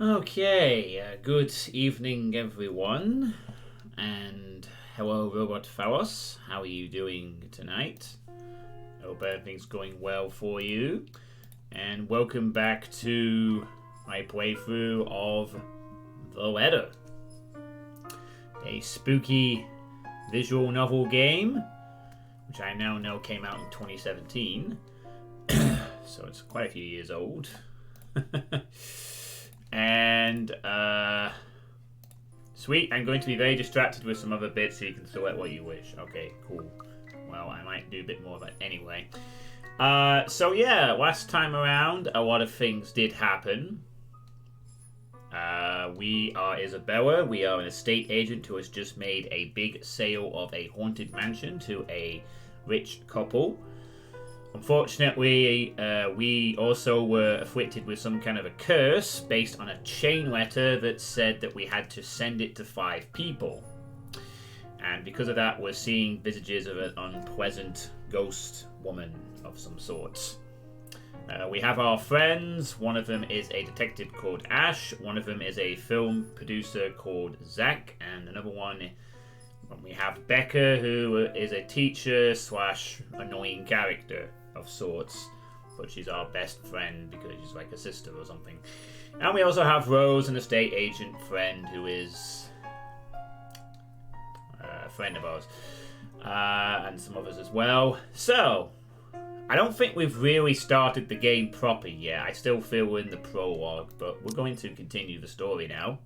Okay, good evening everyone, and hello Robot Pharos, how are you doing tonight? Hope everything's going well for you, and welcome back to my playthrough of The Letter, a spooky visual novel game, which I now know came out in 2017, so it's quite a few years old. And, sweet, I'm going to be very distracted with some other bits so you can select what you wish. Okay, cool. Well, I might do a bit more of that anyway. So yeah, last time around, a lot of things did happen. We are Isabella. We are an estate agent who has just made a big sale of a haunted mansion to a rich couple. Unfortunately, we also were afflicted with some kind of a curse based on a chain letter that said that we had to send it to 5 people. And because of that, we're seeing visages of an unpleasant ghost woman of some sorts. We have our friends. One of them is a detective called Ash. One of them is a film producer called Zach. And another one, we have Becca, who is a teacher slash annoying character of sorts, but she's our best friend because she's like a sister or something. And we also have Rose, an estate agent friend who is a friend of ours, and some others as well. So I don't think we've really started the game proper yet. I still feel we're in the prologue, but we're going to continue the story now.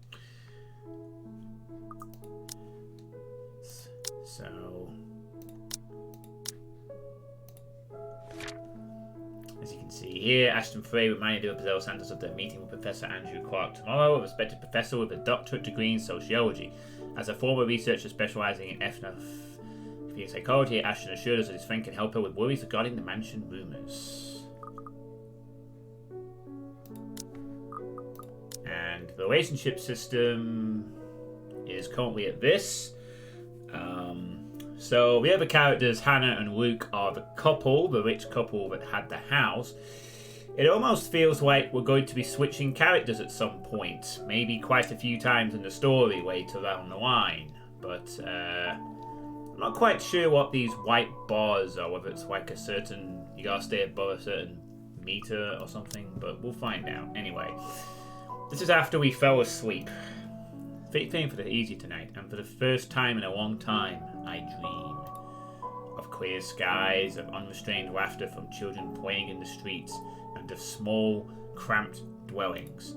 So as you can see here, Ashton Frey reminded the Isabella Santos of their meeting with Professor Andrew Clark tomorrow, a respected professor with a doctorate degree in sociology. As a former researcher specializing in ethnography psychology, Ashton assured us that his friend can help her with worries regarding the mansion rumors. And the relationship system is currently at this. So the other characters, Hannah and Luke, are the couple, the rich couple that had the house. It almost feels like we're going to be switching characters at some point, maybe quite a few times in the story later down the line. But I'm not quite sure what these white bars are, whether it's like a certain, you gotta stay above a certain meter or something, but we'll find out. Anyway, this is after we fell asleep. Feeling for the easy tonight, and for the first time in a long time, I dream of clear skies, of unrestrained laughter from children playing in the streets, and of small, cramped dwellings.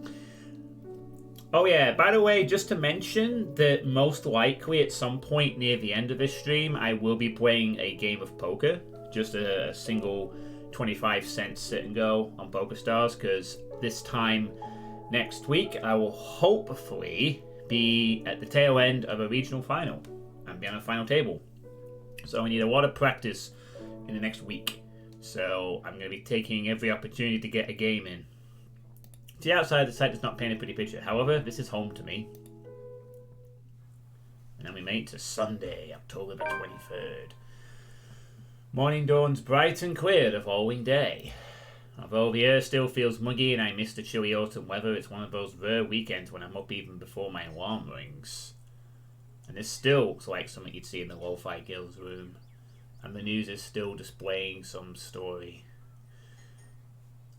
Oh yeah, by the way, just to mention that most likely at some point near the end of this stream, I will be playing a game of poker, just a single 25-cent sit and go on PokerStars, because this time next week I will hopefully be at the tail end of a regional final and be on a final table. So I need a lot of practice in the next week. So I'm going to be taking every opportunity to get a game in. The outside of the site does not paint a pretty picture. However, this is home to me. And then we made it to Sunday, October the 23rd. Morning dawns bright and clear the following day. Although the air still feels muggy and I miss the chilly autumn weather, it's one of those rare weekends when I'm up even before my alarm rings. And this still looks like something you'd see in the Lo-Fi Girls room. And the news is still displaying some story.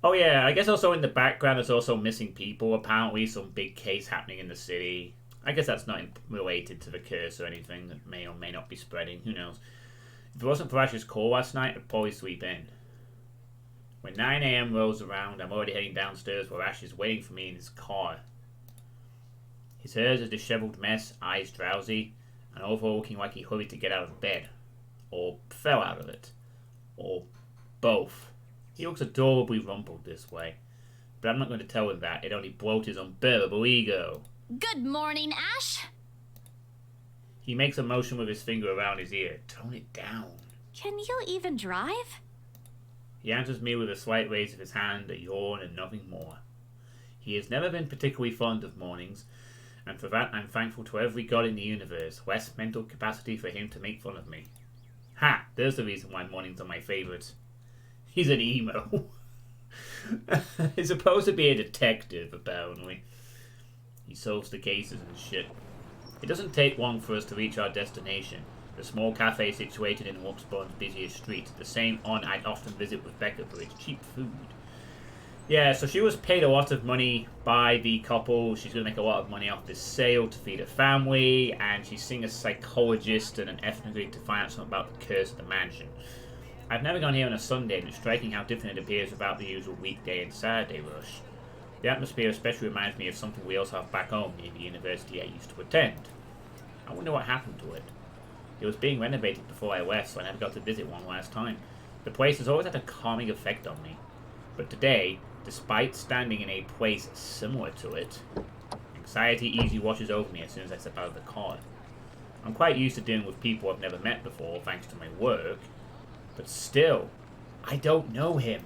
Oh yeah, I guess also in the background there's also missing people. Apparently some big case happening in the city. I guess that's not related to the curse or anything that may or may not be spreading. Who knows? If it wasn't for Ash's call last night, I'd probably sleep in. When 9 a.m. rolls around, I'm already heading downstairs where Ash is waiting for me in his car. His hair is a disheveled mess, eyes drowsy, and overall looking like he hurried to get out of bed. Or fell out of it. Or both. He looks adorably rumpled this way. But I'm not going to tell him that. It only bloats his unbearable ego. Good morning, Ash. He makes a motion with his finger around his ear. Tone it down. Can you even drive? He answers me with a slight raise of his hand, a yawn, and nothing more. He has never been particularly fond of mornings, and for that I'm thankful to every god in the universe. Less mental capacity for him to make fun of me. Ha! There's the reason why mornings are my favourite. He's an emo. He's supposed to be a detective, apparently. He solves the cases and shit. It doesn't take long for us to reach our destination. The small cafe situated in Wuxbon's busiest street. The same one I'd often visit with Becca for its cheap food. Yeah, so she was paid a lot of money by the couple. She's going to make a lot of money off this sale to feed her family, and she's seeing a psychologist and an ethnographist to find out something about the curse of the mansion. I've never gone here on a Sunday, and it's striking how different it appears without the usual weekday and Saturday rush. The atmosphere especially reminds me of something we also have back home near the university I used to attend. I wonder what happened to it. It was being renovated before I left, so I never got to visit one last time. The place has always had a calming effect on me. But today, despite standing in a place similar to it, anxiety easily washes over me as soon as I step out of the car. I'm quite used to dealing with people I've never met before, thanks to my work, but still, I don't know him.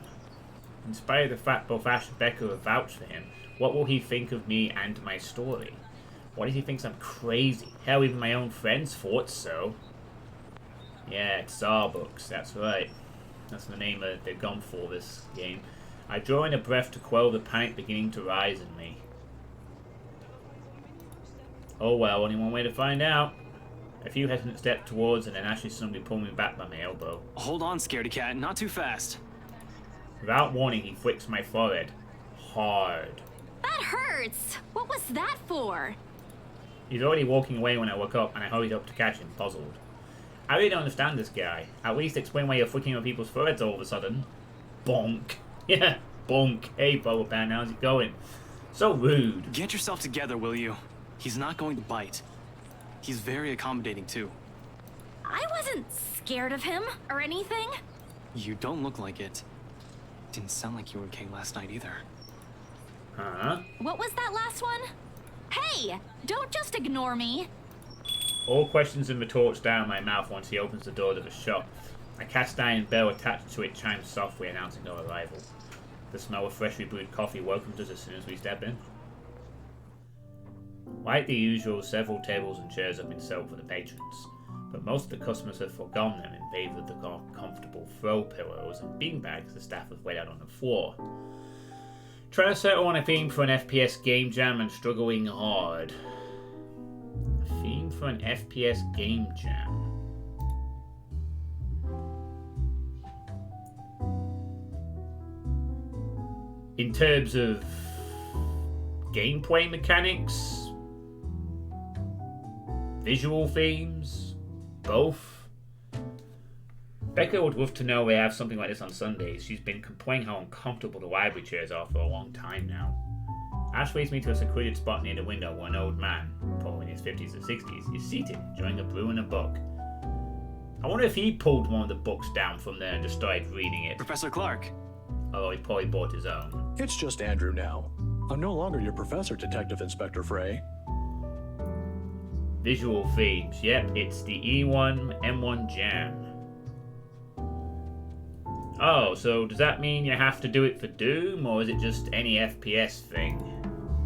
In spite of the fact both Ash and Becca have vouched for him, what will he think of me and my story? What if he thinks I'm crazy? Hell, even my own friends thought so. Yeah, it's Starbucks, that's right. That's the name they've gone for this game. I draw in a breath to quell the panic beginning to rise in me. Oh well, only one way to find out. A few hesitant steps towards, and then Ashley suddenly pulled me back by my elbow. Hold on, scaredy cat, not too fast. Without warning, he flicks my forehead. Hard. That hurts! What was that for? He's already walking away when I woke up, and I hurried up to catch him, puzzled. I really don't understand this guy. At least explain why you're flicking on people's foreheads all of a sudden. Bonk. Yeah, bonk. Hey, Bubble Pan, how's it going? So rude. Get yourself together, will you? He's not going to bite. He's very accommodating, too. I wasn't scared of him or anything. You don't look like it. Didn't sound like you were okay last night either. Huh? What was that last one? Hey, don't just ignore me. All questions and retorts down my mouth once he opens the door to the shop. A cast iron bell attached to it chimes softly, announcing our arrival. The smell of freshly brewed coffee welcomes us as soon as we step in. Like the usual, several tables and chairs have been set up for the patrons, but most of the customers have forgone them in favour of the more comfortable throw pillows and beanbags the staff have laid out on the floor. Trying to settle on a theme for an FPS game jam and struggling hard. A theme for an FPS game jam. In terms of gameplay mechanics, visual themes, both. Becca would love to know we have something like this on Sundays. She's been complaining how uncomfortable the library chairs are for a long time now. Ash leads me to a secluded spot near the window where an old man, probably in his 50s or 60s, is seated, enjoying a brew and a book. I wonder if he pulled one of the books down from there and just started reading it. Professor Clark. Although he probably bought his own. It's just Andrew now. I'm no longer your professor, Detective Inspector Frey. Visual themes. Yep, it's the E1M1 Jam. Oh, so does that mean you have to do it for Doom, or is it just any FPS thing?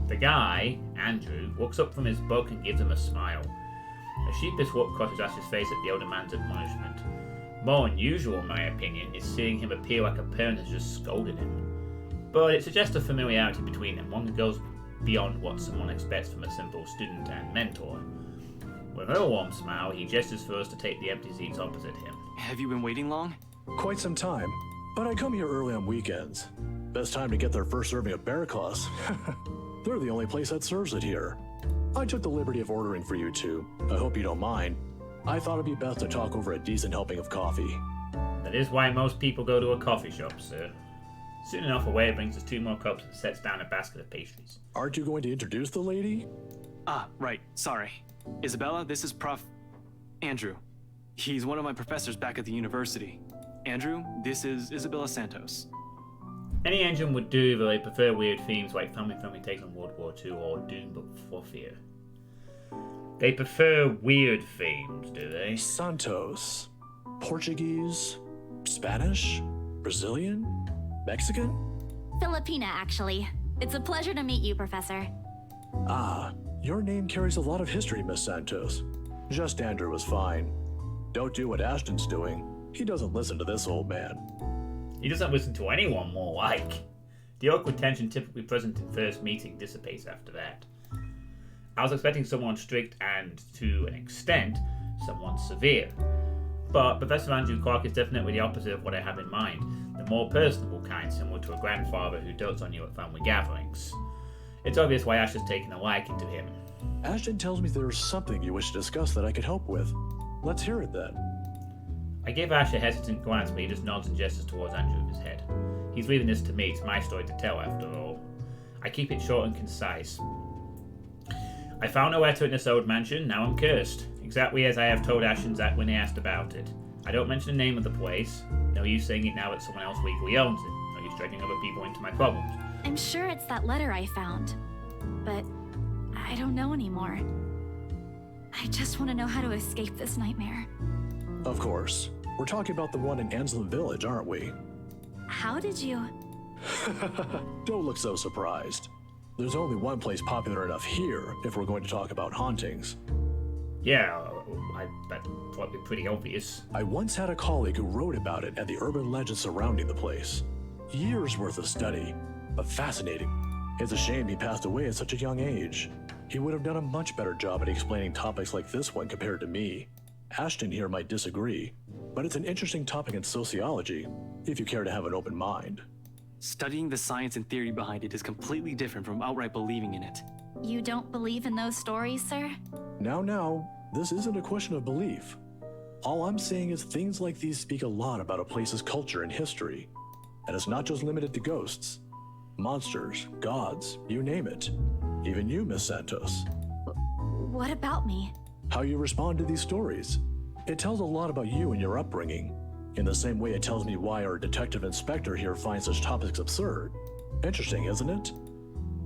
The guy, Andrew, looks up from his book and gives him a smile. A sheepish look crosses Ash's face at the older man's admonishment. More unusual, in my opinion, is seeing him appear like a parent has just scolded him. But it suggests a familiarity between them, one that goes beyond what someone expects from a simple student and mentor. With a warm smile, he gestures for us to take the empty seats opposite him. Have you been waiting long? Quite some time, but I come here early on weekends. Best time to get their first serving of bear claws. They're the only place that serves it here. I took the liberty of ordering for you two. I hope you don't mind. I thought it'd be best to talk over a decent helping of coffee. That is why most people go to a coffee shop, sir. Soon enough, a waiter brings us 2 more cups and sets down a basket of pastries. Aren't you going to introduce the lady? Ah, right, sorry. Isabella, this is Andrew. He's one of my professors back at the university. Andrew, this is Isabella Santos. Any engine would do, but they prefer weird themes like family takes on World War II or Doom but fluffier. They prefer weird themes, do they? Santos. Portuguese? Spanish? Brazilian? Mexican? Filipina, actually. It's a pleasure to meet you, Professor. Ah, your name carries a lot of history, Miss Santos. Just Andrew was fine. Don't do what Ashton's doing. He doesn't listen to this old man. He doesn't listen to anyone, more like. The awkward tension typically present in first meeting dissipates after that. I was expecting someone strict and, to an extent, someone severe. But Professor Andrew Clark is definitely the opposite of what I have in mind. The more personable kind, similar to a grandfather who dotes on you at family gatherings. It's obvious why Ash has taken a liking to him. Ashton tells me there's something you wish to discuss that I could help with. Let's hear it then. I give Ash a hesitant glance, but he just nods and gestures towards Andrew with his head. He's leaving this to me, it's my story to tell after all. I keep it short and concise. I found a letter in this old mansion, now I'm cursed. Exactly as I have told Ash and Zach when they asked about it. I don't mention the name of the place. No use saying it now that someone else legally owns it. No use dragging other people into my problems. I'm sure it's that letter I found, but I don't know anymore. I just want to know how to escape this nightmare. Of course. We're talking about the one in Anslem Village, aren't we? How did you... Don't look so surprised. There's only one place popular enough here if we're going to talk about hauntings. Yeah, that's probably pretty obvious. I once had a colleague who wrote about it and the urban legends surrounding the place. Years worth of study, but fascinating. It's a shame he passed away at such a young age. He would have done a much better job at explaining topics like this one compared to me. Ashton here might disagree, but it's an interesting topic in sociology, if you care to have an open mind. Studying the science and theory behind it is completely different from outright believing in it. You don't believe in those stories, sir? Now, this isn't a question of belief. All I'm saying is things like these speak a lot about a place's culture and history. And it's not just limited to ghosts. Monsters, gods, you name it. Even you, Miss Santos. What about me? How you respond to these stories. It tells a lot about you and your upbringing. In the same way it tells me why our detective inspector here finds such topics absurd. Interesting, isn't it?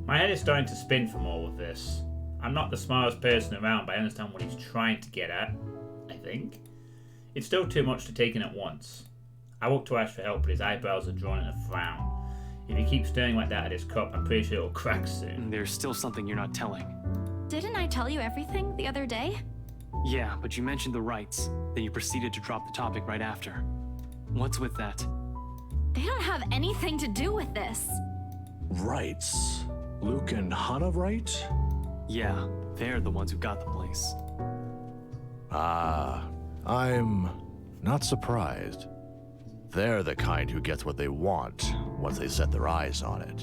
My head is starting to spin from all of this. I'm not the smartest person around, but I understand what he's trying to get at, I think. It's still too much to take in at once. I walk to Ash for help, but his eyebrows are drawn in a frown. If he keeps staring like that at his cup, I'm pretty sure it'll crack soon. There's still something you're not telling. Didn't I tell you everything the other day? Yeah, but you mentioned the rights. Then you proceeded to drop the topic right after. What's with that? They don't have anything to do with this. Rights. Luke and Hannah, right? Yeah, they're the ones who got the place. I'm not surprised. They're the kind who gets what they want once they set their eyes on it.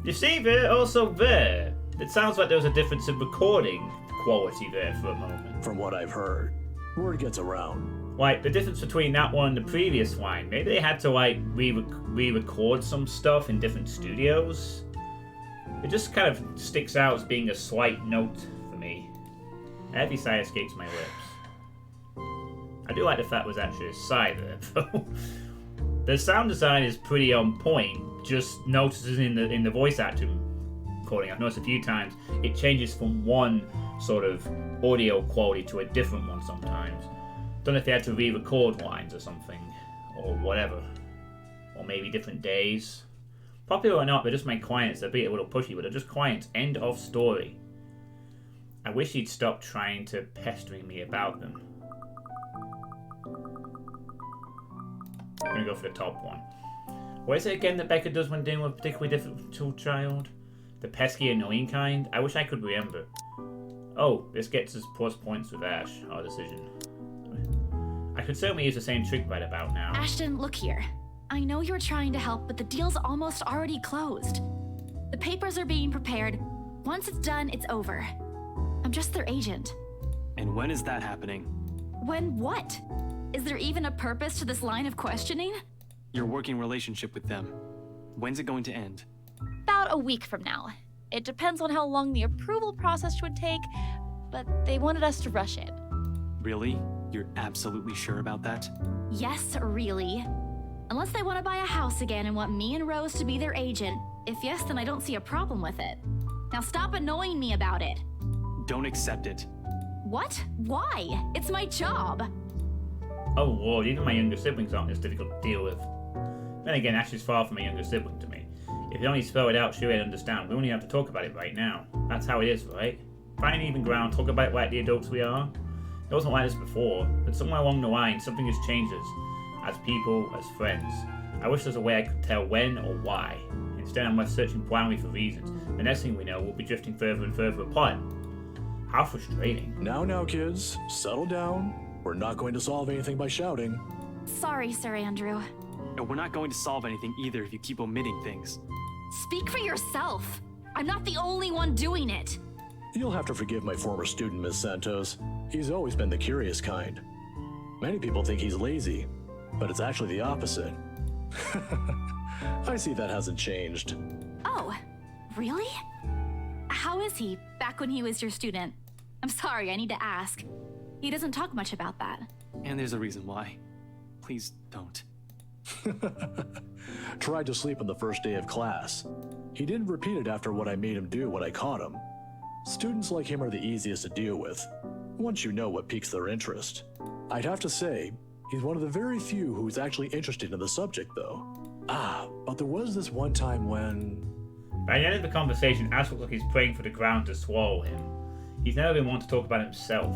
You see there, also there. It sounds like there was a difference in recording quality there for a moment. From what I've heard, word gets around. Like, the difference between that one and the previous one, maybe they had to, like, re-record some stuff in different studios. It just kind of sticks out as being a slight note for me. A heavy sigh escapes my lips. I do like the fact it was actually a sigh there, though. The sound design is pretty on point, just noticing in the voice acting recording, I've noticed a few times, it changes from one sort of audio quality to a different one sometimes. Don't know if they had to re-record lines or something, or whatever. Or maybe different days. Popular or not, they're just my clients. They're being a little pushy, but they're just clients. End of story. I wish he'd stop trying to pestering me about them. I'm gonna go for the top one. What is it again that Becca does when dealing with a particularly difficult child? The pesky, annoying kind? I wish I could remember. Oh, this gets us plus points with Ash, our decision. I could certainly use the same trick right about now. Ashton, look here. I know you're trying to help, but the deal's almost already closed. The papers are being prepared. Once it's done, it's over. I'm just their agent. And when is that happening? When what? Is there even a purpose to this line of questioning? Your working relationship with them. When's it going to end? About a week from now. It depends on how long the approval process would take, but they wanted us to rush it. Really? You're absolutely sure about that? Yes, really. Unless they want to buy a house again and want me and Rose to be their agent. If yes, then I don't see a problem with it. Now stop annoying me about it. Don't accept it. What? Why? It's my job. Oh lord, even my younger siblings aren't this difficult to deal with. Then again, Ash is far from a younger sibling to me. If you only spell it out, sure I'd understand. We only have to talk about it right now. That's how it is, right? Find an even ground, talk about it like the adults we are. It wasn't like this before, but somewhere along the line, something has changed us. As people, as friends. I wish there was a way I could tell when or why. Instead, I'm left searching blindly for reasons. The next thing we know, we'll be drifting further and further apart. How frustrating. Now, kids, settle down. We're not going to solve anything by shouting. Sorry, Sir Andrew. And we're not going to solve anything either if you keep omitting things. Speak for yourself. I'm not the only one doing it. You'll have to forgive my former student, Miss Santos. He's always been the curious kind. Many people think he's lazy, but it's actually the opposite. I see that hasn't changed. Oh, really? How is he back when he was your student? I'm sorry, I need to ask. He doesn't talk much about that. And there's a reason why. Please don't. Tried to sleep on the first day of class. He didn't repeat it after what I made him do when I caught him. Students like him are the easiest to deal with, once you know what piques their interest. I'd have to say, he's one of the very few who's actually interested in the subject, though. But there was this one time when... By the end of the conversation, Ash looks like he's praying for the ground to swallow him. He's never been one to talk about himself.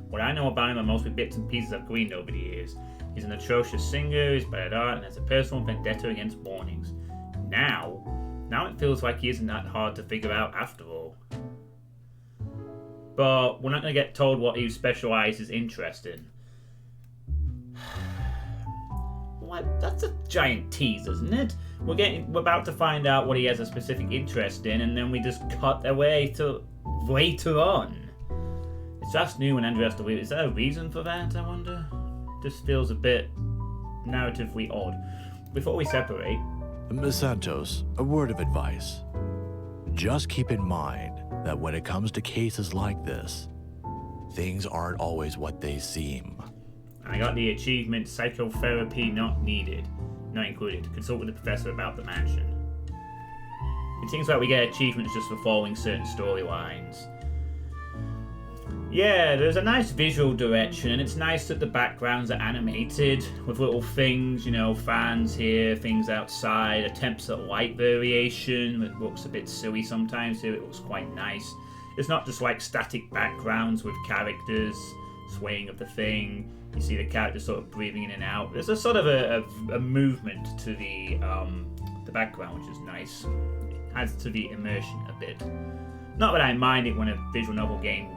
What I know about him are mostly bits and pieces I've gleaned over the years. He's an atrocious singer, he's bad at art, and has a personal vendetta against Mornings. Now it feels like he isn't that hard to figure out after all. But we're not going to get told what he specialises interest in. What? That's a giant tease, isn't it? We're about to find out what he has a specific interest in, and then we just cut away to later on. It's just new and Andrew has to leave. Is there a reason for that, I wonder? This feels a bit narratively odd. Before we separate... Miss Santos, a word of advice. Just keep in mind that when it comes to cases like this, things aren't always what they seem. I got the achievement psychotherapy not included. Consult with the professor about the mansion. It seems like we get achievements just for following certain storylines. Yeah, there's a nice visual direction, and it's nice that the backgrounds are animated with little things, fans here, things outside, attempts at light variation. It looks a bit silly sometimes. Here it looks quite nice. It's not just like static backgrounds with characters swaying of the thing. You see the characters sort of breathing in and out. There's a sort of a movement to the background, which is nice. It adds to the immersion a bit. Not that I mind it when a visual novel game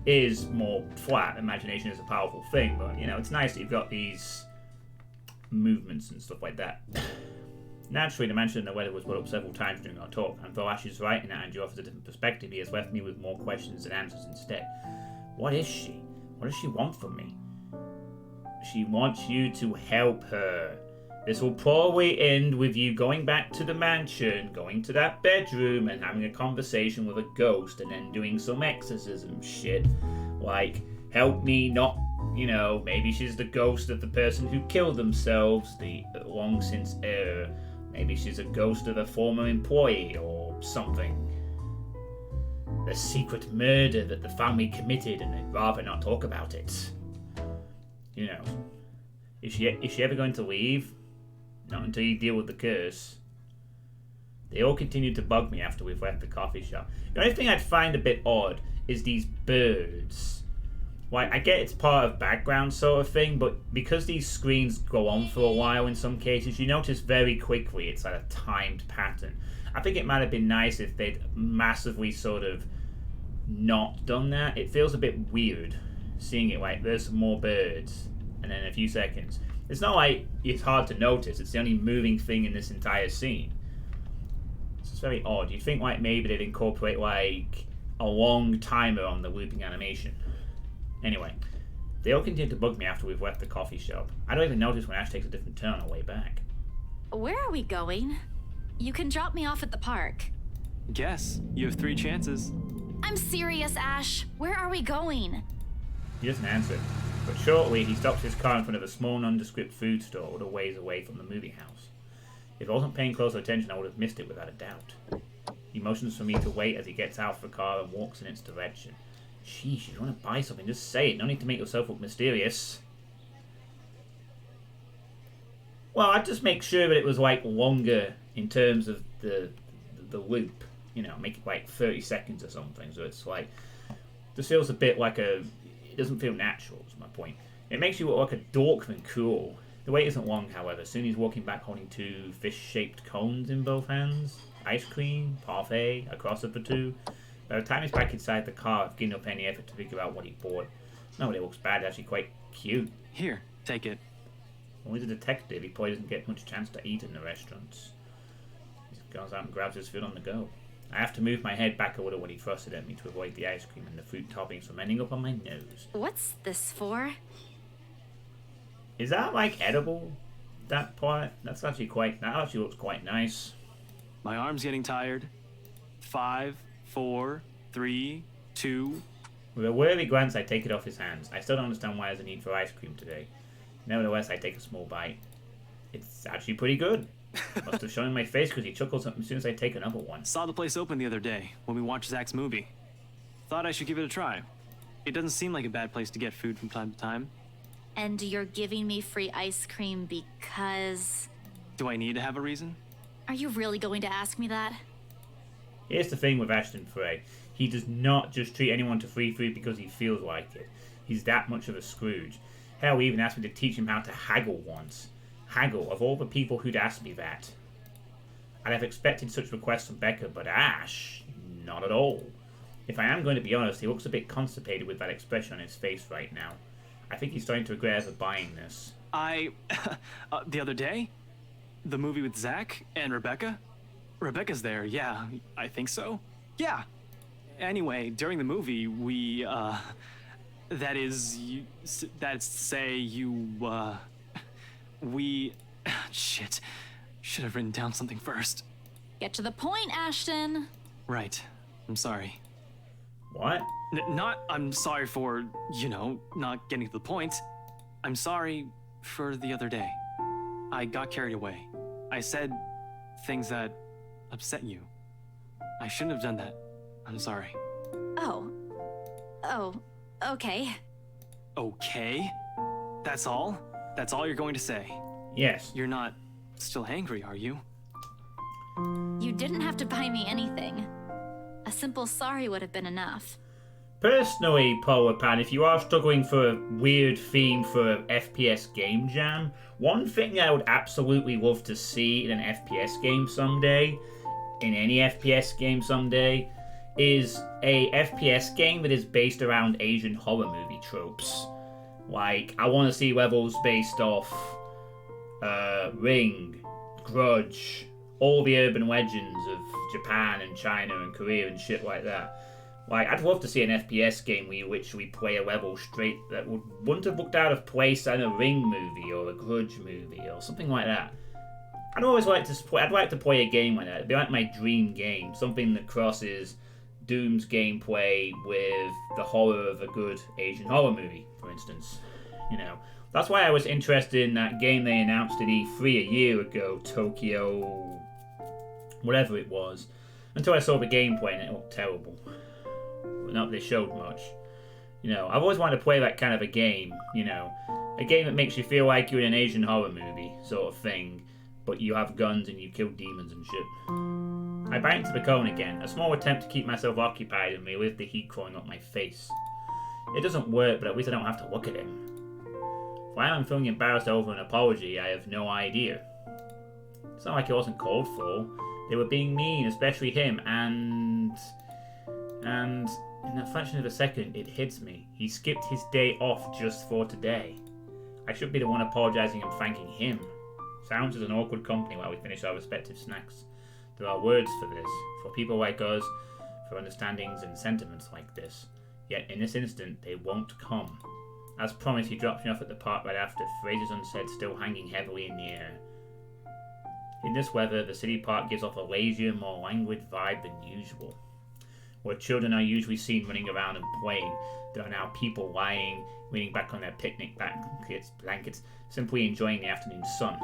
is more flat. Imagination is a powerful thing, but it's nice that you've got these movements and stuff like that. Naturally, the mention of the weather was brought up several times during our talk, and though Ash is right in that Andrew offers a different perspective, he has left me with more questions than answers instead. What is she? What does she want from me? She wants you to help her. This will probably end with you going back to the mansion, going to that bedroom, and having a conversation with a ghost, and then doing some exorcism shit. Like, help me not, maybe she's the ghost of the person who killed themselves, the long since heir. Maybe she's a ghost of a former employee, or something. The secret murder that the family committed, and they'd rather not talk about it. Is she ever going to leave? Not until you deal with the curse. They all continued to bug me after we've left the coffee shop. The only thing I'd find a bit odd is these birds. Like, I get it's part of background sort of thing, but because these screens go on for a while in some cases, you notice very quickly it's like a timed pattern. I think it might have been nice if they'd massively sort of not done that. It feels a bit weird seeing it like there's some more birds and then a few seconds. It's not like it's hard to notice. It's the only moving thing in this entire scene. It's just very odd. You'd think like maybe they'd incorporate like a long timer on the looping animation. Anyway, they all continue to bug me after we've left the coffee shop. I don't even notice when Ash takes a different turn on the way back. Where are we going? You can drop me off at the park. Guess. You have 3 chances. I'm serious, Ash. Where are we going? He doesn't answer, but shortly he stops his car in front of a small nondescript food store a little ways away from the movie house. If I wasn't paying close attention, I would have missed it without a doubt. He motions for me to wait as he gets out of the car and walks in its direction. Sheesh, you want to buy something, just say it. No need to make yourself look mysterious. Well, I'd just make sure that it was like longer in terms of the loop. Make it like 30 seconds or something. So it's like, this feels a bit like it doesn't feel natural, is my point. It makes you look like a dork than cool. The wait isn't long, however. Soon he's walking back holding 2 fish-shaped cones in both hands. Ice cream, parfait, across it for 2. By the time he's back inside the car, I've given up any effort to figure out what he bought. Nobody looks bad, actually quite cute. Here, take it. Well, he's a detective, he probably doesn't get much chance to eat in the restaurants. He goes out and grabs his food on the go. I have to move my head back a little when he thrusts it at me to avoid the ice cream and the fruit toppings from ending up on my nose. What's this for? Is that like edible? That part? That actually looks quite nice. My arm's getting tired. 5, 4, 3, 2. With a wary glance, I take it off his hands. I still don't understand why there's a need for ice cream today. Nevertheless, I take a small bite. It's actually pretty good. Must have shown in my face because he chuckles as soon as I take another one. Saw the place open the other day when we watched Zach's movie. Thought I should give it a try. It doesn't seem like a bad place to get food from time to time. And you're giving me free ice cream because... Do I need to have a reason? Are you really going to ask me that? Here's the thing with Ashton Frey. He does not just treat anyone to free food because he feels like it. He's that much of a Scrooge. Hell, he even asked me to teach him how to haggle once. Haggle, of all the people who'd asked me that. I'd have expected such requests from Becca, but Ash, not at all. If I am going to be honest, he looks a bit constipated with that expression on his face right now. I think he's starting to regret ever buying this. The other day? The movie with Zach and Rebecca? Rebecca's there, yeah, I think so. Yeah. Anyway, during the movie, we, that's to say, shit. Should have written down something first. Get to the point, Ashton. Right. I'm sorry. What? I'm sorry for, not getting to the point. I'm sorry for the other day. I got carried away. I said things that upset you. I shouldn't have done that. I'm sorry. Oh, okay. Okay? That's all? That's all you're going to say? Yes. You're not still angry, are you? You didn't have to buy me anything. A simple sorry would have been enough. Personally, Polar Pan, if you are struggling for a weird theme for an FPS game jam, one thing I would absolutely love to see in an FPS game someday, in any FPS game someday, is a FPS game that is based around Asian horror movie tropes. Like, I want to see levels based off Ring, Grudge, all the urban legends of Japan and China and Korea and shit like that. Like, I'd love to see an FPS game which we play a level straight that wouldn't have looked out of place in a Ring movie or a Grudge movie or something like that. I'd like to play a game like that. It'd be like my dream game, something that crosses Doom's gameplay with the horror of a good Asian horror movie, for instance. That's why I was interested in that game they announced at E3 a year ago, Tokyo, whatever it was, until I saw the gameplay and it looked terrible. Not that they showed much. I've always wanted to play that kind of a game, a game that makes you feel like you're in an Asian horror movie sort of thing, but you have guns and you kill demons and shit. I bite into the cone again, a small attempt to keep myself occupied and relive the heat crawling up my face. It doesn't work, but at least I don't have to look at him. Why I'm feeling embarrassed over an apology, I have no idea. It's not like it wasn't called for. They were being mean, especially him, and in that fraction of a second, it hits me. He skipped his day off just for today. I should be the one apologising and thanking him. Sounds as an awkward company while we finish our respective snacks. There are words for this, for people like us, for understandings and sentiments like this. Yet in this instant, they won't come. As promised, he drops me off at the park right after, phrases unsaid still hanging heavily in the air. In this weather, the city park gives off a lazier, more languid vibe than usual. Where children are usually seen running around and playing, there are now people lying, leaning back on their picnic blankets, simply enjoying the afternoon sun.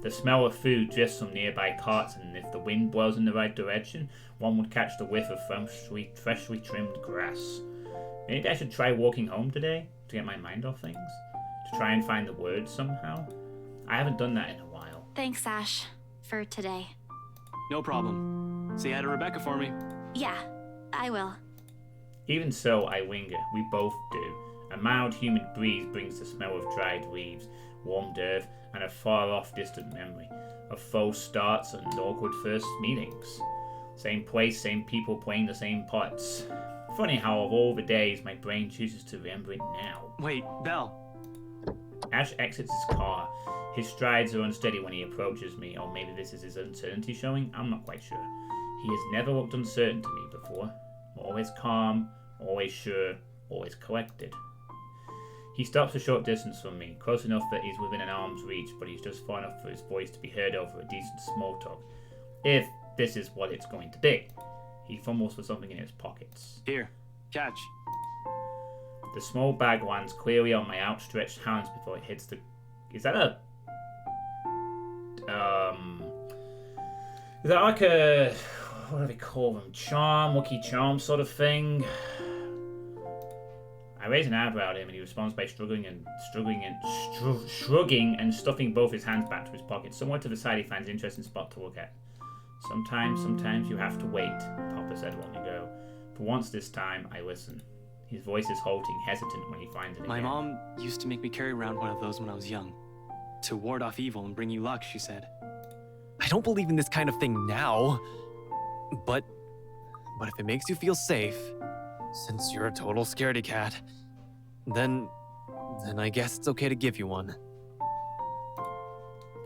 The smell of food drifts from nearby carts, and if the wind blows in the right direction, one would catch the whiff of freshly trimmed grass. Maybe I should try walking home today, to get my mind off things? To try and find the words somehow? I haven't done that in a while. Thanks, Ash, for today. No problem. Say hi to Rebecca for me. Yeah, I will. Even so, I linger. We both do. A mild humid breeze brings the smell of dried leaves, warmed earth, and a far-off distant memory of false starts and awkward first meetings. Same place, same people playing the same parts. Funny how of all the days, my brain chooses to remember it now. Wait, Belle. Ash exits his car. His strides are unsteady when he approaches me, or maybe this is his uncertainty showing, I'm not quite sure. He has never looked uncertain to me before. Always calm, always sure, always collected. He stops a short distance from me, close enough that he's within an arm's reach, but he's just far enough for his voice to be heard over a decent small talk. If this is what it's going to be. He fumbles for something in his pockets. Here, catch. The small bag lands clearly on my outstretched hands before it hits the... Is that a... Is that like a... What do they call them? Charm? Lucky charm sort of thing? I raise an eyebrow at him and he responds by shrugging and stuffing both his hands back to his pockets, somewhere to the side he finds an interesting spot to look at. Sometimes you have to wait, Papa said long ago. For once this time, I listen. His voice is halting, hesitant when he finds it again. My mom used to make me carry around one of those when I was young. To ward off evil and bring you luck, she said. I don't believe in this kind of thing now. But if it makes you feel safe, since you're a total scaredy cat, then I guess it's okay to give you one.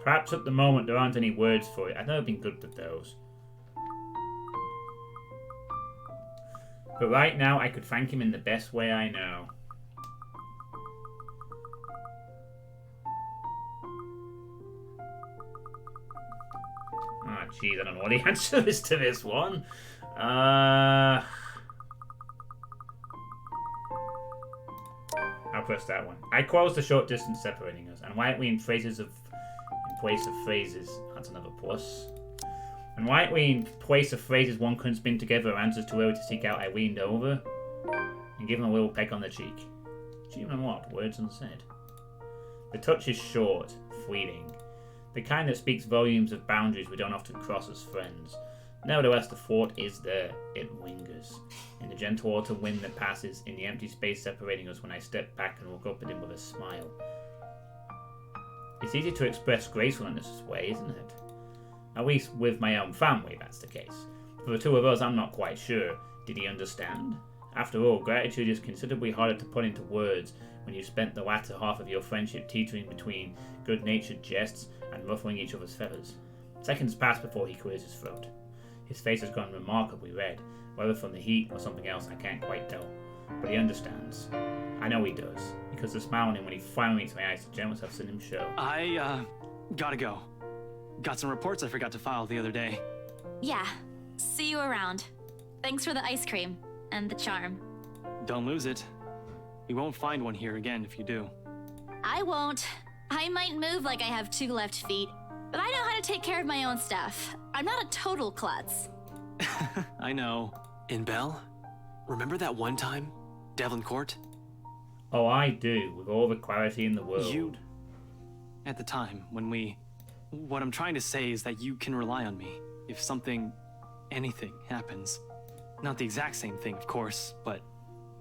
Perhaps at the moment there aren't any words for it. I've never been good with those. But right now I could thank him in the best way I know. Ah, jeez, I don't know what the answer is to this one. I'll press that one. I closed the short distance separating us, and lightly in place of phrases, that's another plus. And lightly in place of phrases one couldn't spin together or answers too early to seek out, I leaned over and gave him a little peck on the cheek. Achievement unlocked, words unsaid. The touch is short, fleeting. The kind that speaks volumes of boundaries we don't often cross as friends. Nevertheless, the thought is there. It lingers. In the gentle autumn wind that passes, in the empty space separating us when I step back and look up at him with a smile. It's easy to express gracefulness this way, isn't it? At least with my own family, that's the case. For the two of us, I'm not quite sure. Did he understand? After all, gratitude is considerably harder to put into words when you've spent the latter half of your friendship teetering between good-natured jests and ruffling each other's feathers. Seconds pass before he clears his throat. His face has gone remarkably red, whether from the heat or something else I can't quite tell. But he understands. I know he does, because the smile on him when he finally meets my eyes suggests I've seen him show. I, gotta go. Got some reports I forgot to file the other day. Yeah. See you around. Thanks for the ice cream and the charm. Don't lose it. You won't find one here again if you do. I won't. I might move like I have 2 left feet, but I know how to take care of my own stuff. I'm not a total klutz. I know. In Belle? Remember that one time? Devlin Court? Oh, I do, with all the clarity in the world. You... At the time, when we... What I'm trying to say is that you can rely on me. If something... anything happens. Not the exact same thing, of course, but...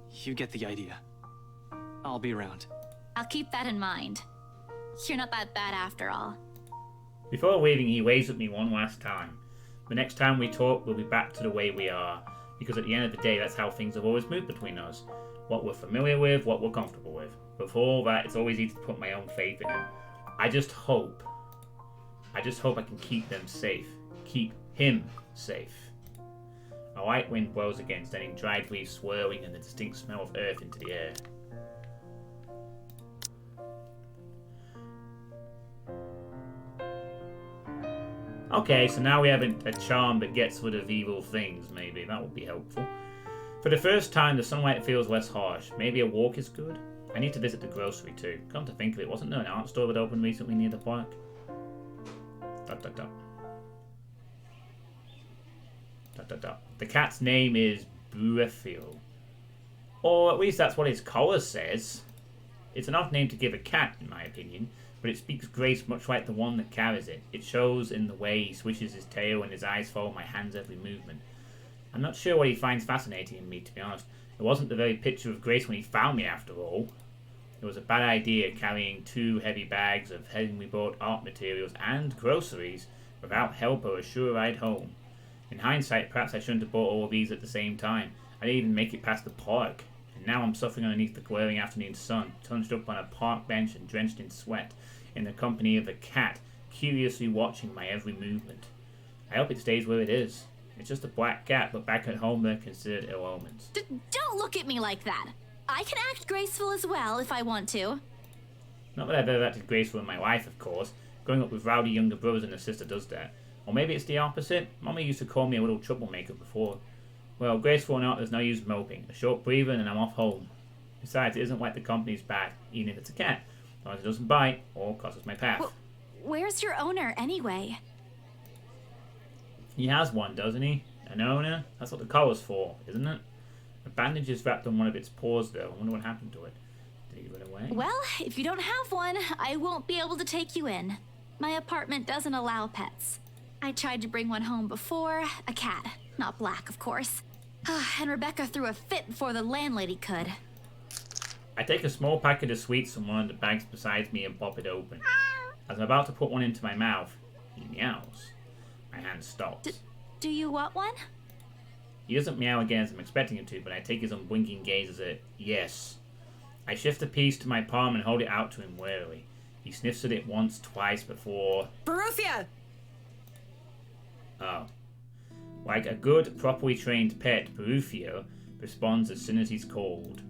you get the idea. I'll be around. I'll keep that in mind. You're not that bad after all. Before leaving, he waves at me one last time. The next time we talk, we'll be back to the way we are. Because at the end of the day, that's how things have always moved between us. What we're familiar with, what we're comfortable with. With all that, it's always easy to put my own faith in him. I just hope I can keep them safe. Keep him safe. A light wind blows again, sending dried leaves swirling and the distinct smell of earth into the air. Okay, so now we have a charm that gets rid of evil things, maybe. That would be helpful. For the first time, the sunlight feels less harsh. Maybe a walk is good? I need to visit the grocery too. Come to think of it, wasn't there an art store that opened recently near the park? Dot, dot, dot. Dot, dot, dot. The cat's name is Buefil. Or at least that's what his collar says. It's an odd name to give a cat, in my opinion, but it speaks grace much like the one that carries it. It shows in the way he swishes his tail and his eyes follow my hand's every movement. I'm not sure what he finds fascinating in me, to be honest. It wasn't the very picture of grace when he found me, after all. It was a bad idea carrying 2 heavy bags of heavily bought art materials and groceries without help or a sure ride home. In hindsight, perhaps I shouldn't have bought all of these at the same time. I didn't even make it past the park. And now I'm suffering underneath the glaring afternoon sun, hunched up on a park bench and drenched in sweat, in the company of a cat, curiously watching my every movement. I hope it stays where it is. It's just a black cat, but back at home they're considered ill omens. Don't look at me like that. I can act graceful as well if I want to. Not that I've ever acted graceful in my life, of course. Growing up with rowdy younger brothers and a sister does that. Or maybe it's the opposite. Mama used to call me a little troublemaker before. Well, graceful or not, there's no use moping. A short breathing and I'm off home. Besides, it isn't like the company's bad, even if it's a cat. As long as it doesn't bite or crosses my path. Well, where's your owner, anyway? He has one, doesn't he? An owner? That's what the collar's for, isn't it? A bandage is wrapped on one of its paws, though. I wonder what happened to it. Did he run away? Well, if you don't have one, I won't be able to take you in. My apartment doesn't allow pets. I tried to bring one home before, a cat. Not black, of course. And Rebecca threw a fit before the landlady could. I take a small packet of sweets from one of the bags beside me and pop it open. As I'm about to put one into my mouth, he meows. My hand stops. Do you want one? He doesn't meow again as I'm expecting him to, but I take his unblinking gaze as a yes. I shift the piece to my palm and hold it out to him warily. He sniffs at it once, twice before... Baruthia! Oh. Like a good, properly trained pet, Baruthia responds as soon as he's called.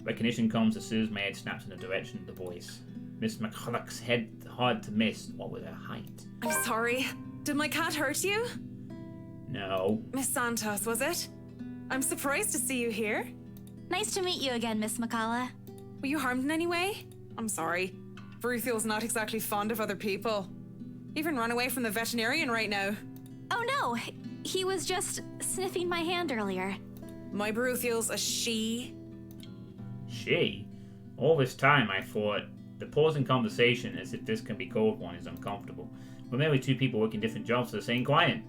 Recognition comes as soon as my head snaps in the direction of the voice. Miss McCulloch's head hard to miss, what with her height. I'm sorry. Did my cat hurt you? No. Miss Santos, was it? I'm surprised to see you here. Nice to meet you again, Miss McCulloch. Were you harmed in any way? I'm sorry. Baruthiel's not exactly fond of other people. Even run away from the veterinarian right now. Oh no, he was just sniffing my hand earlier. My Baruthiel's a she. She? All this time I thought, the pause in conversation, as if this can be called one, is uncomfortable. We're merely two people working different jobs for the same client.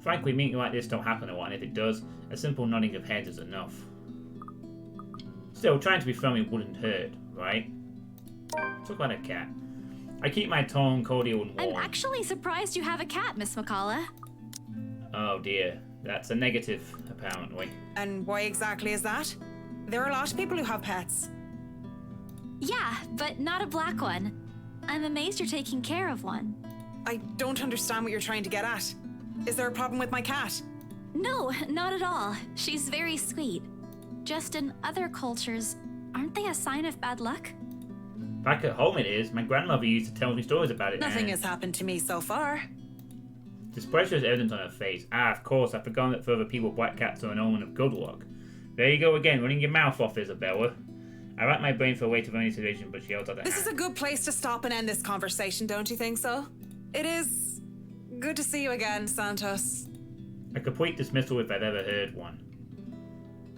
Frankly, meetings like this don't happen a lot, and if it does, a simple nodding of heads is enough. Still, trying to be friendly wouldn't hurt, right? Talk about a cat. I keep my tone cordial and warm. I'm actually surprised you have a cat, Miss McCulloch. Oh dear, that's a negative, apparently. And why exactly is that? There are a lot of people who have pets. Yeah, but not a black one. I'm amazed you're taking care of one. I don't understand what you're trying to get at. Is there a problem with my cat? No, not at all. She's very sweet. Just in other cultures, aren't they a sign of bad luck? Back at home it is. My grandmother used to tell me stories about it. Nothing and... has happened to me so far. Displeasure is evident on her face. Ah, of course, I've forgotten that for other people black cats are an omen of good luck. There you go again, running your mouth off, Isabella. I racked my brain for a way to run any situation, but she held out her This hand. is a good place to stop and end this conversation, don't you think so? It is good to see you again, Santos. A complete dismissal if I've ever heard one.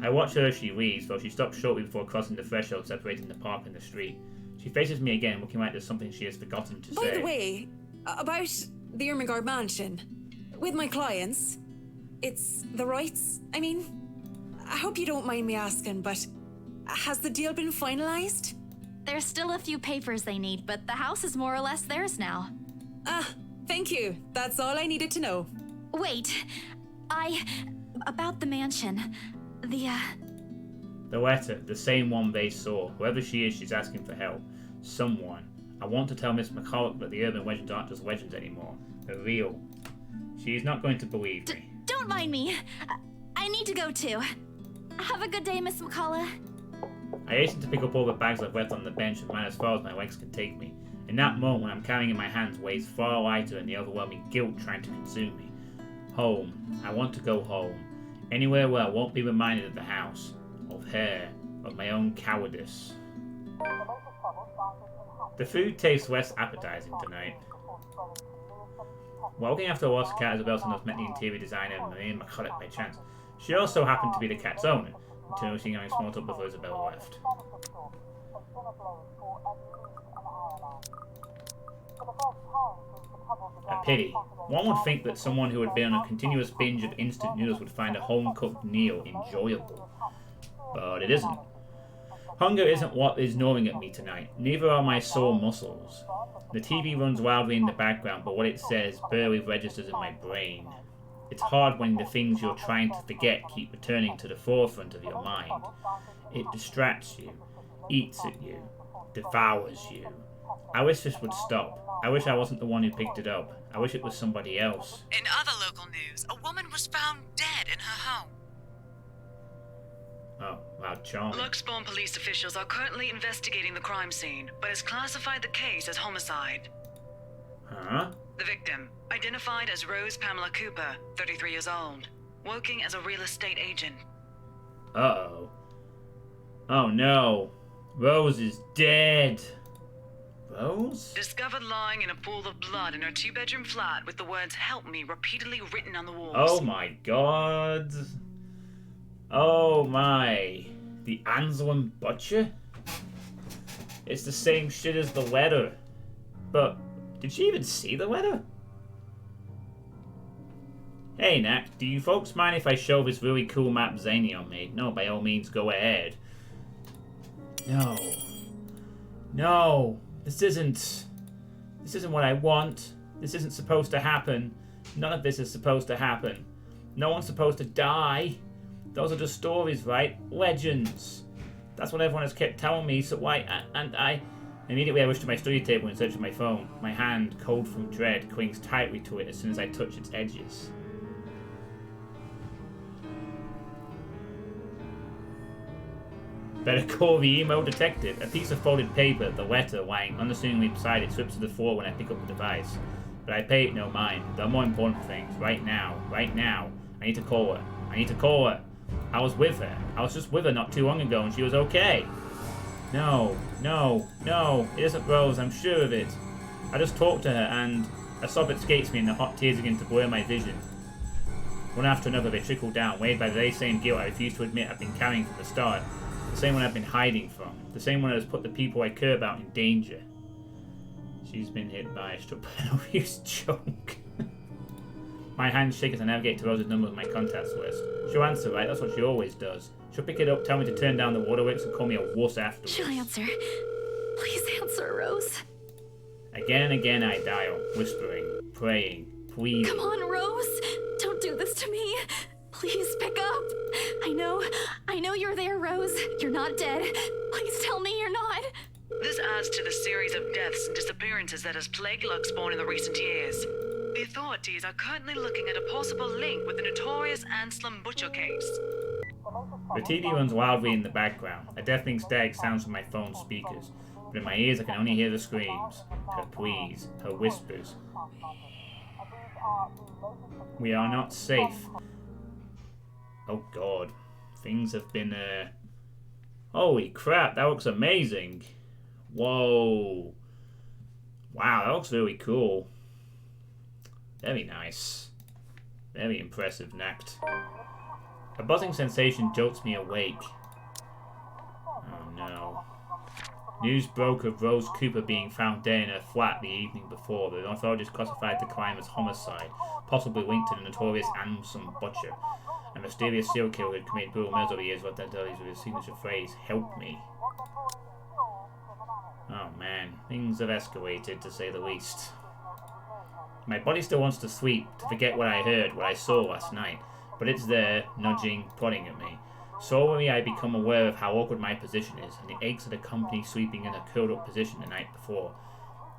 I watch her as she leaves, though she stops shortly before crossing the threshold separating the park and the street. She faces me again, looking like there's something she has forgotten to say. By the way, about the Ermengarde mansion, with my clients, it's the rights, I mean, I hope you don't mind me asking, but has the deal been finalized? There's still a few papers they need, but the house is more or less theirs now. Ah, thank you. That's all I needed to know. Wait, about the mansion. The letter, the same one they saw. Whoever she is, she's asking for help. Someone. I want to tell Miss McCulloch that the urban legends aren't just legends anymore. They're real. She's not going to believe me. Don't mind me. I need to go too. Have a good day, Miss McCulloch. I hasten to pick up all the bags I've left on the bench and run as far as my legs can take me. In that moment, when I'm carrying in my hands weighs far lighter than the overwhelming guilt trying to consume me. Home. I want to go home. Anywhere where I won't be reminded of the house. Of her. Of my own cowardice. The food tastes less appetizing tonight. While looking after a lost cat, Isabella Santos met the interior designer Maria McCulloch by chance. She also happened to be the cat's owner, until she having small talk before Isabella left. A pity. One would think that someone who had been on a continuous binge of instant noodles would find a home-cooked meal enjoyable. But it isn't. Hunger isn't what is gnawing at me tonight. Neither are my sore muscles. The TV runs wildly in the background, but what it says barely registers in my brain. It's hard when the things you're trying to forget keep returning to the forefront of your mind. It distracts you, eats at you, devours you. I wish this would stop. I wish I wasn't the one who picked it up. I wish it was somebody else. In other local news, a woman was found dead in her home. Oh, wow, charming. Luxbourne police officials are currently investigating the crime scene, but has classified the case as homicide. Huh? The victim, identified as Rose Pamela Cooper, 33 years old, working as a real estate agent. Uh-oh. Oh no. Rose is dead. Rose? Discovered lying in a pool of blood in her two-bedroom flat with the words "Help me" repeatedly written on the walls. Oh my god. Oh my. The Anselm Butcher? It's the same shit as the letter. But, did she even see the letter? Hey Nak, do you folks mind if I show this really cool map Xenion made? No, by all means, go ahead. No. No. This isn't what I want. This isn't supposed to happen. None of this is supposed to happen. No one's supposed to die. Those are just stories, right? Legends. That's what everyone has kept telling me, so I... Immediately I rush to my study table in search of my phone. My hand, cold from dread, clings tightly to it as soon as I touch its edges. Better call the emo detective. A piece of folded paper, the letter lying unassumingly beside it, slips to the floor when I pick up the device. But I pay it no mind. There are more important things. Right now. I need to call her. I was with her. I was just with her not too long ago and she was okay. No. It isn't Rose, I'm sure of it. I just talked to her and a sob escapes me and the hot tears begin to blur my vision. One after another they trickle down, weighed by the very same guilt I refuse to admit I've been carrying from the start. The same one I've been hiding from. The same one that has put the people I care about in danger. She's been hit by a struck by an overused joke. My hands shake as I navigate to Rose's number of my contacts list. She'll answer, right? That's what she always does. She'll pick it up, tell me to turn down the waterworks, and call me a wuss afterwards. She'll answer. Please answer, Rose. Again and again I dial, whispering, praying, pleading. Come on, Rose. Don't do this to me. Please pick up. I know you're there, Rose. You're not dead. Please tell me you're not. This adds to the series of deaths and disappearances that has plagued Luxbourne in the recent years. The authorities are currently looking at a possible link with the notorious Anselm Butcher case. The TV runs wildly in the background. A deafening stag sounds from my phone's speakers, but in my ears I can only hear the screams, her pleas, her whispers. We are not safe. Oh god. Things have been, Holy crap, that looks amazing. Whoa. Wow, that looks really cool. Very nice. Very impressive, Nact. A buzzing sensation jolts me awake. Oh no. News broke of Rose Cooper being found dead in her flat the evening before. The authorities classified the crime as homicide, possibly linked to the notorious Anselm Butcher. A mysterious serial killer who had committed brutal murders over the years with identities with his signature phrase, "Help me." Oh man, things have escalated to say the least. My body still wants to sleep, to forget what I heard, what I saw last night, but it's there, nudging, prodding at me. Slowly I become aware of how awkward my position is, and the aches that accompany sleeping in a curled up position the night before.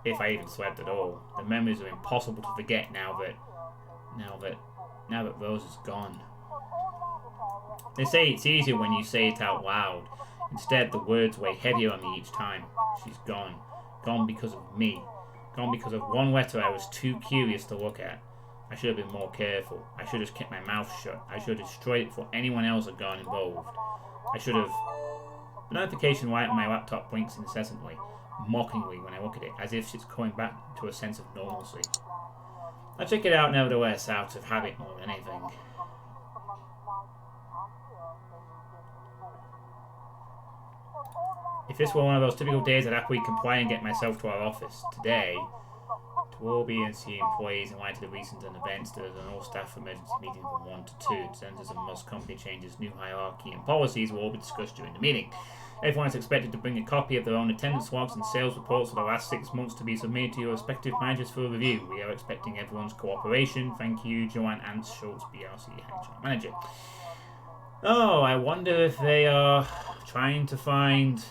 If I even slept at all. The memories are impossible to forget now that Rose is gone. They say it's easier when you say it out loud. Instead, the words weigh heavier on me each time. She's gone. Gone because of me. Gone because of one letter I was too curious to look at. I should have been more careful. I should have kept my mouth shut. I should have destroyed it before anyone else had gone involved. I should have... The notification light on my laptop blinks incessantly, mockingly when I look at it, as if it's coming back to a sense of normalcy. I check it out nevertheless, out of habit more than anything. If this were one of those typical days, I'd happily comply and get myself to our office. Today, to all BNC employees in light of the recent events, there is an all-staff emergency meeting from 1 to 2. It centers on most company changes, new hierarchy and policies will all be discussed during the meeting. Everyone is expected to bring a copy of their own attendance logs and sales reports for the last 6 months to be submitted to your respective managers for review. We are expecting everyone's cooperation. Thank you, Joanne Ants Schultz, BRC HR Manager. Oh, I wonder if they are trying to find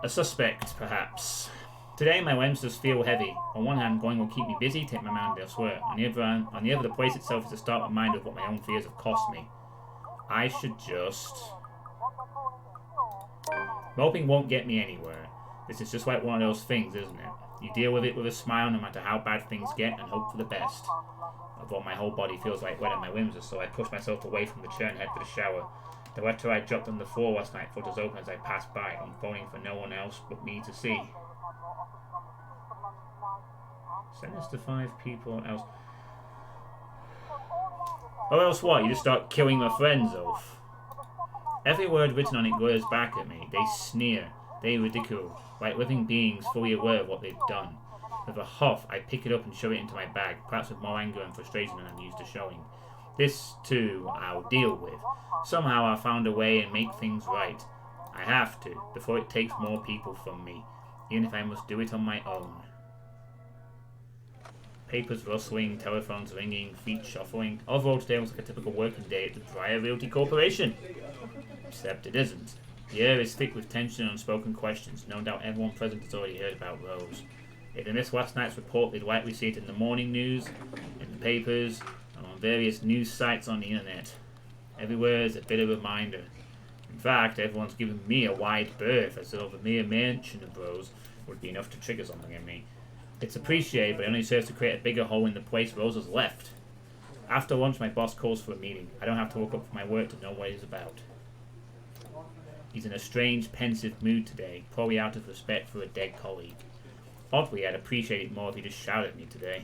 a suspect, perhaps. Today, my Wednesdays feel heavy. On one hand, going will keep me busy, take my mind elsewhere. On the other, the place itself is a stark reminder of what my own fears have cost me. I should just... Moping won't get me anywhere. This is just like one of those things, isn't it? You deal with it with a smile no matter how bad things get and hope for the best. Although my whole body feels like wet on my whimsies, so I push myself away from the chair and head for the shower. The letter I dropped on the floor last night flutters open as I pass by, unfolding for no one else but me to see. Send this to 5 people else. Or else what? You just start killing my friends off. Every word written on it glares back at me. They sneer. They ridicule. Like living beings fully aware of what they've done. With a huff, I pick it up and shove it into my bag, perhaps with more anger and frustration than I'm used to showing. This, too, I'll deal with. Somehow I'll find a way and make things right. I have to, before it takes more people from me, even if I must do it on my own. Papers rustling, telephones ringing, feet shuffling. Overall, today looks like a typical working day at the Dryer Realty Corporation. Except it isn't. The air is thick with tension and unspoken questions. No doubt everyone present has already heard about Rose. If they missed last night's report, they'd likely see it in the morning news, in the papers, and on various news sites on the internet. Everywhere is a bit of a reminder. In fact, everyone's given me a wide berth, as though the mere mention of Rose would be enough to trigger something in me. It's appreciated, but it only serves to create a bigger hole in the place Rose has left. After lunch, my boss calls for a meeting. I don't have to look up for my work to know what he's about. He's in a strange, pensive mood today, probably out of respect for a dead colleague. Oddly, I'd appreciate it more if he just shouted at me today.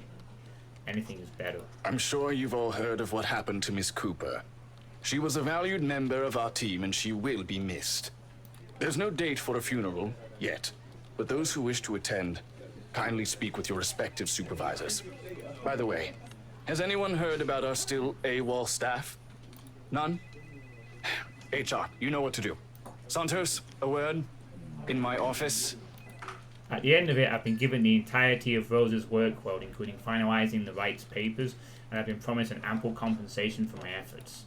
Anything is better. I'm sure you've all heard of what happened to Miss Cooper. She was a valued member of our team and she will be missed. There's no date for a funeral, yet, but those who wish to attend, kindly speak with your respective supervisors. By the way, has anyone heard about our still AWOL staff? None? HR, you know what to do. Santos, a word? In my office? At the end of it, I've been given the entirety of Rose's workload, including finalizing the rights papers, and I've been promised an ample compensation for my efforts.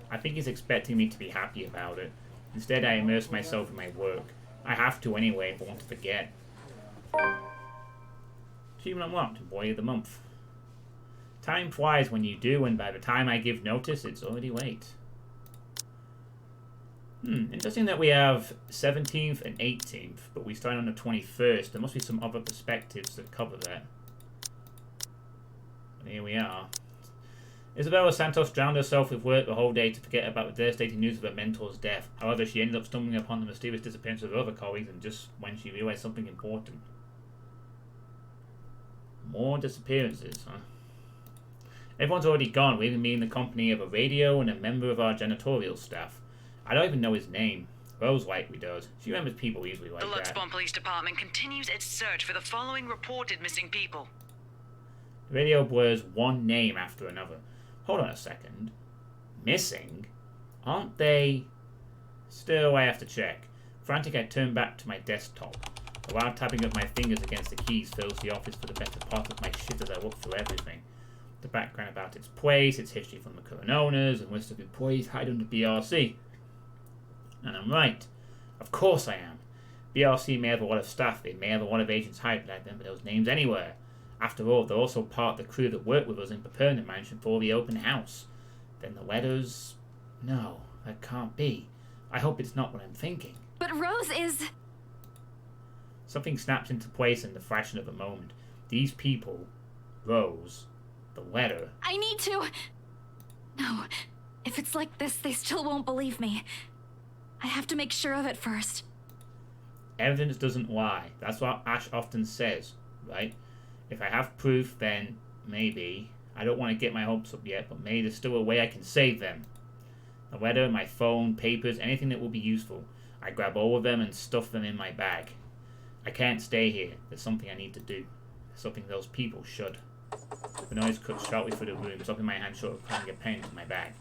I think he's expecting me to be happy about it. Instead, I immerse myself in my work. I have to anyway if I want to forget. Achievement unlocked, Employee of the Month. Time flies when you do, and by the time I give notice, it's already late. Interesting that we have 17th and 18th, but we start on the 21st. There must be some other perspectives that cover that. And here we are. Isabella Santos drowned herself with work the whole day to forget about the devastating news of her mentor's death. However, she ended up stumbling upon the mysterious disappearance of her other colleagues, and just when she realized something important. More disappearances, huh? Everyone's already gone, leaving me in the company of a radio and a member of our janitorial staff. I don't even know his name. Rose likely does. She remembers people easily like that. The Luxbourne Police Department continues its search for the following reported missing people. The radio blurs one name after another. Hold on a second. Missing? Aren't they... Still, I have to check. Frantic, I turn back to my desktop. The loud tapping of my fingers against the keys fills the office for the better part of my shift as I look through everything. The background about its place, its history from the current owners, and list of employees hide under BRC. And I'm right. Of course I am. BRC may have a lot of staff, they may have a lot of agents hired, but I remember those names anywhere. After all, they're also part of the crew that worked with us in preparing the mansion for the open house. Then the letters... No, that can't be. I hope it's not what I'm thinking. But Rose is... Something snaps into place in the fraction of a moment. These people, Rose, the letter... I need to... No, if it's like this, they still won't believe me. I have to make sure of it first. Evidence doesn't lie. That's what Ash often says, right? If I have proof, then maybe. I don't want to get my hopes up yet, but maybe there's still a way I can save them. A letter, my phone, papers, anything that will be useful. I grab all of them and stuff them in my bag. I can't stay here. There's something I need to do. Something those people should. The noise cuts sharply through the room, stopping my hand short of putting a pen into my bag.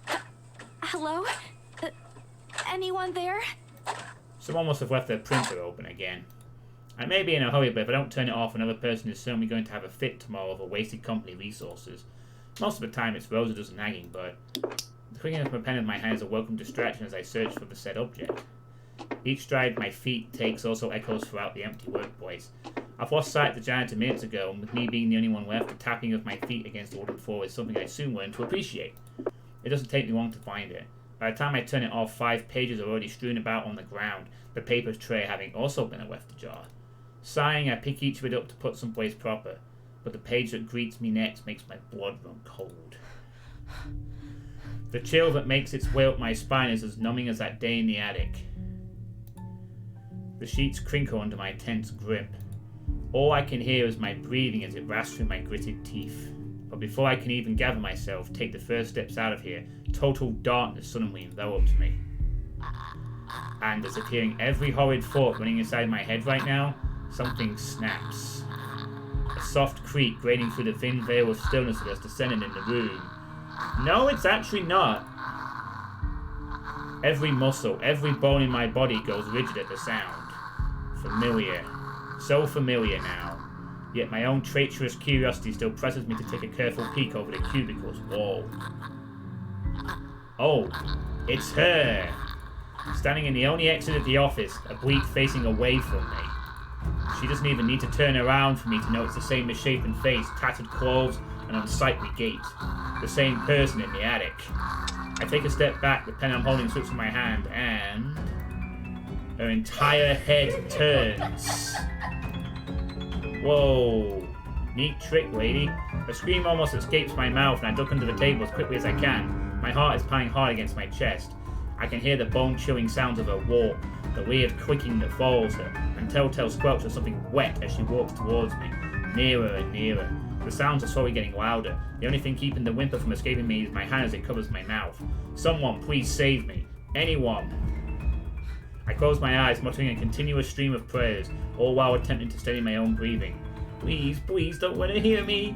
Hello? Anyone there? Someone must have left their printer open again. I may be in a hurry, but if I don't turn it off, another person is certainly going to have a fit tomorrow over wasted company resources. Most of the time it's Rosa does the nagging, but the clicking of my pen in my hand is a welcome distraction as I search for the said object. Each stride my feet takes also echoes throughout the empty workplace. I've lost sight of the janitor minutes ago, and with me being the only one left, the tapping of my feet against the wooden floor is something I soon learn to appreciate. It doesn't take me long to find it. By the time I turn it off, 5 pages are already strewn about on the ground, the paper tray having also been left ajar. Sighing, I pick each of it up to put someplace proper, but the page that greets me next makes my blood run cold. The chill that makes its way up my spine is as numbing as that day in the attic. The sheets crinkle under my tense grip. All I can hear is my breathing as it rasps through my gritted teeth. But before I can even gather myself, take the first steps out of here, total darkness suddenly envelops me. And as if hearing every horrid thought running inside my head right now, something snaps. A soft creak grating through the thin veil of stillness that has descended in the room. No, it's actually not. Every muscle, every bone in my body goes rigid at the sound. Familiar. So familiar now. Yet my own treacherous curiosity still presses me to take a careful peek over the cubicle's wall. Oh, it's her! Standing in the only exit of the office, oblique facing away from me. She doesn't even need to turn around for me to know it's the same misshapen face, tattered clothes, and unsightly gait. The same person in the attic. I take a step back, the pen I'm holding slips from my hand, and her entire head turns. Whoa. Neat trick, lady. A scream almost escapes my mouth, and I duck under the table as quickly as I can. My heart is pounding hard against my chest. I can hear the bone-chilling sounds of her walk, the weird clicking that follows her, and telltale squelch of something wet as she walks towards me, nearer and nearer. The sounds are slowly getting louder. The only thing keeping the whimper from escaping me is my hand as it covers my mouth. Someone, please save me. Anyone. I close my eyes, muttering a continuous stream of prayers, all while attempting to steady my own breathing. Please, please don't let her hear me.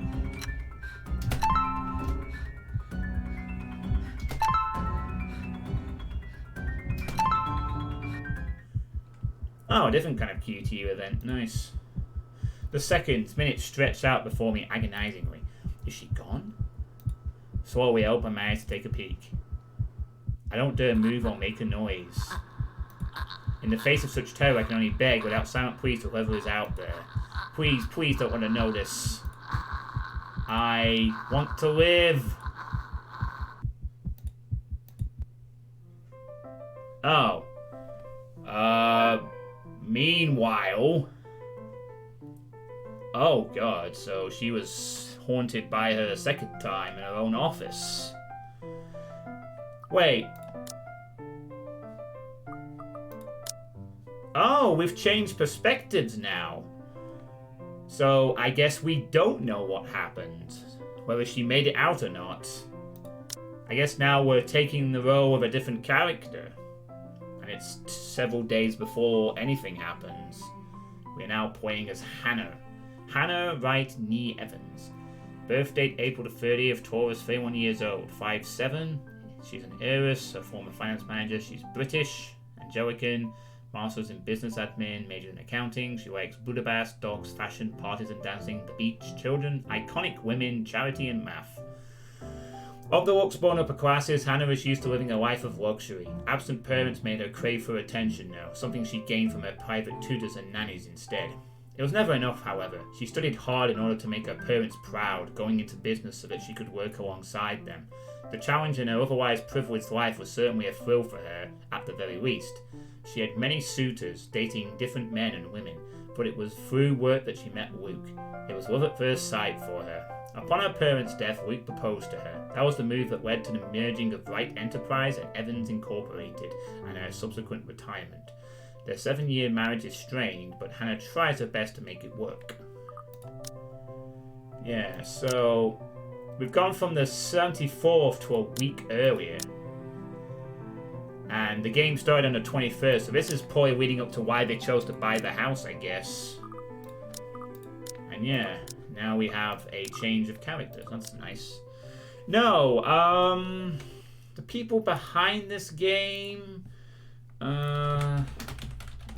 Oh, a different kind of QTU event. Nice. The seconds, minutes stretch out before me agonizingly. Is she gone? Slowly I open my eyes to take a peek. I don't dare move or make a noise. In the face of such terror, I can only beg without silent pleas to whoever is out there. Please, please don't want to notice. I want to live. Oh. Meanwhile... Oh, God, so she was haunted by her a second time in her own office. Wait. Oh, we've changed perspectives now. So, I guess we don't know what happened. Whether she made it out or not. I guess now we're taking the role of a different character. And it's several days before anything happens. We're now playing as Hannah. Hannah Wright Nee Evans. Birth date April the 30th, Taurus, 31 years old, 5'7". She's an heiress, a former finance manager. She's British, Angelican, masters in business admin, major in accounting. She likes Budapest, dogs, fashion, parties and dancing, the beach, children, iconic women, charity and math. Of the looks born upper classes, Hannah is used to living a life of luxury. Absent parents made her crave for attention now, something she gained from her private tutors and nannies instead. It was never enough, however. She studied hard in order to make her parents proud, going into business so that she could work alongside them. The challenge in her otherwise privileged life was certainly a thrill for her, at the very least. She had many suitors, dating different men and women, but it was through work that she met Luke. It was love at first sight for her. Upon her parents' death, Luke proposed to her. That was the move that led to the merging of Wright Enterprise and Evans Incorporated, and her subsequent retirement. Their 7-year marriage is strained, but Hannah tries her best to make it work. Yeah, so we've gone from the 74th to a week earlier. And the game started on the 21st, so this is probably leading up to why they chose to buy the house, I guess. And yeah, now we have a change of characters. That's nice. No, the people behind this game,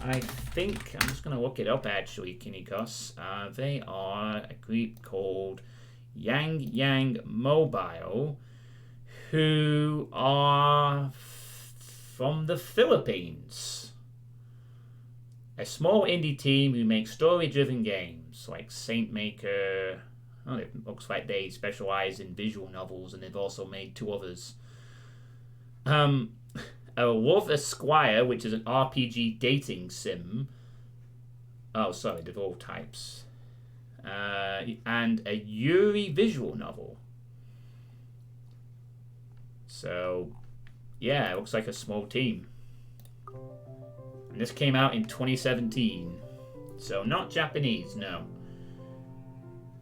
I think I'm just gonna look it up actually, Kinikos. They are a group called Yang Mobile, who are from the Philippines. A small indie team who make story-driven games like Saint Maker. Oh, it looks like they specialize in visual novels, and they've also made 2 others. A Love Esquire, which is an RPG dating sim. Oh, sorry, they're all types. And a Yuri visual novel. So, yeah, it looks like a small team. And this came out in 2017. So, not Japanese, no.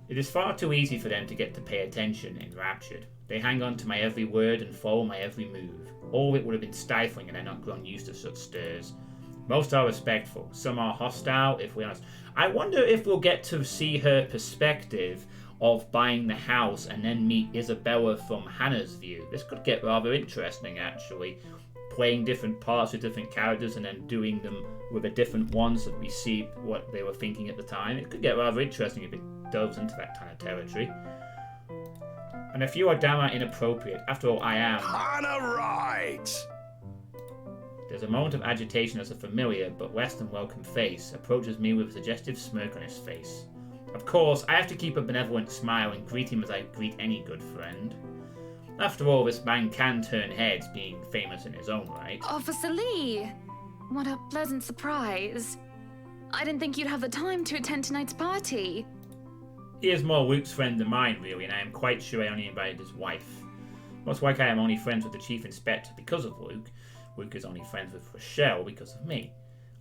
It is far too easy for them to get to pay attention enraptured. They hang on to my every word and follow my every move. All of it would have been stifling had I not grown used to such stirs. Most are respectful, some are hostile, if we're honest. I wonder if we'll get to see her perspective of buying the house and then meet Isabella from Hannah's view. This could get rather interesting, actually. Playing different parts with different characters and then doing them with the different ones that we see what they were thinking at the time. It could get rather interesting if it delves into that kind of territory. And if you are downright inappropriate, after all, I am. Kinda right. There's a moment of agitation as a familiar but less than welcome face approaches me with a suggestive smirk on his face. Of course, I have to keep a benevolent smile and greet him as I greet any good friend. After all, this man can turn heads, being famous in his own right. Officer Lee! What a pleasant surprise. I didn't think you'd have the time to attend tonight's party. He is more Luke's friend than mine, really, and I am quite sure I only invited his wife. Most like I am only friends with the Chief Inspector because of Luke. Luke is only friends with Rochelle because of me.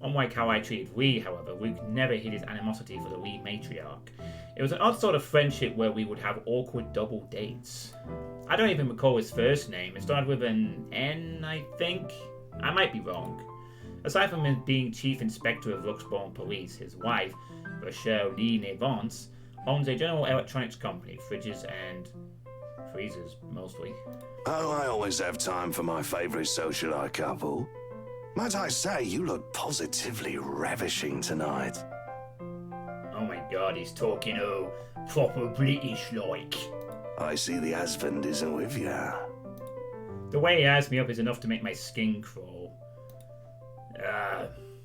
Unlike how I treated Lee, however, Luke never hid his animosity for the Lee matriarch. It was an odd sort of friendship where we would have awkward double dates. I don't even recall his first name. It started with an N, I think? I might be wrong. Aside from him being Chief Inspector of Luxbourne Police, his wife, Rochelle Lee Nevance, owns a general electronics company, fridges and freezers, mostly. Oh, I always have time for my favourite socialite couple. Might I say, you look positively ravishing tonight. Oh my god, he's talking, proper British-like. I see the husband isn't with ya. The way he eyes me up is enough to make my skin crawl.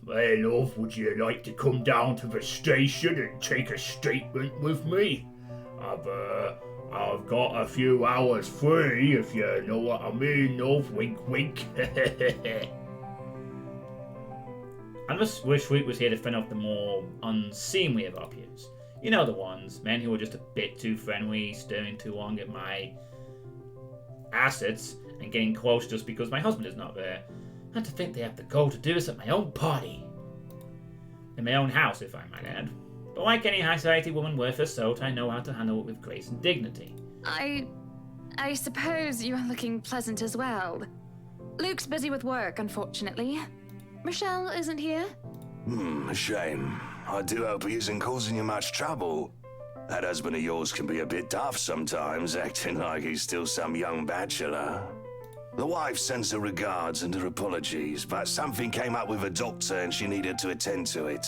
Well, love, would you like to come down to the station and take a statement with me? I've got a few hours free, if you know what I mean, love, wink wink. I just wish Luke was here to fend off the more unseemly of our peers. You know the ones, men who are just a bit too friendly, staring too long at my assets, and getting close just because my husband is not there. And to think they have the gall to do this at my own party. In my own house, if I might add. But like any high society woman worth her salt, I know how to handle it with grace and dignity. I suppose you're looking pleasant as well. Luke's busy with work, unfortunately. Rochelle isn't here? A shame. I do hope he isn't causing you much trouble. That husband of yours can be a bit daft sometimes, acting like he's still some young bachelor. The wife sends her regards and her apologies, but something came up with a doctor and she needed to attend to it.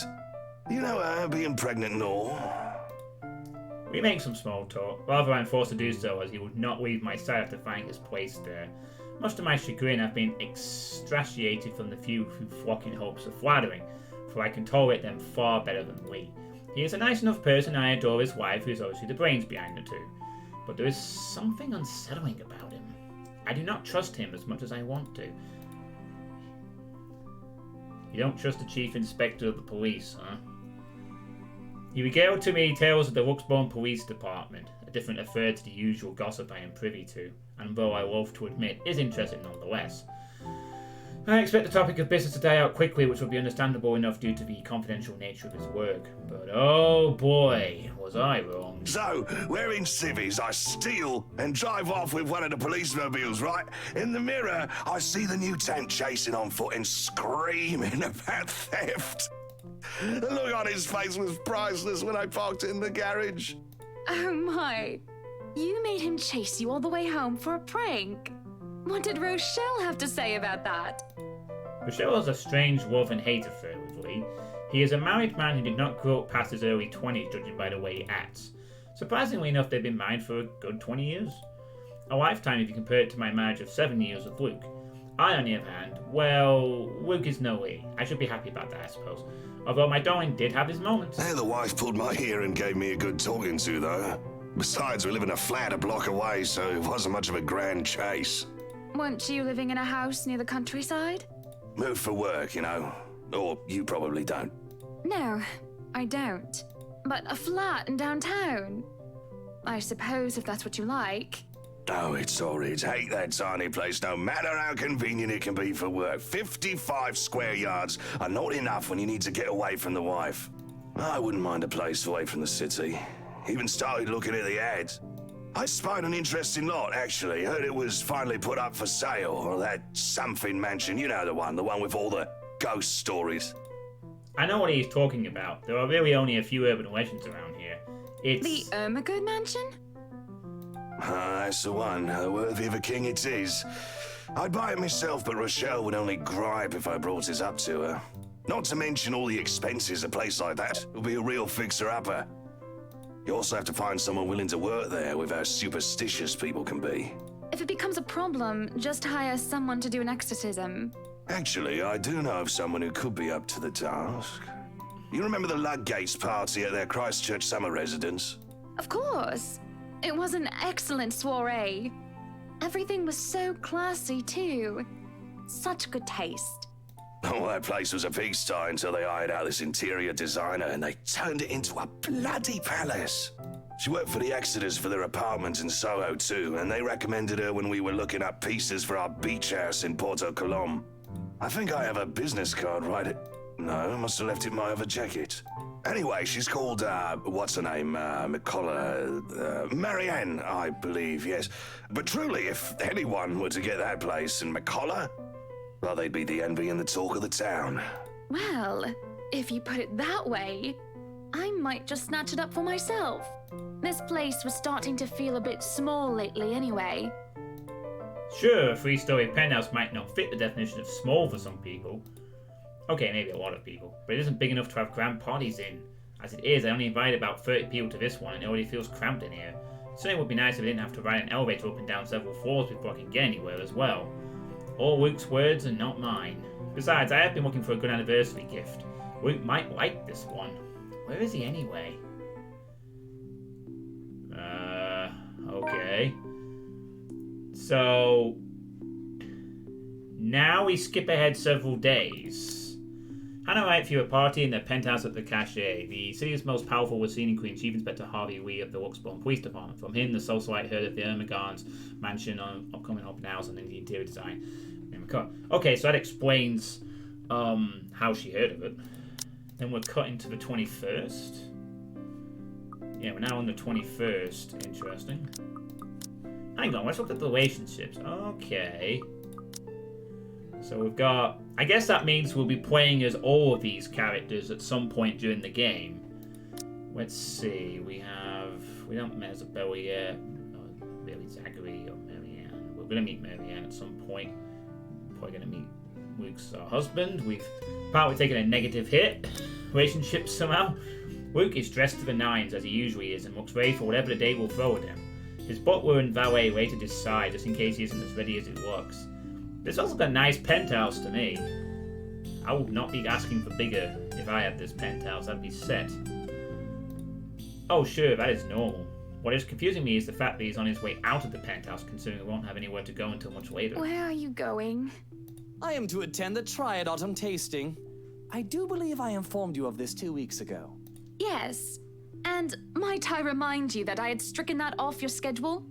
You know her, being pregnant and all. We make some small talk. Rather, I'm forced to do so, as he would not leave my side after finding his place there. Much to my chagrin, I've been extratiated from the few who flock in hopes of flattering, for I can tolerate them far better than Lee. He is a nice enough person, and I adore his wife, who is obviously the brains behind the two. But there is something unsettling about him. I do not trust him as much as I want to. You don't trust the Chief Inspector of the Police, huh? He regaled to me tales of the Luxbourne Police Department, a different affair to the usual gossip I am privy to, and though I loathe to admit, is interesting nonetheless. I expect the topic of business to die out quickly, which will be understandable enough due to the confidential nature of his work. But oh boy, was I wrong. So, wearing civvies, I steal and drive off with one of the police mobiles, right? In the mirror, I see the new tank chasing on foot and screaming about theft. The look on his face was priceless when I parked it in the garage. Oh my. You made him chase you all the way home for a prank. What did Rochelle have to say about that? Rochelle has a strange love and hate affair with Lee. He is a married man who did not grow up past his early 20s, judging by the way he acts. Surprisingly enough, they've been married for a good 20 years. A lifetime if you compare it to my marriage of 7 years with Luke. I, on the other hand, well, Luke is no Lee. I should be happy about that, I suppose. Although my darling did have his moments. Hey, the wife pulled my ear and gave me a good talking to, though. Besides, we live in a flat a block away, so it wasn't much of a grand chase. Weren't you living in a house near the countryside? Moved for work, you know. Or you probably don't. No, I don't. But a flat in downtown. I suppose if that's what you like. Oh, it's horrid. Hate that tiny place, no matter how convenient it can be for work. 55 square yards are not enough when you need to get away from the wife. I wouldn't mind a place away from the city. Even started looking at the ads. I spied an interesting lot, actually. Heard it was finally put up for sale. Or that something mansion, you know the one with all the ghost stories. I know what he's talking about. There are really only a few urban legends around here. It's... The Ermagerd mansion? That's the one. Worthy of a king it is. I'd buy it myself, but Rochelle would only gripe if I brought it up to her. Not to mention all the expenses a place like that will be a real fixer-upper. You also have to find someone willing to work there with how superstitious people can be. If it becomes a problem, just hire someone to do an exorcism. Actually, I do know of someone who could be up to the task. You remember the Ludgates party at their Christchurch summer residence? Of course. It was an excellent soiree. Everything was so classy, too. Such good taste. Oh, that place was a pigsty until they hired out this interior designer and they turned it into a bloody palace. She worked for the Exodus for their apartment in Soho too, and they recommended her when we were looking up pieces for our beach house in Porto Colom. I think I have a business card right at... No, I must have left it in my other jacket. Anyway, she's called, what's her name? Marianne, I believe, yes. But truly, if anyone were to get that place in McCullough, well, they'd be the envy and the talk of the town. Well, if you put it that way, I might just snatch it up for myself. This place was starting to feel a bit small lately anyway. Sure, a 3-story penthouse might not fit the definition of small for some people. Okay, maybe a lot of people, but it isn't big enough to have grand parties in. As it is, I only invited about 30 people to this one and it already feels cramped in here. Certainly would be nice if I didn't have to ride an elevator up and down several floors before I can get anywhere as well. All Luke's words and not mine. Besides, I have been looking for a good anniversary gift. Luke might like this one. Where is he anyway? Okay. So... now we skip ahead several days. Hannah might view a party in their penthouse at the Cachet. The city's most powerful was seen in Queen Chief Inspector Harvey Lee of the Luxbourne Police Department. From him, the socialite heard of the Ermagerd's mansion on upcoming open house and in the interior design. Okay, so that explains how she heard of it. Then we're cutting to the 21st. Yeah, we're now on the 21st. Interesting. Hang on, let's look at the relationships. Okay. So we've got... I guess that means we'll be playing as all of these characters at some point during the game. Let's see. We don't meet Isabella yet. Or really Zachary or Marianne. We're going to meet Marianne at some point. Probably going to meet Luke's husband. We've partly taken a negative hit. Relationships somehow. Luke is dressed to the nines as he usually is and looks ready for whatever the day will throw at him. His butler and valet wait at his side just in case he isn't as ready as he looks. This also got a nice penthouse to me. I would not be asking for bigger if I had this penthouse. I'd be set. Oh sure, that is normal. What is confusing me is the fact that he's on his way out of the penthouse, considering we won't have anywhere to go until much later. Where are you going? I am to attend the Triad Autumn Tasting. I do believe I informed you of this 2 weeks ago. Yes. And might I remind you that I had stricken that off your schedule?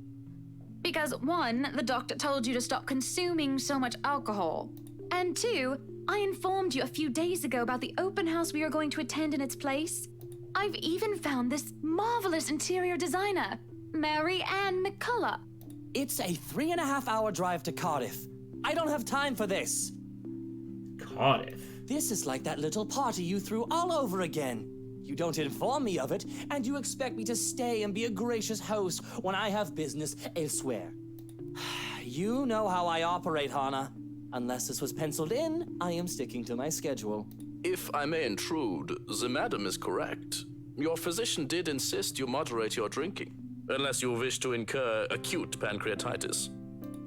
Because 1, the doctor told you to stop consuming so much alcohol. And 2, I informed you a few days ago about the open house we are going to attend in its place. I've even found this marvelous interior designer, Mary Ann McCullough. It's a 3.5-hour drive to Cardiff. I don't have time for this. Cardiff? This is like that little party you threw all over again. You don't inform me of it, and you expect me to stay and be a gracious host when I have business elsewhere. You know how I operate, Hannah. Unless this was penciled in, I am sticking to my schedule. If I may intrude, the madam is correct. Your physician did insist you moderate your drinking, unless you wish to incur acute pancreatitis.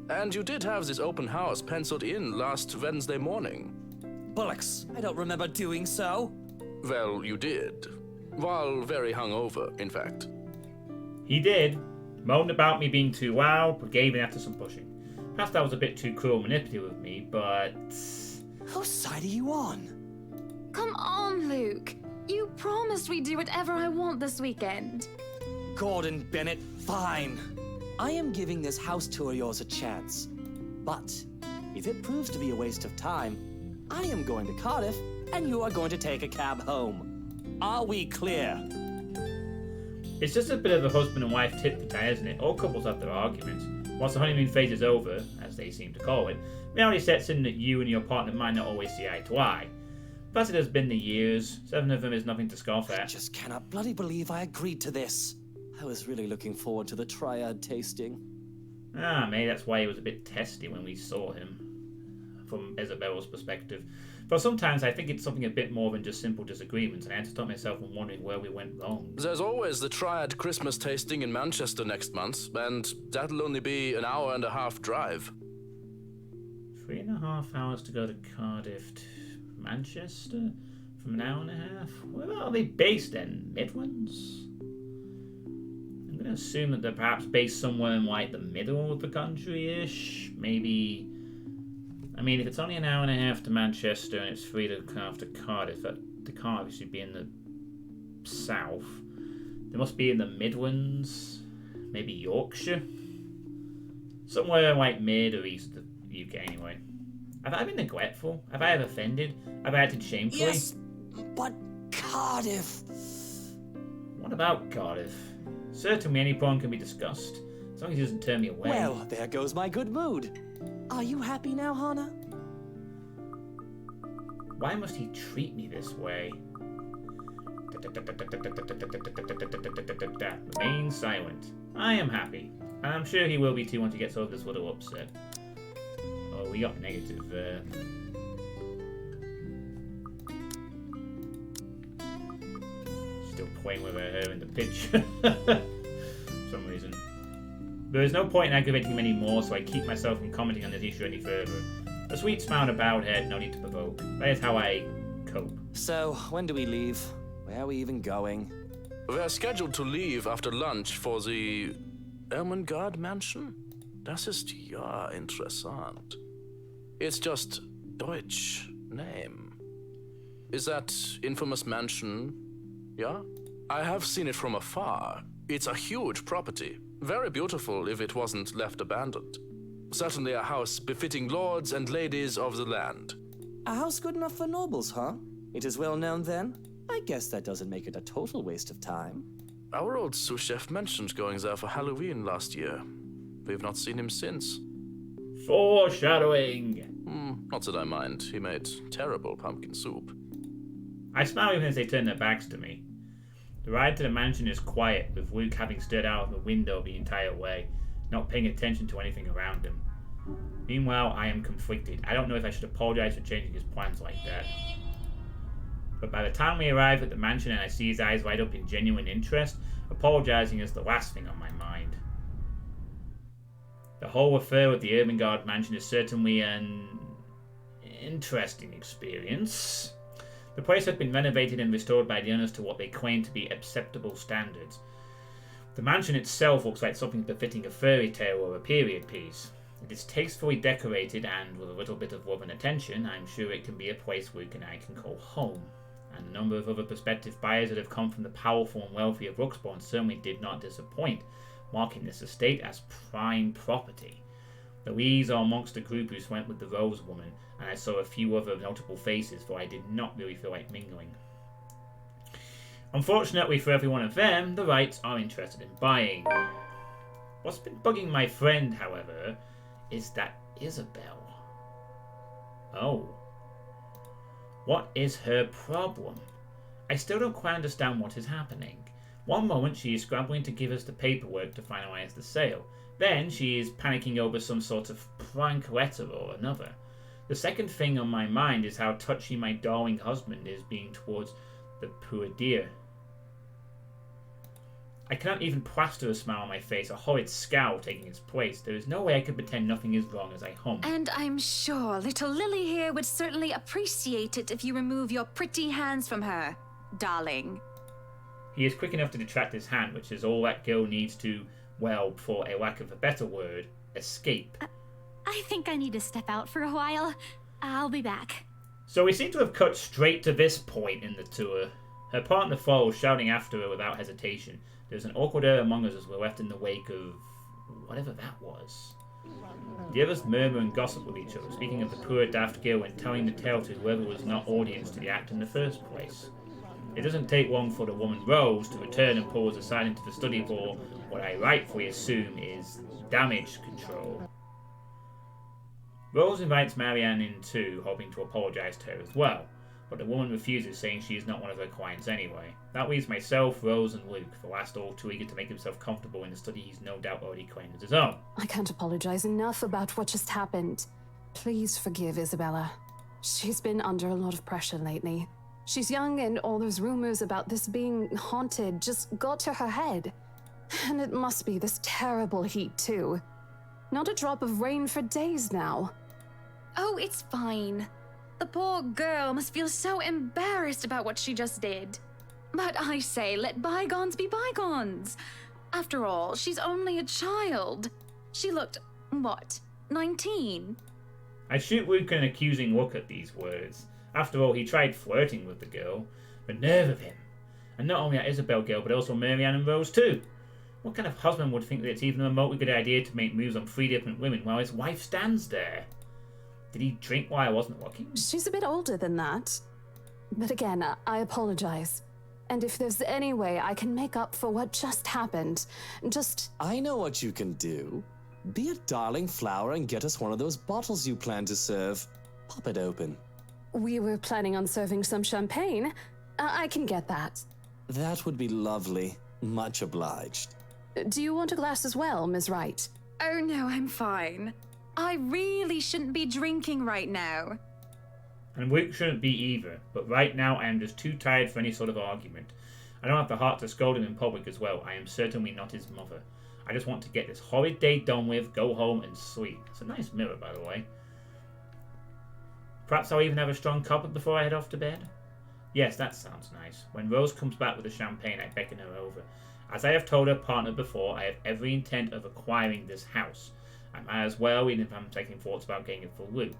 And you did have this open house penciled in last Wednesday morning. Bullocks, I don't remember doing so. Well, you did. While very hungover, in fact. He did. Moaned about me being too loud, but gave in after some pushing. Perhaps that was a bit too cruel and manipulative of me, but... Whose side are you on? Come on, Luke. You promised we'd do whatever I want this weekend. Gordon Bennett, fine. I am giving this house tour of yours a chance. But if it proves to be a waste of time, I am going to Cardiff, and you are going to take a cab home. Are we clear? It's just a bit of a husband and wife tit for tat, isn't it? All couples have their arguments. Once the honeymoon phase is over, as they seem to call it, reality sets in that you and your partner might not always see eye to eye. Plus it has been the years. 7 of them is nothing to scoff at. I just cannot bloody believe I agreed to this. I was really looking forward to the triad tasting. Ah, maybe that's why he was a bit testy when we saw him. From Isabella's perspective. But sometimes I think it's something a bit more than just simple disagreements, and I had to stop myself from wondering where we went wrong. There's always the Triad Christmas tasting in Manchester next month, and that'll only be an hour and a half drive. 3.5 hours to go to Cardiff to Manchester? From an hour and a half? Where are they based then? Midlands? I'm going to assume that they're perhaps based somewhere in like the middle of the country-ish. Maybe... I mean, if it's only an hour and a half to Manchester and it's 3.5 to Cardiff, the Cardiff should be in the south. They must be in the Midlands, maybe Yorkshire. Somewhere like mid or east of the UK anyway. Have I been neglectful? Have I ever offended? Have I acted shamefully? Yes, but Cardiff. What about Cardiff? Certainly any point can be discussed, as long as he doesn't turn me away. Well, there goes my good mood. Are you happy now, Hannah? Why must he treat me this way? Remain silent. I am happy. And I'm sure he will be too once he gets over this little upset. Oh, we got negative there. Still playing with her hair in the picture. For some reason. There is no point in aggravating him anymore, so I keep myself from commenting on this issue any further. A sweet smile and a bowed head, no need to provoke. That is how I cope. So, when do we leave? Where are we even going? We're scheduled to leave after lunch for the Ermengarde Mansion. Das ist ja interessant. It's just Deutsch name. Is that infamous mansion? Yeah? I have seen it from afar. It's a huge property. Very beautiful if it wasn't left abandoned. Certainly a house befitting lords and ladies of the land. A house good enough for nobles, huh? It is well known then? I guess that doesn't make it a total waste of time. Our old sous chef mentioned going there for Halloween last year. We've not seen him since. Foreshadowing! Not that I mind. He made terrible pumpkin soup. I smile even as they turn their backs to me. The ride to the mansion is quiet, with Luke having stared out of the window the entire way, not paying attention to anything around him. Meanwhile, I am conflicted. I don't know if I should apologize for changing his plans like that. But by the time we arrive at the mansion and I see his eyes light up in genuine interest, apologizing is the last thing on my mind. The whole affair with the Ermengarde mansion is certainly an interesting experience. The place had been renovated and restored by the owners to what they claim to be acceptable standards. The mansion itself looks like something befitting a fairy tale or a period piece. It is tastefully decorated, and with a little bit of love and attention, I'm sure it can be a place Luke and I can call home. And the number of other prospective buyers that have come from the powerful and wealthy of Ruxbourne certainly did not disappoint, marking this estate as prime property. Louise are amongst the group who went with the Rose Woman, and I saw a few other notable faces, for I did not really feel like mingling. Unfortunately for every one of them, the Wrights are interested in buying. What's been bugging my friend, however, is that Isabel. Oh. What is her problem? I still don't quite understand what is happening. One moment she is scrambling to give us the paperwork to finalise the sale. Then she is panicking over some sort of prank letter or another. The second thing on my mind is how touchy my darling husband is being towards the poor dear. I cannot even plaster a smile on my face, a horrid scowl taking its place. There is no way I could pretend nothing is wrong as I hum. And I'm sure little Lily here would certainly appreciate it if you remove your pretty hands from her, darling. He is quick enough to detract his hand, which is all that girl needs to, well, for a lack of a better word, escape. I think I need to step out for a while. I'll be back. So we seem to have cut straight to this point in the tour. Her partner follows, shouting after her without hesitation. There's an awkward air among us as we're left in the wake of whatever that was. The others murmur and gossip with each other, speaking of the poor daft girl and telling the tale to whoever was not audience to the act in the first place. It doesn't take long for the woman Rose to return and pull us aside into the study for what I rightfully assume is damage control. Rose invites Marianne in too, hoping to apologise to her as well, but the woman refuses, saying she is not one of her clients anyway. That leaves myself, Rose and Luke, the last all too eager to make himself comfortable in the study he's no doubt already claimed as his own. I can't apologize enough about what just happened. Please forgive Isabella. She's been under a lot of pressure lately. She's young and all those rumors about this being haunted just got to her head. And it must be this terrible heat too. Not a drop of rain for days now. Oh, it's fine. The poor girl must feel so embarrassed about what she just did. But I say, let bygones be bygones. After all, she's only a child. She looked, what, 19? I shoot Luke an accusing look at these words. After all, he tried flirting with the girl. The nerve of him. And not only that Isabel girl, but also Marianne and Rose too. What kind of husband would think that it's even a remotely good idea to make moves on 3 different women while his wife stands there? Did he drink while I wasn't looking? She's a bit older than that. But again, I apologize. And if there's any way I can make up for what just happened, just... I know what you can do. Be a darling flower and get us one of those bottles you plan to serve. Pop it open. We were planning on serving some champagne. I can get that. That would be lovely. Much obliged. Do you want a glass as well, Ms. Wright? Oh no, I'm fine. I really shouldn't be drinking right now. And Luke shouldn't be either, but right now I am just too tired for any sort of argument. I don't have the heart to scold him in public as well. I am certainly not his mother. I just want to get this horrid day done with, go home and sleep. It's a nice mirror, by the way. Perhaps I'll even have a strong cuppa before I head off to bed? Yes, that sounds nice. When Rose comes back with the champagne, I beckon her over. As I have told her partner before, I have every intent of acquiring this house. I might as well, even if I'm taking thoughts about getting it for Luke.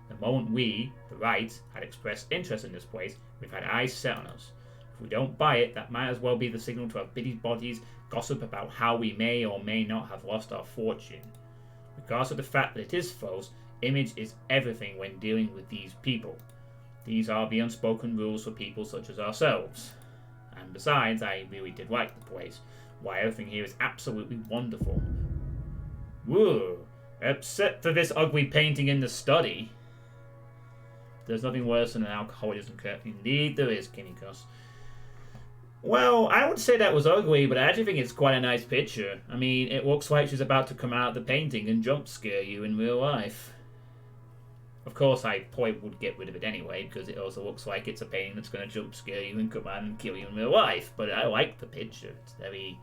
The moment we, the Wrights, had expressed interest in this place, we've had eyes set on us. If we don't buy it, that might as well be the signal to have busybodies gossip about how we may or may not have lost our fortune. Regardless of the fact that it is false, image is everything when dealing with these people. These are the unspoken rules for people such as ourselves. And besides, I really did like the place. Why, everything here is absolutely wonderful. Whoa, except for this ugly painting in the study. There's nothing worse than an alcoholism curtain. Indeed there is, Kinnikos. Well, I would say that was ugly, but I actually think it's quite a nice picture. I mean, it looks like she's about to come out of the painting and jump scare you in real life. Of course, I probably would get rid of it anyway, because it also looks like it's a painting that's going to jump scare you and come out and kill you in real life. But I like the picture. It's very...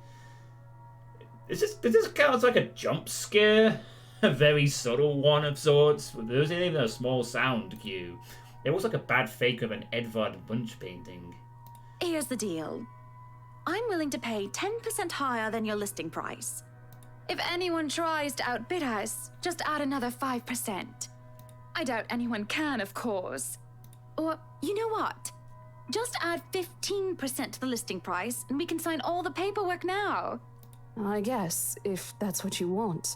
Does this count as like a jump scare? A very subtle one of sorts? There isn't even a small sound cue. It looks like a bad fake of an Edvard Munch painting. Here's the deal. I'm willing to pay 10% higher than your listing price. If anyone tries to outbid us, just add another 5%. I doubt anyone can, of course. Or, you know what? Just add 15% to the listing price, and we can sign all the paperwork now. I guess, if that's what you want.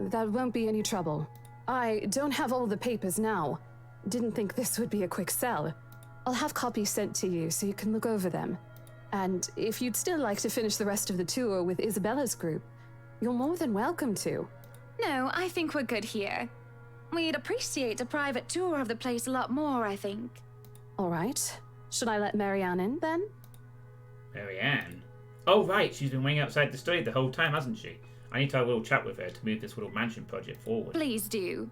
That won't be any trouble. I don't have all the papers now. Didn't think this would be a quick sell. I'll have copies sent to you so you can look over them. And if you'd still like to finish the rest of the tour with Isabella's group, you're more than welcome to. No, I think we're good here. We'd appreciate a private tour of the place a lot more, I think. All right. Should I let Marianne in, then? Marianne? Oh, right. She's been waiting outside the study the whole time, hasn't she? I need to have a little chat with her to move this little mansion project forward. Please do.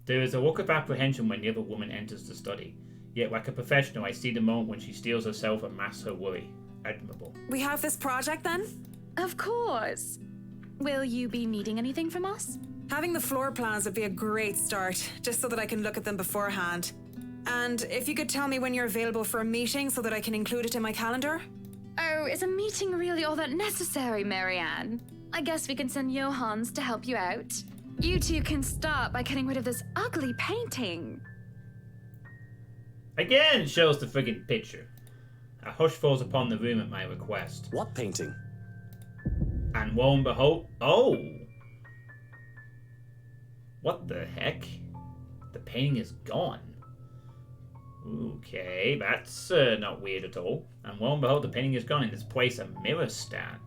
There is a look of apprehension when the other woman enters the study. Yet, like a professional, I see the moment when she steels herself and masks her worry. Admirable. We have this project then? Of course. Will you be needing anything from us? Having the floor plans would be a great start, just so that I can look at them beforehand. And if you could tell me when you're available for a meeting so that I can include it in my calendar? Oh, is a meeting really all that necessary, Marianne? I guess we can send Johans to help you out. You two can start by getting rid of this ugly painting. Again, it shows the friggin' picture. A hush falls upon the room at my request. What painting? And lo and behold... Oh! What the heck? The painting is gone. Okay, that's not weird at all. And lo and behold, the painting is gone. In its place, a mirror stand.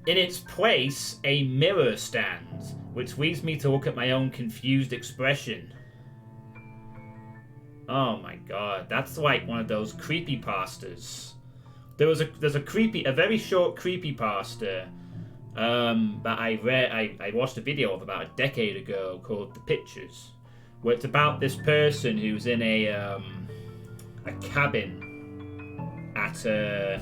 In its place, a mirror stands, which leads me to look at my own confused expression. Oh my god, that's like one of those creepypastas. There's a very short creepypasta that I watched a video of about a decade ago called The Pictures, where it's about this person who's in a cabin at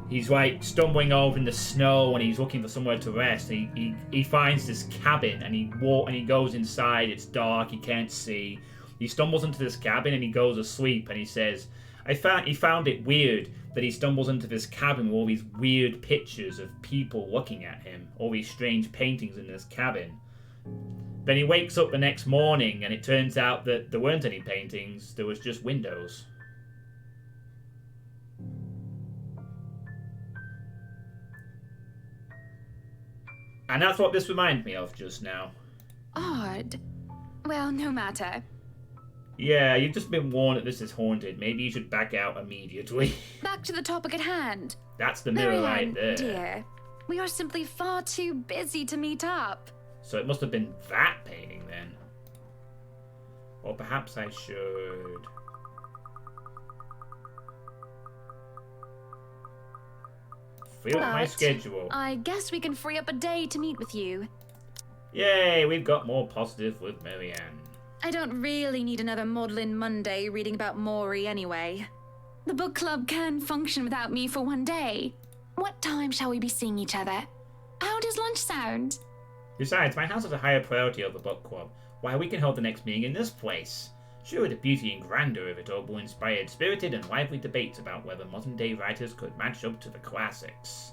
he's like stumbling over in the snow and he's looking for somewhere to rest. He finds this cabin and he goes inside. It's dark. He can't see. He stumbles into this cabin and he goes asleep. And he says, he found it weird that he stumbles into this cabin with all these weird pictures of people looking at him, all these strange paintings in this cabin. Then he wakes up the next morning and it turns out that there weren't any paintings. There was just windows. And that's what this reminded me of just now. Odd. Well, no matter. Yeah, you've just been warned that this is haunted. Maybe you should back out immediately. Back to the topic at hand. That's the mirror right there. Dear, we are simply far too busy to meet up. So it must have been that painting then. Or perhaps I should... Free up my schedule. I guess we can free up a day to meet with you. Yay, we've got more positive with Marianne. I don't really need another maudlin Monday reading about Maury anyway. The book club can function without me for one day. What time shall we be seeing each other? How does lunch sound? Besides, my house has a higher priority over the book club. Why, we can hold the next meeting in this place. Sure, the beauty and grandeur of it all will inspire spirited and lively debates about whether modern-day writers could match up to the classics.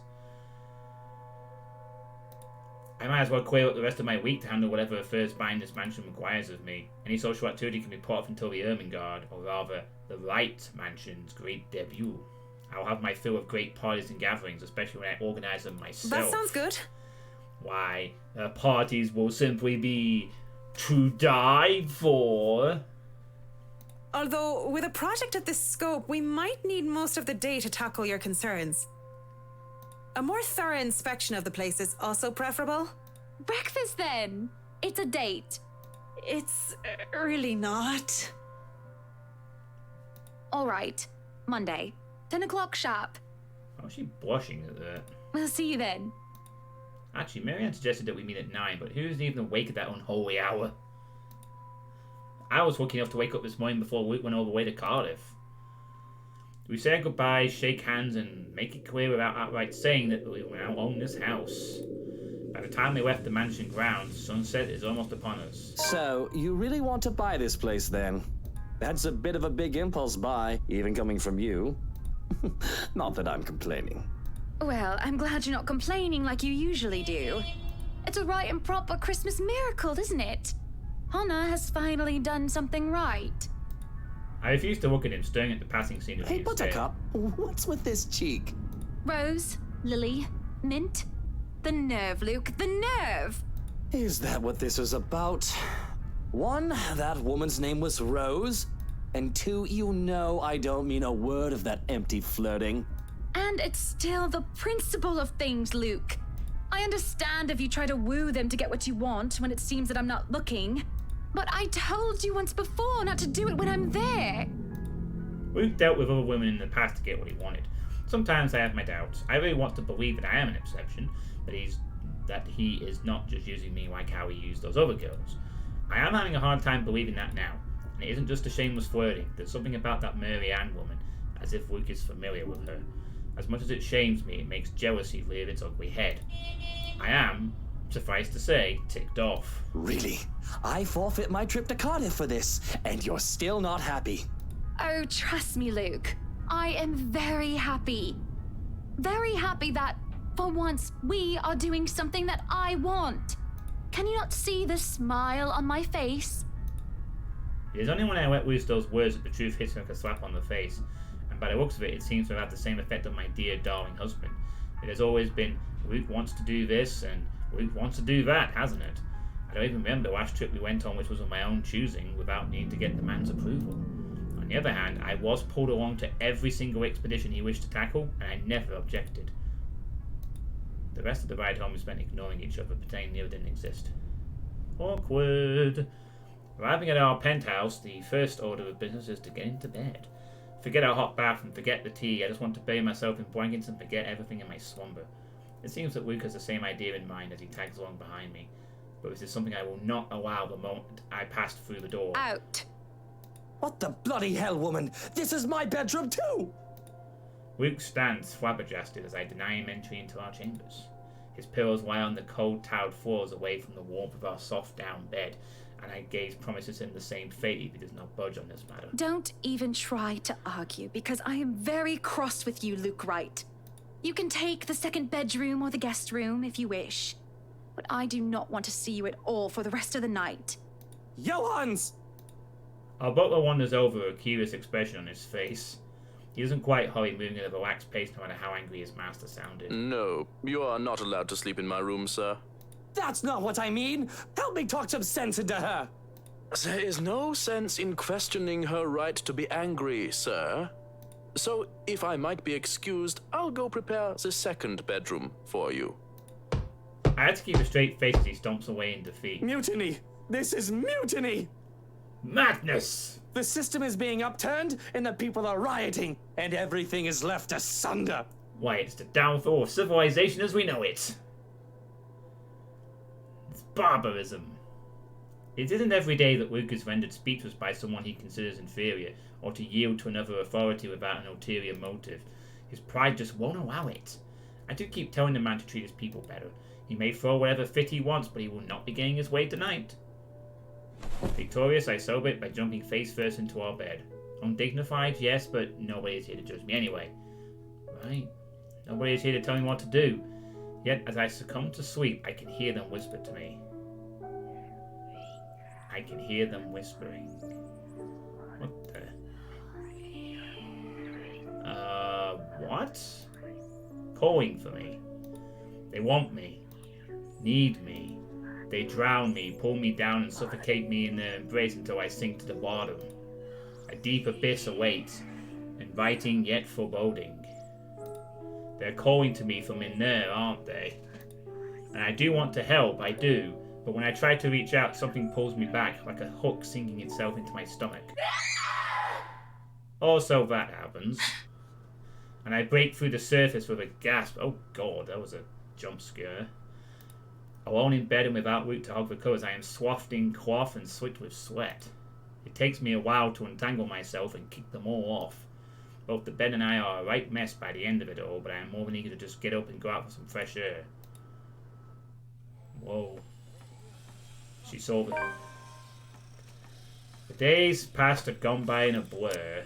I might as well clear up the rest of my week to handle whatever affairs buying this mansion requires of me. Any social activity can be put off until the Ermengarde, or rather, the Wright Mansion's great debut. I'll have my fill of great parties and gatherings, especially when I organize them myself. That sounds good. Why, parties will simply be to die for. Although, with a project of this scope, we might need most of the day to tackle your concerns. A more thorough inspection of the place is also preferable. Breakfast then. It's a date. It's really not. All right. Monday. 10 o'clock sharp. Oh, she's blushing at that. We'll see you then. Actually, Marianne suggested that we meet at 9, but who's even awake at that unholy hour? I was lucky enough to wake up this morning before Luke went all the way to Cardiff. We say goodbye, shake hands, and make it clear without outright saying that we now own this house. By the time we left the mansion grounds, sunset is almost upon us. So, you really want to buy this place then? That's a bit of a big impulse buy, even coming from you. Not that I'm complaining. Well, I'm glad you're not complaining like you usually do. It's a right and proper Christmas miracle, isn't it? Hannah has finally done something right. I refuse to look at him, staring at the passing scenery. Hey, Buttercup, what's with this cheek? Rose, Lily, Mint. The nerve, Luke, the nerve! Is that what this is about? 1, that woman's name was Rose. And 2, you know I don't mean a word of that empty flirting. And it's still the principle of things, Luke. I understand if you try to woo them to get what you want when it seems that I'm not looking. But I told you once before not to do it when I'm there. Luke dealt with other women in the past to get what he wanted. Sometimes I have my doubts. I really want to believe that I am an exception, that he is not just using me like how he used those other girls. I am having a hard time believing that now, and it isn't just a shameless flirting. There's something about that Mary Ann woman, as if Luke is familiar with her. As much as it shames me, it makes jealousy rear its ugly head. I am, suffice to say, ticked off. Really? I forfeit my trip to Cardiff for this, and you're still not happy. Oh, trust me, Luke. I am very happy. Very happy that, for once, we are doing something that I want. Can you not see the smile on my face? It is only when I let loose those words that the truth hits me like a slap on the face, and by the looks of it, it seems to have had the same effect on my dear, darling husband. It has always been, Luke wants to do this, and Luke wants to do that, hasn't it? I don't even remember the last trip we went on which was of my own choosing, without needing to get the man's approval. On the other hand, I was pulled along to every single expedition he wished to tackle, and I never objected. The rest of the ride home we spent ignoring each other, pretending the other didn't exist. Awkward. Arriving at our penthouse, the first order of business is to get into bed. Forget our hot bath and forget the tea. I just want to bury myself in blankets and forget everything in my slumber. It seems that Luke has the same idea in mind as he tags along behind me, but this is something I will not allow the moment I passed through the door. Out. What the bloody hell, woman? This is my bedroom too! Luke stands flabbergasted as I deny him entry into our chambers. His pillows lie on the cold, tiled floors away from the warmth of our soft down bed, and I gaze promises him the same fate if he does not budge on this matter. Don't even try to argue, because I am very cross with you, Luke Wright. You can take the second bedroom or the guest room if you wish, but I do not want to see you at all for the rest of the night. Johans! Our butler wanders over, a curious expression on his face. He doesn't quite hurry, moving at a relaxed pace no matter how angry his master sounded. No, you are not allowed to sleep in my room, sir. That's not what I mean! Help me talk some sense into her! There is no sense in questioning her right to be angry, sir. So, if I might be excused, I'll go prepare the second bedroom for you. I had to keep a straight face as he stomps away in defeat. Mutiny! This is mutiny! Madness! The system is being upturned, and the people are rioting, and everything is left asunder. Why, it's the downfall of civilization as we know it. It's barbarism. It isn't every day that Luke is rendered speechless by someone he considers inferior, or to yield to another authority without an ulterior motive. His pride just won't allow it. I do keep telling the man to treat his people better. He may throw whatever fit he wants, but he will not be getting his way tonight. Victorious, I celebrate by jumping face first into our bed. Undignified, yes, but nobody is here to judge me anyway. Right? Nobody is here to tell me what to do. Yet, as I succumb to sleep, I can hear them whisper to me. I can hear them whispering. What the? What? Calling for me. They want me. Need me. They drown me, pull me down, and suffocate me in their embrace until I sink to the bottom. A deep abyss awaits, inviting yet foreboding. They're calling to me from in there, aren't they? And I do want to help, I do, but when I try to reach out, something pulls me back, like a hook sinking itself into my stomach. Also, that happens. And I break through the surface with a gasp. Oh god, that was a jump scare. Alone in bed and without Luke to hug the covers, I am swathed in cloth and slicked with sweat. It takes me a while to untangle myself and kick them all off. Both the bed and I are a right mess by the end of it all, but I am more than eager to just get up and go out for some fresh air. Whoa. She saw me. The days past had gone by in a blur.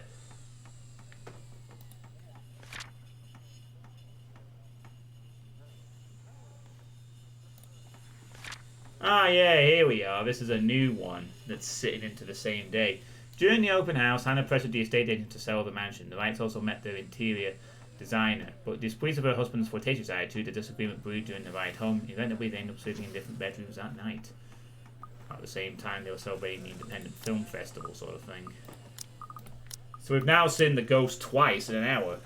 Ah yeah, here we are. This is a new one that's sitting into the same day. During the open house, Hannah pressured the estate agent to sell the mansion. The Wrights also met their interior designer, but displeased of her husband's flirtatious attitude, the disagreement brewed during the ride home. Eventually, they ended up sleeping in different bedrooms that night. At the same time, they were celebrating the independent film festival sort of thing. So we've now seen the ghost twice in an hour.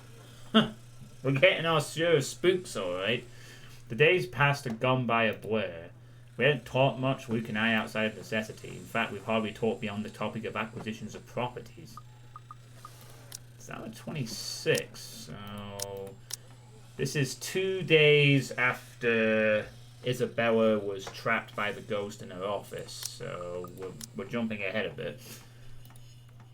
We're getting our share of spooks, alright. The days past had gone by a blur. We hadn't talked much, Luke and I, outside of necessity. In fact, we've hardly talked beyond the topic of acquisitions of properties. It's now at 26, so This is 2 days after Isabella was trapped by the ghost in her office, so we're jumping ahead a bit.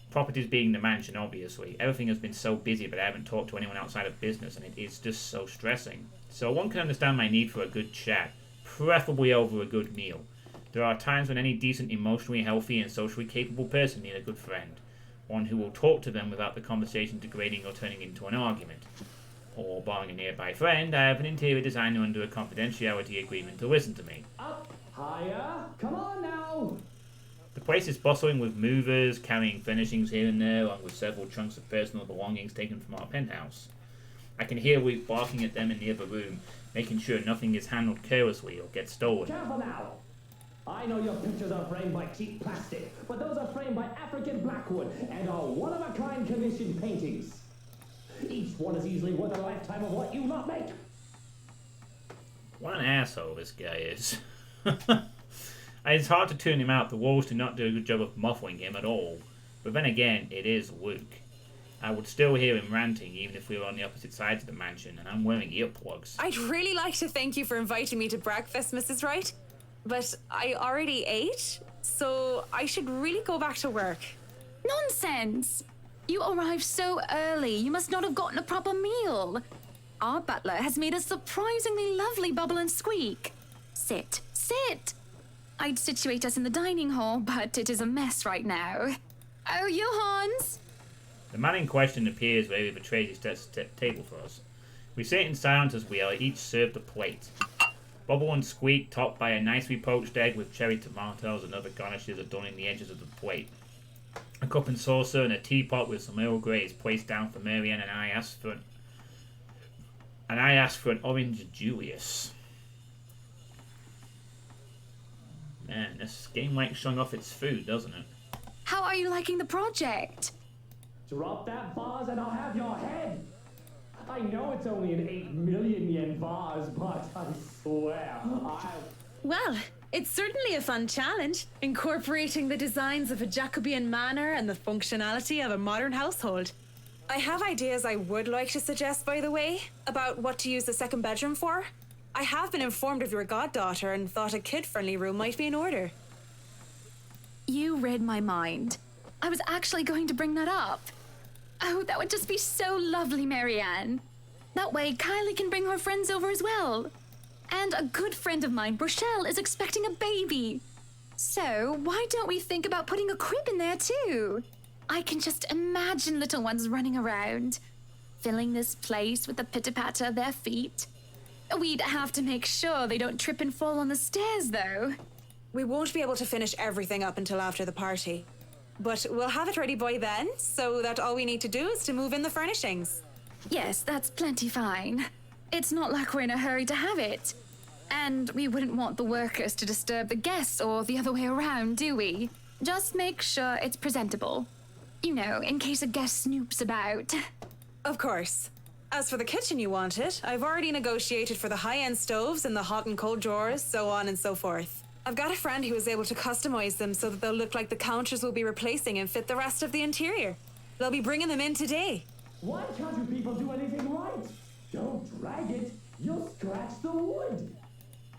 Properties being the mansion, obviously. Everything has been so busy, but I haven't talked to anyone outside of business, and it is just so stressing. So one can understand my need for a good chat, preferably over a good meal. There are times when any decent, emotionally healthy, and socially capable person need a good friend. One who will talk to them without the conversation degrading or turning into an argument. Or, barring a nearby friend, I have an interior designer under a confidentiality agreement to listen to me. Up, higher, come on now! The place is bustling with movers, carrying furnishings here and there, along with several chunks of personal belongings taken from our penthouse. I can hear Luke barking at them in the other room, making sure nothing is handled carelessly or gets stolen. Careful now! I know your pictures are framed by cheap plastic, but those are framed by African blackwood and are one-of-a-kind commissioned paintings. Each one is easily worth a lifetime of what you lot make. What an asshole this guy is. It's hard to tune him out. The walls do not do a good job of muffling him at all. But then again, it is Luke. I would still hear him ranting even if we were on the opposite sides of the mansion, and I'm wearing earplugs. I'd really like to thank you for inviting me to breakfast, Mrs. Wright. But I already ate, so I should really go back to work. Nonsense! You arrived so early, you must not have gotten a proper meal. Our butler has made a surprisingly lovely bubble and squeak. Sit, sit! I'd situate us in the dining hall, but it is a mess right now. Oh, Johans! The man in question appears where he betrays his table for us. We sit in silence as we are each served a plate. Bubble and squeak topped by a nicely poached egg with cherry tomatoes and other garnishes adorning the edges of the plate. A cup and saucer and a teapot with some Earl Grey is placed down for Marianne, and I ask for an orange Julius. Man, this game likes showing off its food, doesn't it? How are you liking the project? Drop that vase and I'll have your head! I know it's only an 8 million yen vase, but I swear, Well, it's certainly a fun challenge, incorporating the designs of a Jacobean manor and the functionality of a modern household. I have ideas I would like to suggest, by the way, about what to use the second bedroom for. I have been informed of your goddaughter and thought a kid-friendly room might be in order. You read my mind. I was actually going to bring that up. Oh, that would just be so lovely, Marianne. That way, Kylie can bring her friends over as well. And a good friend of mine, Rochelle, is expecting a baby. So, why don't we think about putting a crib in there too? I can just imagine little ones running around, filling this place with the pitter-patter of their feet. We'd have to make sure they don't trip and fall on the stairs, though. We won't be able to finish everything up until after the party. But we'll have it ready by then, so that all we need to do is to move in the furnishings. Yes, that's plenty fine. It's not like we're in a hurry to have it. And we wouldn't want the workers to disturb the guests or the other way around, do we? Just make sure it's presentable. You know, in case a guest snoops about. Of course. As for the kitchen you wanted, I've already negotiated for the high-end stoves and the hot and cold drawers, so on and so forth. I've got a friend who is able to customize them so that they'll look like the counters we'll be replacing and fit the rest of the interior. They'll be bringing them in today. why can't you people do anything right? Don't drag it, you'll scratch the wood.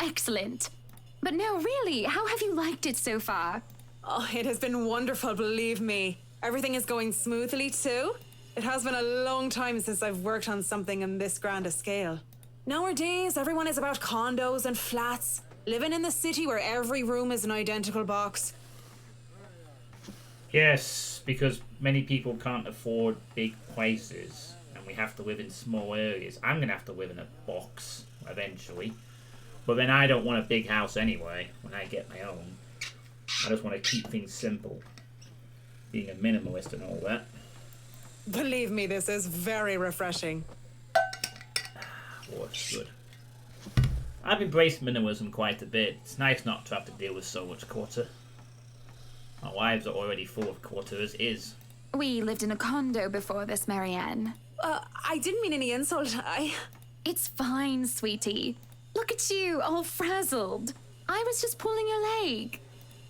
Excellent. But no, really, how have you liked it so far? Oh, it has been wonderful, believe me. Everything is going smoothly too. It has been a long time since I've worked on something on this grand a scale. Nowadays, everyone is about condos and flats, living in the city where every room is an identical box. Yes, because many people can't afford big places, and we have to live in small areas. I'm going to have to live in a box, eventually. But then I don't want a big house anyway, when I get my own. I just want to keep things simple. Being a minimalist and all that. Believe me, this is very refreshing. Oh, it's good. I've embraced minimalism quite a bit. It's nice not to have to deal with so much clutter. Our lives are already full of clutter as is. We lived in a condo before this, Marianne. I didn't mean any insult. It's fine, sweetie. Look at you, all frazzled. I was just pulling your leg.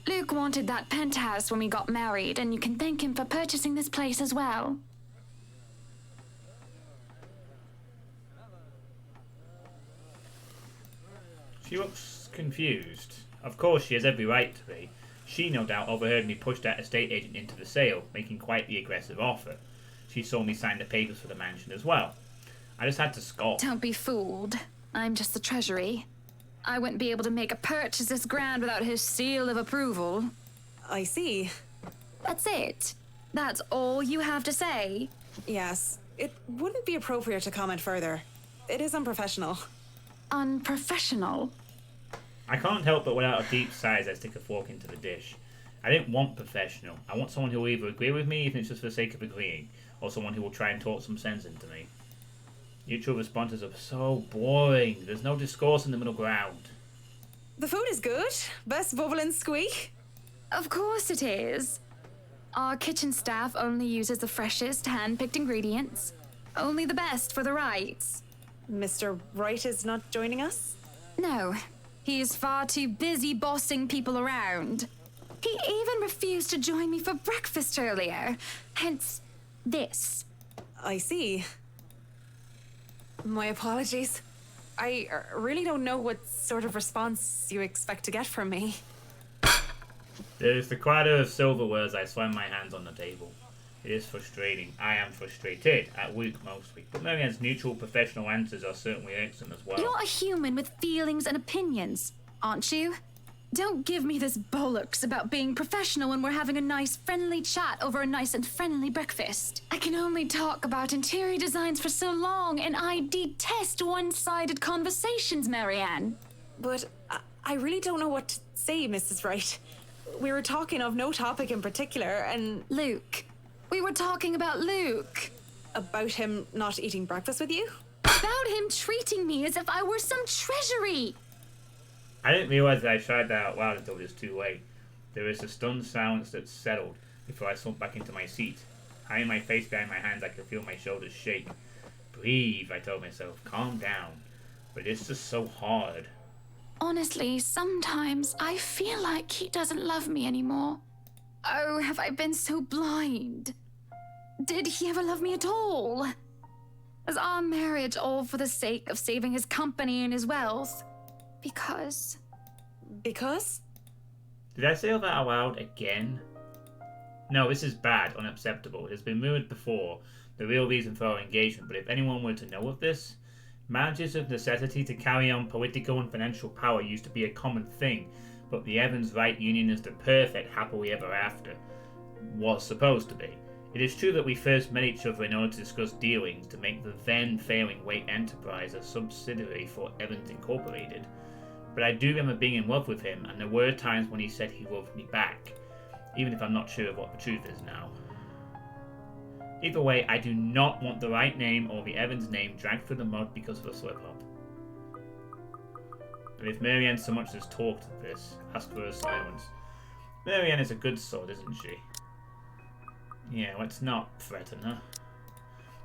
Luke wanted that penthouse when we got married, and you can thank him for purchasing this place as well. She looks confused. Of course, she has every right to be. She, no doubt, overheard me push that estate agent into the sale, making quite the aggressive offer. She saw me sign the papers for the mansion as well. I just had to scoff. Don't be fooled. I'm just the treasury. I wouldn't be able to make a purchase this grand without his seal of approval. I see. That's it. That's all you have to say? Yes. It wouldn't be appropriate to comment further. It is unprofessional. Unprofessional? I can't help but without a deep sigh as I stick a fork into the dish. I didn't want professional. I want someone who will either agree with me, even if it's just for the sake of agreeing, or someone who will try and talk some sense into me. Mutual responses are so boring. There's no discourse in the middle ground. The food is good. Best bubble and squeak. Of course it is. Our kitchen staff only uses the freshest, hand-picked ingredients. Only the best for the Wrights. Mr. Wright is not joining us? No. He is far too busy bossing people around. He even refused to join me for breakfast earlier. Hence, this. I see. My apologies. I really don't know what sort of response you expect to get from me. There is the clatter of silverware as I slam my hands on the table. It is frustrating. I am frustrated, at work mostly, but Marianne's neutral professional answers are certainly excellent as well. You're a human with feelings and opinions, aren't you? Don't give me this bollocks about being professional when we're having a nice friendly chat over a nice and friendly breakfast. I can only talk about interior designs for so long, and I detest one-sided conversations, Marianne. But I really don't know what to say, Mrs. Wright. We were talking of no topic in particular, and... Luke. We were talking about Luke. About him not eating breakfast with you? About him treating me as if I were some treasury. I didn't realise that I tried that out loud until it was too late. There was a stunned silence that settled before I slumped back into my seat. Hiding my face behind my hands, I could feel my shoulders shake. Breathe, I told myself. Calm down. But it's just so hard. Honestly, sometimes I feel like he doesn't love me anymore. Oh, have I been so blind? Did he ever love me at all? Was our marriage all for the sake of saving his company and his wealth? Because... Because? Did I say all that out loud again? No, this is bad, unacceptable. It has been rumored before, the real reason for our engagement, but if anyone were to know of this, marriages of necessity to carry on political and financial power used to be a common thing, but the Evans-Wright union is the perfect happily ever after. Was supposed to be. It is true that we first met each other in order to discuss dealings to make the then failing Waite Enterprise a subsidiary for Evans Incorporated. But I do remember being in love with him, and there were times when he said he loved me back, even if I'm not sure of what the truth is now. Either way, I do not want the Wright name or the Evans name dragged through the mud because of a slip-up. And if Marianne so much as talked of this, ask for her silence. Marianne is a good sort, isn't she? Yeah, let's not threaten her.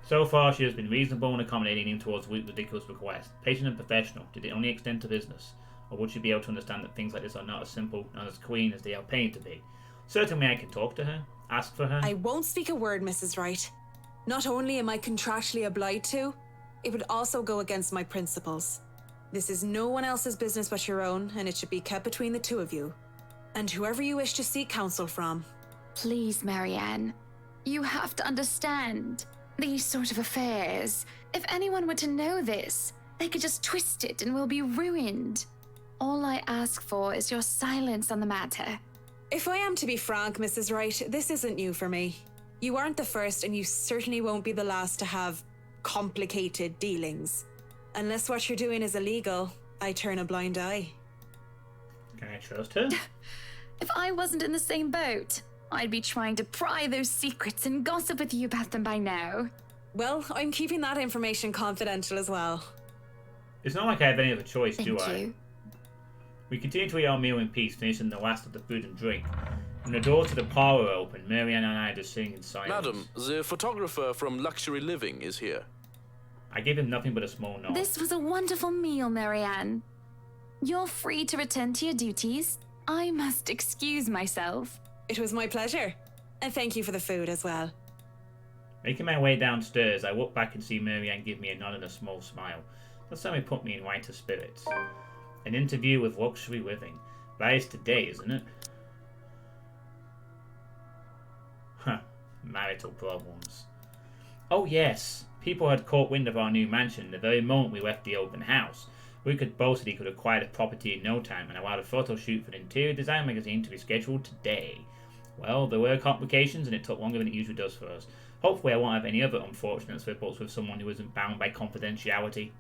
So far, she has been reasonable and accommodating him towards Luke's ridiculous request. Patient and professional. Did it only extend to business? Or would she be able to understand that things like this are not as simple and as clean as they are painted to be? Certainly I can talk to her, ask for her. I won't speak a word, Mrs. Wright. Not only am I contractually obliged to, it would also go against my principles. This is no one else's business but your own, and it should be kept between the two of you. And whoever you wish to seek counsel from. Please, Marianne. You have to understand. These sort of affairs. If anyone were to know this, they could just twist it and we'll be ruined. All I ask for is your silence on the matter. If I am to be frank, Mrs. Wright, this isn't new for me. You aren't the first, and you certainly won't be the last to have complicated dealings. Unless what you're doing is illegal, I turn a blind eye. Can I trust her? If I wasn't in the same boat, I'd be trying to pry those secrets and gossip with you about them by now. Well, I'm keeping that information confidential as well. It's not like I have any other choice, Thank do I? you. We continue to eat our meal in peace, finishing the last of the food and drink. When the door to the parlour opened, Marianne and I are just sitting in silence. Madam, the photographer from Luxury Living is here. I gave him nothing but a small nod. This was a wonderful meal, Marianne. You're free to return to your duties. I must excuse myself. It was my pleasure. And thank you for the food as well. Making my way downstairs, I look back and see Marianne give me a nod and a small smile. That certainly put me in lighter spirits. An interview with luxury living. That is today, isn't it? Huh. Marital problems. Oh yes. People had caught wind of our new mansion the very moment we left the open house. Luke had boasted he could acquire the property in no time and allowed a photo shoot for an interior design magazine to be scheduled today. Well, there were complications and it took longer than it usually does for us. Hopefully I won't have any other unfortunate slip-ups with someone who isn't bound by confidentiality.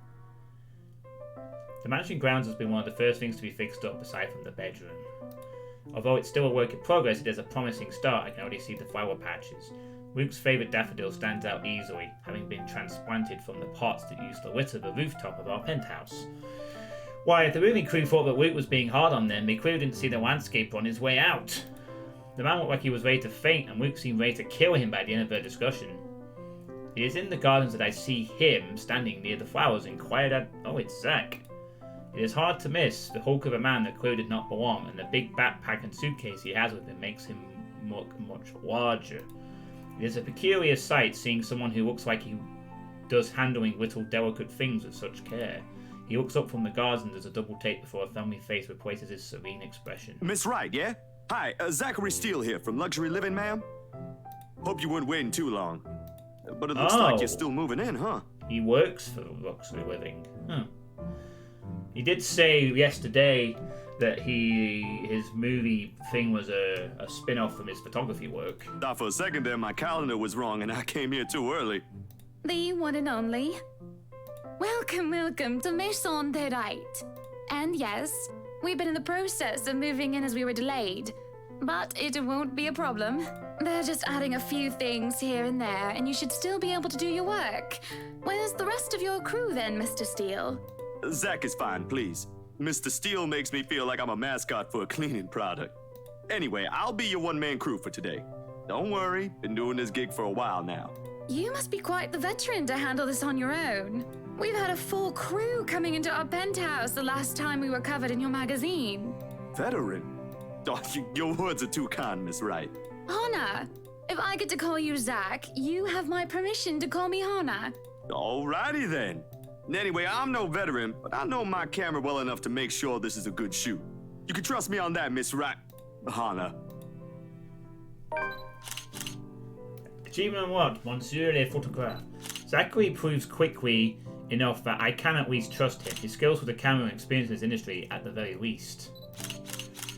The mansion grounds has been one of the first things to be fixed up aside from the bedroom. Although it's still a work in progress, it is a promising start. I can already see the flower patches. Luke's favourite daffodil stands out easily, having been transplanted from the pots that used to litter the rooftop of our penthouse. Why, if the rooming crew thought that Luke was being hard on them, they clearly didn't see the landscape on his way out. The man looked like he was ready to faint, and Luke seemed ready to kill him by the end of their discussion. It is in the gardens that I see him standing near the flowers, inquired oh, it's Zach. It is hard to miss, the hulk of a man that clearly did not belong, and the big backpack and suitcase he has with him makes him look much larger. It is a peculiar sight seeing someone who looks like he does handling little delicate things with such care. He looks up from the gardens as a double take before a family face replaces his serene expression. Miss Wright, yeah? Hi, Zachary Steele here from Luxury Living, ma'am. Hope you weren't waiting too long. But it looks like you're still moving in, huh? He works for Luxury Living. Huh. He did say yesterday that his movie thing was a spin-off from his photography work. Thought for a second there my calendar was wrong and I came here too early. The one and only. Welcome, welcome to Maison de Right. And yes, we've been in the process of moving in as we were delayed. But it won't be a problem. They're just adding a few things here and there, and you should still be able to do your work. Where's the rest of your crew then, Mr. Steele? Zach is fine, please. Mr. Steele makes me feel like I'm a mascot for a cleaning product. Anyway, I'll be your one-man crew for today. Don't worry, been doing this gig for a while now. You must be quite the veteran to handle this on your own. We've had a full crew coming into our penthouse the last time we were covered in your magazine. Veteran? Oh, your words are too kind, Miss Wright. Hannah, if I get to call you Zach, you have my permission to call me Hannah. Alrighty then. Anyway, I'm no veteran, but I know my camera well enough to make sure this is a good shoot. You can trust me on that, Miss Wright. Hannah. Achievement unlocked, Monsieur le Photographe. Zachary proves quickly enough that I can at least trust him. His skills with the camera and experience in this industry at the very least.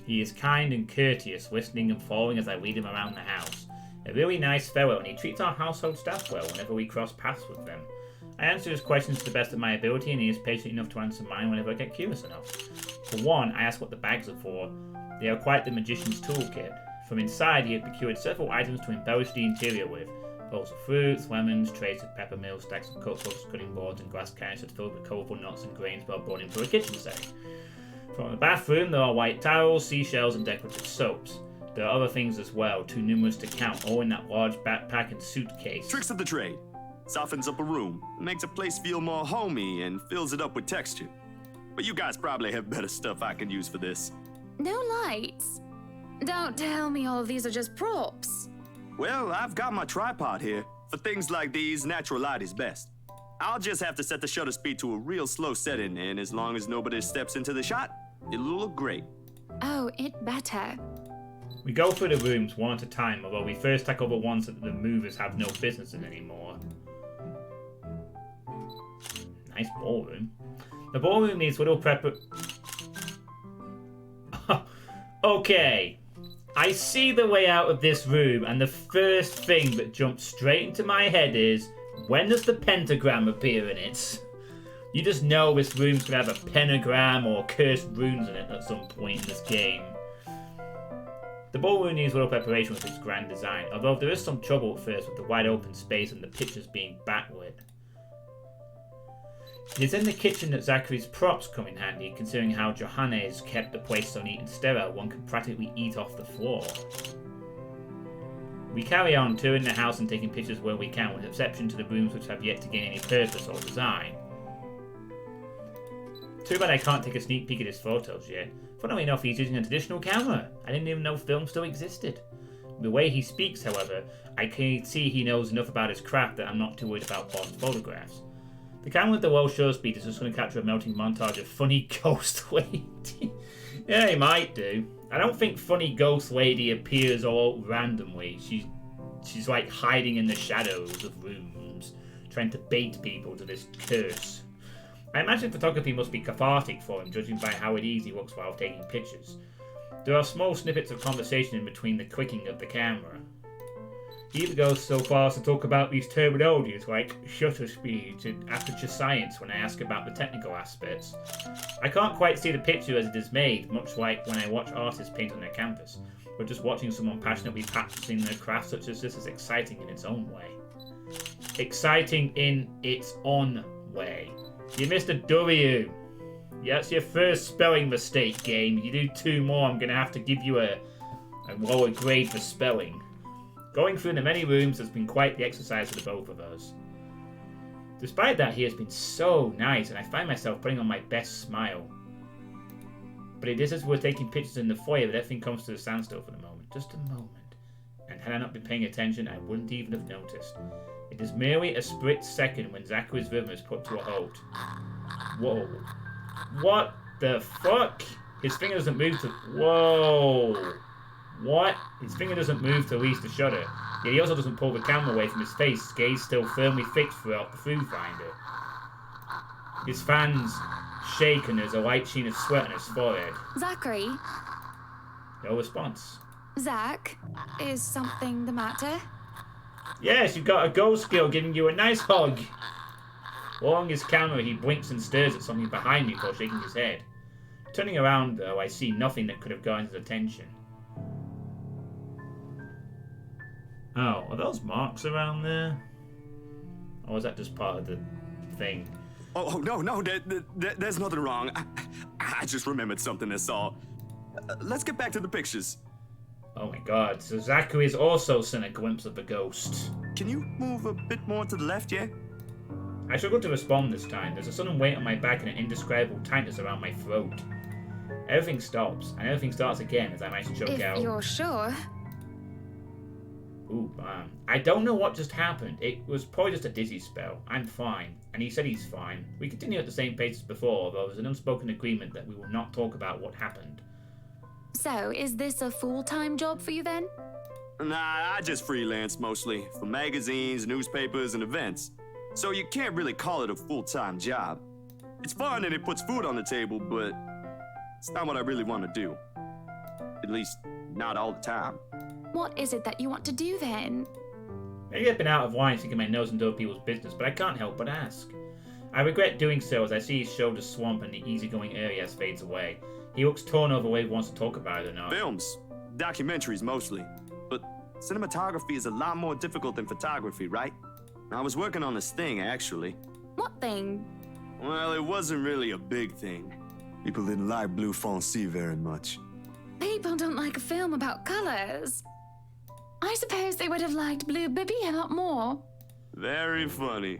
He is kind and courteous, listening and following as I lead him around the house. A really nice fellow, and he treats our household staff well whenever we cross paths with them. I answer his questions to the best of my ability, and he is patient enough to answer mine whenever I get curious enough. For one, I ask what the bags are for. They are quite the magician's toolkit. From inside, he had procured several items to embellish the interior with. Bowls of fruits, lemons, trays of peppermill, stacks of cookbooks, cutting boards, and glass canisters filled with colourful nuts and grains well brought into a kitchen setting. From the bathroom, there are white towels, seashells, and decorative soaps. There are other things as well, too numerous to count, all in that large backpack and suitcase. Tricks of the trade. Softens up a room, makes a place feel more homey, and fills it up with texture. But you guys probably have better stuff I can use for this. No lights. Don't tell me all of these are just props. Well, I've got my tripod here. For things like these, natural light is best. I'll just have to set the shutter speed to a real slow setting, and as long as nobody steps into the shot, it'll look great. Oh, it better. We go through the rooms one at a time, although we first tackle the ones that the movers have no business in anymore. Nice ballroom. The ballroom needs little Okay. I see the way out of this room, and the first thing that jumps straight into my head is, when does the pentagram appear in it? You just know this room's gonna have a pentagram or cursed runes in it at some point in this game. The ballroom needs little preparation with its grand design, although there is some trouble at first with the wide open space and the pictures being backlit. It is in the kitchen that Zachary's props come in handy, considering how Johannes kept the place so neat and sterile one could practically eat off the floor. We carry on touring the house and taking pictures where we can, with exception to the rooms which have yet to gain any purpose or design. Too bad I can't take a sneak peek at his photos yet. Funnily enough, he's using a traditional camera. I didn't even know film still existed. The way he speaks, however, I can see he knows enough about his craft that I'm not too worried about botched photographs. The camera with the low shutter speed is just going to capture a melting montage of funny ghost lady. Yeah, it might do. I don't think funny ghost lady appears all randomly. She's like hiding in the shadows of rooms, trying to bait people to this curse. I imagine photography must be cathartic for him, judging by how at ease he looks while taking pictures. There are small snippets of conversation in between the clicking of the camera. He even goes so far as to talk about these terminologies like shutter speeds and aperture science when I ask about the technical aspects. I can't quite see the picture as it is made, much like when I watch artists paint on their canvas, but just watching someone passionately practicing their craft such as this is exciting in its own way. Exciting in its own way. You missed a W. Yeah, that's your first spelling mistake, game. You do 2 more, I'm going to have to give you a lower grade for spelling. Going through the many rooms has been quite the exercise for the both of us. Despite that, he has been so nice, and I find myself putting on my best smile. But it is as we're taking pictures in the foyer that everything comes to a standstill for the moment. Just a moment. And had I not been paying attention, I wouldn't even have noticed. It is merely a split second when Zachary's rhythm is put to a halt. Whoa. What the fuck? His finger doesn't move to... Whoa. What? His finger doesn't move to release the shutter. Yet he also doesn't pull the camera away from his face, his gaze still firmly fixed throughout the food finder. His fans shake and there's a light sheen of sweat on his forehead. Zachary? No response. Zach, is something the matter? Yes, you've got a ghost girl giving you a nice hug. Lowering his camera, he blinks and stares at something behind me before shaking his head. Turning around, though, I see nothing that could have gotten his attention. Oh, are those marks around there? Or is that just part of the thing? Oh no, there's nothing wrong. I just remembered something I saw. Let's get back to the pictures. Oh my god, so Zachary has also seen a glimpse of a ghost. Can you move a bit more to the left, yeah? I struggle to respond this time. There's a sudden weight on my back and an indescribable tightness around my throat. Everything stops, and everything starts again as I might choke out. If you're sure. Ooh, I don't know what just happened. It was probably just a dizzy spell. I'm fine. And he said he's fine. We continue at the same pace as before, though there's an unspoken agreement that we will not talk about what happened. So, is this a full-time job for you then? Nah, I just freelance mostly, for magazines, newspapers, and events. So you can't really call it a full-time job. It's fun and it puts food on the table, but it's not what I really want to do. At least, not all the time. What is it that you want to do then? Maybe I've been out of line sticking my nose into other people's business, but I can't help but ask. I regret doing so as I see his shoulders slump and the easygoing Arias fades away. He looks torn over whether he wants to talk about it or not. Films. Documentaries mostly. But cinematography is a lot more difficult than photography, right? I was working on this thing, actually. What thing? Well, it wasn't really a big thing. People didn't like Blue Fonzie very much. People don't like a film about colors. I suppose they would have liked Blue Bibby a lot more. Very funny.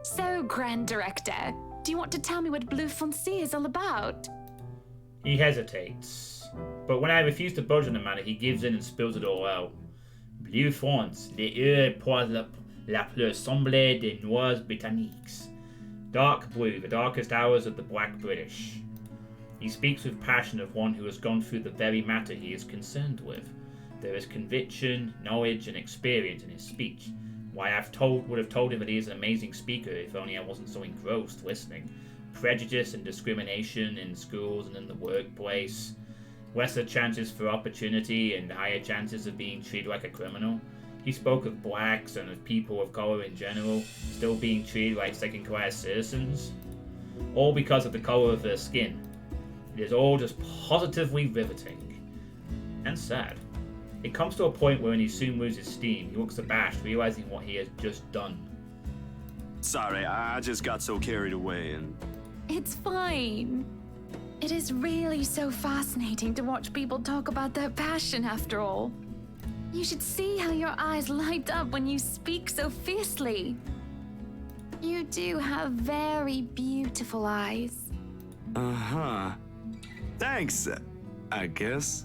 So, Grand Director, do you want to tell me what Blue Fonzie is all about? He hesitates, but when I refuse to budge on the matter, he gives in and spills it all out. Bleu France, les heures pour la plus sombre des noirs britanniques. Dark blue, the darkest hours of the black British. He speaks with passion of one who has gone through the very matter he is concerned with. There is conviction, knowledge, and experience in his speech. Why, would have told him that he is an amazing speaker if only I wasn't so engrossed listening. Prejudice and discrimination in schools and in the workplace. Lesser chances for opportunity and higher chances of being treated like a criminal. He spoke of blacks and of people of color in general still being treated like second-class citizens. All because of the color of their skin. It is all just positively riveting. And sad. It comes to a point where he soon loses steam. He looks abashed, realizing what he has just done. Sorry, I just got so carried away and... It's fine. It is really so fascinating to watch people talk about their passion after all. You should see how your eyes light up when you speak so fiercely. You do have very beautiful eyes. Uh-huh. Thanks, I guess.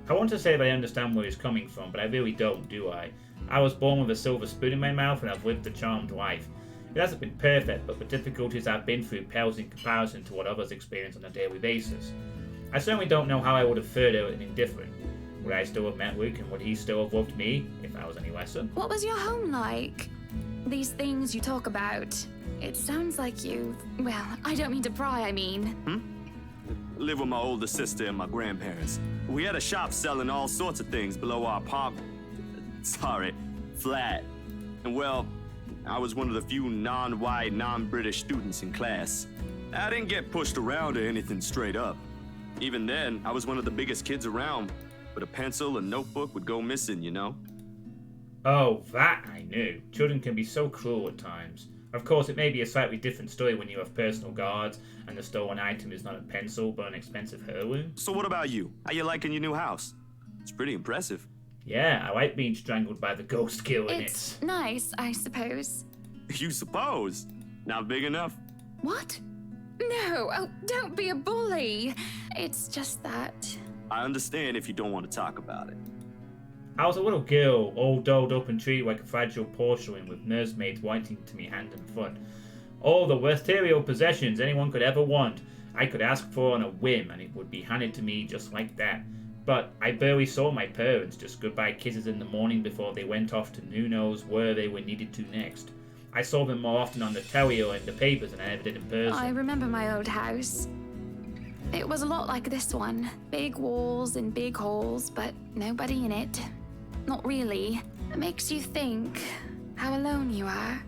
I want to say that I understand where he's coming from, but I really don't, do I? I was born with a silver spoon in my mouth and I've lived a charmed life. It hasn't been perfect, but the difficulties I've been through pales in comparison to what others experience on a daily basis. I certainly don't know how I would have fared out and indifferent. Would I still have met Luke, and would he still have loved me if I was any lesser? What was your home like? These things you talk about. It sounds like you... Well, I don't mean to pry, I mean. Live with my older sister and my grandparents. We had a shop selling all sorts of things below our flat. And well, I was one of the few non-white, non-British students in class. I didn't get pushed around or anything straight up. Even then, I was one of the biggest kids around, but a pencil and notebook would go missing, you know? Oh, that I knew. Children can be so cruel at times. Of course, it may be a slightly different story when you have personal guards and the stolen item is not a pencil but an expensive heirloom. So what about you? How you liking your new house? It's pretty impressive. Yeah, I like being strangled by the ghost kill in It's nice, I suppose. You suppose? Not big enough? What? No, oh, don't be a bully. It's just that... I understand if you don't want to talk about it. I was a little girl, all dolled up and treated like a fragile porcelain with nursemaids pointing to me hand and foot. All the material possessions anyone could ever want, I could ask for on a whim and it would be handed to me just like that. But I barely saw my parents, just goodbye kisses in the morning before they went off to who knows where they were needed to next. I saw them more often on the telly or in the papers than I ever did in person. I remember my old house. It was a lot like this one. Big walls and big halls, but nobody in it. Not really. It makes you think how alone you are.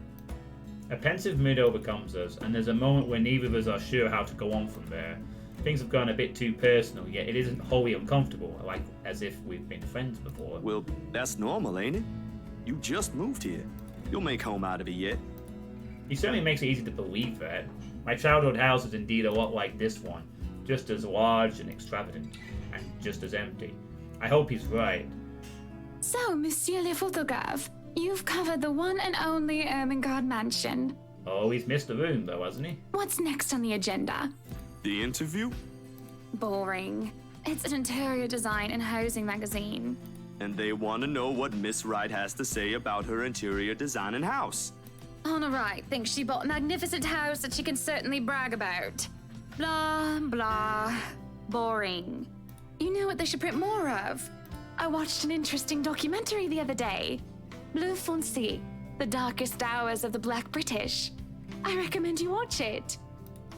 A pensive mood overcomes us, and there's a moment where neither of us are sure how to go on from there. Things have gone a bit too personal, yet it isn't wholly uncomfortable, like as if we've been friends before. Well, that's normal, ain't it? You just moved here. You'll make home out of it yet. He certainly makes it easy to believe that. My childhood house is indeed a lot like this one, just as large and extravagant, and just as empty. I hope he's right. So, Monsieur le Photographe, you've covered the one and only Ermengarde mansion. Oh, he's missed the room though, hasn't he? What's next on the agenda? The interview? Boring. It's an interior design and housing magazine. And they want to know what Miss Wright has to say about her interior design and house. Honor Wright thinks she bought a magnificent house that she can certainly brag about. Blah, blah. Boring. You know what they should print more of? I watched an interesting documentary the other day. Bleu Foncé, the darkest hours of the Black British. I recommend you watch it.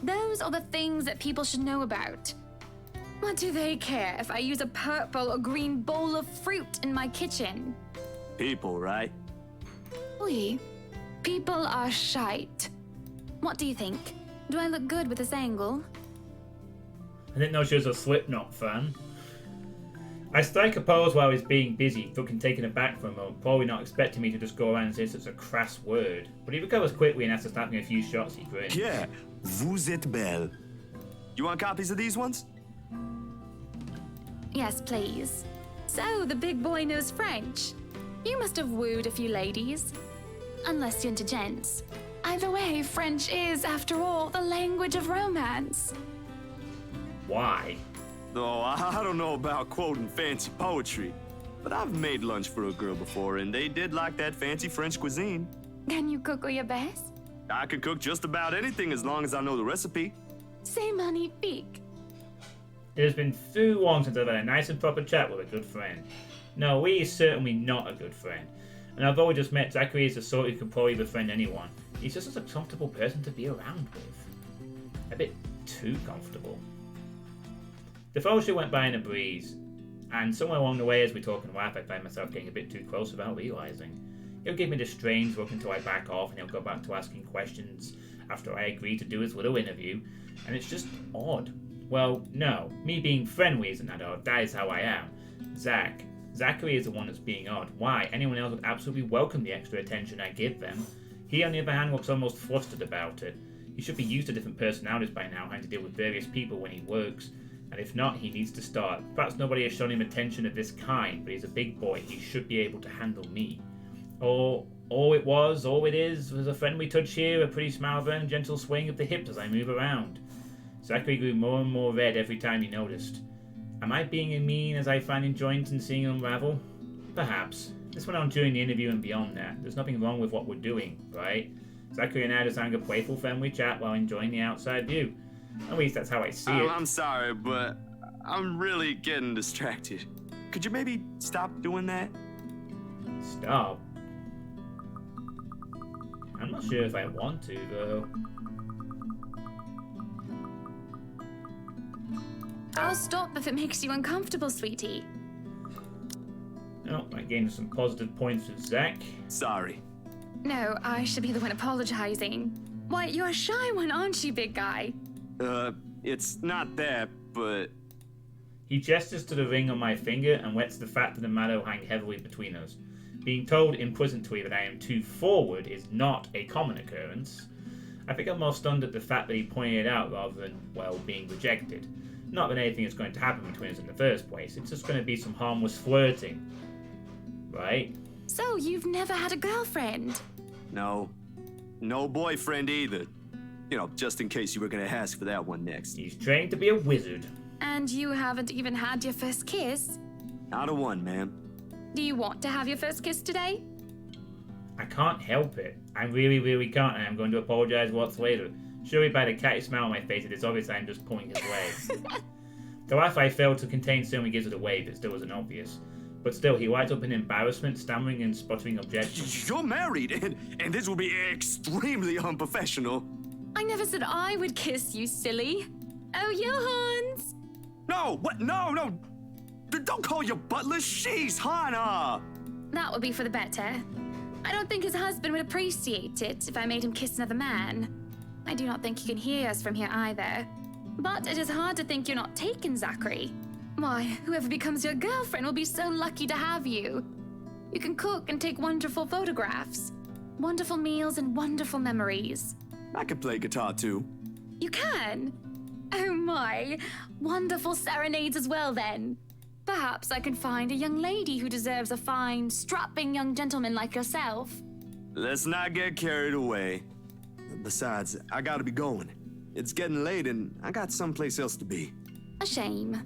Those are the things that people should know about. What do they care if I use a purple or green bowl of fruit in my kitchen? People, right? Oui. People are shite. What do you think? Do I look good with this angle? I didn't know she was a Slipknot fan. I strike a pose while he's being busy, fucking taken aback for a moment, probably not expecting me to just go around and say such a crass word. But he recovers quickly and after snapping a few shots, he grins. Yeah, vous êtes belle. You want copies of these ones? Yes, please. So, the big boy knows French. You must have wooed a few ladies. Unless you're into gents. Either way, French is, after all, the language of romance. Why? Oh, I don't know about quoting fancy poetry, but I've made lunch for a girl before, and they did like that fancy French cuisine. Can you cook your best? I can cook just about anything as long as I know the recipe. C'est magnifique. It has been too long since I've had a nice and proper chat with a good friend. No, he is certainly not a good friend. And although we just met, Zachary is the sort who could probably befriend anyone. He's just such a comfortable person to be around with. A bit too comfortable. The fellowship went by in a breeze, and somewhere along the way as we talk and laugh, I find myself getting a bit too close without realising. He'll give me this strange look until I back off, and he'll go back to asking questions after I agree to do his little interview, and it's just odd. Well, no, me being friendly isn't that odd, that is how I am. Zachary is the one that's being odd. Why? Anyone else would absolutely welcome the extra attention I give them. He, on the other hand, looks almost flustered about it. He should be used to different personalities by now, having to deal with various people when he works. And if not, he needs to start. Perhaps nobody has shown him attention of this kind, but he's a big boy. He should be able to handle me. Or all it is, was a friendly touch here, a pretty smile there, and gentle swaying of the hips as I move around. Zachary grew more and more red every time he noticed. Am I being as mean as I find enjoyment in seeing him unravel? Perhaps. This went on during the interview and beyond that. There's nothing wrong with what we're doing, right? Zachary and I just having a playful, friendly chat while enjoying the outside view. At least that's how I see it. I'm sorry, but I'm really getting distracted. Could you maybe stop doing that? Stop? I'm not sure if I want to, though. I'll stop if it makes you uncomfortable, sweetie. Oh, I gained some positive points with Zach. Sorry. No, I should be the one apologizing. Why, you're a shy one, aren't you, big guy? It's not that, but... He gestures to the ring on my finger and wets the fact that the mallow hang heavily between us. Being told implicitly that I am too forward is not a common occurrence. I think I'm more stunned at the fact that he pointed it out rather than, well, being rejected. Not that anything is going to happen between us in the first place, it's just going to be some harmless flirting. Right? So, you've never had a girlfriend? No. No boyfriend either. You know, just in case you were gonna ask for that one next. He's trained to be a wizard. And you haven't even had your first kiss? Not a one, ma'am. Do you want to have your first kiss today? I can't help it. I really can't, and I'm going to apologize once later. Surely by the catty smile on my face, it is obvious I'm just pulling his leg. The laugh I failed to contain certainly gives it away, but still wasn't obvious. But still, he lights up in embarrassment, stammering and sputtering objections. You're married, and this will be extremely unprofessional. I never said I would kiss you, silly. Oh, Johans! No, what? No. Don't call your butler. She's Hannah. That would be for the better. I don't think his husband would appreciate it if I made him kiss another man. I do not think he can hear us from here either. But it is hard to think you're not taken, Zachary. Why, whoever becomes your girlfriend will be so lucky to have you. You can cook and take wonderful photographs. Wonderful meals and wonderful memories. I can play guitar too. You can? Oh my. Wonderful serenades as well then. Perhaps I can find a young lady who deserves a fine, strapping young gentleman like yourself. Let's not get carried away. Besides, I gotta be going. It's getting late and I got someplace else to be. A shame.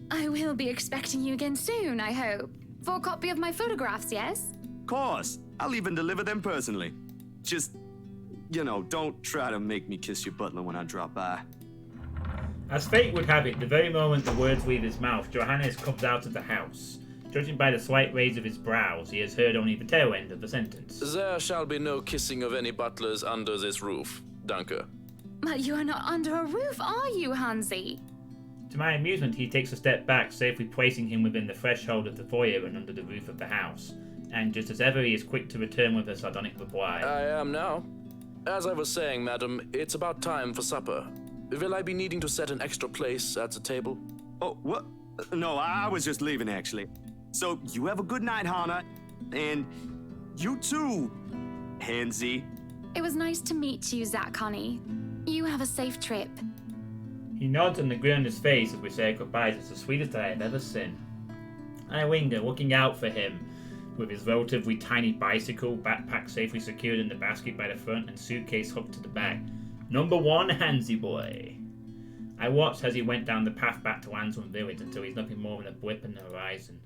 I will be expecting you again soon, I hope. For a copy of my photographs, yes? Of course. I'll even deliver them personally. Just, you know, don't try to make me kiss your butler when I drop by. As fate would have it, the very moment the words leave his mouth, Johannes comes out of the house. Judging by the slight raise of his brows, he has heard only the tail end of the sentence. There shall be no kissing of any butlers under this roof. Danke. But you are not under a roof, are you, Hansi? To my amusement, he takes a step back, safely placing him within the threshold of the foyer and under the roof of the house. And just as ever, he is quick to return with a sardonic reply. I am now. As I was saying, madam, it's about time for supper. Will I be needing to set an extra place at the table? Oh, what? No, I was just leaving, actually. So, you have a good night, Hannah. And you too, Hansi. It was nice to meet you, Zach, honey. You have a safe trip. He nods and the grin on his face as we say goodbyes is the sweetest I have ever seen. I linger, looking out for him, with his relatively tiny bicycle, backpack safely secured in the basket by the front and suitcase hooked to the back. Number one, Hansi boy. I watched as he went down the path back to Ansland Village until he's nothing more than a blip in the horizon.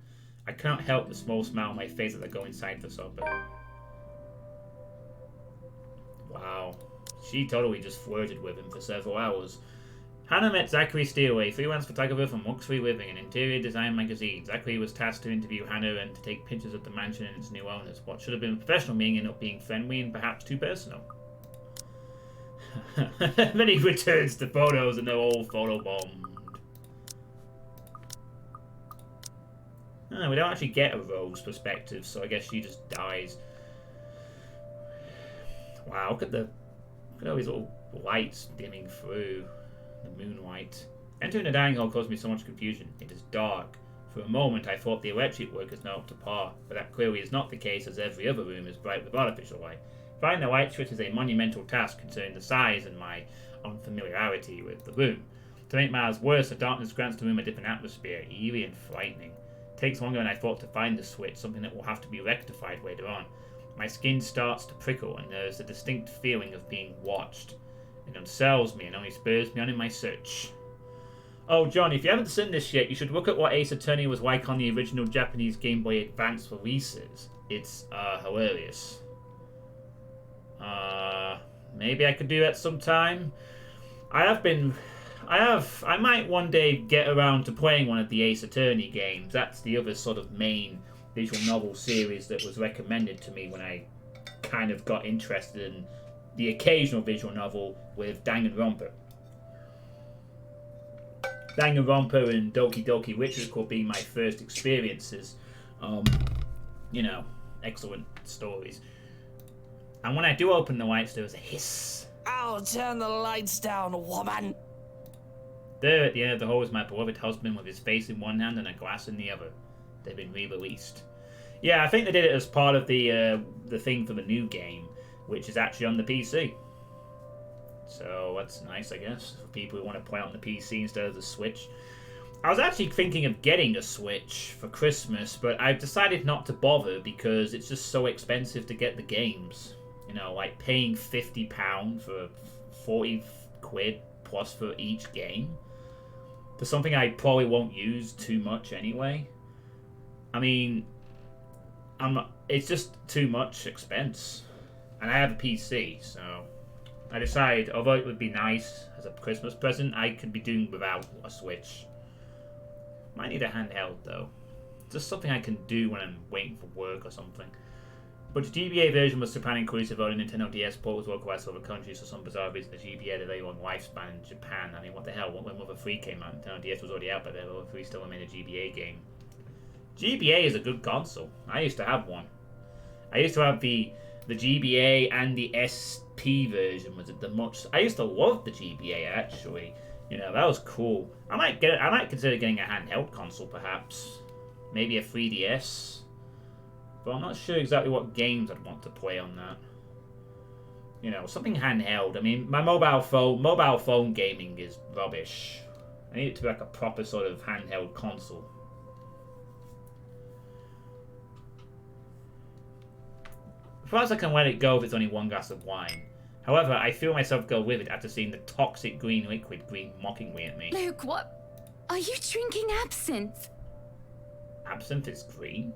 I cannot help the small smile on my face as I go inside for supper. Wow. She totally just flirted with him for several hours. Hannah met Zachary Steelaway, freelance photographer from Luxury Living, an interior design magazine. Zachary was tasked to interview Hannah and to take pictures of the mansion and its new owners. What should have been a professional meeting ended up being friendly and perhaps too personal. Then he returns the photos and they're all photobombed. We don't actually get a Rose perspective, so I guess she just dies. Wow, look at all these little lights dimming through the moonlight. Entering the dining hall caused me so much confusion. It is dark. For a moment I thought the electric work is not up to par, but that clearly is not the case as every other room is bright with artificial light. Finding the light switch is a monumental task considering the size and my unfamiliarity with the room. To make matters worse, the darkness grants the room a different atmosphere, eerie and frightening. It takes longer than I thought to find the switch, something that will have to be rectified later on. My skin starts to prickle and there is a distinct feeling of being watched. It unsettles me and only spurs me on in my search. Oh, John, if you haven't seen this yet, you should look at what Ace Attorney was like on the original Japanese Game Boy Advance releases. It's hilarious. Maybe I could do that sometime. I might one day get around to playing one of the Ace Attorney games. That's the other sort of main visual novel series that was recommended to me when I kind of got interested in the occasional visual novel with Danganronpa. Danganronpa and Doki Doki Literature Club being my first experiences. You know, excellent stories. And when I do open the lights, there was a hiss. I'll turn the lights down, woman. There at the end of the hall is my beloved husband with his face in one hand and a glass in the other. They've been re-released. Yeah, I think they did it as part of the thing for the new game, which is actually on the PC. So that's nice, I guess, for people who want to play on the PC instead of the Switch. I was actually thinking of getting a Switch for Christmas, but I've decided not to bother because it's just so expensive to get the games. You know, like paying £50 for 40 quid plus for each game for something I probably won't use too much anyway. I mean, it's just too much expense. And I have a PC, so I decided, although it would be nice as a Christmas present, I could be doing without a Switch. Might need a handheld though. Just something I can do when I'm waiting for work or something. But the GBA version was Japan inclusive, while the Nintendo DS port was localized to other countries for some bizarre reason. The GBA had a very long lifespan in Japan. I mean, what the hell? When Mother 3 came out, Nintendo DS was already out, but Mother 3 still made a GBA game. GBA is a good console. I used to have one. I used to have the GBA and the SP version. Was it the much? I used to love the GBA actually. You know, that was cool. I might consider getting a handheld console perhaps. Maybe a 3DS. But I'm not sure exactly what games I'd want to play on that. You know, something handheld. I mean, my mobile phone gaming is rubbish. I need it to be like a proper sort of handheld console. Perhaps I can let it go if it's only one glass of wine. However, I feel myself go with it after seeing the toxic green liquid grin mockingly at me. Luke, what? Are you drinking absinthe? Absinthe is green?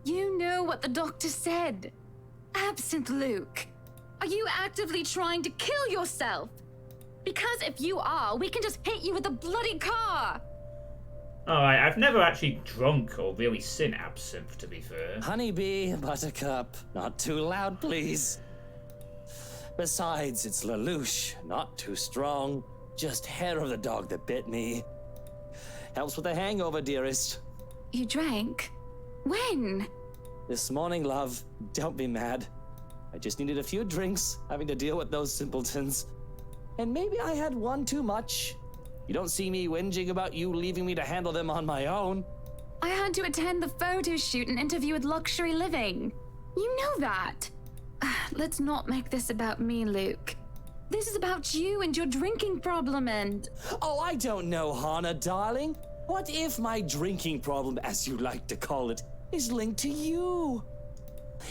You know what the doctor said. Absinthe, Luke. Are you actively trying to kill yourself? Because if you are, we can just hit you with a bloody car. Alright, I've never actually drunk or really seen absinthe, to be fair. Honeybee, Buttercup, not too loud, please. Besides, it's Lelouch, not too strong. Just hair of the dog that bit me. Helps with the hangover, dearest. You drank? When? This morning, love. Don't be mad. I just needed a few drinks, having to deal with those simpletons. And maybe I had one too much. You don't see me whinging about you leaving me to handle them on my own. I had to attend the photo shoot and interview with Luxury Living. You know that. Let's not make this about me, Luke. This is about you and your drinking problem and... Oh, I don't know, Hana, darling. What if my drinking problem, as you like to call it, is linked to you?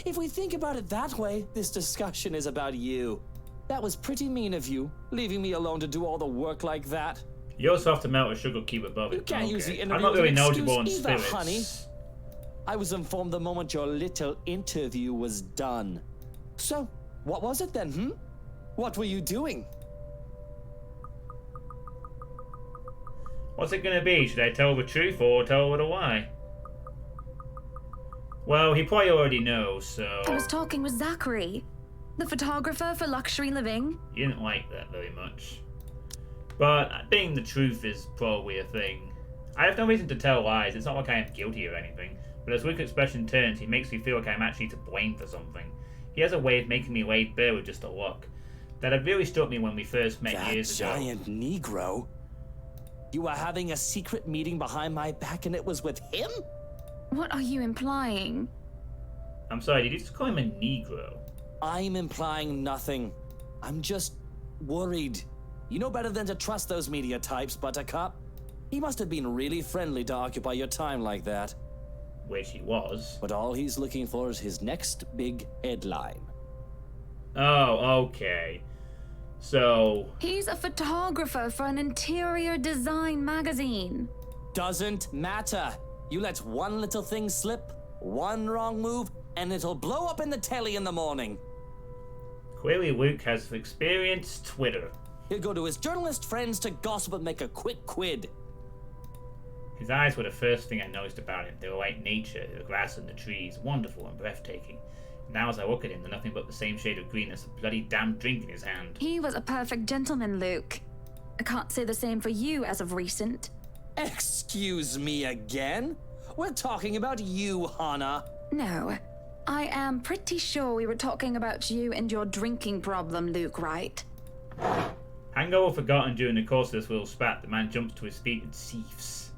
If we think about it that way, this discussion is about you. That was pretty mean of you, leaving me alone to do all the work like that. You also have to melt a sugar cube above it. You can't use the I'm interview not as an really knowledgeable on excuse either, spirits. honey. I was informed the moment your little interview was done. So, what was it then, What were you doing? What's it gonna be? Should I tell the truth or tell her a lie? Well, he probably already knows, so... I was talking with Zachary, the photographer for Luxury Living. You didn't like that very much. But being the truth is probably a thing. I have no reason to tell lies. It's not like I am guilty or anything. But as Luke's expression turns, he makes me feel like I'm actually to blame for something. He has a way of making me laid bare with just a look. That had really struck me when we first met years ago. That giant Negro? You were having a secret meeting behind my back and it was with him? What are you implying? I'm sorry, did you just call him a Negro? I'm implying nothing. I'm just worried. You know better than to trust those media types, Buttercup. He must have been really friendly to occupy your time like that. Which he was. But all he's looking for is his next big headline. Oh, okay. So... He's a photographer for an interior design magazine. Doesn't matter. You let one little thing slip, one wrong move, and it'll blow up in the telly in the morning. Clearly Luke has experienced Twitter. He'll go to his journalist friends to gossip and make a quick quid. His eyes were the first thing I noticed about him. They were like nature, the grass and the trees, wonderful and breathtaking. Now as I look at him, they're nothing but the same shade of green as a bloody damn drink in his hand. He was a perfect gentleman, Luke. I can't say the same for you as of recent. Excuse me again? We're talking about you, Hana. No. I am pretty sure we were talking about you and your drinking problem, Luke, right? Hangover forgotten during the course of this little spat, the man jumps to his feet and seethes.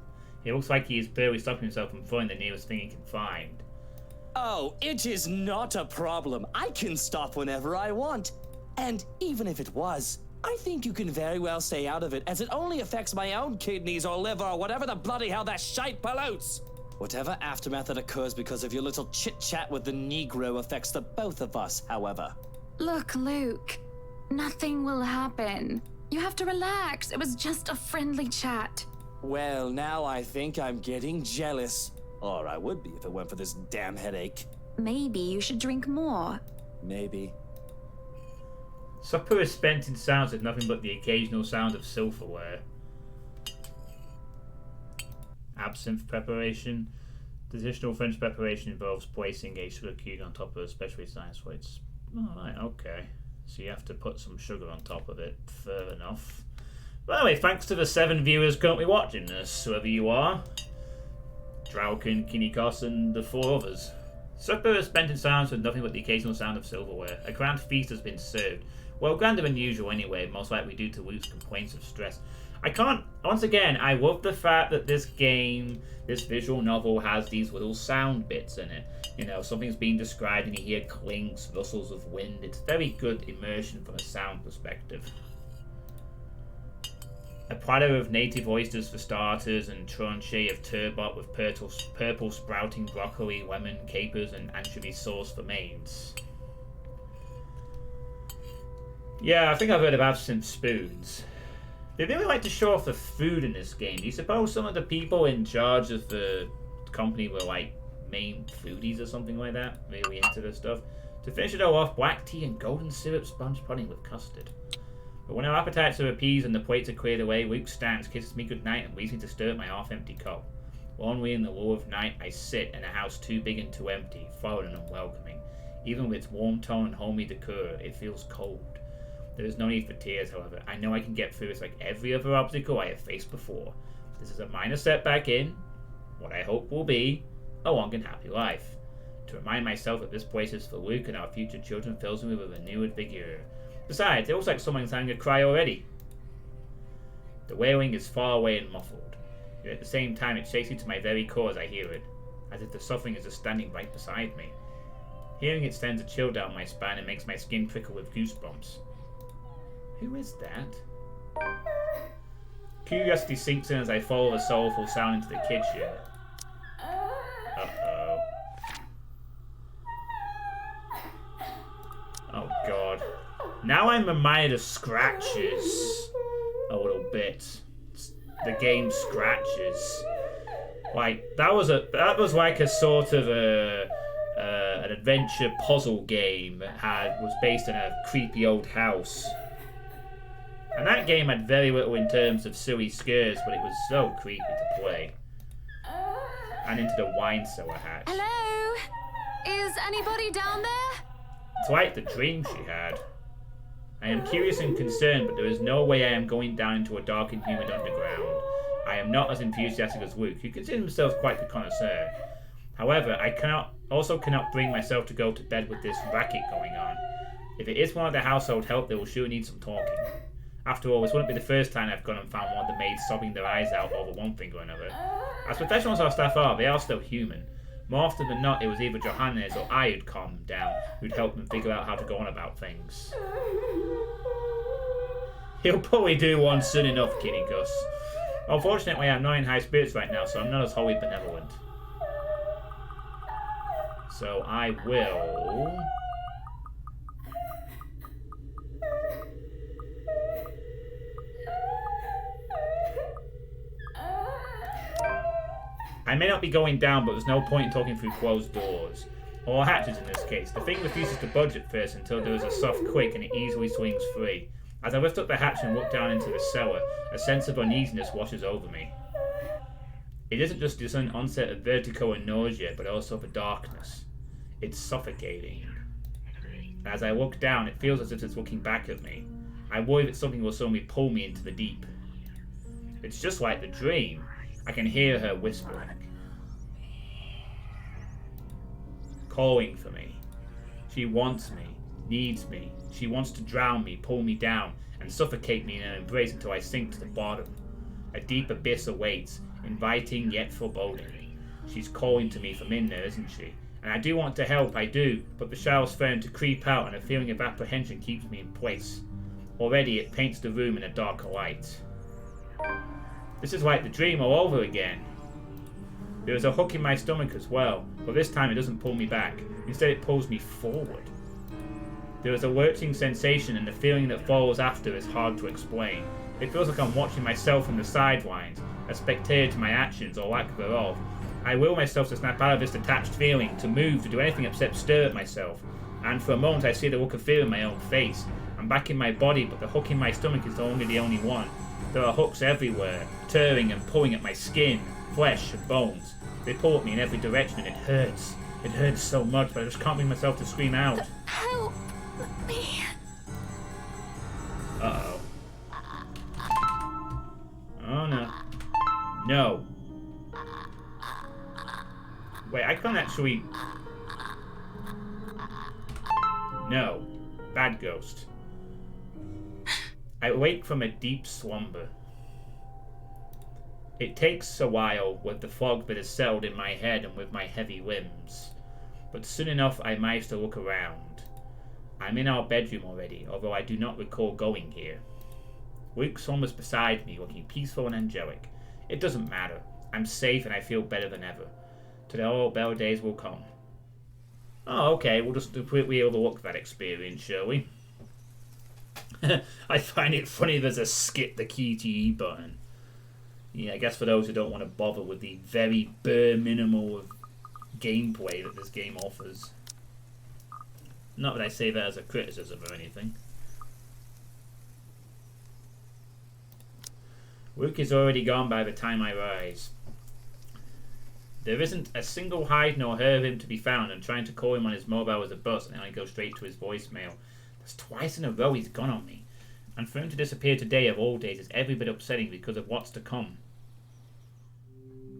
It looks like he is barely stopping himself from throwing the nearest thing he can find. Oh, it is not a problem. I can stop whenever I want. And even if it was, I think you can very well stay out of it, as it only affects my own kidneys or liver or whatever the bloody hell that shite pollutes. Whatever aftermath that occurs because of your little chit-chat with the Negro affects the both of us, however. Look, Luke. Nothing will happen. You have to relax. It was just a friendly chat. Well, now I think I'm getting jealous. Or I would be if it weren't for this damn headache. Maybe you should drink more. Maybe. Supper is spent in sounds with nothing but the occasional sound of silverware. Absinthe preparation. The traditional French preparation involves placing a sugar cube on top of a specially sized weights. Alright, okay. So you have to put some sugar on top of it. Fair enough. By the way, thanks to the 7 viewers currently watching this, whoever you are. Drauken, Kinikos, and the 4 others. Supper is spent in silence with nothing but the occasional sound of silverware. A grand feast has been served. Well, grander than usual anyway, most likely due to Luke's complaints of stress. I can't... Once again, I love the fact that this game, this visual novel, has these little sound bits in it. You know, something's being described and you hear clinks, rustles of wind. It's very good immersion from a sound perspective. A platter of native oysters for starters, and tranche of turbot with purple sprouting broccoli, lemon, capers, and anchovy sauce for mains. Yeah, I think I've heard of absinthe spoons. They really like to show off the food in this game. Do you suppose some of the people in charge of the company were like main foodies or something like that? Really into this stuff? To finish it all off, black tea and golden syrup sponge pudding with custard. But when our appetites are appeased and the plates are cleared away, Luke stands, kisses me goodnight, and leaves me to stir at my half-empty cup. Lonely in the lull of night, I sit in a house too big and too empty, foreign and unwelcoming. Even with its warm tone and homely decor, it feels cold. There is no need for tears, however. I know I can get through this like every other obstacle I have faced before. This is a minor setback in what I hope will be a long and happy life. To remind myself that this place is for Luke and our future children fills me with a renewed vigor. Besides, it looks like someone's having a cry already. The wailing is far away and muffled, yet at the same time it shakes me to my very core as I hear it, as if the suffering is just standing right beside me. Hearing it sends a chill down my spine and makes my skin prickle with goosebumps. Who is that? Curiosity sinks in as I follow the soulful sound into the kitchen. Uh-oh. Oh god. Now I'm reminded of scratches a little bit. The game Scratches. Like that was like a sort of an adventure puzzle game that was based in a creepy old house. And that game had very little in terms of silly scares, but it was so creepy to play. And into the wine cellar hatch. Hello? Is anybody down there? It's like the dream she had. I am curious and concerned, but there is no way I am going down into a dark and humid underground. I am not as enthusiastic as Luke, who considers himself quite the connoisseur. However, I cannot bring myself to go to bed with this racket going on. If it is one of the household help, they will surely need some talking. After all, this wouldn't be the first time I've gone and found one of the maids sobbing their eyes out over one thing or another. As professional as our staff are, they are still human. More often than not, it was either Johannes or I who'd calm them down, who'd help them figure out how to go on about things. He'll probably do one soon enough, Kitty Gus. Unfortunately, I'm not in high spirits right now, so I'm not as wholly benevolent. So I will... I may not be going down, but there's no point in talking through closed doors. or hatches in this case. The thing refuses to budge at first until there is a soft click and it easily swings free. As I lift up the hatch and look down into the cellar, a sense of uneasiness washes over me. It isn't just the sudden onset of vertigo and nausea, but also the darkness. It's suffocating. As I look down, it feels as if it's looking back at me. I worry that something will suddenly pull me into the deep. It's just like the dream. I can hear her whispering. Calling for me. She wants me, needs me. She wants to drown me, pull me down, and suffocate me in an embrace until I sink to the bottom. A deep abyss awaits, inviting yet foreboding. She's calling to me from in there, isn't she? And I do want to help, I do, but the shadow's starting to creep out and a feeling of apprehension keeps me in place. Already it paints the room in a darker light. This is like the dream all over again. There is a hook in my stomach as well, but this time it doesn't pull me back. Instead it pulls me forward. There is a lurching sensation and the feeling that follows after is hard to explain. It feels like I'm watching myself from the sidelines, a spectator to my actions or lack thereof. I will myself to snap out of this detached feeling, to move, to do anything except stare at myself. And for a moment I see the look of fear in my own face. I'm back in my body, but the hook in my stomach is only the only one. There are hooks everywhere, tearing and pulling at my skin, flesh and bones. They pull at me in every direction and it hurts. It hurts so much, but I just can't bring myself to scream out. Help me. Uh-oh. Oh no. No. Wait, I can't actually... No. Bad ghost. I wake from a deep slumber. It takes a while with the fog that has settled in my head and with my heavy limbs, but soon enough I manage to look around. I'm in our bedroom already, although I do not recall going here. Luke's almost beside me, looking peaceful and angelic. It doesn't matter. I'm safe and I feel better than ever. Today all better days will come. Oh, okay, we'll just completely overlook that experience, shall we? I find it funny there's a skip the key to E button. Yeah, I guess for those who don't want to bother with the very bare minimal of gameplay that this game offers. Not that I say that as a criticism or anything. Luke is already gone by the time I rise. There isn't a single hide nor hair of him to be found, and trying to call him on his mobile was a bust, and I go straight to his voicemail. That's twice in a row he's gone on me. And for him to disappear today of all days is every bit upsetting because of what's to come.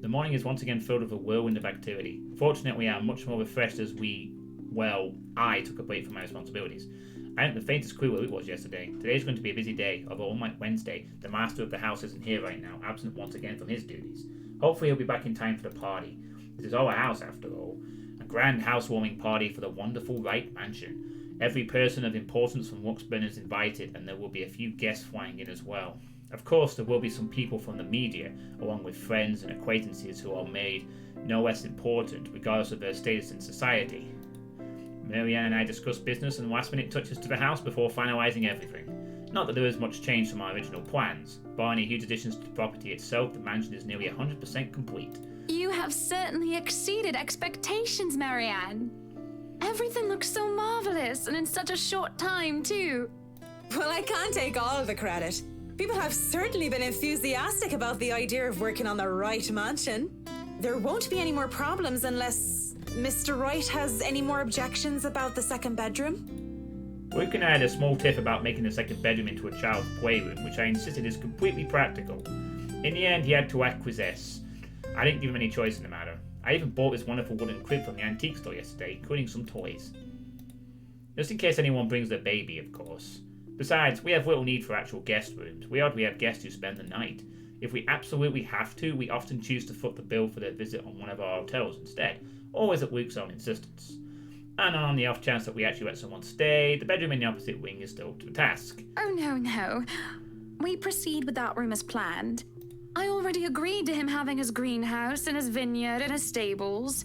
The morning is once again filled with a whirlwind of activity. Fortunately, I am much more refreshed as I took a break from my responsibilities. I hadn't the faintest clue where it was yesterday. Today's going to be a busy day, although unlike Wednesday, the master of the house isn't here right now, absent once again from his duties. Hopefully he'll be back in time for the party. This is our house, after all. A grand housewarming party for the wonderful Wright mansion. Every person of importance from Luxburn is invited, and there will be a few guests flying in as well. Of course, there will be some people from the media, along with friends and acquaintances who are made no less important, regardless of their status in society. Marianne and I discussed business and last-minute touches to the house before finalising everything. Not that there is much change from our original plans. Bar any huge additions to the property itself, the mansion is nearly 100% complete. You have certainly exceeded expectations, Marianne. Everything looks so marvelous, and in such a short time, too. Well, I can't take all of the credit. People have certainly been enthusiastic about the idea of working on the Wright mansion. There won't be any more problems unless Mr. Wright has any more objections about the second bedroom. Luke and I had a small tiff about making the second bedroom into a child's playroom, which I insisted is completely practical. In the end, he had to acquiesce. I didn't give him any choice in the matter. I even bought this wonderful wooden crib from the antique store yesterday, including some toys. Just in case anyone brings their baby, of course. Besides, we have little need for actual guest rooms. We already have guests who spend the night. If we absolutely have to, we often choose to foot the bill for their visit on one of our hotels instead, always at Luke's own insistence. And on the off chance that we actually let someone stay, the bedroom in the opposite wing is still to the task. Oh, no. We proceed with that room as planned. I already agreed to him having his greenhouse and his vineyard and his stables.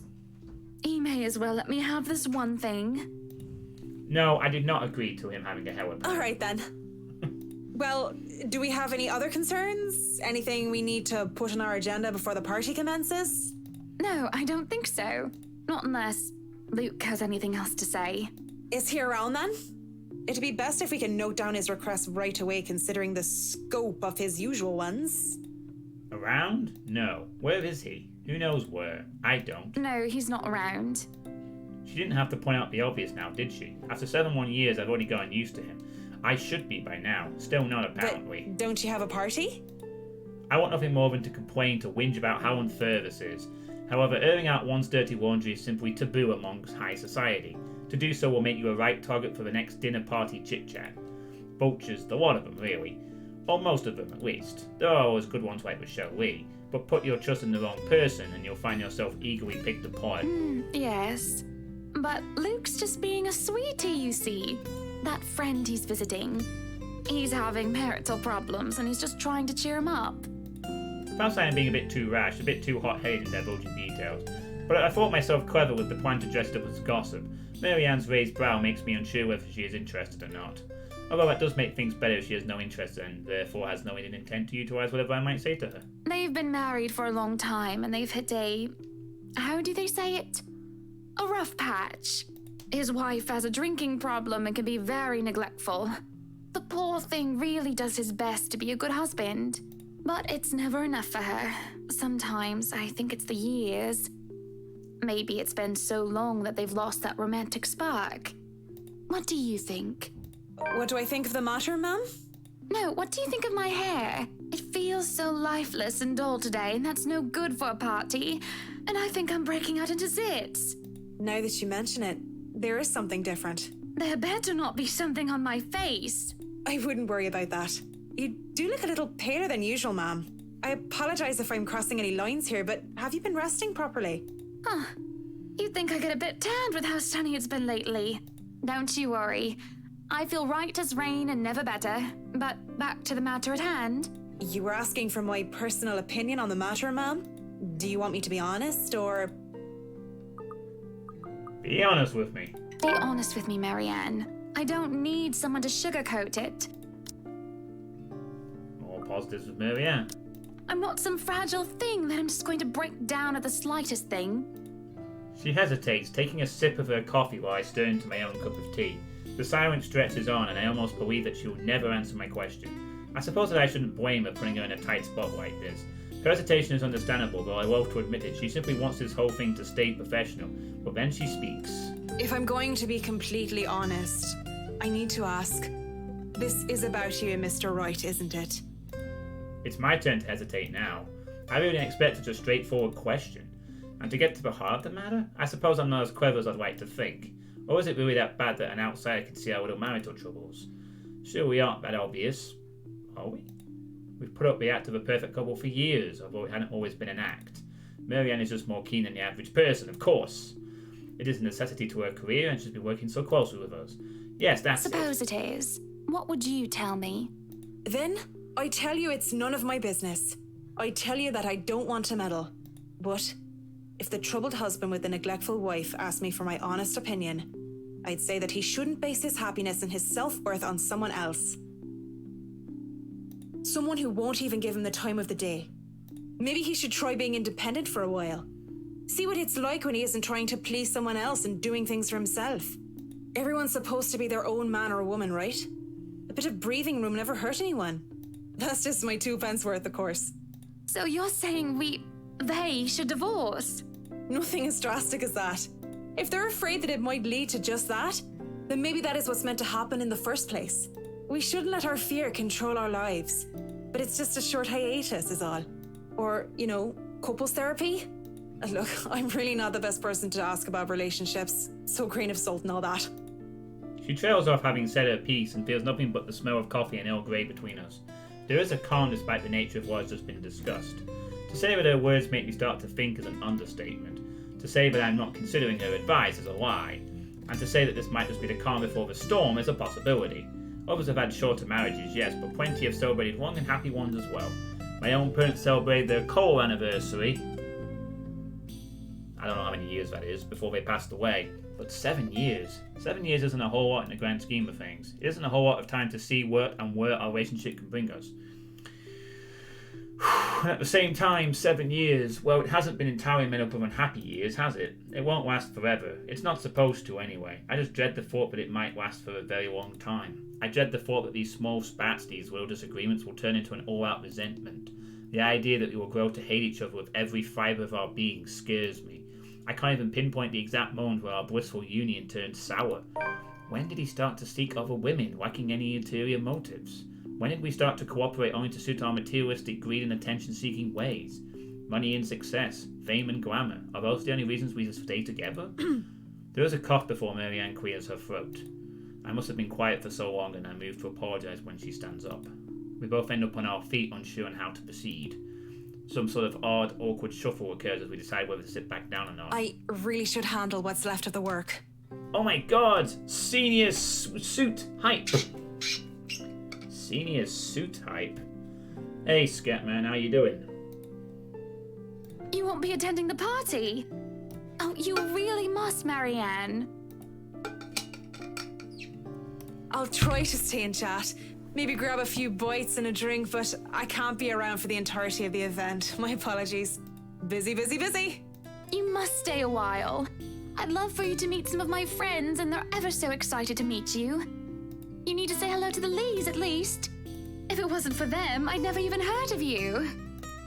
He may as well let me have this one thing. No, I did not agree to him having a helipad. All right, then. Well, do we have any other concerns? Anything we need to put on our agenda before the party commences? No, I don't think so. Not unless... Luke has anything else to say. Is he around then? It'd be best if we can note down his request right away, considering the scope of his usual ones. Around? No. Where is he? Who knows where? I don't. No, he's not around. She didn't have to point out the obvious now, did she? After 7 years, I've already gotten used to him. I should be by now. Still not, apparently. But don't you have a party? I want nothing more than to complain, to whinge about how unfair this is. However, airing out one's dirty laundry is simply taboo amongst high society. To do so will make you a right target for the next dinner party chit-chat. Vultures, the lot of them, really. Or most of them, at least. There are always good ones like Michelle Lee. But put your trust in the wrong person and you'll find yourself eagerly picked apart. Yes. But Luke's just being a sweetie, you see. That friend he's visiting. He's having marital problems and he's just trying to cheer him up. Perhaps I am being a bit too rash, a bit too hot-headed in divulging details. But I thought myself clever with the plan to dress it up as gossip. Marianne's raised brow makes me unsure whether she is interested or not. Although that does make things better if she has no interest and therefore has no intent to utilise whatever I might say to her. They've been married for a long time and they've hit a... how do they say it? A rough patch. His wife has a drinking problem and can be very neglectful. The poor thing really does his best to be a good husband. But it's never enough for her. Sometimes I think it's the years. Maybe it's been so long that they've lost that romantic spark. What do you think? What do I think of the matter, ma'am? No, what do you think of my hair? It feels so lifeless and dull today, and that's no good for a party. And I think I'm breaking out into zits. Now that you mention it, there is something different. There better not be something on my face. I wouldn't worry about that. You do look a little paler than usual, ma'am. I apologize if I'm crossing any lines here, but have you been resting properly? Huh. You'd think I get a bit tanned with how sunny it's been lately. Don't you worry. I feel right as rain and never better. But back to the matter at hand. You were asking for my personal opinion on the matter, ma'am? Do you want me to be honest, or... Be honest with me. Be honest with me, Marianne. I don't need someone to sugarcoat it. More positives with Marianne. I'm not some fragile thing that I'm just going to break down at the slightest thing. She hesitates, taking a sip of her coffee while I stir into my own cup of tea. The silence stretches on, and I almost believe that she will never answer my question. I suppose that I shouldn't blame her putting her in a tight spot like this. Her hesitation is understandable, though I love to admit it. She simply wants this whole thing to stay professional. But then she speaks. If I'm going to be completely honest, I need to ask. This is about you and Mr. Wright, isn't it? It's my turn to hesitate now. I really didn't expect such a straightforward question. And to get to the heart of the matter, I suppose I'm not as clever as I'd like to think. Or is it really that bad that an outsider can see our little marital troubles? Sure, we aren't that obvious, are we? We've put up the act of a perfect couple for years, although it hadn't always been an act. Marianne is just more keen than the average person, of course. It is a necessity to her career, and she's been working so closely with us. Yes, that's Suppose it is. What would you tell me? Then, I tell you it's none of my business. I tell you that I don't want to meddle. But if the troubled husband with the neglectful wife asked me for my honest opinion, I'd say that he shouldn't base his happiness and his self-worth on someone else. Someone who won't even give him the time of the day. Maybe he should try being independent for a while. See what it's like when he isn't trying to please someone else and doing things for himself. Everyone's supposed to be their own man or woman, right? A bit of breathing room never hurt anyone. That's just my 2 pence worth, of course. So you're saying they should divorce? Nothing as drastic as that. If they're afraid that it might lead to just that, then maybe that is what's meant to happen in the first place. We shouldn't let our fear control our lives. But it's just a short hiatus is all. Or, couples therapy? Look, I'm really not the best person to ask about relationships, so grain of salt and all that. She trails off having said her piece and feels nothing but the smell of coffee and Earl Grey between us. There is a calm despite the nature of what has just been discussed. To say that her words make me start to think is an understatement. To say that I'm not considering her advice is a lie. And to say that this might just be the calm before the storm is a possibility. Others have had shorter marriages, yes, but plenty have celebrated long and happy ones as well. My own parents celebrated their coal anniversary. I don't know how many years that is, before they passed away. But 7 years. 7 years isn't a whole lot in the grand scheme of things. It isn't a whole lot of time to see where our relationship can bring us. At the same time, 7 years, well, it hasn't been entirely made up of unhappy years, has it? It won't last forever. It's not supposed to, anyway. I just dread the thought that it might last for a very long time. I dread the thought that these small spats, these little disagreements, will turn into an all-out resentment. The idea that we will grow to hate each other with every fibre of our being scares me. I can't even pinpoint the exact moment where our blissful union turned sour. When did he start to seek other women, lacking any ulterior motives? When did we start to cooperate only to suit our materialistic greed and attention-seeking ways? Money and success, fame and glamour, are those the only reasons we stay together? There is a cough before Marianne clears her throat. I must have been quiet for so long, and I move to apologise when she stands up. We both end up on our feet, unsure on how to proceed. Some sort of odd, awkward shuffle occurs as we decide whether to sit back down or not. I really should handle what's left of the work. Oh my god! Senior suit hype! Senior suit hype? Hey, Scatman, how you doing? You won't be attending the party? Oh, you really must, Marianne. I'll try to stay in chat. Maybe grab a few bites and a drink, but I can't be around for the entirety of the event. My apologies. Busy, busy, busy. You must stay a while. I'd love for you to meet some of my friends, and they're ever so excited to meet you. You need to say hello to the Lees, at least. If it wasn't for them, I'd never even heard of you.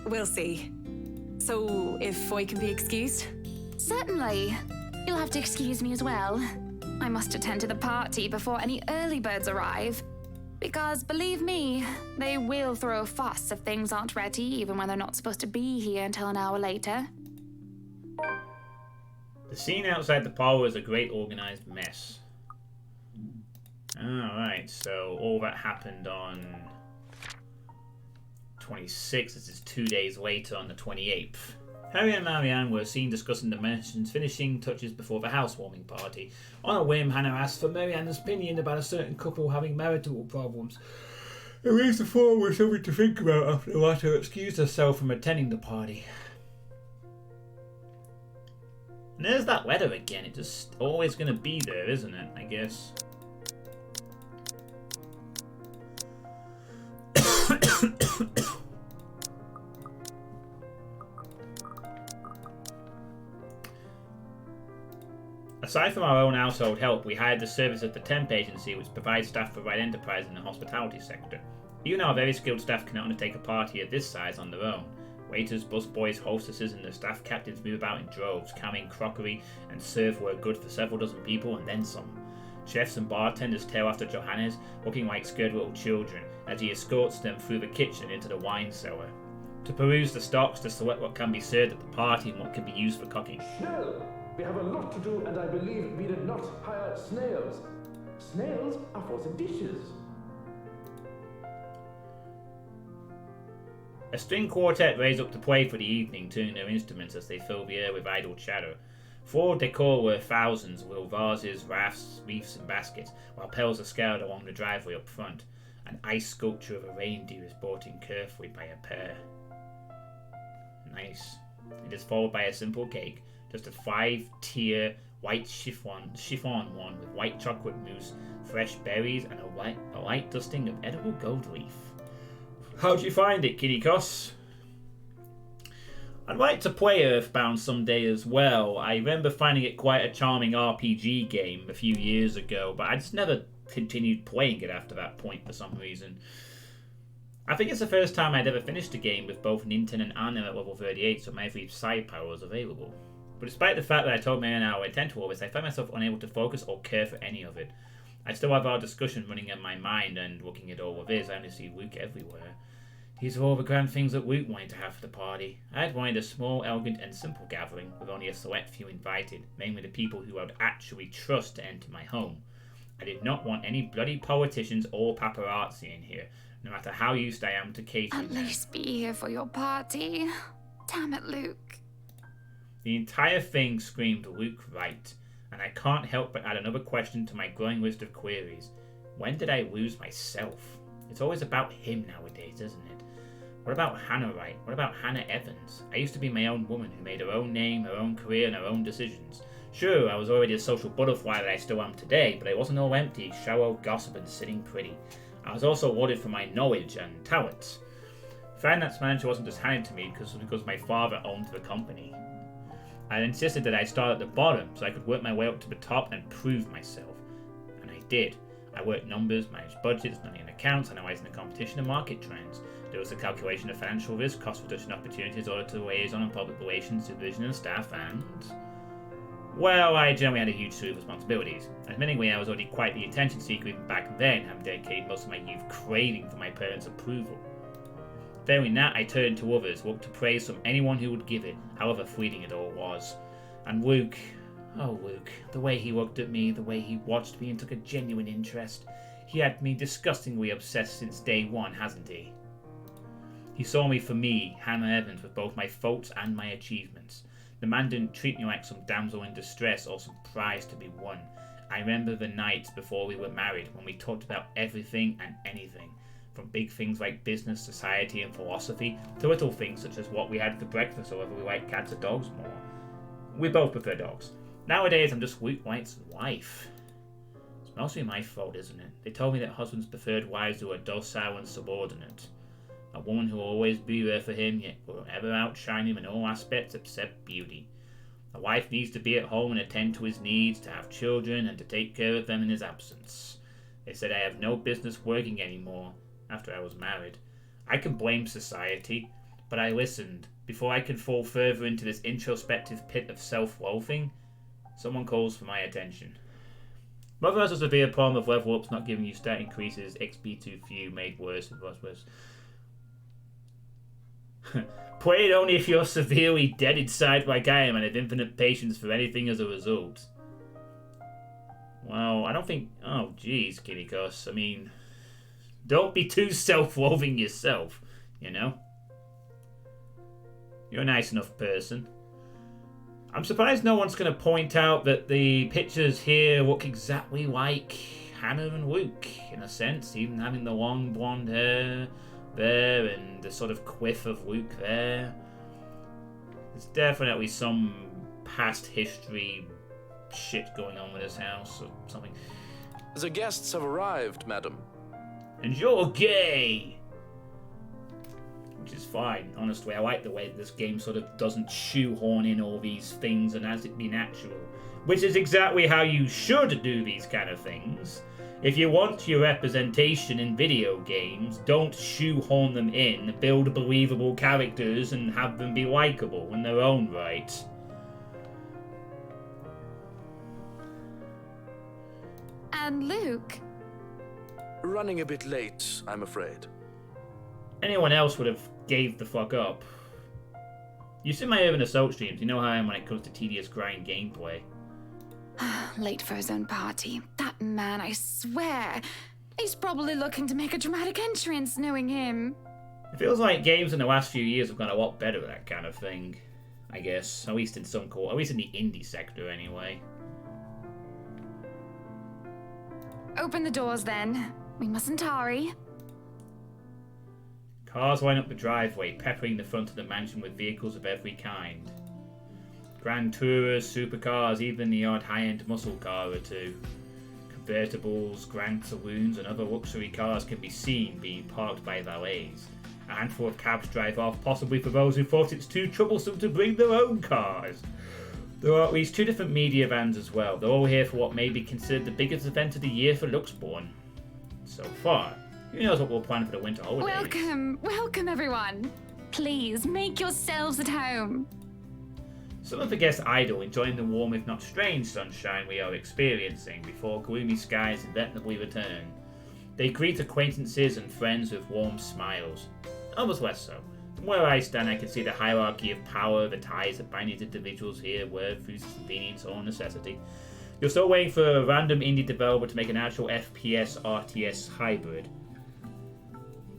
We'll see. So, if I can be excused? Certainly. You'll have to excuse me as well. I must attend to the party before any early birds arrive. Because, believe me, they will throw a fuss if things aren't ready, even when they're not supposed to be here until an hour later. The scene outside the parlour is a great organised mess. Alright, so all that happened on 26th. This is 2 days later on the 28th. Harry and Marianne were seen discussing the mansion's finishing touches before the housewarming party. On a whim, Hannah asked for Marianne's opinion about a certain couple having marital problems. It leaves the four with something to think about after the latter excused herself from attending the party. And there's that letter again. It's just always going to be there, isn't it? I guess. Aside from our own household help, we hired the service of the temp agency, which provides staff for right enterprise in the hospitality sector. Even our very skilled staff cannot undertake a party of this size on their own. Waiters, busboys, hostesses, and the staff captains move about in droves, carrying crockery and serveware good for several dozen people and then some. Chefs and bartenders tail after Johannes, looking like scared little children, as he escorts them through the kitchen into the wine cellar. To peruse the stocks, to select what can be served at the party and what can be used for cooking. Schnell! We have a lot to do, and I believe we did not hire snails. Snails are for the dishes. A string quartet raise up to play for the evening, tuning their instruments as they fill the air with idle chatter. For decor were thousands, little vases, rafts, wreaths and baskets, while pels are scattered along the driveway up front. An ice sculpture of a reindeer is brought in carefully by a pair. Nice. It is followed by a simple cake, just a 5-tier white chiffon one with white chocolate mousse, fresh berries, and a light dusting of edible gold leaf. How'd you find it, Kitty Koss? I'd like to play Earthbound someday as well. I remember finding it quite a charming RPG game a few years ago, but I just never continued playing it after that point for some reason. I think it's the first time I'd ever finished a game with both Ninten and Anna at level 38, so my 3 side powers available. But despite the fact that I told Marianne how I intend to all this, I found myself unable to focus or care for any of it. I still have our discussion running in my mind, and looking at all of this, I only see Luke everywhere. These are all the grand things that Luke wanted to have for the party. I had wanted a small, elegant and simple gathering, with only a select few invited, mainly the people who I would actually trust to enter my home. I did not want any bloody politicians or paparazzi in here, no matter how used I am to catering. At least be here for your party. Damn it, Luke. The entire thing screamed Luke right, and I can't help but add another question to my growing list of queries. When did I lose myself? It's always about him nowadays, isn't it? What about Hannah Wright? What about Hannah Evans? I used to be my own woman who made her own name, her own career, and her own decisions. Sure, I was already a social butterfly that I still am today, but I wasn't all empty, shallow gossip and sitting pretty. I was also awarded for my knowledge and talents. Finance manager wasn't just handed to me because my father owned the company. I insisted that I start at the bottom so I could work my way up to the top and prove myself. And I did. I worked numbers, managed budgets, money and accounts, analysing the competition and market trends. There was the calculation of financial risk, cost reduction opportunities, auditor liaison and public relations, supervision and staff, and... well, I generally had a huge suite of responsibilities. Admittingly, I was already quite the attention seeker even back then, having dedicated most of my youth craving for my parents' approval. Failing that, I turned to others, looked to praise from anyone who would give it, however fleeting it all was. And Luke, oh Luke, the way he looked at me, the way he watched me and took a genuine interest. He had me disgustingly obsessed since day one, hasn't he? He saw me for me, Hannah Evans, with both my faults and my achievements. The man didn't treat me like some damsel in distress or some prize to be won. I remember the nights before we were married when we talked about everything and anything, from big things like business, society and philosophy, to little things such as what we had for breakfast or whether we like cats or dogs more. We both prefer dogs. Nowadays I'm just Luke White's wife. It's mostly my fault, isn't it? They told me that husbands preferred wives who are docile and subordinate. A woman who will always be there for him, yet will ever outshine him in all aspects except beauty. A wife needs to be at home and attend to his needs, to have children, and to take care of them in his absence. They said I have no business working anymore after I was married. I can blame society, but I listened. Before I could fall further into this introspective pit of self-loathing, someone calls for my attention. Mother has a severe problem of level ups not giving you stat increases, XP too few, made worse and worse. Play it only if you're severely dead inside like I am and have infinite patience for anything as a result. Well, I don't think... oh, jeez, Kirikos. I mean, don't be too self-loathing yourself, you know? You're a nice enough person. I'm surprised no one's going to point out that the pictures here look exactly like Hannah and Luke, in a sense, even having the long blonde hair there and the sort of quiff of Luke there. There's definitely some past history shit going on with this house or something. The guests have arrived, madam. And you're gay! Which is fine, honestly. I like the way that this game sort of doesn't shoehorn in all these things and has it be natural. Which is exactly how you should do these kind of things. If you want your representation in video games, don't shoehorn them in, build believable characters and have them be likable in their own right. And Luke? Running a bit late, I'm afraid. Anyone else would have gave the fuck up. You see my Urban Assault streams, you know how I am when it comes to tedious grind gameplay. Late for his own party. That man, I swear. He's probably looking to make a dramatic entrance, knowing him. It feels like games in the last few years have gone a lot better at that kind of thing. I guess. At least in at least in the indie sector, anyway. Open the doors, then. We mustn't hurry. Cars line up the driveway, peppering the front of the mansion with vehicles of every kind. Grand Tourers, supercars, even the odd high-end muscle car or two. Convertibles, grand saloons, and other luxury cars can be seen being parked by valets. A handful of cabs drive off, possibly for those who thought it's too troublesome to bring their own cars. There are at least 2 different media vans as well. They're all here for what may be considered the biggest event of the year for Luxborn. So far, who knows what we'll plan for the winter holidays. Welcome everyone. Please, make yourselves at home. Some of the guests idle, enjoying the warm if not strange sunshine we are experiencing before gloomy skies inevitably return. They greet acquaintances and friends with warm smiles. Others less so. From where I stand, I can see the hierarchy of power, the ties that bind these individuals here, whether through convenience or necessity. You're still waiting for a random indie developer to make an actual FPS RTS hybrid.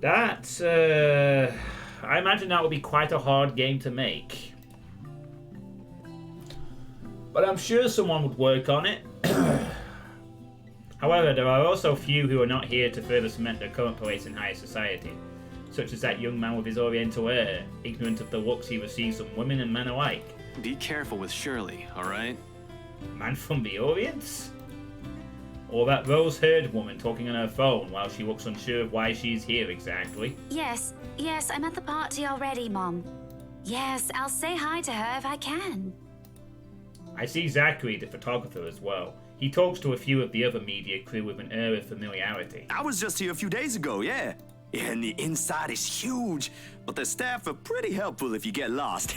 I imagine that would be quite a hard game to make. But I'm sure someone would work on it. However, there are also few who are not here to further cement their current place in higher society, such as that young man with his oriental hair, ignorant of the looks he receives from women and men alike. Be careful with Shirley, alright? Man from the Orient? Or that rose-haired woman talking on her phone while she looks unsure of why she's here exactly? Yes, I'm at the party already, Mom. Yes, I'll say hi to her if I can. I see Zachary, the photographer, as well. He talks to a few of the other media crew with an air of familiarity. I was just here a few days ago, yeah. And the inside is huge, but the staff are pretty helpful if you get lost.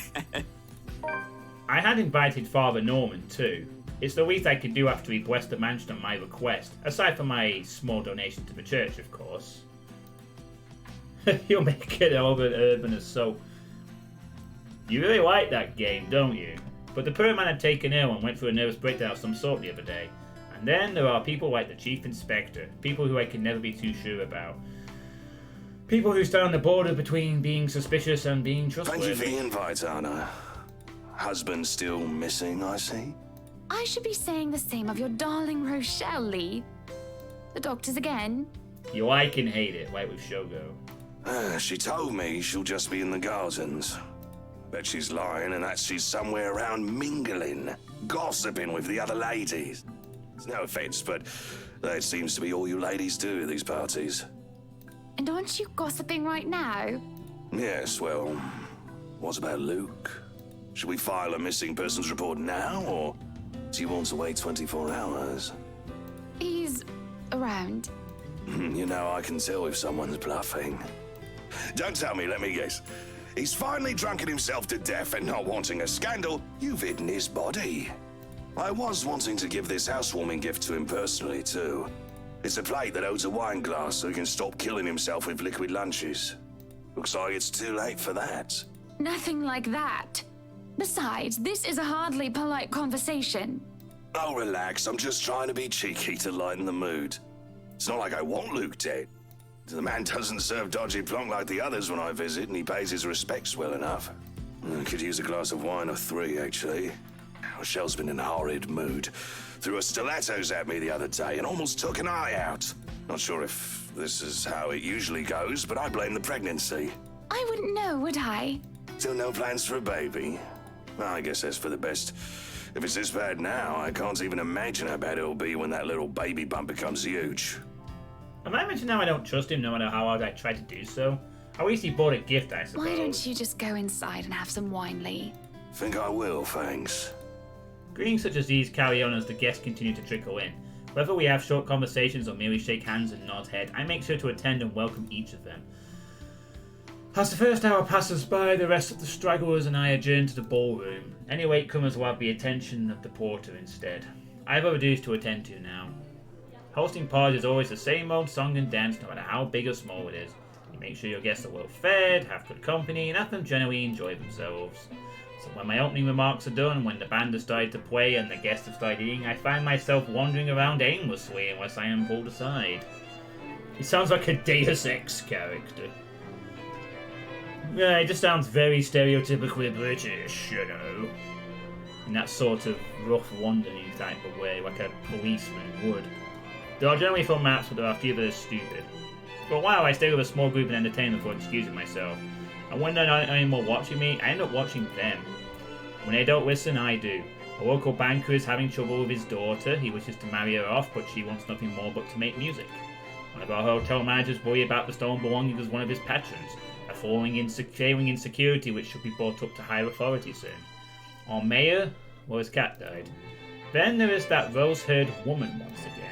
I had invited Father Norman too. It's the least I could do after he blessed the mansion on my request, aside from my small donation to the church, of course. You'll make it over urban as so. You really like that game, don't you? But the poor man had taken ill and went through a nervous breakdown of some sort the other day. And then there are people like the Chief Inspector, people who I can never be too sure about. People who stand on the border between being suspicious and being trustworthy. Thank you for the invite, Anna. Husband still missing, I see? I should be saying the same of your darling Rochelle, Lee. The doctors again? You like and hate it, like with Shogo. She told me she'll just be in the gardens. Bet she's lying and that she's somewhere around mingling, gossiping with the other ladies. It's no offense, but that seems to be all you ladies do at these parties. And aren't you gossiping right now? Yes, well, what about Luke? Should we file a missing persons report now, or do you want to wait 24 hours? He's around. You know, I can tell if someone's bluffing. Don't tell me, let me guess. He's finally drunken himself to death and not wanting a scandal, you've hidden his body. I was wanting to give this housewarming gift to him personally, too. It's a plate that holds a wine glass so he can stop killing himself with liquid lunches. Looks like it's too late for that. Nothing like that. Besides, this is a hardly polite conversation. Oh, relax. I'm just trying to be cheeky to lighten the mood. It's not like I want Luke dead. The man doesn't serve dodgy plonk like the others when I visit, and he pays his respects well enough. I could use a glass of wine or 3, actually. Rochelle's been in a horrid mood. Threw her stilettos at me the other day and almost took an eye out. Not sure if this is how it usually goes, but I blame the pregnancy. I wouldn't know, would I? Still no plans for a baby? Well, I guess that's for the best. If it's this bad now, I can't even imagine how bad it'll be when that little baby bump becomes huge. Am I mentioning how I don't trust him no matter how hard I try to do so? At least he bought a gift, I suppose. Why don't you just go inside and have some wine, Lee? Think I will, thanks. Greetings such as these carry on as the guests continue to trickle in. Whether we have short conversations or merely shake hands and nod head, I make sure to attend and welcome each of them. As the first hour passes by, the rest of the stragglers and I adjourn to the ballroom. Any latecomers will have the attention of the porter instead. I have other duties to attend to now. Hosting parties is always the same old song and dance, no matter how big or small it is. You make sure your guests are well fed, have good company, and have them generally enjoy themselves. So when my opening remarks are done, when the band has started to play and the guests have started eating, I find myself wandering around aimlessly unless I am pulled aside. It sounds like a Deus Ex character. Yeah, it just sounds very stereotypically British, you know. In that sort of rough wandering type of way, like a policeman would. There are generally fun maps, but there are few that are stupid. For a while, I stay with a small group and entertain them before excusing myself. And when they're not anymore watching me, I end up watching them. When they don't listen, I do. A local banker is having trouble with his daughter. He wishes to marry her off, but she wants nothing more but to make music. One of our hotel managers worry about the stolen belongings of one of his patrons. A failing insecurity which should be brought up to higher authority soon. Our mayor, well, his cat died. Then there is that rose-haired woman once again.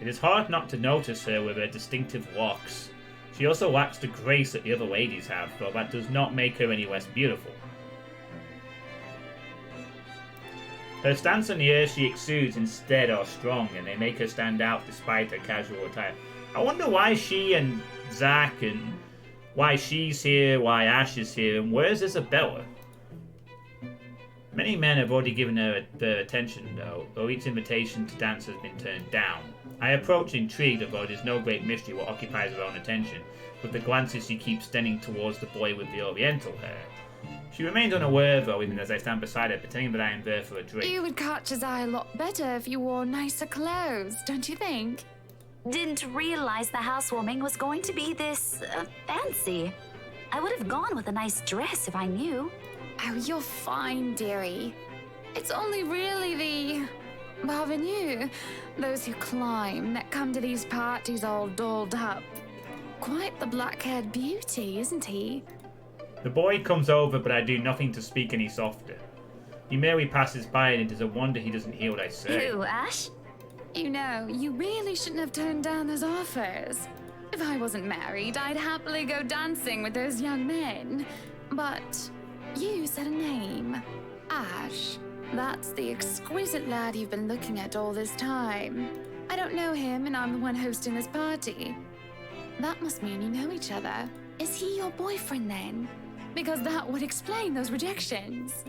It is hard not to notice her with her distinctive locks. She also lacks the grace that the other ladies have, though that does not make her any less beautiful. Her stance and the air she exudes instead are strong, and they make her stand out despite her casual attire. I wonder why she and Zach, and why she's here, why Ash is here, and where's Isabella? Many men have already given her their attention, though each invitation to dance has been turned down. I approach intrigued, although it is no great mystery what occupies her own attention, with the glances she keeps standing towards the boy with the oriental hair. She remains unaware, though, even as I stand beside her, pretending that I am there for a drink. You would catch his eye a lot better if you wore nicer clothes, don't you think? Didn't realize the housewarming was going to be this fancy. I would have gone with a nice dress if I knew. Oh, you're fine, dearie. It's only really Parvenu, those who climb, that come to these parties all dolled up. Quite the black-haired beauty, isn't he? The boy comes over, but I do nothing to speak any softer. He merely passes by, and it is a wonder he doesn't hear what I say. Who, Ash? You know, you really shouldn't have turned down those offers. If I wasn't married, I'd happily go dancing with those young men. But you said a name. Ash. That's the exquisite lad you've been looking at all this time. I don't know him, and I'm the one hosting this party. That must mean you know each other. Is he your boyfriend then? Because that would explain those rejections.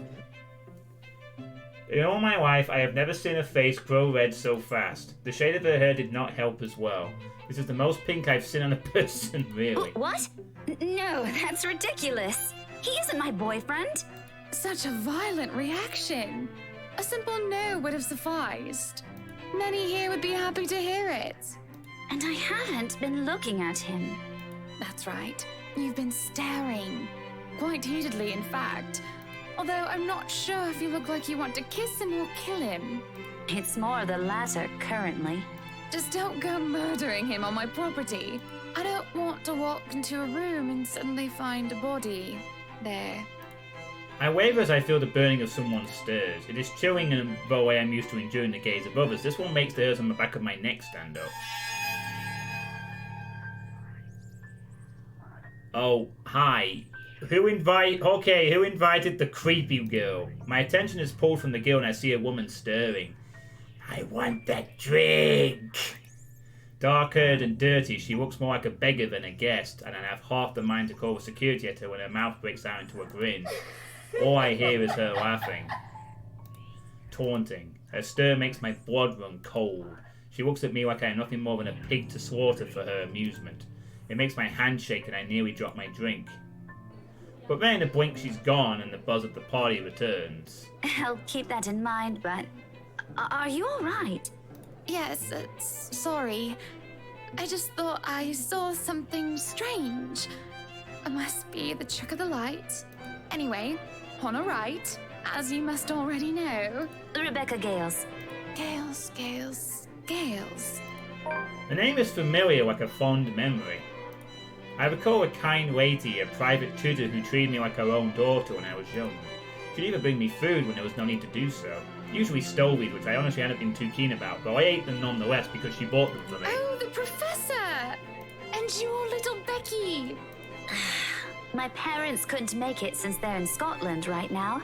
In all my life, I have never seen her face grow red so fast. The shade of her hair did not help as well. This is the most pink I've seen on a person, really. What? No, that's ridiculous. He isn't my boyfriend. Such a violent reaction. A simple no would have sufficed. Many here would be happy to hear it. And I haven't been looking at him. That's right. You've been staring. Quite heatedly, in fact. Although I'm not sure if you look like you want to kiss him or kill him. It's more the latter, currently. Just don't go murdering him on my property. I don't want to walk into a room and suddenly find a body there. I waver as I feel the burning of someone's stirs. It is chilling in the way I'm used to enduring the gaze of others. This one makes the hairs on the back of my neck stand up. Oh, hi. Who invited the creepy girl? My attention is pulled from the girl and I see a woman stirring. I want that drink. Dark-haired and dirty, she looks more like a beggar than a guest, and I have half the mind to call the security at her when her mouth breaks out into a grin. All I hear is her laughing. Taunting. Her stir makes my blood run cold. She looks at me like I am nothing more than a pig to slaughter for her amusement. It makes my hand shake and I nearly drop my drink. But then in a blink she's gone and the buzz of the party returns. I'll keep that in mind, but... Are you alright? Yes, sorry. I just thought I saw something strange. It must be the trick of the light. Anyway, on a right, as you must already know. Rebecca Gales. Gales. The name is familiar like a fond memory. I recall a kind lady, a private tutor who treated me like her own daughter when I was young. She'd even bring me food when there was no need to do so. Usually stovies, which I honestly hadn't been too keen about, but I ate them nonetheless because she bought them for me. Oh, the professor! And your little Becky! My parents couldn't make it since they're in Scotland right now.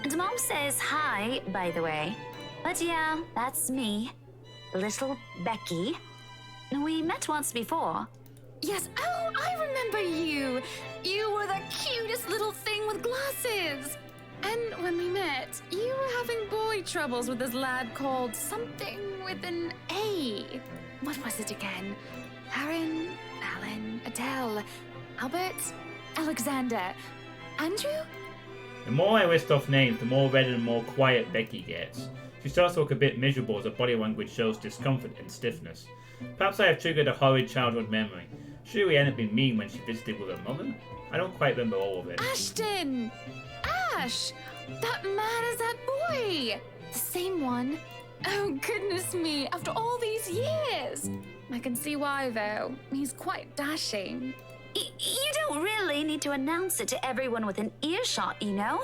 And Mom says hi, by the way. But yeah, that's me. Little Becky. We met once before. Yes, oh, I remember you! You were the cutest little thing with glasses! And when we met, you were having boy troubles with this lad called something with an A. What was it again? Aaron, Alan, Adele, Albert, Alexander, Andrew? The more I list off names, the more red and more quiet Becky gets. She starts to look a bit miserable as her body language shows discomfort and stiffness. Perhaps I have triggered a horrid childhood memory. Surely I hadn't been mean when she visited with her mother? I don't quite remember all of it. Ashton! Ash! That man is that boy! The same one. Oh, goodness me, after all these years! I can see why, though. He's quite dashing. You don't really need to announce it to everyone with an earshot, you know?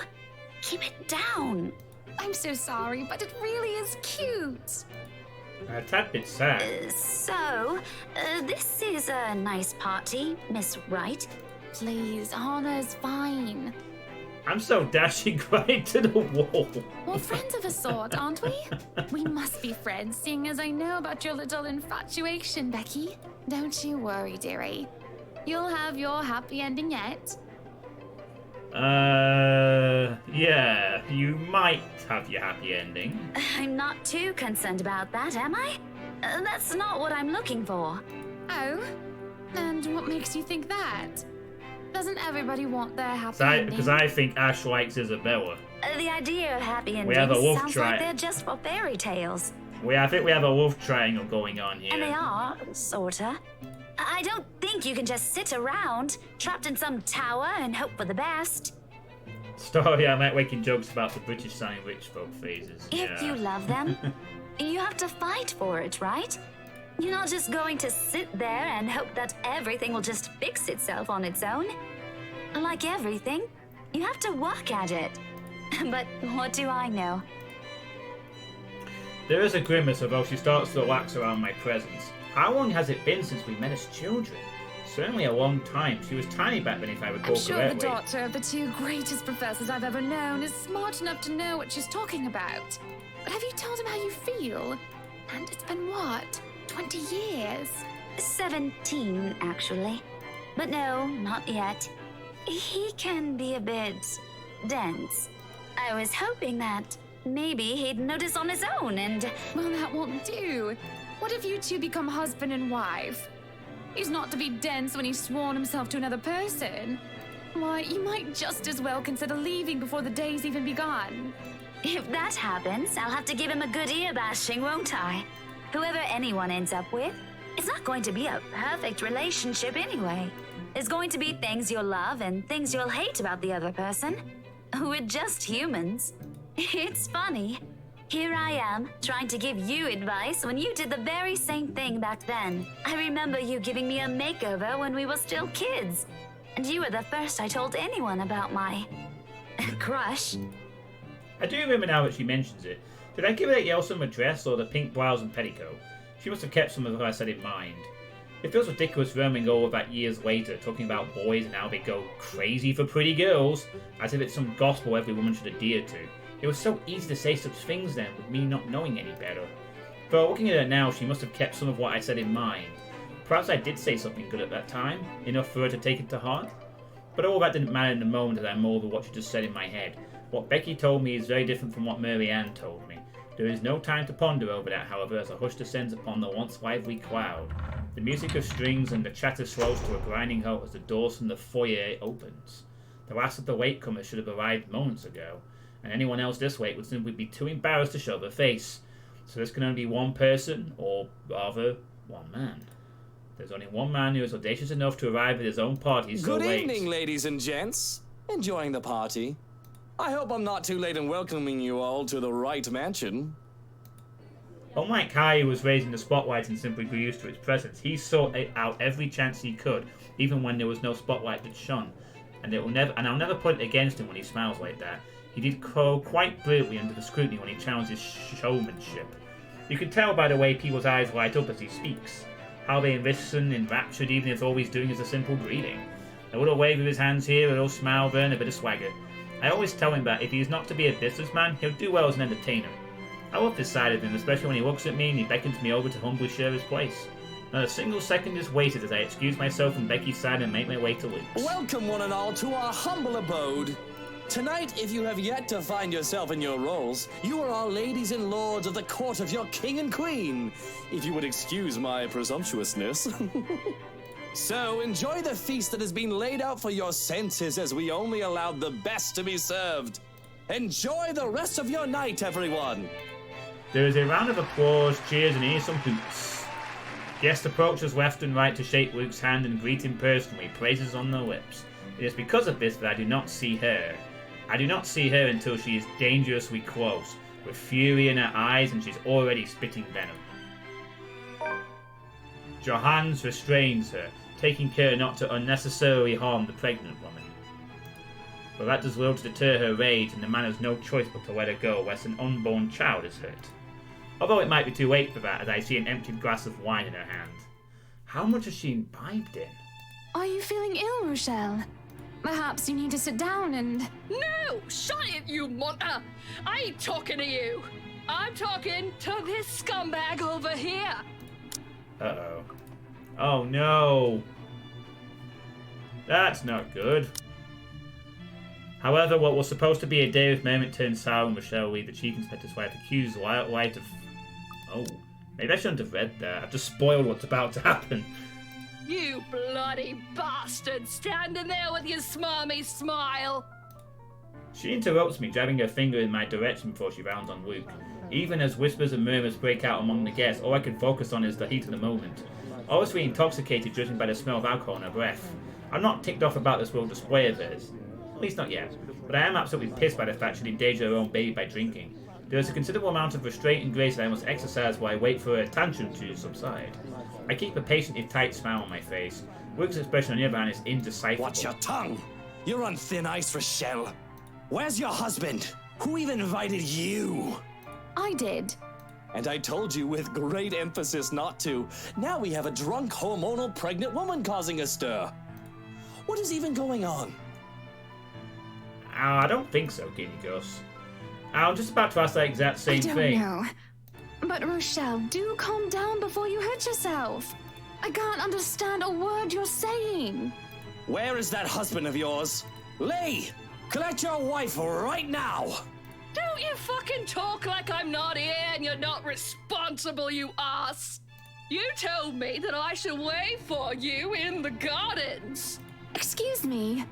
Keep it down. I'm so sorry, but it really is cute. A tad bit sad. This is a nice party, Miss Wright. Please, Anna's fine. I'm so dashing right to the wall. We're friends of a sort, aren't we? We must be friends, seeing as I know about your little infatuation, Becky. Don't you worry, dearie. You'll have your happy ending yet. Yeah, you might have your happy ending. I'm not too concerned about that, am I? That's not what I'm looking for. Oh? And what makes you think that? Doesn't everybody want their happy ending? Because I think Ash likes Isabella. The idea of happy endings sounds like they're just for fairy tales. I think we have a love triangle going on here. And they are, sorta. I don't think you can just sit around, trapped in some tower and hope for the best. Story, I might making jokes about the British sounding rich folk phrases. If you love them, you have to fight for it, right? You're not just going to sit there and hope that everything will just fix itself on its own. Like everything, you have to work at it. But what do I know? There is a grimace, although she starts to relax around my presence. How long has it been since we met as children? Certainly a long time. She was tiny back then, if I recall I'm sure correctly. the daughter of the two greatest professors I've ever known is smart enough to know what she's talking about. But have you told him how you feel? And it's been what? 20 years? 17, actually. But no, not yet. He can be a bit dense. I was hoping that maybe he'd notice on his own and... Well, that won't do. What if you two become husband and wife? He's not to be dense when he's sworn himself to another person. Why, you might just as well consider leaving before the day's even begun. If that happens, I'll have to give him a good ear bashing, won't I? Whoever anyone ends up with, it's not going to be a perfect relationship anyway. There's going to be things you'll love and things you'll hate about the other person. We're just humans. It's funny. Here I am, trying to give you advice when you did the very same thing back then. I remember you giving me a makeover when we were still kids. And you were the first I told anyone about my... crush. I do remember now that she mentions it. Did I give her that yellow summer dress or the pink blouse and petticoat? She must have kept some of what I said in mind. It feels ridiculous roaming all of that years later, talking about boys and how they go crazy for pretty girls, as if it's some gospel every woman should adhere to. It was so easy to say such things then, with me not knowing any better. But looking at her now, she must have kept some of what I said in mind. Perhaps I did say something good at that time, enough for her to take it to heart. But all that didn't matter in the moment as I mulled what she just said in my head. What Becky told me is very different from what Mary Ann told me. There is no time to ponder over that, however, as a hush descends upon the once lively crowd. The music of strings and the chatter slows to a grinding halt as the doors from the foyer opens. The last of the latecomers should have arrived moments ago, and anyone else this late would simply be too embarrassed to show their face. So this can only be one person, or rather, one man. There's only one man who is audacious enough to arrive at his own party so late. Good evening, ladies and gents. Enjoying the party? I hope I'm not too late in welcoming you all to the right mansion. Unlike Kai, who was raised in the spotlight and simply grew used to its presence, he sought out every chance he could, even when there was no spotlight that shone. And I'll never put it against him when he smiles like that. He did crow quite brilliantly under the scrutiny when he challenged his showmanship. You can tell by the way people's eyes light up as he speaks, how they listen enraptured even if all he's doing is a simple greeting. A little wave of his hands here, a little smile there, and a bit of swagger. I always tell him that if he's not to be a businessman, he'll do well as an entertainer. I love this side of him, especially when he looks at me and he beckons me over to humbly share his place. Not a single second is wasted as I excuse myself from Becky's side and make my way to Luke's. Welcome one and all to our humble abode. Tonight, if you have yet to find yourself in your roles, you are all ladies and lords of the court of your king and queen, if you would excuse my presumptuousness. So, enjoy the feast that has been laid out for your senses as we only allowed the best to be served. Enjoy the rest of your night, everyone. There is a round of applause, cheers, and here's some hoots. Guests approach us left and right to shake Luke's hand and greet him personally, praises on their lips. It is because of this that I do not see her. I do not see her until she is dangerously close, with fury in her eyes and she's already spitting venom. Johannes restrains her, taking care not to unnecessarily harm the pregnant woman. But that does little to deter her rage, and the man has no choice but to let her go lest an unborn child is hurt. Although it might be too late for that, as I see an emptied glass of wine in her hand. How much has she imbibed in? Are you feeling ill, Rochelle? Perhaps you need to sit down and... No! Shut it, you munter! I ain't talking to you! I'm talking to this scumbag over here! Uh-oh. Oh no! That's not good. However, what was supposed to be a day with moment turns sour when Rochelle Lee, the chief inspector's wife, accused Light of... Oh, maybe I shouldn't have read that. I've just spoiled what's about to happen. You bloody bastard, standing there with your smarmy smile! She interrupts me, jabbing her finger in my direction before she rounds on Luke. Even as whispers and murmurs break out among the guests, all I can focus on is the heat of the moment. Obviously intoxicated, judging by the smell of alcohol in her breath. I'm not ticked off about this little display of hers. At least not yet. But I am absolutely pissed by the fact she'd endanger her own baby by drinking. There is a considerable amount of restraint and grace that I must exercise while I wait for her tantrum to subside. I keep a patiently tight smile on my face. Rook's expression on the other hand is indecipherable. Watch your tongue! You're on thin ice, Rochelle. Where's your husband? Who even invited you? I did. And I told you with great emphasis not to. Now we have a drunk, hormonal, pregnant woman causing a stir. What is even going on? I don't think so, Guinea Gus. I'm just about to ask that exact same thing. I don't know. But Rochelle, do calm down before you hurt yourself. I can't understand a word you're saying. Where is that husband of yours? Lee! Collect your wife right now! Don't you fucking talk like I'm not here and you're not responsible, you ass! You told me that I should wait for you in the gardens. Excuse me.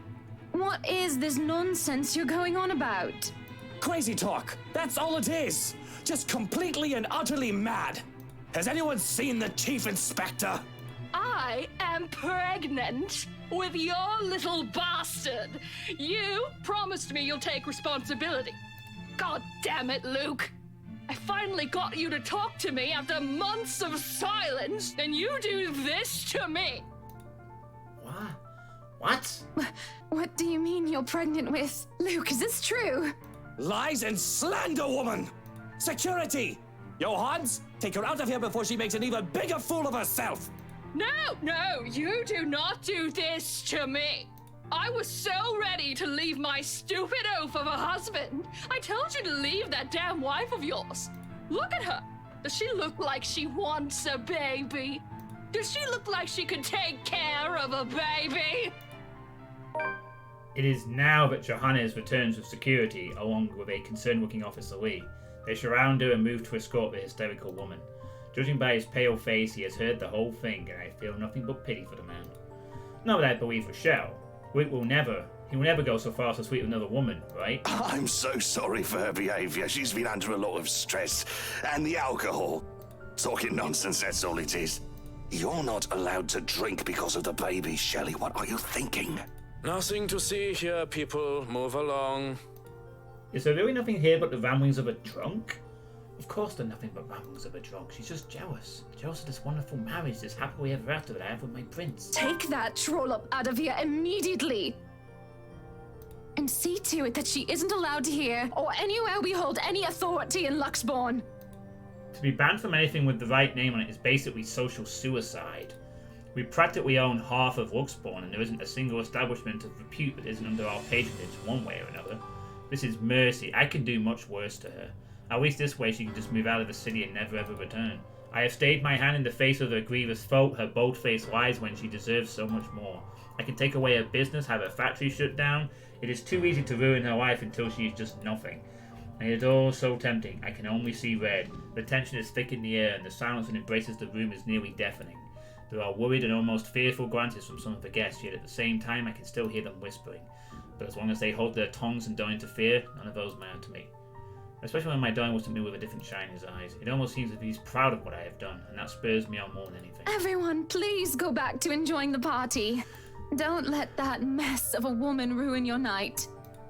What is this nonsense you're going on about? Crazy talk. That's all it is. Just completely and utterly mad. Has anyone seen the Chief Inspector? I am pregnant with your little bastard. You promised me you'll take responsibility. God damn it, Luke. I finally got you to talk to me after months of silence, and you do this to me. What? What do you mean you're pregnant with? Luke, is this true? Lies and slander, woman! Security! Johans, take her out of here before she makes an even bigger fool of herself! No, you do not do this to me. I was so ready to leave my stupid oaf of a husband. I told you to leave that damn wife of yours. Look at her. Does she look like she wants a baby? Does she look like she could take care of a baby? It is now that Johannes returns with security, along with a concerned-looking Officer Lee. They surround her and move to escort the hysterical woman. Judging by his pale face, he has heard the whole thing, and I feel nothing but pity for the man. Not that I believe Rochelle. He will never go so far as to sweet another woman, right? I'm so sorry for her behavior. She's been under a lot of stress. And the alcohol. Talking nonsense, that's all it is. You're not allowed to drink because of the baby, Shelley. What are you thinking? Nothing to see here, people. Move along. Is there really nothing here but the ramblings of a drunk? Of course there's nothing but ramblings of a drunk. She's just jealous. Jealous of this wonderful marriage, this happily ever after that I have with my prince. Take that troll up out of here immediately! And see to it that she isn't allowed here or anywhere we hold any authority in Luxbourne. To be banned from anything with the right name on it is basically social suicide. We practically own half of Luxbourne, and there isn't a single establishment of repute that isn't under our patronage one way or another. This is mercy. I can do much worse to her. At least this way she can just move out of the city and never ever return. I have stayed my hand in the face of her grievous fault, her bold-faced lies when she deserves so much more. I can take away her business, have her factory shut down. It is too easy to ruin her life until she is just nothing. And it is all so tempting. I can only see red. The tension is thick in the air, and the silence that embraces the room is nearly deafening. There are worried and almost fearful glances from some of the guests, yet at the same time I can still hear them whispering. But as long as they hold their tongues and don't interfere, none of those matter to me. Especially when my darling looks at me with a different shine in his eyes. It almost seems that he's proud of what I have done, and that spurs me on more than anything. Everyone, please go back to enjoying the party. Don't let that mess of a woman ruin your night.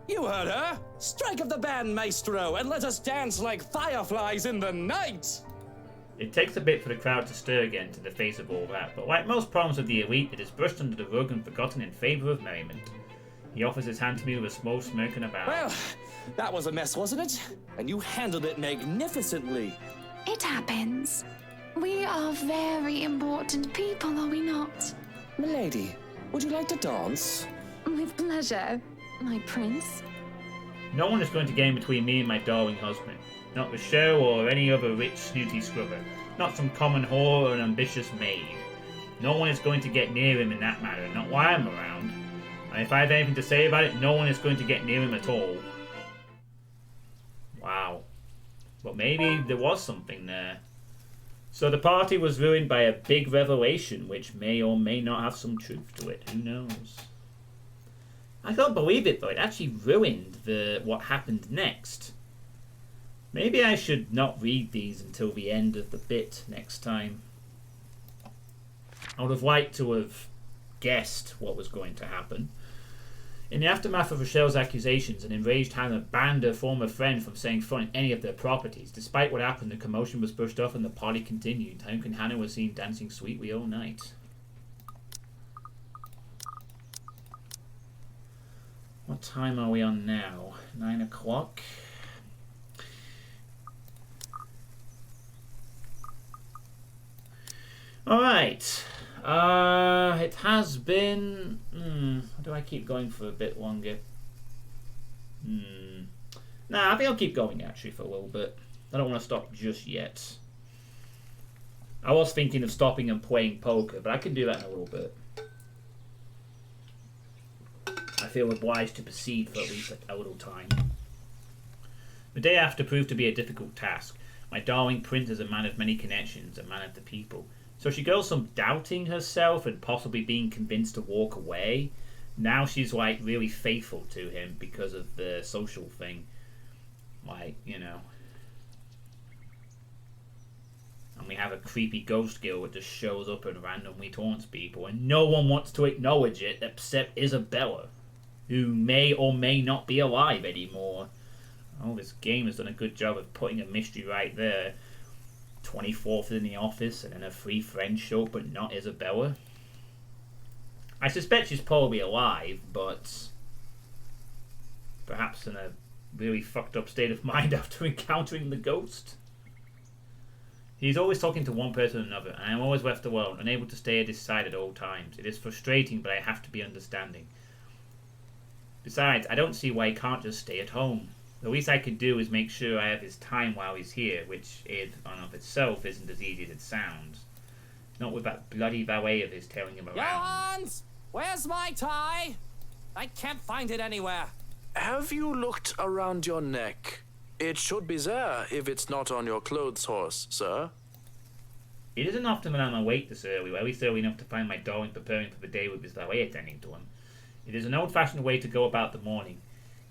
You heard her! Strike up the band, maestro, and let us dance like fireflies in the night! It takes a bit for the crowd to stir again to the face of all that, but like most problems of the elite, it is brushed under the rug and forgotten in favour of merriment. He offers his hand to me with a small smirk and a bow. Well, that was a mess, wasn't it? And you handled it magnificently. It happens. We are very important people, are we not? Milady, would you like to dance? With pleasure, my prince. No one is going to get in between me and my darling husband. Not Rochelle or any other rich, snooty scrubber. Not some common whore or an ambitious maid. No one is going to get near him in that matter, not while I'm around. And if I have anything to say about it, no one is going to get near him at all. Wow. But maybe there was something there. So the party was ruined by a big revelation, which may or may not have some truth to it. Who knows? I can't believe it, though. It actually ruined what happened next. Maybe I should not read these until the end of the bit next time. I would have liked to have guessed what was going to happen. In the aftermath of Rochelle's accusations, an enraged Hannah banned her former friend from setting foot in any of their properties. Despite what happened, the commotion was brushed off and the party continued. Hank and Hannah were seen dancing sweetly all night. What time are we on now? 9 o'clock? Alright. It has been... do I keep going for a bit longer? Nah, I think I'll keep going actually for a little bit. I don't want to stop just yet. I was thinking of stopping and playing poker, but I can do that in a little bit. I feel obliged to proceed for at least a little time. The day after proved to be a difficult task. My darling prince is a man of many connections, a man of the people. So she goes from doubting herself and possibly being convinced to walk away. Now she's like really faithful to him because of the social thing. Like, you know. And we have a creepy ghost girl that just shows up and randomly taunts people. And no one wants to acknowledge it except Isabella, who may or may not be alive anymore. Oh, this game has done a good job of putting a mystery right there. 24th in the office, and then her 3 friends show up, but not Isabella. I suspect she's probably alive, but perhaps in a really fucked up state of mind after encountering the ghost. He's always talking to one person or another, and I'm always left alone, unable to stay at his side at all times. It is frustrating, but I have to be understanding. Besides, I don't see why he can't just stay at home. The least I could do is make sure I have his time while he's here, which in and of itself isn't as easy as it sounds. Not with that bloody valet of his tailing him around. Johans! Where's my tie? I can't find it anywhere. Have you looked around your neck? It should be there if it's not on your clothes horse, sir. It isn't often when I'm awake this early, or at least early enough to find my darling preparing for the day with his valet attending to him. It is an old-fashioned way to go about the morning.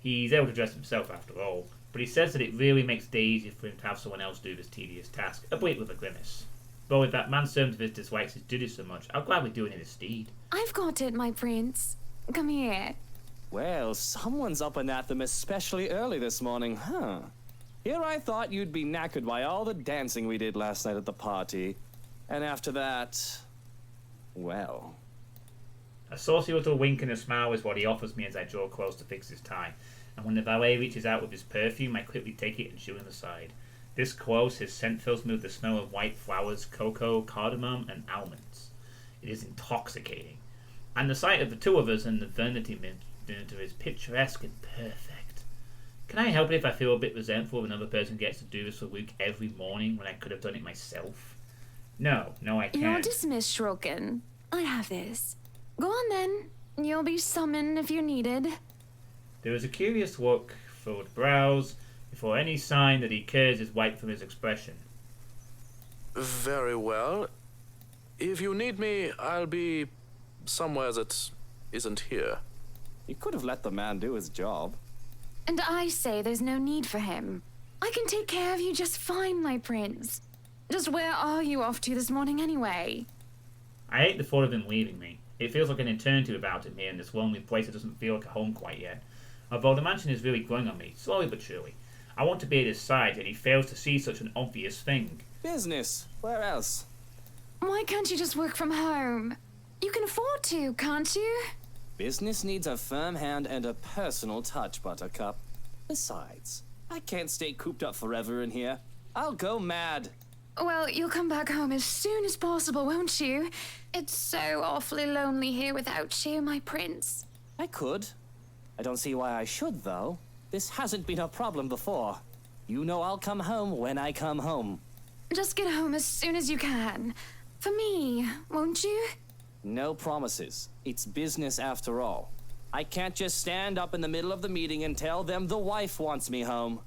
He's able to dress himself after all, but he says that it really makes the day easier for him to have someone else do this tedious task, albeit with a grimace. But if that manservant of his dislikes his duties so much, I'll gladly do it in his stead. I've got it, my prince. Come here. Well, someone's up and at them especially early this morning, huh? Here I thought you'd be knackered by all the dancing we did last night at the party. And after that... well... A saucy little wink and a smile is what he offers me as I draw close to fix his tie, and when the valet reaches out with his perfume, I quickly take it and shoo him aside. This close, his scent fills me with the smell of white flowers, cocoa, cardamom, and almonds. It is intoxicating, and the sight of the two of us in the vanity minute is picturesque and perfect. Can I help it if I feel a bit resentful if another person gets to do this for Luke every morning when I could have done it myself? No, I can't. You're dismissed, Shroken. I have this. Go on then. You'll be summoned if you're needed. There is a curious look, furrowed brows, before any sign that he cares is wiped from his expression. Very well. If you need me, I'll be somewhere that isn't here. You could have let the man do his job. And I say there's no need for him. I can take care of you just fine, my prince. Just where are you off to this morning anyway? I hate the thought of him leaving me. It feels like an eternity without him here in this lonely place that doesn't feel like a home quite yet. Although the mansion is really growing on me, slowly but surely. I want to be at his side, yet he fails to see such an obvious thing. Business. Where else? Why can't you just work from home? You can afford to, can't you? Business needs a firm hand and a personal touch, Buttercup. Besides, I can't stay cooped up forever in here. I'll go mad. Well, you'll come back home as soon as possible, won't you? It's so awfully lonely here without you, my prince. I could. I don't see why I should, though. This hasn't been a problem before. You know I'll come home when I come home. Just get home as soon as you can. For me, won't you? No promises. It's business after all. I can't just stand up in the middle of the meeting and tell them the wife wants me home.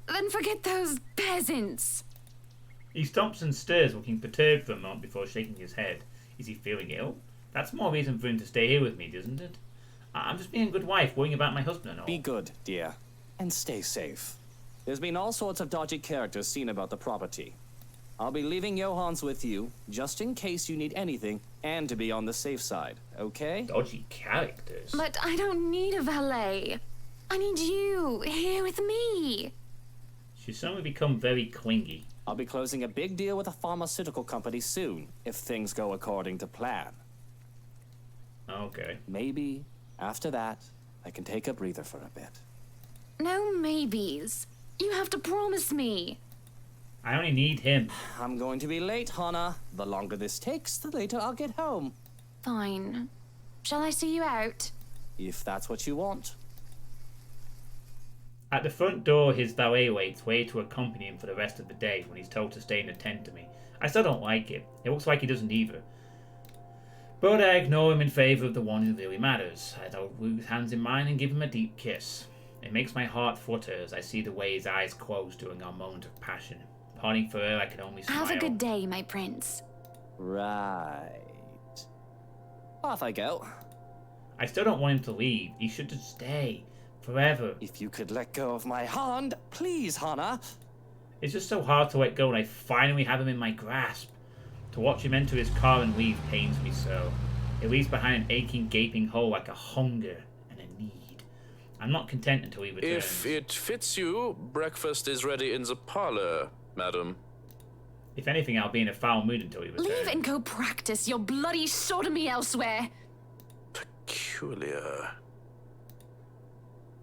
Then forget those peasants. He stomps and stirs, looking perturbed for a moment before shaking his head. Is he feeling ill? That's more reason for him to stay here with me, isn't it? I'm just being a good wife, worrying about my husband and all. Be good, dear. And stay safe. There's been all sorts of dodgy characters seen about the property. I'll be leaving Johans with you, just in case you need anything, and to be on the safe side, okay? Dodgy characters. But I don't need a valet. I need you here with me. She's suddenly become very clingy. I'll be closing a big deal with a pharmaceutical company soon, if things go according to plan. Okay. Maybe, after that, I can take a breather for a bit. No maybes. You have to promise me. I only need him. I'm going to be late, Hannah. The longer this takes, the later I'll get home. Fine. Shall I see you out? If that's what you want. At the front door, his valet waits, ready to accompany him for the rest of the day when he's told to stay and attend to me. I still don't like it. It looks like he doesn't either. But I ignore him in favour of the one who really matters. I hold Ruth's hands in mine and give him a deep kiss. It makes my heart flutter as I see the way his eyes close during our moment of passion. Parting for her, I can only smile. Have a good day, my prince. Right. Off I go. I still don't want him to leave. He should just stay. Forever. If you could let go of my hand, please, Hannah. It's just so hard to let go when I finally have him in my grasp. To watch him enter his car and leave pains me so. It leaves behind an aching, gaping hole like a hunger and a need. I'm not content until he returns. If it fits you, breakfast is ready in the parlor, madam. If anything, I'll be in a foul mood until he returns. Leave and go practice your bloody sodomy elsewhere. Peculiar.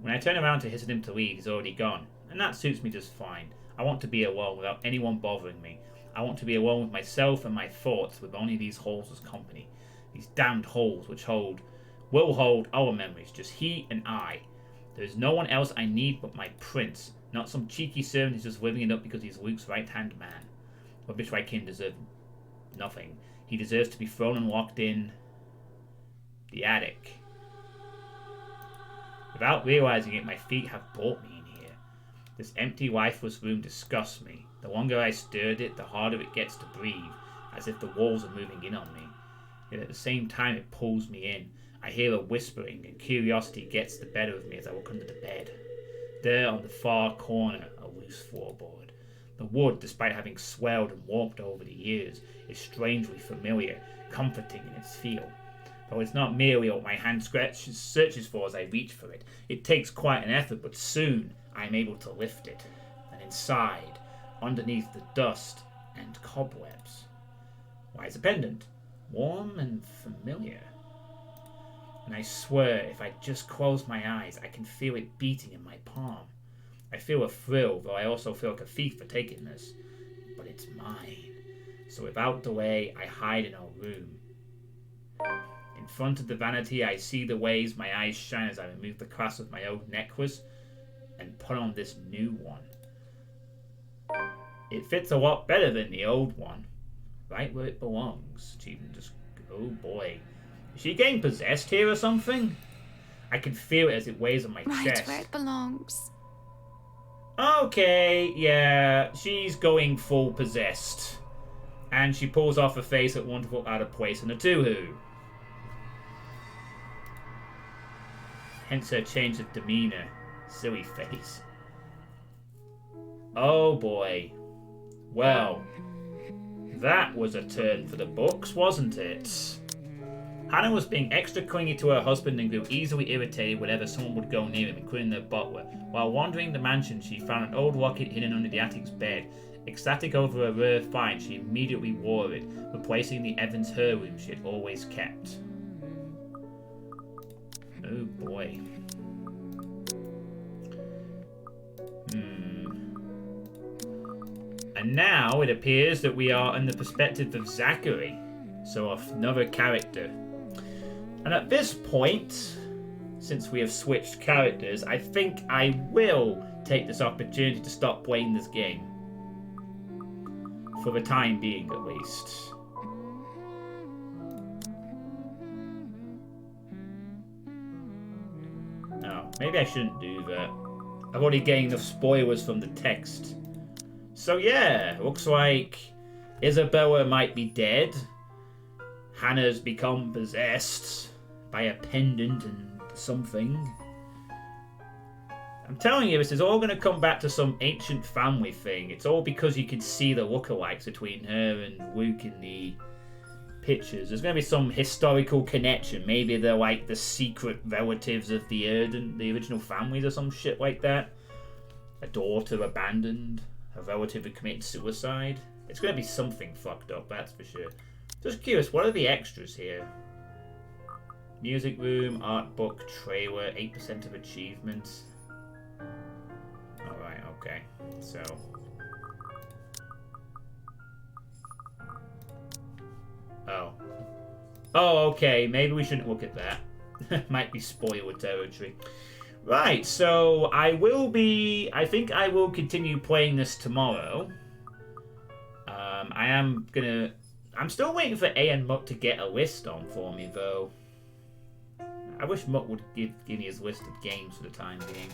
When I turn around to hasten him to leave, he's already gone. And that suits me just fine. I want to be alone without anyone bothering me. I want to be alone with myself and my thoughts with only these holes as company. These damned holes which will hold our memories, just he and I. There is no one else I need but my prince, not some cheeky servant who's just living it up because he's Luke's right-hand man. Rubbish like him deserves nothing. He deserves to be thrown and locked in the attic. Without realizing it, my feet have brought me in here. This empty, lifeless room disgusts me. The longer I stirred it, the harder it gets to breathe, as if the walls are moving in on me. Yet at the same time it pulls me in. I hear a whispering, and curiosity gets the better of me as I look under the bed. There on the far corner, a loose floorboard. The wood, despite having swelled and warped over the years, is strangely familiar, comforting in its feel. Though it's not merely what my hand searches for as I reach for it. It takes quite an effort, but soon I am able to lift it. And inside, underneath the dust and cobwebs, lies a pendant, warm and familiar. And I swear, if I just close my eyes, I can feel it beating in my palm. I feel a thrill, though I also feel like a thief for taking this. But it's mine. So without delay, I hide in our room. In front of the vanity, I see the ways my eyes shine as I remove the clasp of my old necklace and put on this new one. It fits a lot better than the old one. Right where it belongs. Achievement just... oh boy. Is she getting possessed here or something? I can feel it as it weighs on my chest. Right where it belongs. Okay, yeah, she's going full possessed. And she pulls off a face that won't look out of place in a tuhu. Hence her change of demeanor. Silly face. Oh boy. Well, that was a turn for the books, wasn't it? Hannah was being extra clingy to her husband and grew easily irritated whenever someone would go near him, including their butler. While wandering the mansion, she found an old locket hidden under the attic's bed. Ecstatic over a rare find, she immediately wore it, replacing the Evans heirloom she had always kept. Oh boy. And now it appears that we are in the perspective of Zachary, so another character. And at this point, since we have switched characters, I think I will take this opportunity to stop playing this game. For the time being, at least. No, maybe I shouldn't do that. I've already gained enough spoilers from the text. So yeah, looks like Isabella might be dead. Hannah's become possessed by a pendant and something. I'm telling you, this is all going to come back to some ancient family thing. It's all because you can see the lookalikes between her and Luke in the pictures. There's going to be some historical connection. Maybe they're like the secret relatives of the original families or some shit like that. A daughter abandoned. A relative who committed suicide. It's going to be something fucked up, that's for sure. Just curious, what are the extras here? Music room, art book, trailer, 8% of achievements. Alright, okay. So... Oh. Oh, okay. Maybe we shouldn't look at that. Might be spoiler territory. Right, so I think I will continue playing this tomorrow. I'm still waiting for A and Mutt to get a list on for me, though. I wish Mutt would give me his list of games for the time being.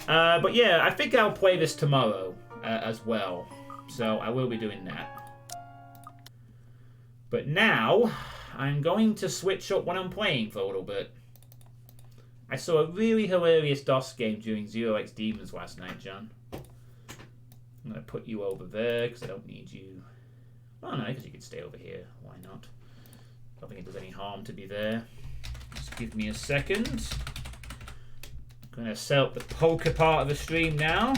But yeah, I think I'll play this tomorrow as well. So I will be doing that. But now, I'm going to switch up what I'm playing for a little bit. I saw a really hilarious DOS game during Zero X Demons last night, John. I'm going to put you over there because I don't need you. Oh no, because you can stay over here. Why not? Don't think it does any harm to be there. Just give me a second. I'm going to set up the poker part of the stream now.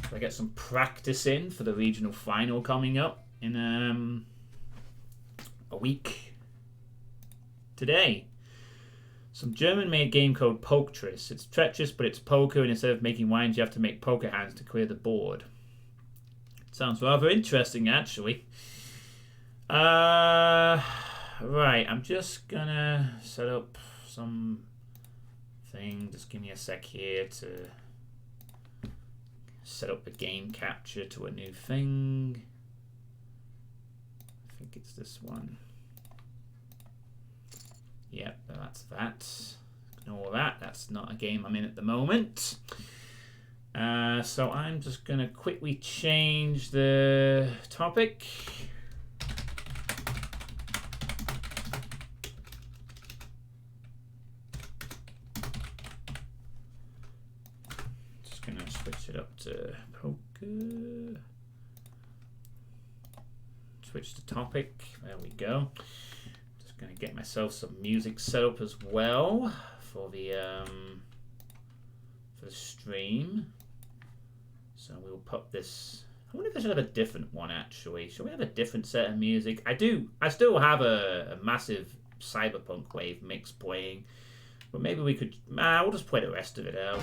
So I get some practice in for the regional final coming up in a week today. Some German-made game called PokerStars. It's treacherous, but it's poker, and instead of making wines, you have to make poker hands to clear the board. Sounds rather interesting, actually. Right, I'm just gonna set up some thing. Just give me a sec here to set up the game capture to a new thing. I think it's this one. Yep, that's that. Ignore that. That's not a game I'm in at the moment. So I'm just going to quickly change the topic. Just going to switch it up to poker. Switch to topic. There we go. Going to get myself some music set up as well for the stream. So we'll put this. I wonder if I should have a different one actually. Should we have a different set of music? I still have a massive cyberpunk wave mix playing, but maybe we could. We'll just play the rest of it out.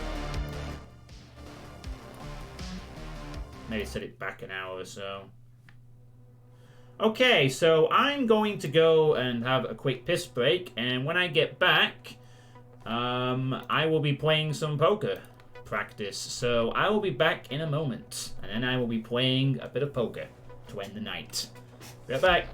Maybe set it back an hour or so. Okay, so I'm going to go and have a quick piss break, and when I get back, I will be playing some poker practice. So I will be back in a moment, and then I will be playing a bit of poker to end the night. Be right back.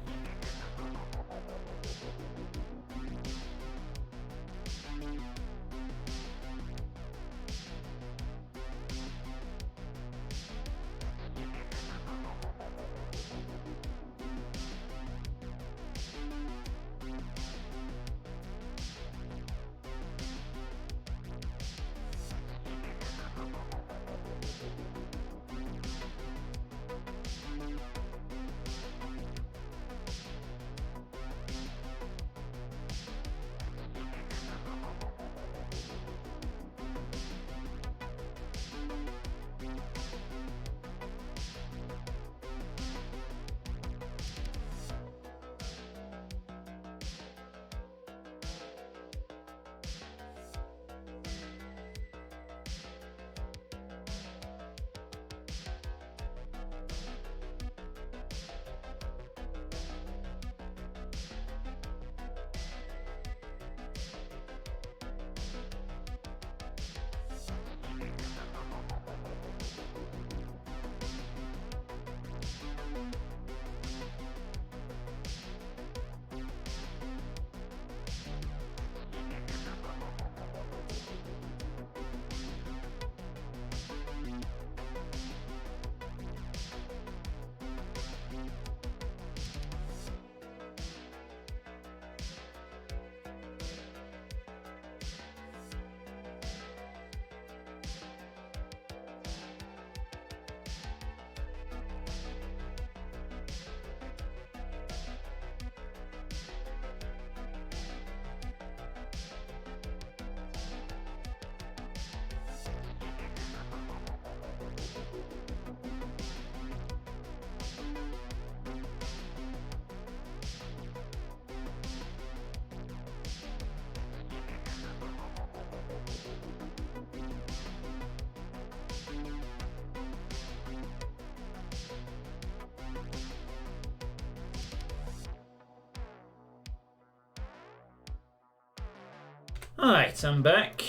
Alright, I'm back.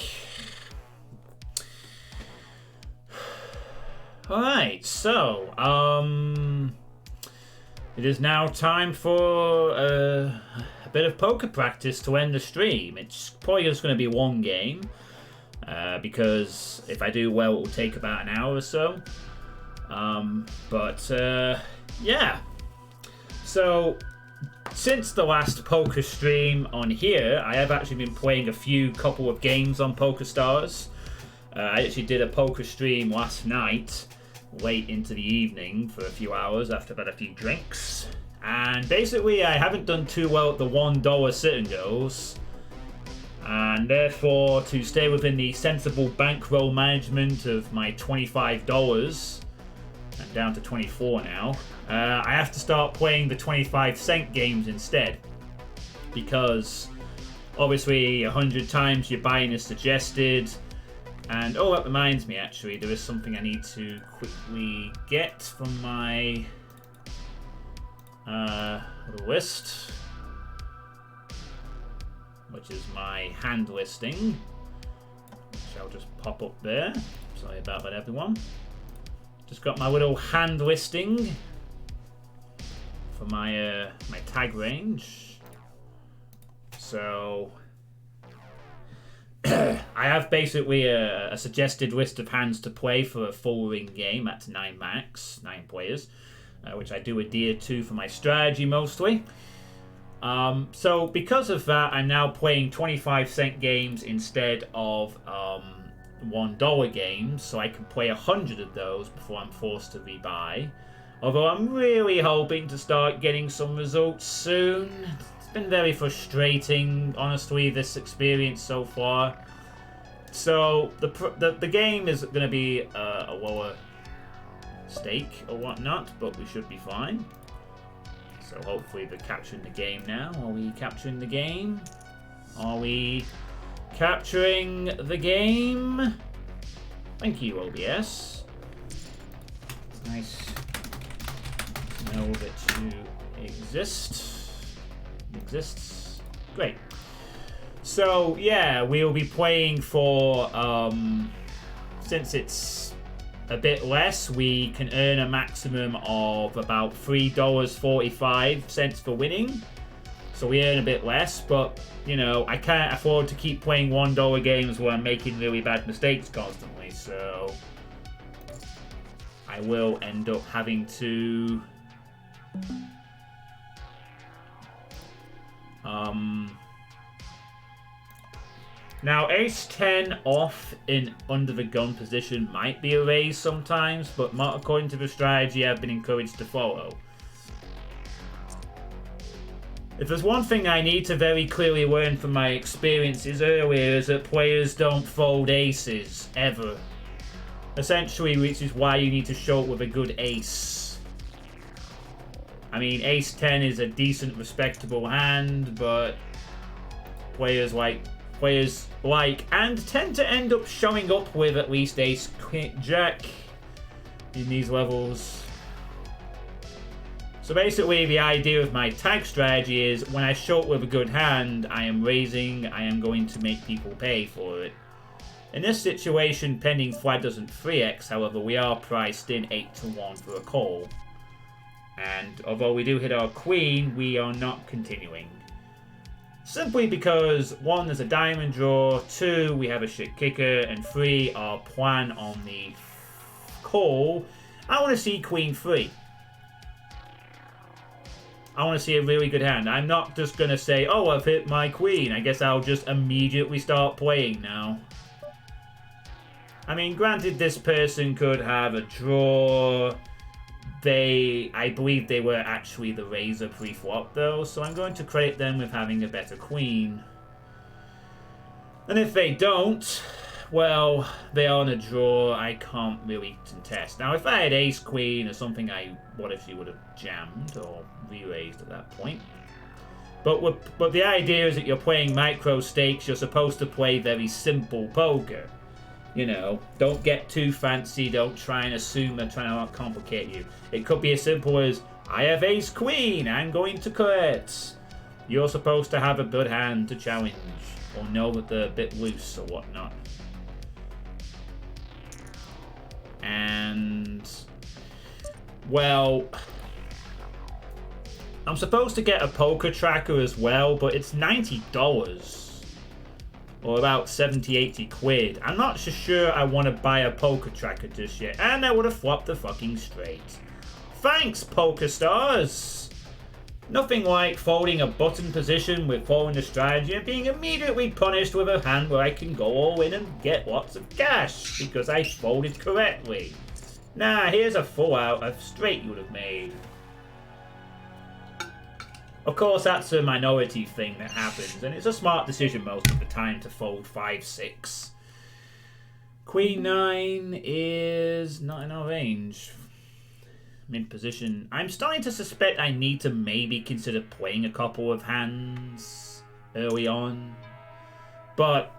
Alright, so, it is now time for a bit of poker practice to end the stream. It's probably just going to be one game, because if I do well, it will take about an hour or so. Yeah. So, since the last poker stream on here, I have actually been playing a couple of games on PokerStars. I actually did a poker stream last night, late into the evening, for a few hours after I've had a few drinks. And basically, I haven't done too well at the $1 sit-and goes. And therefore, to stay within the sensible bankroll management of my $25, I'm down to 24 now, I have to start playing the 25-cent games instead. Because, obviously, 100 times your buying is suggested. And, oh, that reminds me, actually, there is something I need to quickly get from my list, which is my hand listing, which I'll just pop up there. Sorry about that, everyone. Just got my little hand listing for my my tag range. So I have basically a suggested list of hands to play for a full ring game at 9 players, which I do adhere to for my strategy mostly. So because of that, I'm now playing 25-cent games instead of $1 games, so I can play 100 of those before I'm forced to rebuy. Although I'm really hoping to start getting some results soon. It's been very frustrating, honestly, this experience so far. So the game is going to be a lower stake or whatnot, but we should be fine. So hopefully they're capturing the game now. Are we capturing the game? Are we capturing the game? Thank you, OBS. Nice to know that you exists. Great. So yeah, we'll be playing for since it's a bit less, we can earn a maximum of about $3.45 for winning. So we earn a bit less, but you know, I can't afford to keep playing $1 games where I'm making really bad mistakes constantly, so I will end up having to now, ace-10 off in under the gun position might be a raise sometimes, but not according to the strategy I've been encouraged to follow. If there's one thing I need to very clearly learn from my experiences earlier, is that players don't fold aces, ever. Essentially, which is why you need to show up with a good ace. I mean, ace-10 is a decent, respectable hand, but players like and tend to end up showing up with at least ace jack in these levels. So basically the idea of my tag strategy is when I show up with a good hand, I am raising, I am going to make people pay for it. In this situation, pending flag doesn't 3x, however, we are priced in 8-1 for a call. And although we do hit our queen, we are not continuing. Simply because 1, there's a diamond draw, 2, we have a shit kicker, and 3, our plan on the call, I want to see queen 3. I want to see a really good hand. I'm not just going to say, oh, I've hit my queen. I guess I'll just immediately start playing now. I mean, granted, this person could have a draw. I believe they were actually the raiser pre-flop though, so I'm going to credit them with having a better queen. And if they don't, well, they are on a draw. I can't really contest. Now, if I had ace-queen or something, I obviously would have jammed or re-raised at that point. But the idea is that you're playing micro stakes. You're supposed to play very simple poker. You know, don't get too fancy. Don't try and assume they're trying to complicate you. It could be as simple as, I have ace-queen. I'm going to cut. You're supposed to have a good hand to challenge. or know that they're a bit loose or whatnot. And, well, I'm supposed to get a poker tracker as well, but it's $90 or about 70-80 quid. I'm not so sure I want to buy a poker tracker just yet, and I would have flopped the fucking straight. Thanks, PokerStars! Nothing like folding a button position with following the strategy and being immediately punished with a hand where I can go all in and get lots of cash because I folded correctly. Nah, here's a full out of straight you would have made. Of course, that's a minority thing that happens, and it's a smart decision most of the time to fold 5-6. Queen 9 is not in our range. Mid position. I'm starting to suspect I need to maybe consider playing a couple of hands early on. But,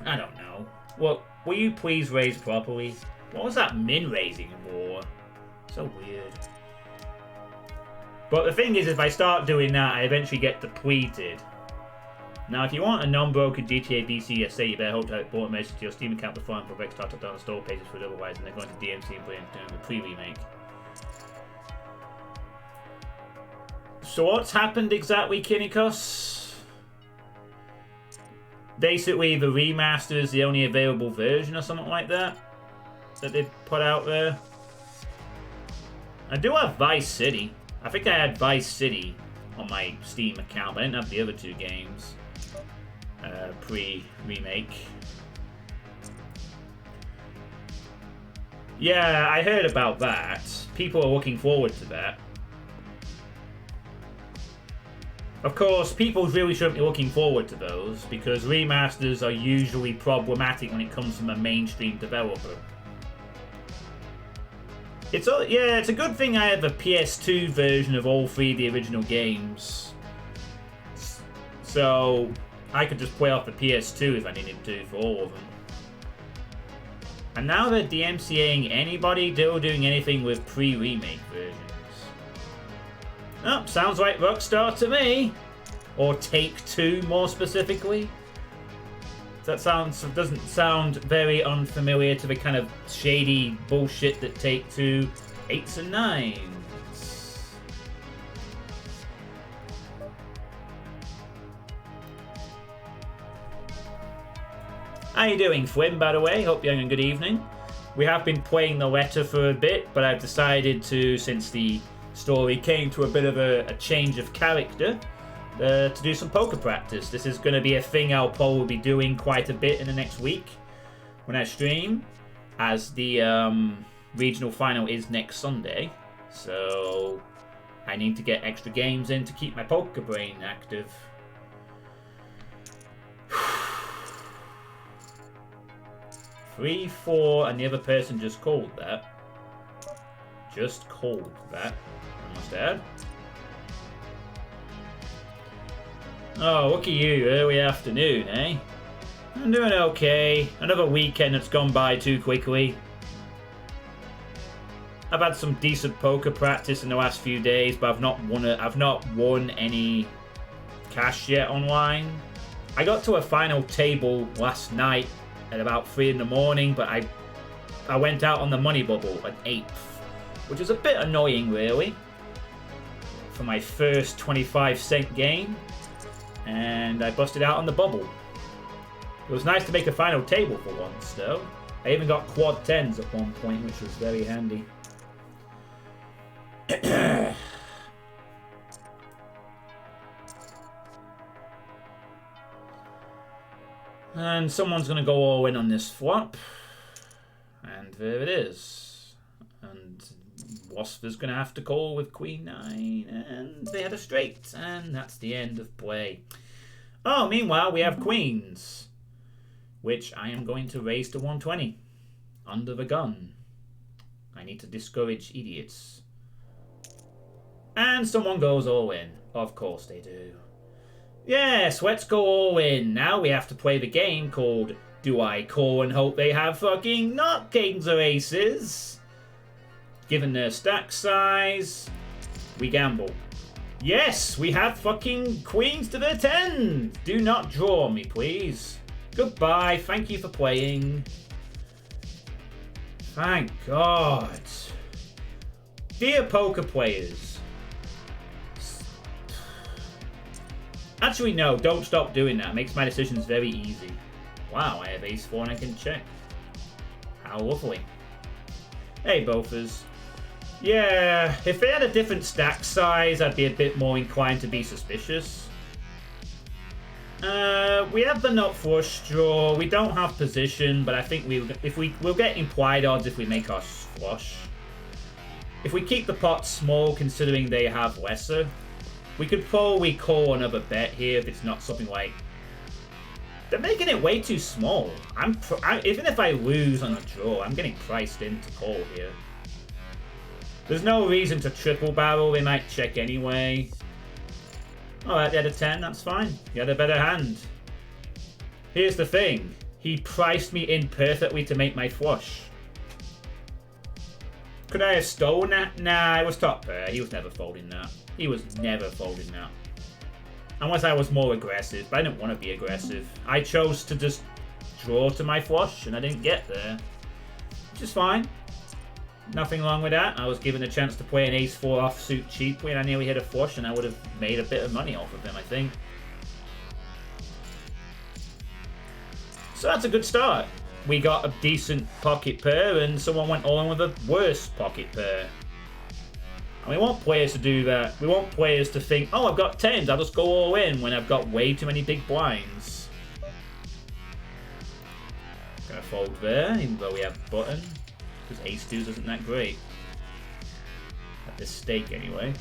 I don't know. Well, will you please raise properly? What was that min raising for? So weird. But the thing is, if I start doing that, I eventually get depleted. Now, if you want a non-broken GTA BCSA, you better hope to have bought a message to your Steam account before and prevent start down the store pages for it, otherwise, and they're going to DMC and playing the pre-remake. So what's happened exactly, Kinikos? Basically, the remaster is the only available version or something like that they've put out there. I do have Vice City. I think I had Vice City on my Steam account, but I didn't have the other two games pre-remake. Yeah, I heard about that. People are looking forward to that. Of course, people really shouldn't be looking forward to those, because remasters are usually problematic when it comes from a mainstream developer. It's a good thing I have a PS2 version of all three of the original games. So, I could just play off the PS2 if I needed to for all of them. And now they're DMCAing anybody doing anything with pre-remake versions. Oh, sounds like Rockstar to me. Or Take-Two, more specifically. That doesn't sound very unfamiliar to the kind of shady bullshit that Take-Two 8s and 9s. How you doing, Flynn, by the way? Hope you're having a good evening. We have been playing the letter for a bit, but I've decided to, since the story came to a bit of a change of character, to do some poker practice. This is going to be a thing I'll probably be doing quite a bit in the next week when I stream, as the regional final is next Sunday. So I need to get extra games in to keep my poker brain active. 3-4, and the other person just called that. Just called that, I must add. Oh, look at you, early afternoon, eh? I'm doing okay. Another weekend that's gone by too quickly. I've had some decent poker practice in the last few days, but I've not won any cash yet online. I got to a final table last night at about 3 in the morning, but I went out on the money bubble at 8th, which is a bit annoying, really, for my first 25-cent game, and I busted out on the bubble. It was nice to make a final table for once, though. I even got quad 10s at one point, which was very handy. And someone's going to go all in on this flop. And there it is. And Wasfer's going to have to call with Queen 9. And they had a straight. And that's the end of play. Oh, meanwhile, we have Queens, which I am going to raise to 120. Under the gun. I need to discourage idiots. And someone goes all in. Of course they do. Yes, let's go all in. Now we have to play the game called Do I Call and Hope They Have Fucking Not Kings or Aces? Given their stack size, we gamble. Yes, we have fucking queens to the 10. Do not draw me, please. Goodbye. Thank you for playing. Thank God. Dear poker players. Actually, no. Don't stop doing that. It makes my decisions very easy. Wow, I have ace-4 and I can check. How lovely. Hey, Bofers. Yeah, if they had a different stack size, I'd be a bit more inclined to be suspicious. We have the nut flush draw. We don't have position, but I think we'll get implied odds if we make our flush. If we keep the pot small, considering they have lesser, we could probably call another bet here if it's not something like. They're making it way too small. Even if I lose on a draw, I'm getting priced in to call here. There's no reason to triple barrel. They might check anyway. Alright, they had a 10. That's fine. You had a better hand. Here's the thing. He priced me in perfectly to make my flush. Could I have stolen that? Nah, it was top pair. He was never folding that. He was never folding that. Unless I was more aggressive. But I didn't want to be aggressive. I chose to just draw to my flush, and I didn't get there. Which is fine. Nothing wrong with that. I was given a chance to play an ace-4 offsuit cheaply, and I nearly hit a flush, and I would have made a bit of money off of him, I think. So that's a good start. We got a decent pocket pair, and someone went all in with a worse pocket pair. And we want players to do that. We want players to think, oh, I've got 10s, I'll just go all in when I've got way too many big blinds. Gonna fold there, even though we have button. Because ace-2s isn't that great. At this stake, anyway.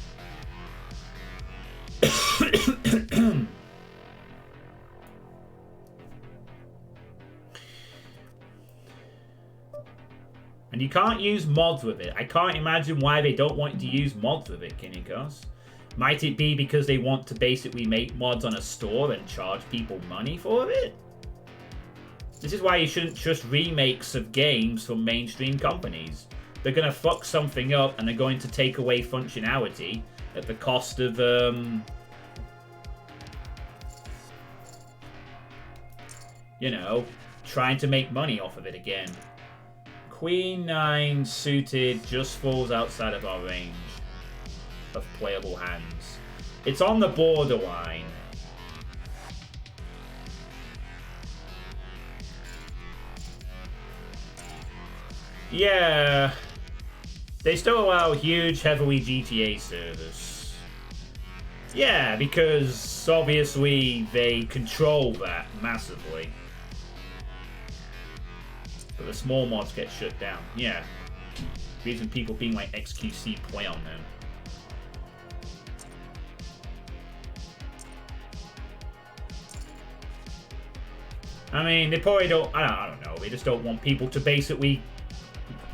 And you can't use mods with it. I can't imagine why they don't want you to use mods with it, Kinikos. Might it be because they want to basically make mods on a store and charge people money for it? This is why you shouldn't trust remakes of games from mainstream companies. They're going to fuck something up and they're going to take away functionality at the cost of, you know, trying to make money off of it again. Queen 9 suited just falls outside of our range of playable hands. It's on the borderline. Yeah, they still allow huge, heavily GTA servers. Yeah, because obviously they control that massively. But the small mods get shut down. Yeah. Reason people being like XQC play on them. I mean, they probably don't. I don't know. They just don't want people to basically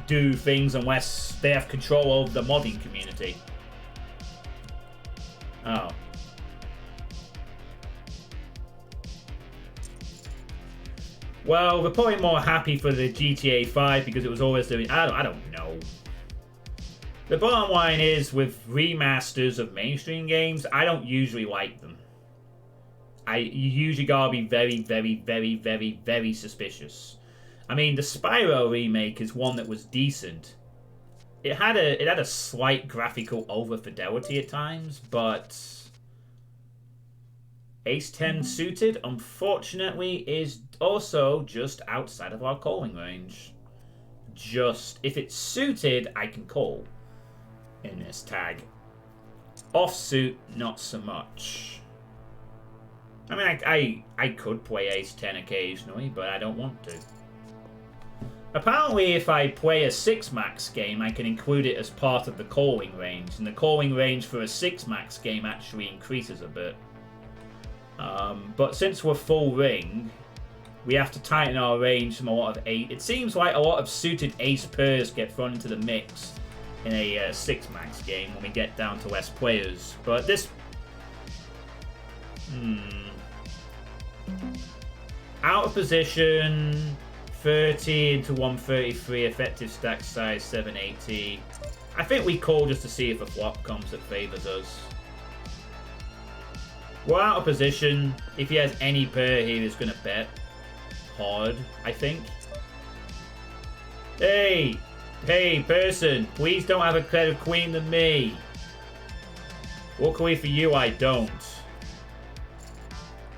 do things unless they have control over the modding community. Oh. Well, we're probably more happy for the GTA 5 because it was always doing. I don't know. The bottom line is, with remasters of mainstream games, I don't usually like them. You usually gotta be very, very, very, very, very suspicious. I mean, the Spyro remake is one that was decent. It had a slight graphical over-fidelity at times, but Ace-10 suited, unfortunately, is also just outside of our calling range. If it's suited, I can call in this tag. Offsuit, not so much. I mean, I could play Ace-10 occasionally, but I don't want to. Apparently, if I play a 6-max game, I can include it as part of the calling range, and the calling range for a 6-max game actually increases a bit. But since we're full ring, we have to tighten our range from a lot of 8. It seems like a lot of suited ace pairs get thrown into the mix in a 6-max game when we get down to less players. But this... Out of position, 30 into 133, effective stack size 780. I think we call just to see if a flop comes that favors us. We're out of position. If he has any pair here, he's going to bet hard, I think. Hey! Hey, person! Please don't have a better queen than me! Walk away for you, I don't.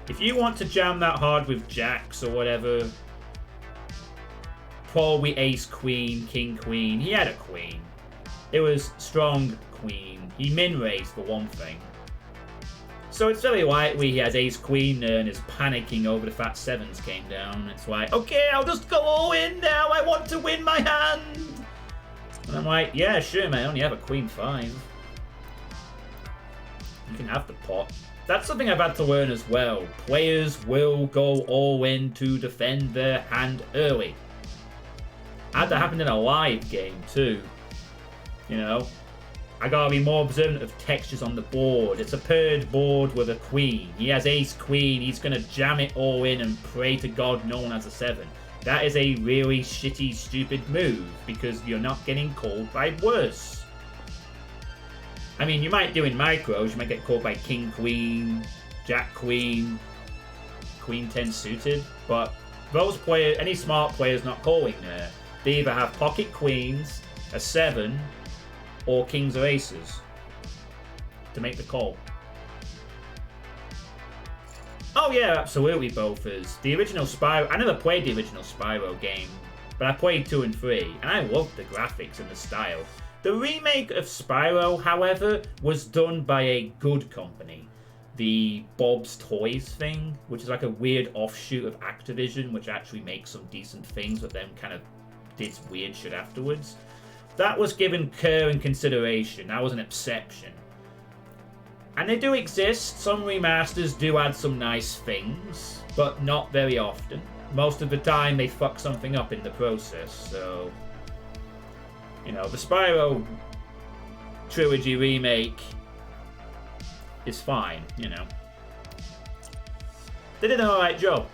If you want to jam that hard with jacks or whatever, probably ace queen, king queen. He had a queen. It was strong queen. He min-raised for one thing. So it's very likely he has ace queen there and is panicking over the fact sevens came down. It's like, okay, I'll just go all in now. I want to win my hand. And I'm like, yeah, sure, man. I only have a queen 5. You can have the pot. That's something I've had to learn as well. Players will go all in to defend their hand early. I had that happen in a live game too. You know, I gotta be more observant of textures on the board. It's a paired board with a queen. He has ace queen. He's gonna jam it all in and pray to God no one has a 7. That is a really shitty, stupid move because you're not getting called by worse. I mean, you might do in micros. You might get called by king queen, jack queen, queen 10 suited. But those players, any smart players not calling there, they either have pocket queens, a 7, or kings or aces to make the call. Oh yeah, absolutely both is. The original Spyro, I never played the original Spyro game, but I played 2 and 3, and I loved the graphics and the style. The remake of Spyro, however, was done by a good company. The Bob's Toys thing, which is like a weird offshoot of Activision, which actually makes some decent things, but then kind of did weird shit afterwards. That was given care and consideration. That was an exception. And they do exist. Some remasters do add some nice things, but not very often. Most of the time, they fuck something up in the process, so... You know, the Spyro trilogy remake is fine, you know. They did an alright job.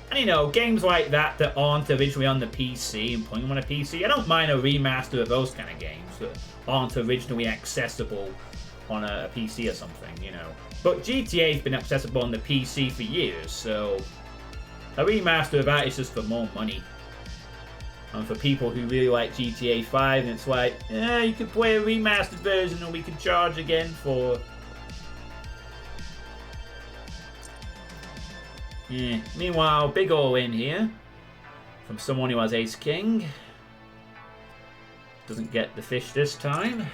And you know, games like that that aren't originally on the PC and putting them on a PC, I don't mind a remaster of those kind of games that aren't originally accessible on a PC or something, you know. But GTA's been accessible on the PC for years, so a remaster of that is just for more money. And for people who really like GTA 5, and it's like, yeah, you could play a remastered version and we could charge again for... Yeah. Meanwhile, big all-in here from someone who has ace-king. Doesn't get the fish this time.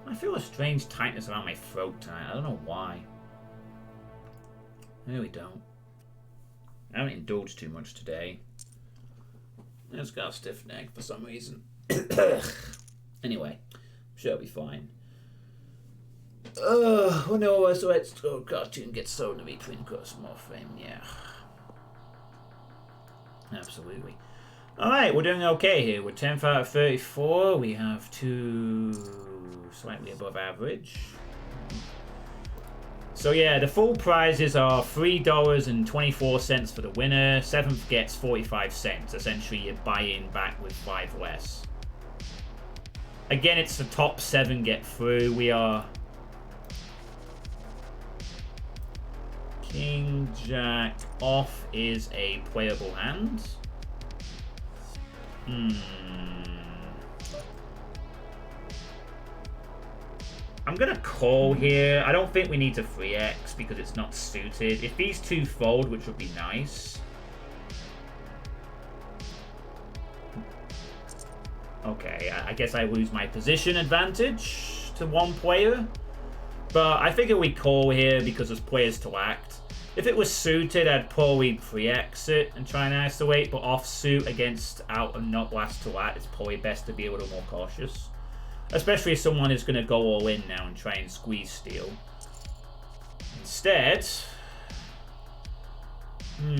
I feel a strange tightness around my throat tonight. I don't know why. I really don't. I haven't indulged too much today. I just got a stiff neck for some reason. Anyway, I'm sure it'll be fine. Oh no, so let's go cartoon get sold to be twin cross more frame, yeah. Absolutely. Alright, we're doing okay here. We're 10th out of 34. We have 2 slightly above average. So yeah, the full prizes are $3.24 for the winner. 7th gets 45 cents. Essentially, you're buying back with 5 less. Again, it's the top 7 get through. We are King Jack off is a playable hand. I'm gonna call here. I don't think we need to 3x because it's not suited. If these 2 fold, which would be nice. Okay, I guess I lose my position advantage to one player. But I figure we call here because there's players to act. If it was suited, I'd probably 3x it and try and isolate. But offsuit against out and not last to act, it's probably best to be a little more cautious. Especially if someone is going to go all in now and try and squeeze steal. Instead, we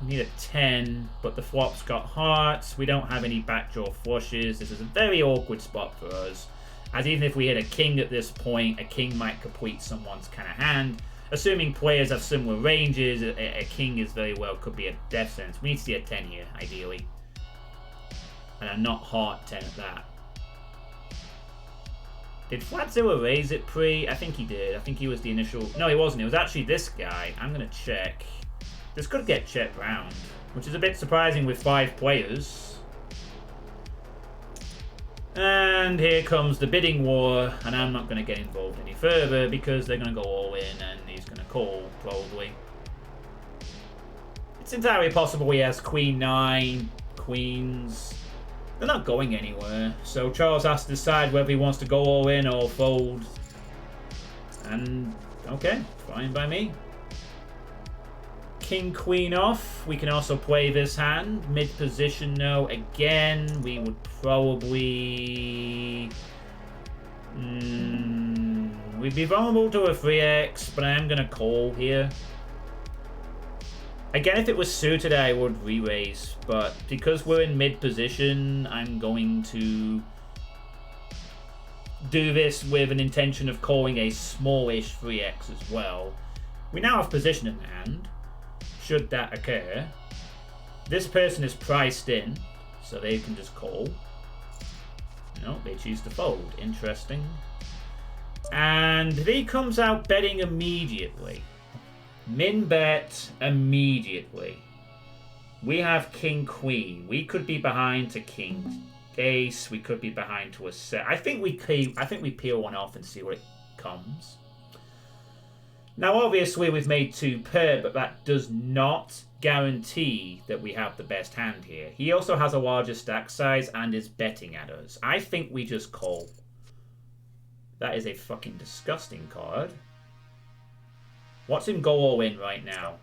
need a 10, but the flop's got hearts. We don't have any backdoor flushes. This is a very awkward spot for us. As even if we hit a king at this point, a king might complete someone's kind of hand. Assuming players have similar ranges, a king is very well could be a death sentence. We need to see a 10 here, ideally. And a not heart 10 at that. Did Flatzilla raise it pre? I think he did. I think he was the initial... No, he wasn't. It was actually this guy. I'm going to check. This could get checked round, which is a bit surprising with 5 players. And here comes the bidding war, and I'm not going to get involved any further because they're going to go all in and he's going to call, probably. It's entirely possible he has Queen 9, Queens. They're not going anywhere, so Charles has to decide whether he wants to go all in or fold. And, okay, fine by me. King, Queen off. We can also play this hand. Mid position, no. Again, we would probably... we'd be vulnerable to a 3x, but I am going to call here. Again, if it was suited, I would re-raise, but because we're in mid position, I'm going to do this with an intention of calling a smallish 3x as well. We now have position in hand. Should that occur, this person is priced in, so they can just call. No, they choose to fold. Interesting. And he comes out betting immediately. Min bet immediately. We have King Queen. We could be behind to King Ace. We could be behind to a set. I think we peel one off and see what it comes. Now, obviously, we've made 2 pair, but that does not guarantee that we have the best hand here. He also has a larger stack size and is betting at us. I think we just call. That is a fucking disgusting card. Watch him go all in right now.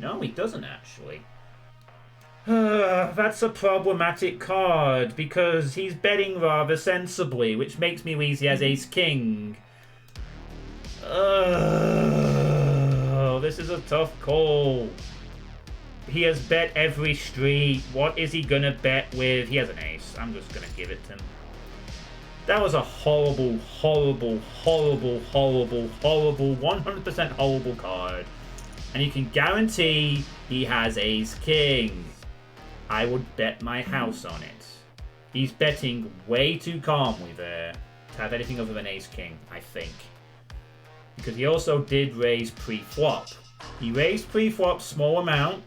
No, he doesn't actually. That's a problematic card because he's betting rather sensibly, which makes me realize he has Ace-King. This is a tough call. He has bet every street. What is he gonna bet with? He has an ace. I'm just gonna give it to him. That was a horrible, horrible, horrible, horrible, horrible, 100% horrible card. And you can guarantee he has Ace-King. I would bet my house on it. He's betting way too calmly there to have anything other than Ace-King, I think. Because he also did raise pre-flop. He raised pre-flop small amount.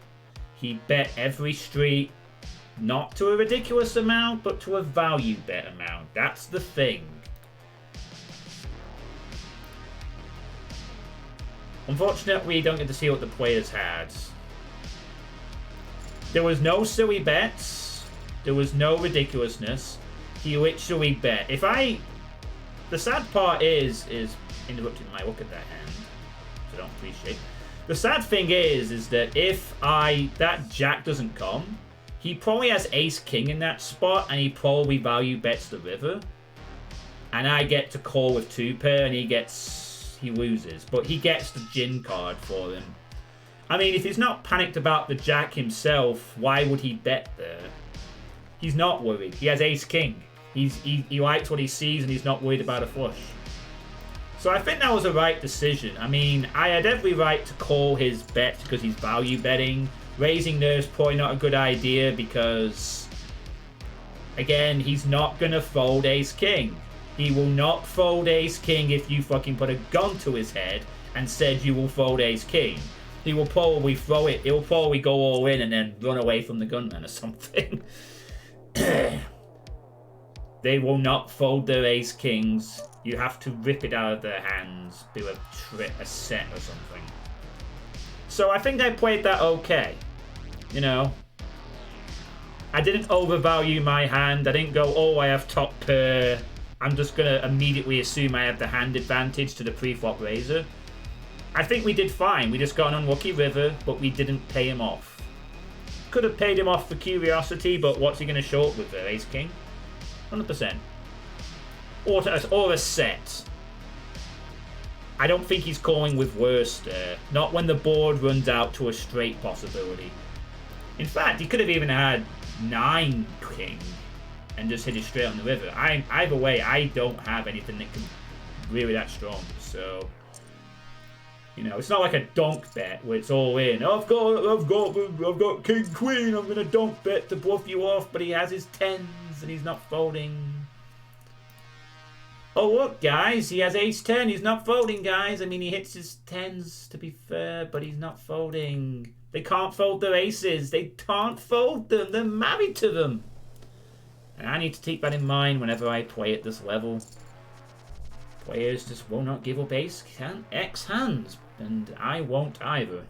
He bet every street, not to a ridiculous amount, but to a value bet amount. That's the thing. Unfortunately, we don't get to see what the players had. There was no silly bets. There was no ridiculousness. He literally bet. The sad part is interrupting my look at that hand, which I don't appreciate. The sad thing is that if that jack doesn't come, he probably has Ace-King in that spot, and he probably value bets the river. And I get to call with 2 pair, and he loses. But he gets the gin card for him. I mean, if he's not panicked about the jack himself, why would he bet there? He's not worried. He has Ace-King. He likes what he sees, and he's not worried about a flush. So I think that was a right decision. I mean, I had every right to call his bet because he's value betting. Raising there is probably not a good idea because, again, he's not going to fold Ace-King. He will not fold Ace-King if you fucking put a gun to his head and said you will fold Ace-King. He will probably throw it. He'll probably go all in and then run away from the gunman or something. They will not fold their Ace-Kings. You have to rip it out of their hands, do a set or something. So I think I played that okay. You know, I didn't overvalue my hand. I didn't go, oh, I have top pair. I'm just going to immediately assume I have the hand advantage to the pre-flop raiser. I think we did fine. We just got an unlucky river, but we didn't pay him off. Could have paid him off for curiosity, but what's he going to show up with there? Ace-King? 100%. Or a set. I don't think he's calling with worse there. Not when the board runs out to a straight possibility. In fact, he could have even had 9 king. and just hit it straight on the river. Either way, I don't have anything that can really that strong. So, you know, it's not like a donk bet where it's all in. I've got king queen. I'm gonna donk bet to bluff you off, but he has his tens and he's not folding. Oh look, guys, he has ace 10. He's not folding, guys. I mean, he hits his tens to be fair, but he's not folding. They can't fold their aces. They can't fold them. They're married to them. And I need to keep that in mind whenever I play at this level. Players just will not give up X hands, and I won't either.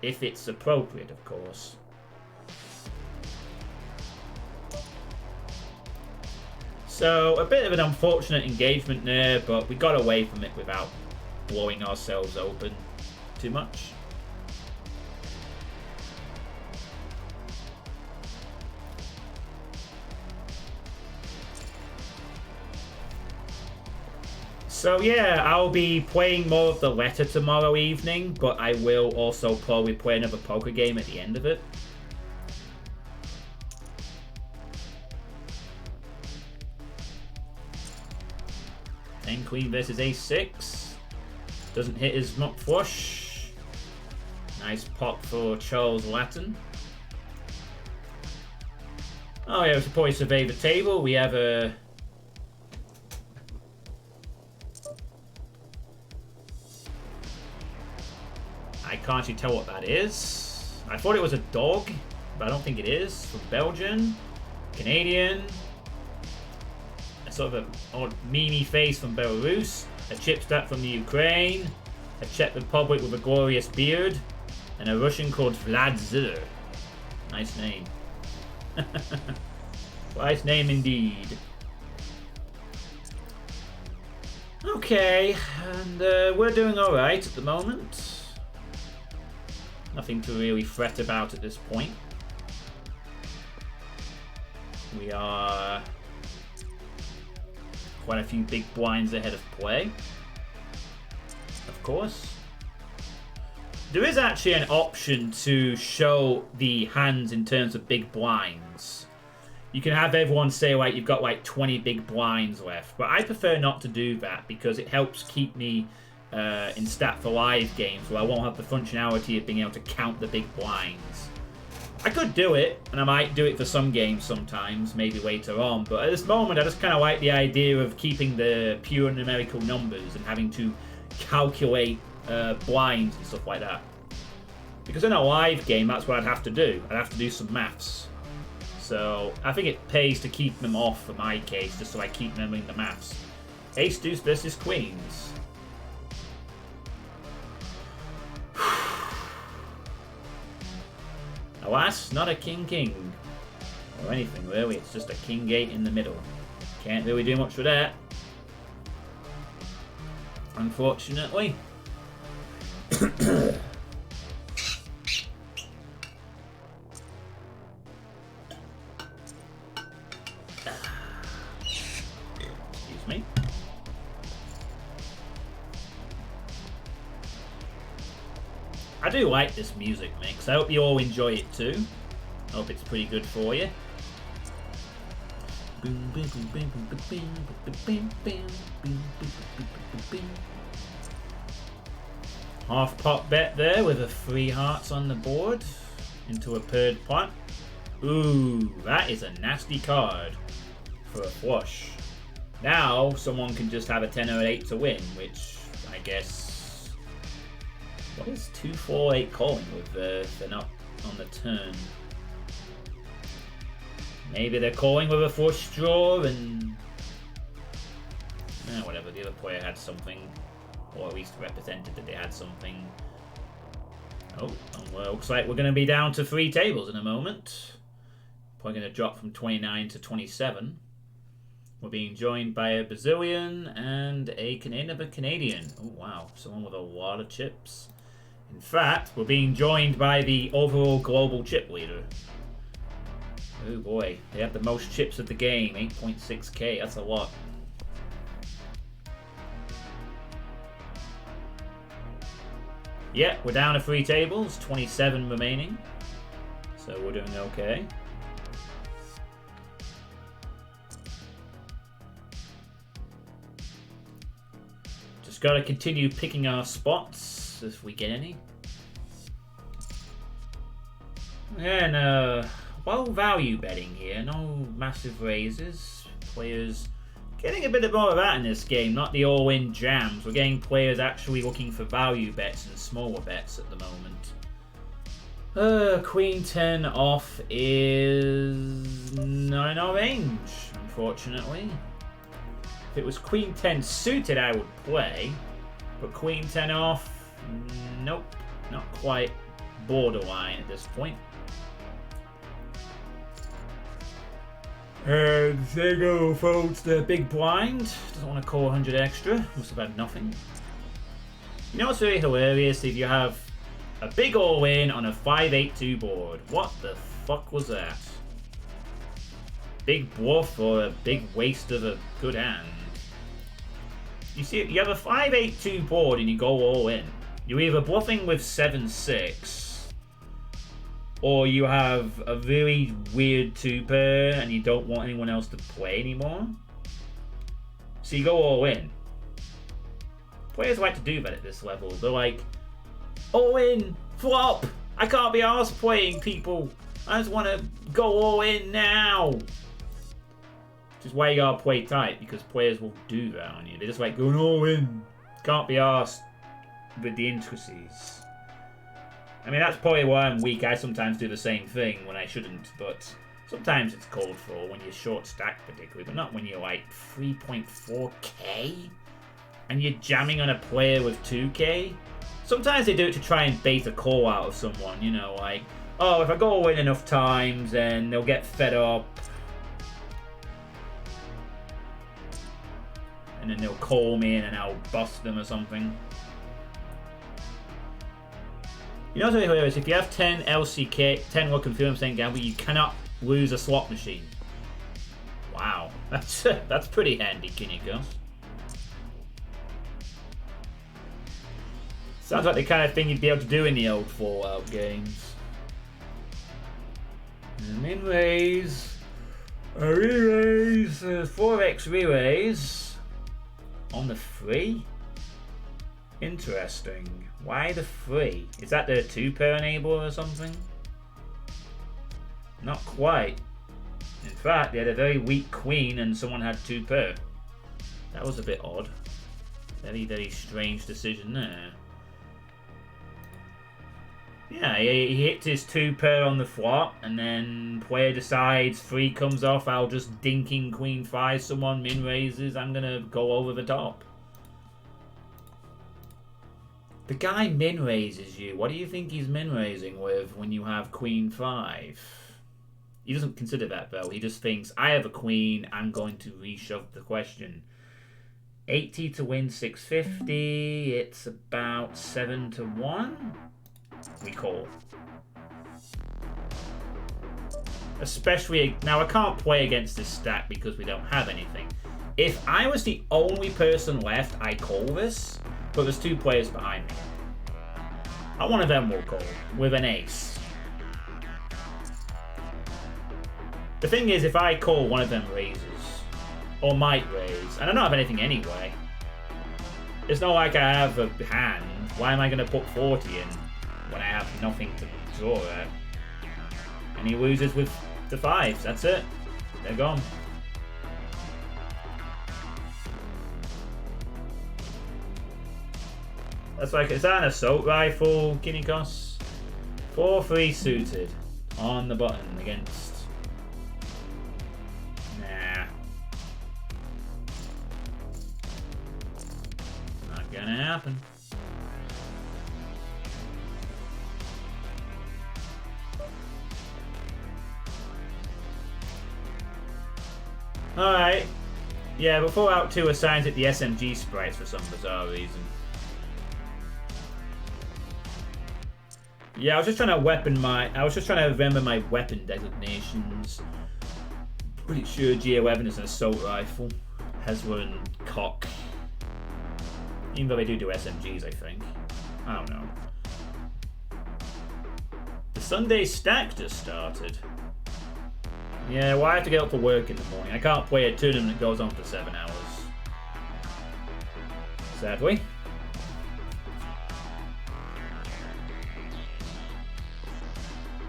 If it's appropriate, of course. So, a bit of an unfortunate engagement there, but we got away from it without blowing ourselves open too much. So yeah, I'll be playing more of the letter tomorrow evening, but I will also probably play another poker game at the end of it. And queen versus a6. Doesn't hit his muck flush. Nice pop for Charles Latin. Oh yeah, we should probably survey the table. We have a... I can't actually tell what that is. I thought it was a dog, but I don't think it is. From Belgium, Canadian, a sort of an odd meme face from Belarus, a chipstat from the Ukraine, a Czech Republic with a glorious beard, and a Russian called Vlad Ziller. Nice name. Nice name indeed. Okay, and we're doing alright at the moment. Nothing to really fret about at this point. We are quite a few big blinds ahead of play, of course. There is actually an option to show the hands in terms of big blinds. You can have everyone say like you've got like 20 big blinds left, but I prefer not to do that because it helps keep me in stat for live games where I won't have the functionality of being able to count the big blinds. I could do it, and I might do it for some games sometimes, maybe later on, but at this moment I just kind of like the idea of keeping the pure numerical numbers and having to calculate blinds and stuff like that. Because in a live game, that's what I'd have to do. I'd have to do some maths. So I think it pays to keep them off for my case, just so I keep remembering the maths. Ace deuce versus queens. Alas, not a king-king. Or anything, really. It's just a king-8 in the middle. Can't really do much with that. Unfortunately. Excuse me. I do like this music mix. I hope you all enjoy it too. I hope it's pretty good for you. Half pot bet there with a 3 hearts on the board into a paired pot. Ooh, that is a nasty card for a flush. Now someone can just have a 10 or an 8 to win, which I guess... What is 2-4-8 calling with they're not on the turn? Maybe they're calling with a flush draw and... whatever, the other player had something. Or at least represented that they had something. Oh, well, looks like we're going to be down to 3 tables in a moment. Probably going to drop from 29 to 27. We're being joined by a Brazilian and a Canadian. Oh, wow, someone with a lot of chips. In fact, we're being joined by the overall global chip leader. Oh boy, they have the most chips of the game, 8.6k, that's a lot. Yeah, we're down to 3 tables, 27 remaining. So we're doing okay. Just gotta continue picking our spots if we get any. And well, value betting here. No massive raises. Players getting a bit more of that in this game, not the all-in jams. We're getting players actually looking for value bets and smaller bets at the moment. Queen 10 off is not in our range, unfortunately. If it was Queen 10 suited, I would play. But Queen 10 off, nope, not quite. Borderline at this point. And there go, folks, the big blind. Doesn't want to call 100 extra. Must have had nothing. You know what's really hilarious? If you have a big all-in on a 5-8-2 board. What the fuck was that? Big bluff or a big waste of a good hand? You see, you have a 5-8-2 board and you go all in. You're either bluffing with 7-6, or you have a really weird 2-pair and you don't want anyone else to play anymore. So you go all in. Players like to do that at this level. They're like, all in, flop. I can't be arsed playing, people. I just want to go all in now. Which is why you gotta play tight, because players will do that on you. They just like going all in. Can't be arsed with the intricacies. I mean, that's probably why I'm weak. I sometimes do the same thing when I shouldn't, but sometimes it's called for when you're short stacked particularly, but not when you're like 3.4k and you're jamming on a player with 2k. Sometimes they do it to try and bait a call out of someone, you know, like, oh, if I go in enough times, then they'll get fed up. And then they'll call me and then I'll bust them or something. You know what's really hilarious? If you have 10 LCK, 10 Look and Feel saying gamble, you cannot lose a slot machine. Wow. That's pretty handy, Kiniko. Sounds like the kind of thing you'd be able to do in the old Fallout games. Min raise, a re-raise, 4x re-raise on the free. Interesting. Why the free? Is that the 2-pair enable or something? Not quite. In fact, they had a very weak queen and someone had 2-pair. That was a bit odd. Very, very strange decision there. Yeah, he hits his 2-pair on the flop, and then player decides 3 comes off, I'll just dinking queen 5 someone, min raises, I'm gonna go over the top. The guy min raises you. What do you think he's min raising with when you have queen 5? He doesn't consider that though. He just thinks, I have a queen, I'm going to reshove the question. 80 to win 650. It's about 7 to 1. We call. Especially now, I can't play against this stack because we don't have anything. If I was the only person left, I call this. But there's 2 players behind me. One of them will call with an ace. The thing is, if I call, one of them raises. Or might raise. And I don't have anything anyway. It's not like I have a hand. Why am I going to put 40 in when I have nothing to draw at? And he loses with the 5s. That's it. They're gone. That's like, is that an assault rifle, Kinikos? 4-3 suited on the button against. Nah. Not gonna happen. Alright. Yeah, but Fallout 2 assigns it the SMG sprites for some bizarre reason. Yeah, I was just trying to remember my weapon designations. Pretty sure G11 is an assault rifle. Hezbollah and cock. Even though they do SMGs, I think. I don't know. The Sunday stack just started. Yeah, well, I have to get up for work in the morning. I can't play a tournament that goes on for 7 hours. sadly.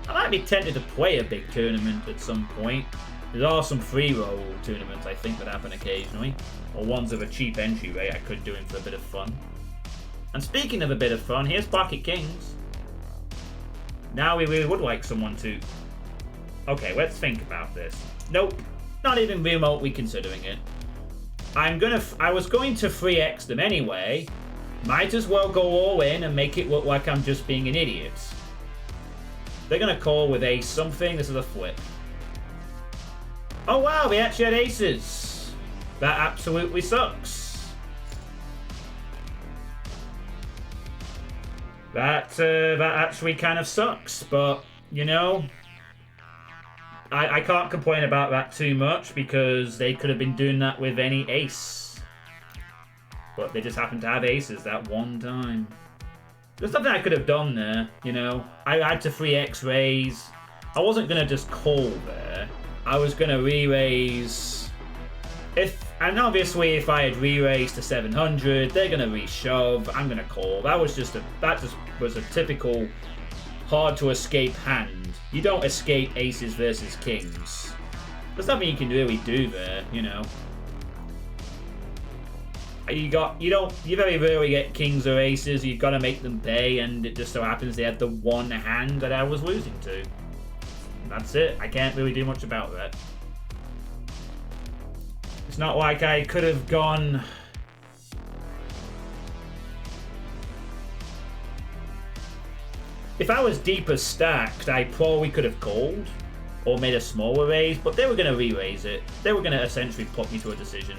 I might be tempted to play a big tournament at some point. There are some free roll tournaments I think that happen occasionally, or ones of a cheap entry rate I could do for a bit of fun. And speaking of a bit of fun, here's Pocket Kings. Now we really would like someone to... Okay, let's think about this. Nope, not even remotely considering it. I was going to 3x them anyway. Might as well go all in and make it look like I'm just being an idiot. They're gonna call with ace something. This is a flip. Oh wow, they actually had aces. That absolutely sucks. That actually kind of sucks, but you know, I can't complain about that too much because they could have been doing that with any ace. But they just happened to have aces that one time. There's something I could have done there, you know. I had to 3x raise. I wasn't going to just call there. I was going to re-raise. And obviously if I had re-raised to 700, they're going to re-shove. I'm going to call. That just was a typical hard to escape hand. You don't escape aces versus kings. There's nothing you can really do there, you know. You very rarely get kings or aces. You've got to make them pay, and it just so happens they had the one hand that I was losing to. And that's it. I can't really do much about that. It's not like I could have gone... If I was deeper stacked, I probably could have called or made a smaller raise, but they were going to re-raise it. They were going to essentially put me to a decision.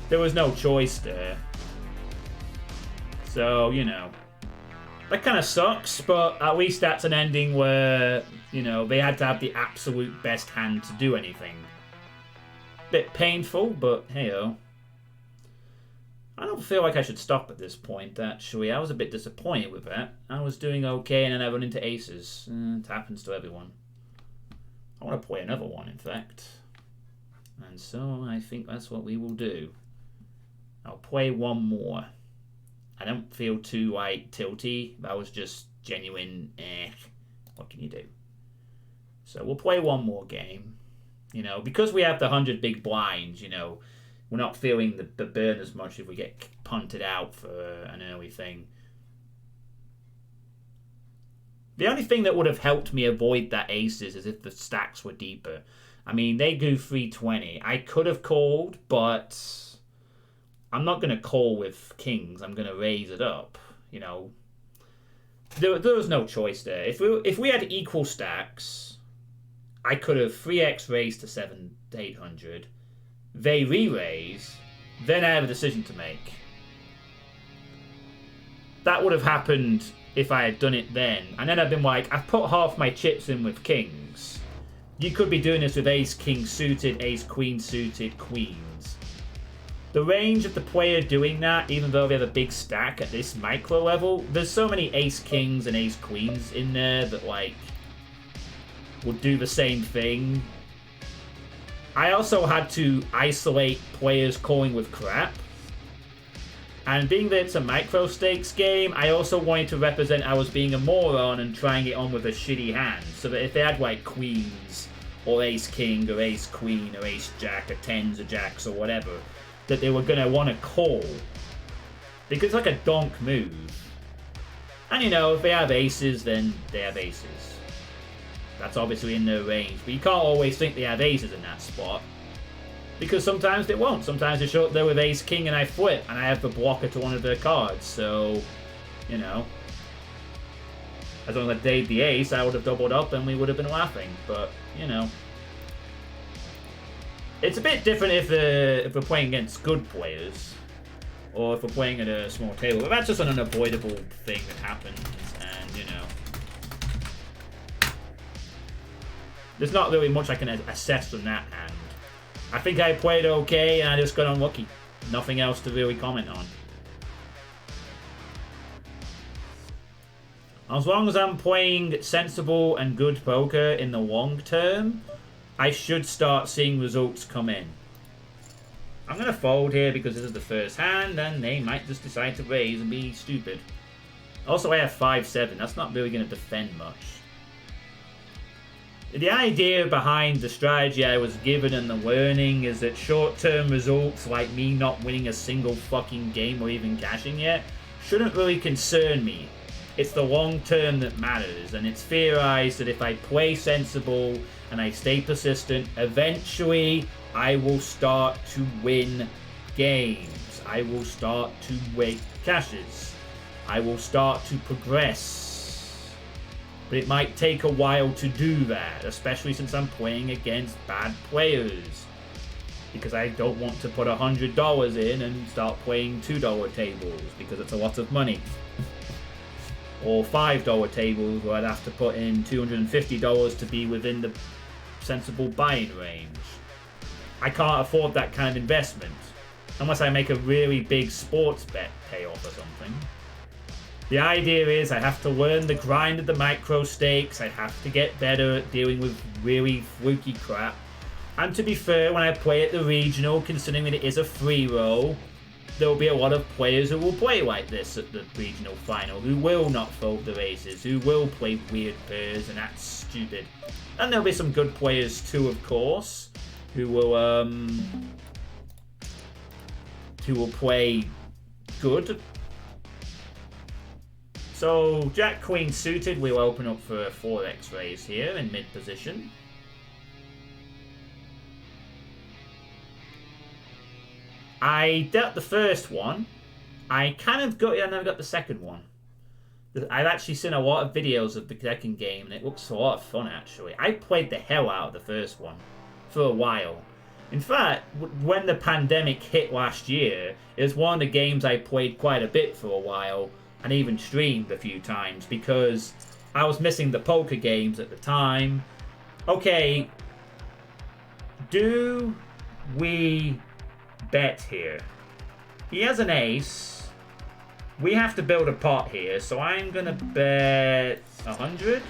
There was no choice there. So, you know. That kind of sucks, but at least that's an ending where, you know, they had to have the absolute best hand to do anything. Bit painful, but hey-oh. I don't feel like I should stop at this point, actually. I was a bit disappointed with that. I was doing okay, and then I run into aces. It happens to everyone. I want to play another one, in fact. And so I think that's what we will do. I'll play one more. I don't feel too, like, tilty. That was just genuine, what can you do? So we'll play one more game. You know, because we have the 100 big blinds, you know, we're not feeling the burn as much if we get punted out for an early thing. The only thing that would have helped me avoid that aces is if the stacks were deeper. I mean, they go 320. I could have called, but I'm not going to call with kings. I'm going to raise it up, you know. There was no choice there. If we had equal stacks, I could have 3x raised to 800. They re-raise, then I have a decision to make. That would have happened if I had done it then. And then I've been like, I've put half my chips in with kings. You could be doing this with ace-king suited, ace-queen suited, queens. The range of the player doing that, even though they have a big stack at this micro level, there's so many ace-kings and ace-queens in there that, like, would do the same thing. I also had to isolate players calling with crap. And being that it's a micro stakes game, I also wanted to represent I was being a moron and trying it on with a shitty hand. So that if they had like queens, or ace king, or ace queen, or ace jack, or tens, or jacks, or whatever, that they were going to want to call. Because it's like a donk move. And you know, if they have aces, then they have aces. That's obviously in their range, but you can't always think they have aces in that spot. Because sometimes they won't. Sometimes they show up there with ace-king and I flip, and I have the blocker to one of their cards, so, you know. As long as I played the ace, I would have doubled up and we would have been laughing, but, you know. It's a bit different if we're playing against good players, or if we're playing at a small table, but that's just an unavoidable thing that happens, and, you know. There's not really much I can assess from that hand. I think I played okay and I just got unlucky. Nothing else to really comment on. As long as I'm playing sensible and good poker in the long term, I should start seeing results come in. I'm going to fold here because this is the first hand, and they might just decide to raise and be stupid. Also, I have 5-7. That's not really going to defend much. The idea behind the strategy I was given and the learning is that short-term results, like me not winning a single fucking game or even cashing yet, shouldn't really concern me. It's the long-term that matters, and it's theorized that if I play sensible and I stay persistent, eventually I will start to win games. I will start to win cashes. I will start to progress. But it might take a while to do that, especially since I'm playing against bad players. Because I don't want to put $100 in and start playing $2 tables, because it's a lot of money. Or $5 tables where I'd have to put in $250 to be within the sensible buying range. I can't afford that kind of investment, unless I make a really big sports bet payoff or something. The idea is I have to learn the grind of the micro stakes, I have to get better at dealing with really fluky crap. And to be fair, when I play at the regional, considering that it is a free roll, there will be a lot of players who will play like this at the regional final, who will not fold the aces, who will play weird pairs, and that's stupid. And there'll be some good players too, of course, who will play good. So, Jack Queen suited, we'll open up for a 4x raise here in mid position. I dealt the first one. I kind of got it, I never got the second one. I've actually seen a lot of videos of the second game, and it looks a lot of fun, actually. I played the hell out of the first one for a while. In fact, when the pandemic hit last year, it was one of the games I played quite a bit for a while, and even streamed a few times, because I was missing the poker games at the time. Okay, do we bet here? He has an ace. We have to build a pot here, so I'm gonna bet 100.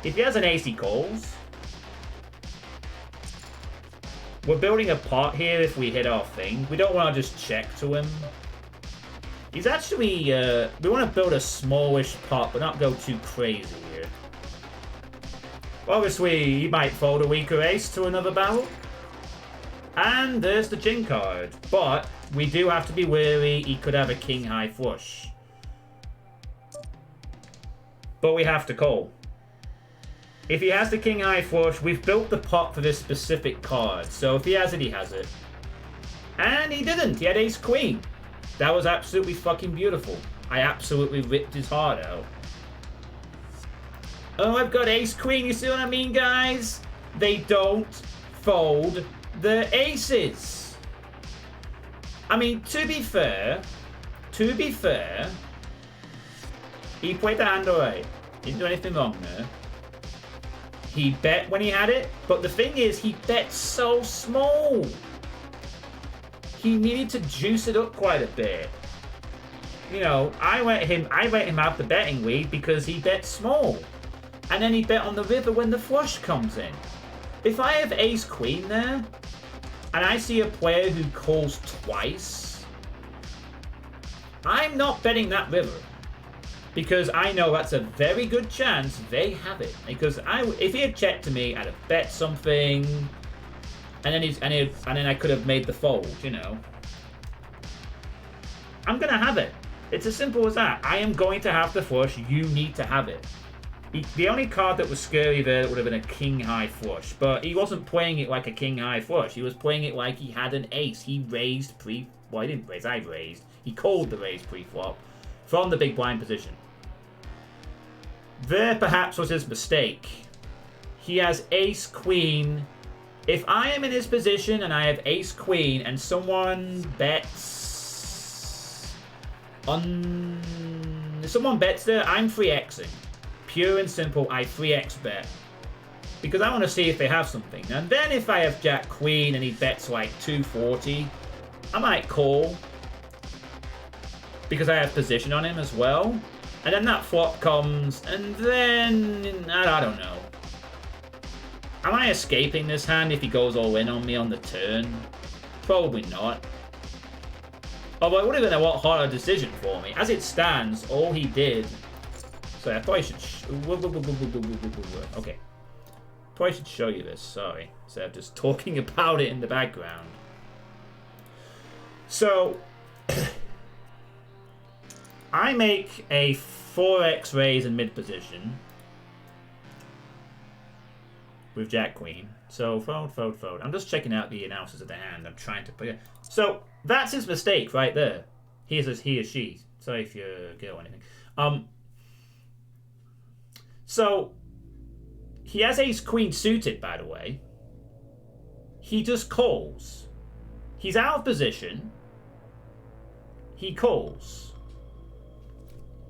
If he has an ace, he calls. We're building a pot here if we hit our thing. We don't want to just check to him. He's actually, we want to build a smallish pot, but not go too crazy here. Obviously, he might fold a weaker ace to another barrel. And there's the gin card. But we do have to be wary, he could have a king high flush. But we have to call. If he has the king high flush, we've built the pot for this specific card. So if he has it, he has it. And he didn't, he had ace queen. That was absolutely fucking beautiful. I absolutely ripped his heart out. Oh, I've got ace queen, you see what I mean, guys? They don't fold the aces. I mean, to be fair, he played the hand alright. He didn't do anything wrong there. He bet when he had it, but the thing is, he bet so small. He needed to juice it up quite a bit. You know, I let him have the betting lead because he bet small. And then he bet on the river when the flush comes in. If I have ace queen there, and I see a player who calls twice, I'm not betting that river. Because I know that's a very good chance they have it. Because if he had checked to me, I'd have bet something, and then I could have made the fold, you know. I'm gonna have it. It's as simple as that. I am going to have the flush. You need to have it. The only card that was scary there would have been a king high flush, but he wasn't playing it like a king high flush. He was playing it like he had an ace. He raised well, he didn't raise. I raised. He called the raise pre-flop from the big blind position. There perhaps was his mistake. He has ace queen. If I am in his position and I have ace queen and someone bets if someone bets there, I'm 3xing. Pure and simple, I 3x bet. Because I want to see if they have something. And then if I have jack queen and he bets like 240, I might call. Because I have position on him as well. And then that flop comes, and then I don't know. Am I escaping this hand if he goes all in on me on the turn? Probably not. Although it would have been a lot harder decision for me. As it stands, all he did... Sorry, I probably should... Okay. Probably should show you this, sorry. Instead of just talking about it in the background. So... I make a 4x raise in mid position. With Jack Queen. So, fold. I'm just checking out the analysis of the hand. I'm trying to put it. So, that's his mistake right there. He or she. Sorry if you're a girl or anything. So, he has ace queen suited, by the way. He just calls. He's out of position. He calls.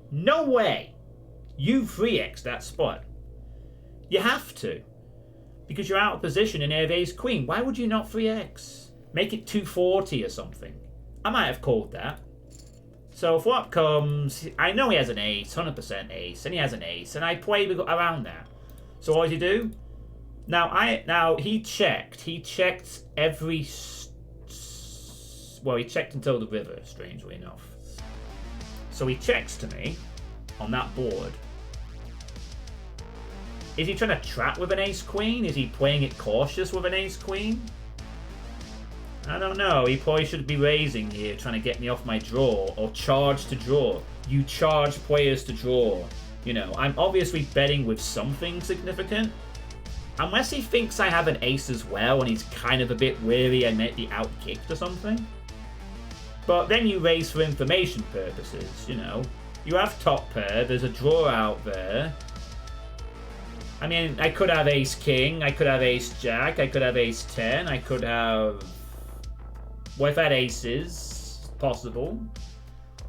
No way. You 3x that spot. You have to. Because you're out of position and you have ace queen. Why would you not 3x? Make it 240 or something. I might have called that. So flop comes. I know he has an ace, 100% ace, and he has an ace, and I play around that. So what did you do? Now he checked. He checked every. Well, he checked until the river. Strangely enough. So he checks to me on that board. Is he trying to trap with an ace-queen? Is he playing it cautious with an ace-queen? I don't know. He probably should be raising here, trying to get me off my draw, or charge to draw. You charge players to draw. You know, I'm obviously betting with something significant. Unless he thinks I have an ace as well, and he's kind of a bit weary I might be out-kicked or something. But then you raise for information purposes, you know. You have top pair, there's a draw out there. I mean, I could have ace-king, I could have ace-jack, I could have ace-10, I could have... Well, if I had aces, possible.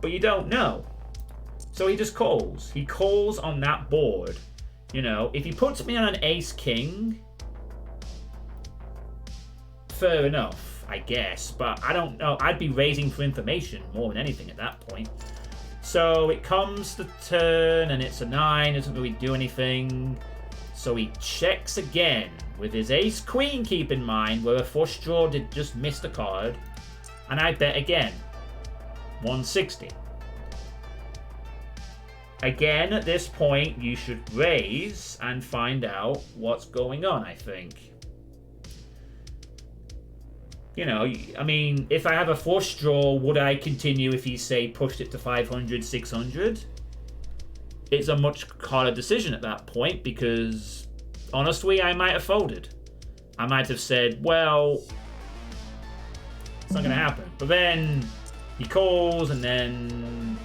But you don't know. So he just calls. He calls on that board. You know, if he puts me on an ace-king... Fair enough, I guess. But I don't know. I'd be raising for information more than anything at that point. So it comes the turn, and it's a 9. Doesn't really do anything. So he checks again with his ace-queen, keep in mind, where a flush draw did just miss the card. And I bet again. 160. Again, at this point, you should raise and find out what's going on, I think. You know, I mean, if I have a flush draw, would I continue if he, say, pushed it to 500, 600? It's a much harder decision at that point because, honestly, I might have folded. I might have said, well, it's not going to happen. But then he calls and then...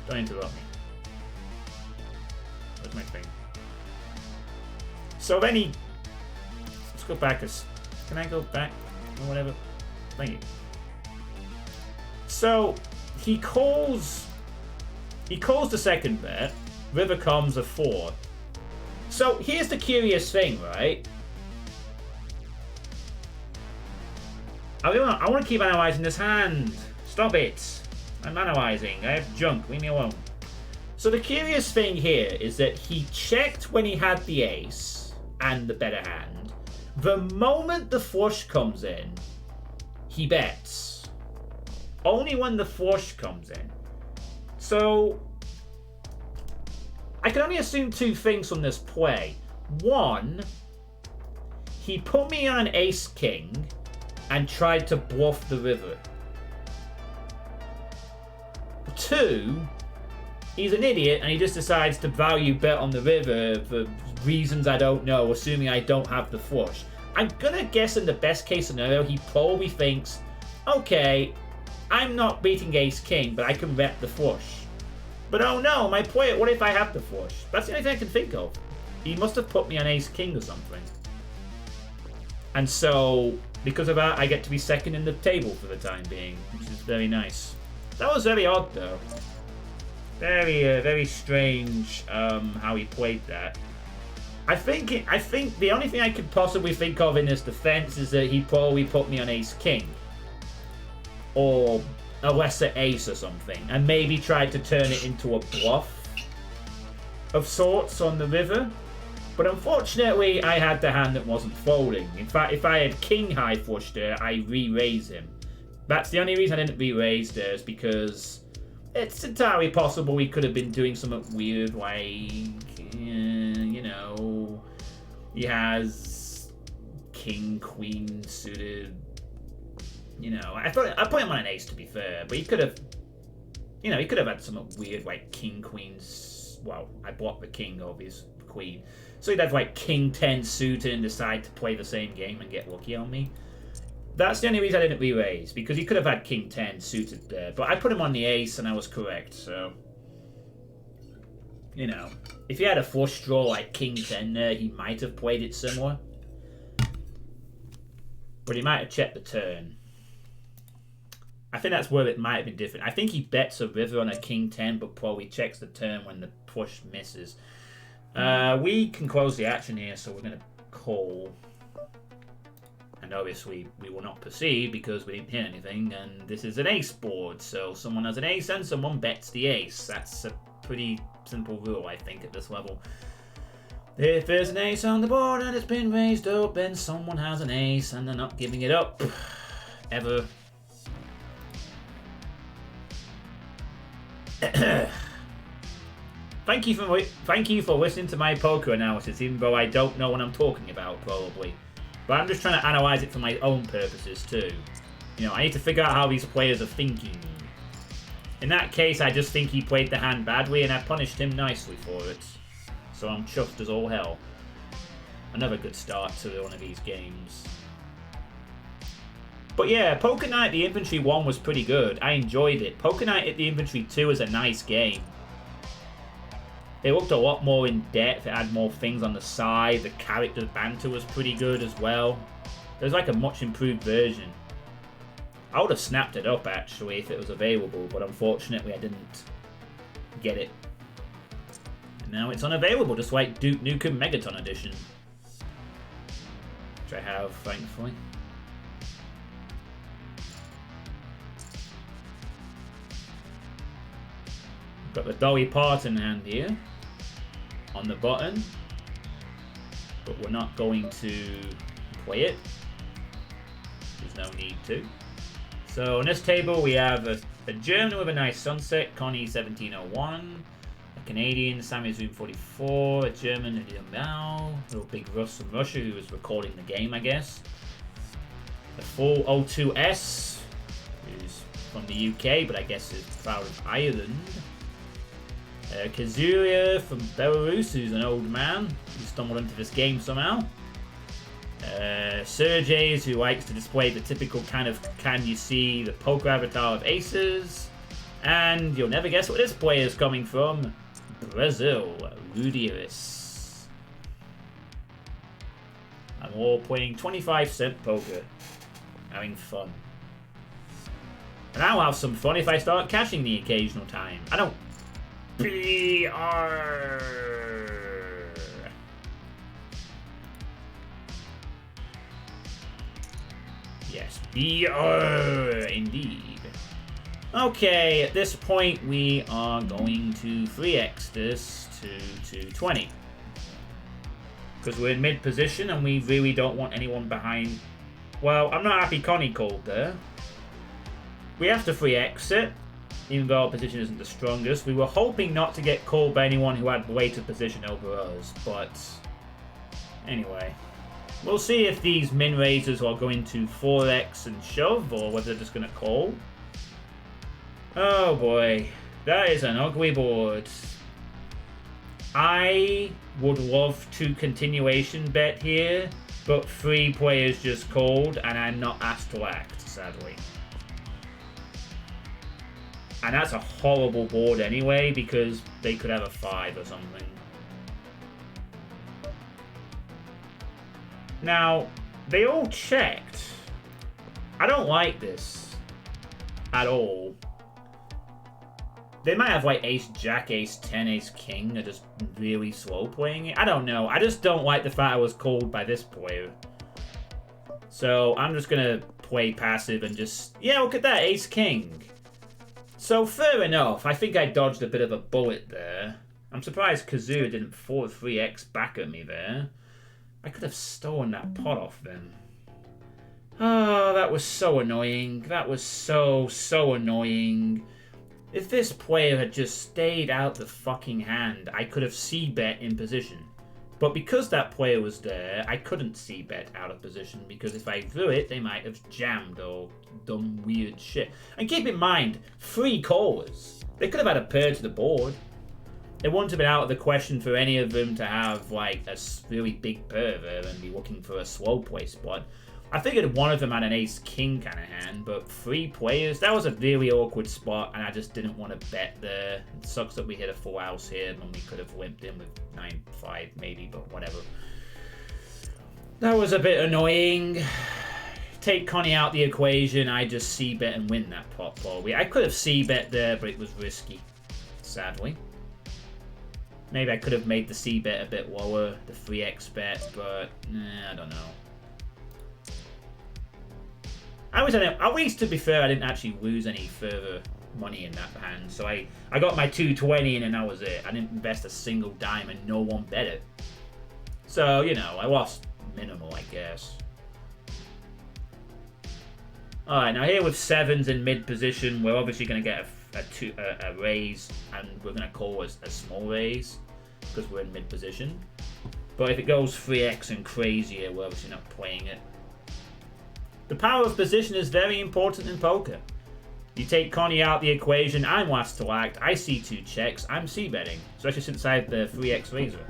Don't interrupt me. That's my thing. So then he... Let's go back. Can I go back? Or whatever. Thank you. So he calls... He calls the second bet. River comes a 4. So here's the curious thing, right? I want to keep analyzing this hand. Stop it. I'm analyzing. I have junk. Leave me alone. So the curious thing here is that he checked when he had the ace and the better hand. The moment the flush comes in, he bets. Only when the flush comes in. So, I can only assume 2 things from this play. 1, he put me on an ace-king and tried to bluff the river. 2, he's an idiot and he just decides to value bet on the river for reasons I don't know, assuming I don't have the flush. I'm gonna guess in the best case scenario, he probably thinks, okay, I'm not beating ace-king, but I can rep the flush. But oh no, my play, what if I have the flush? That's the only thing I can think of. He must have put me on ace-king or something. And so, because of that, I get to be second in the table for the time being, which is very nice. That was very odd, though. Very strange how he played that. I think the only thing I could possibly think of in his defense is that he probably put me on ace-king. Or a lesser ace or something. And maybe tried to turn it into a bluff of sorts on the river. But unfortunately, I had the hand that wasn't folding. In fact, if I had king high flush there, I re-raise him. That's the only reason I didn't re-raise there, is because it's entirely possible we could have been doing something weird, like, you know, he has king, queen suited. You know, I put him on an ace, to be fair, but he could have, you know, he could have had something weird like king, queens. Well, I blocked the king over his queen, so he'd have like king 10 suited and decide to play the same game and get lucky on me. That's the only reason I didn't re-raise, because he could have had king 10 suited there, but I put him on the ace and I was correct. So, you know, if he had a flush draw like king 10 there, he might have played it similar, but he might have checked the turn. I think that's where it might have been different. I think he bets a river on a king 10, but probably checks the turn when the push misses. We can close the action here, so we're going to call. And obviously, we will not proceed because we didn't hit anything, and this is an ace board, so someone has an ace and someone bets the ace. That's a pretty simple rule, I think, at this level. If there's an ace on the board and it's been raised up, then someone has an ace and they're not giving it up. Ever. Thank you for listening to my poker analysis, even though I don't know what I'm talking about, probably. But I'm just trying to analyze it for my own purposes, too. You know, I need to figure out how these players are thinking. In that case, I just think he played the hand badly, and I punished him nicely for it. So I'm chuffed as all hell. Another good start to one of these games. But yeah, Poker Night the Infantry 1 was pretty good. I enjoyed it. Poker Night at the Infantry 2 is a nice game. It looked a lot more in depth. It had more things on the side. The character banter was pretty good as well. It was like a much improved version. I would have snapped it up actually if it was available, but unfortunately I didn't get it. And now it's unavailable, just like Duke Nukem Megaton Edition. Which I have, thankfully. Got the Dolly Parton hand here on the button, but we're not going to play it. There's no need to. So on this table we have a German with a nice sunset, Connie 1701, a Canadian, Sammy Zoom 44, a German, a little big Russ from Russia who was recording the game, I guess. A full O2S, who's from the UK, but I guess is proud of Ireland. Kazuya from Belarus, who's an old man who stumbled into this game somehow. Sergej, who likes to display the typical kind of can you see the poker avatar of aces. And you'll never guess what this player is coming from. Brazil, Rudiris. I'm all playing 25-cent poker. Having fun. And I'll have some fun if I start cashing the occasional time. I don't BR. Yes, BR indeed. Okay, at this point we are going to 3x this to 220. Because we're in mid position and we really don't want anyone behind. Well, I'm not happy Connie called there. We have to 3x it. Even though our position isn't the strongest. We were hoping not to get called by anyone who had later position over us, but anyway. We'll see if these min raisers are going to 4x and shove, or whether they're just going to call. Oh boy, that is an ugly board. I would love to continuation bet here, but 3 players just called, and I'm not asked to act, sadly. And that's a horrible board anyway, because they could have a 5 or something. Now, they all checked. I don't like this at all. They might have like ace jack, ace 10, ace king. They're just really slow playing it. I don't know. I just don't like the fact I was called by this player. So I'm just going to play passive and just... Yeah, look at that, ace king. So fair enough. I think I dodged a bit of a bullet there. I'm surprised Kazoo didn't 4-3x back at me there. I could have stolen that pot off them. Oh, that was so annoying. That was so annoying. If this player had just stayed out the fucking hand, I could have c-bet in position. But because that player was there, I couldn't c-bet out of position, because if I threw it, they might have jammed or done weird shit. And keep in mind, 3 callers. They could have had a pair to the board. It wouldn't have been out of the question for any of them to have like a really big pair there and be looking for a slow play spot. I figured one of them had an ace-king kind of hand, but 3 players, that was a really awkward spot, and I just didn't want to bet there. It sucks that we hit a full house here when we could have limped in with 9-5 maybe, but whatever. That was a bit annoying. Take Connie out the equation, I just c-bet and win that pot probably. I could have c-bet there, but it was risky, sadly. Maybe I could have made the c-bet a bit lower, the 3x bet, but I don't know. At least, to be fair, I didn't actually lose any further money in that hand. So I got my 220 in and that was it. I didn't invest a single dime and no one bet it. So, you know, I lost minimal, I guess. Alright, now here with 7s in mid position, we're obviously going to get a raise, and we're going to call a small raise because we're in mid position. But if it goes 3x and crazier, we're obviously not playing it. The power of position is very important in poker. You take Connie out the equation, I'm last to act, I see 2 checks, I'm c-betting, especially since I have the 3x razor.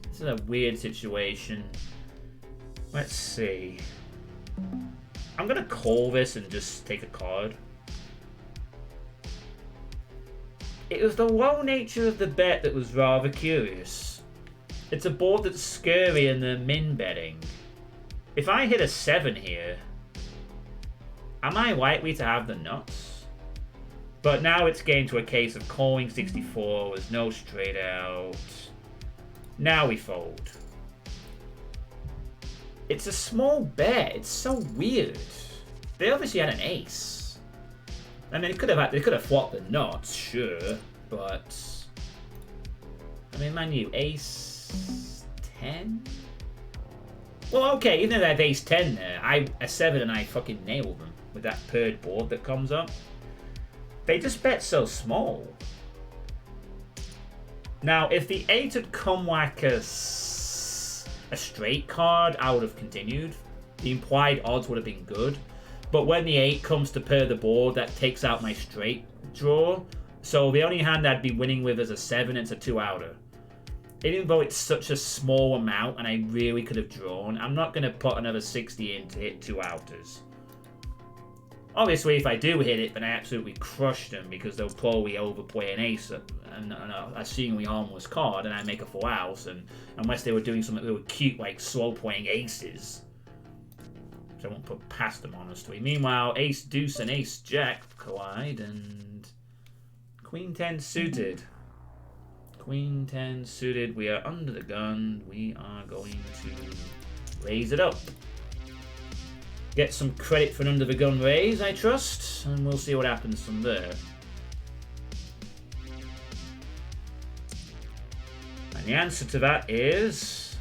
This is a weird situation. Let's see. I'm gonna call this and just take a card. It was the low nature of the bet that was rather curious. It's a board that's scary and they're min betting. If I hit a 7 here, am I likely to have the nuts? But now it's getting to a case of calling 64 with no straight out. Now we fold. It's a small bet. It's so weird. They obviously had an ace. I mean, they could have flopped the nuts, sure, but I mean, mind you, ace 10. Well, okay, even though they had ace 10 there, a 7 and I fucking nailed them with that paired board that comes up. They just bet so small. Now, if the 8 had come like a straight card, I would have continued. The implied odds would have been good. But when the 8 comes to pair the board, that takes out my straight draw. So the only hand I'd be winning with is a 7, it's a 2-outer. Even though it's such a small amount and I really could have drawn, I'm not going to put another 60 in to hit 2-outers. Obviously, if I do hit it, then I absolutely crush them because they'll probably overplay an ace and a seemingly harmless card, and I make a full house. And unless they were doing something really cute like slow playing aces, which I won't put past them honestly. Meanwhile, ace deuce and ace jack collide, and queen 10 suited. Queen 10 suited. We are under the gun. We are going to raise it up. Get some credit for an under the gun raise, I trust, and we'll see what happens from there. And the answer to that is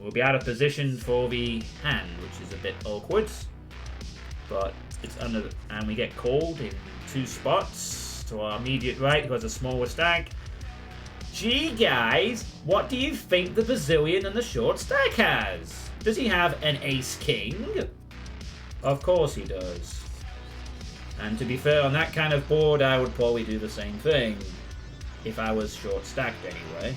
we'll be out of position for the hand, which is a bit awkward, but it's under the, and we get called in 2 spots to our immediate right, who has a smaller stack. Gee, guys, what do you think the Bazillion and the short stack has? Does he have an ace-king? Of course he does. And to be fair, on that kind of board, I would probably do the same thing. If I was short-stacked anyway.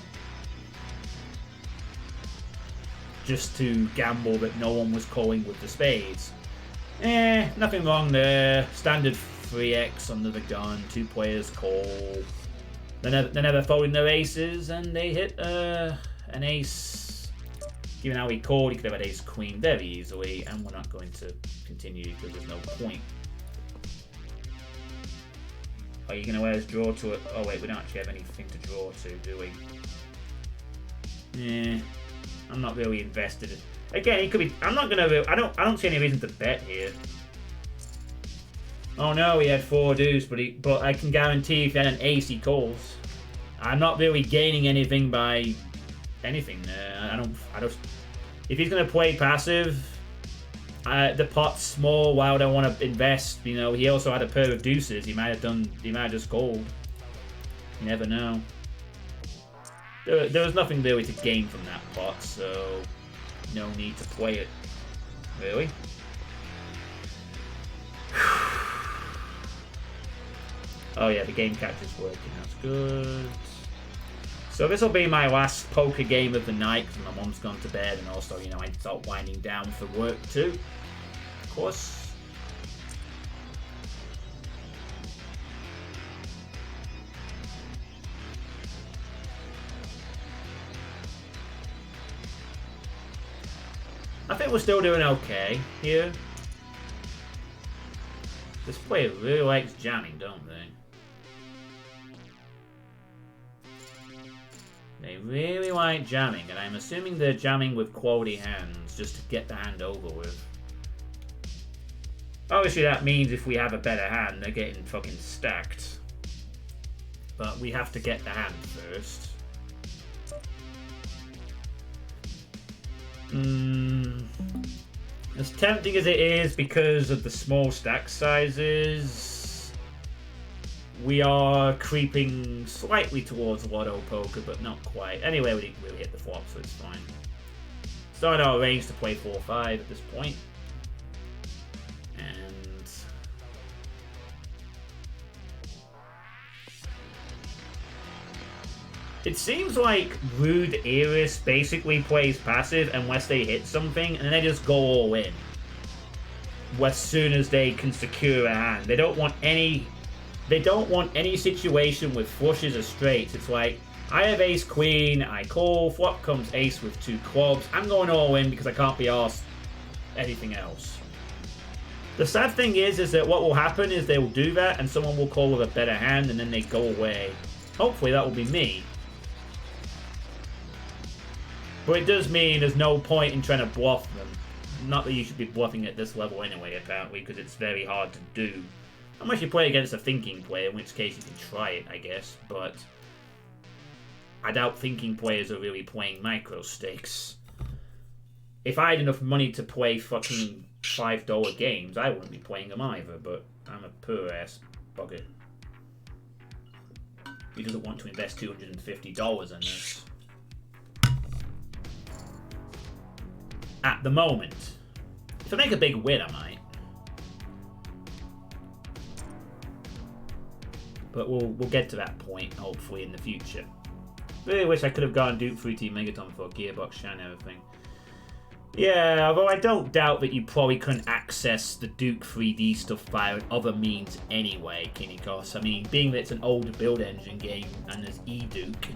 Just to gamble that no one was calling with the spades. Nothing wrong there. Standard 3x under the gun, 2 players call. They're never folding their aces, and they hit an ace. Given how he called, he could have had ace queen very easily, and we're not going to continue because there's no point. Are you going to let us draw to it? Oh wait, we don't actually have anything to draw to, do we? Yeah, I'm not really invested. Again, he could be. I'm not going to. I don't see any reason to bet here. Oh no, he had 4 deuce, but I can guarantee if he had an ace, he calls. I'm not really gaining anything by anything there. I don't. If he's gonna play passive, the pot's small. Why would I want to invest? You know, he also had a pair of deuces. He might have just called. You never know. There was nothing really to gain from that pot, so no need to play it. Really. Oh yeah, the game capture's working, that's good. So this will be my last poker game of the night because my mum's gone to bed, and also, you know, I start winding down for work too. Of course. I think we're still doing okay here. This player really likes jamming, don't they? They really like jamming, and I'm assuming they're jamming with quality hands just to get the hand over with. Obviously that means if we have a better hand, they're getting fucking stacked. But we have to get the hand first. As tempting as it is because of the small stack sizes, we are creeping slightly towards lotto poker, but not quite. Anyway, we didn't really hit the flop, so it's fine. It's not our range to play 4-5 at this point. And it seems like Rude Eris basically plays passive unless they hit something, and then they just go all in as soon as they can secure a hand. They don't want any situation with flushes or straights. It's like, I have ace queen, I call, flop comes ace with 2 clubs. I'm going all in because I can't be asked anything else. The sad thing is that what will happen is they will do that and someone will call with a better hand and then they go away. Hopefully that will be me. But it does mean there's no point in trying to bluff them. Not that you should be bluffing at this level anyway, apparently, because it's very hard to do. Unless you play against a thinking player, in which case you can try it, I guess. But I doubt thinking players are really playing micro stakes. If I had enough money to play fucking $5 games, I wouldn't be playing them either, but I'm a poor ass bugger. Who doesn't want to invest $250 in this? At the moment. If I make a big win, I might. But we'll get to that point, hopefully, in the future. Really wish I could have gone Duke 3T Megaton for Gearbox Shine and everything. Yeah, although I don't doubt that you probably couldn't access the Duke 3D stuff via other means anyway, Kinikos. I mean, being that it's an older build engine game and there's eDuke,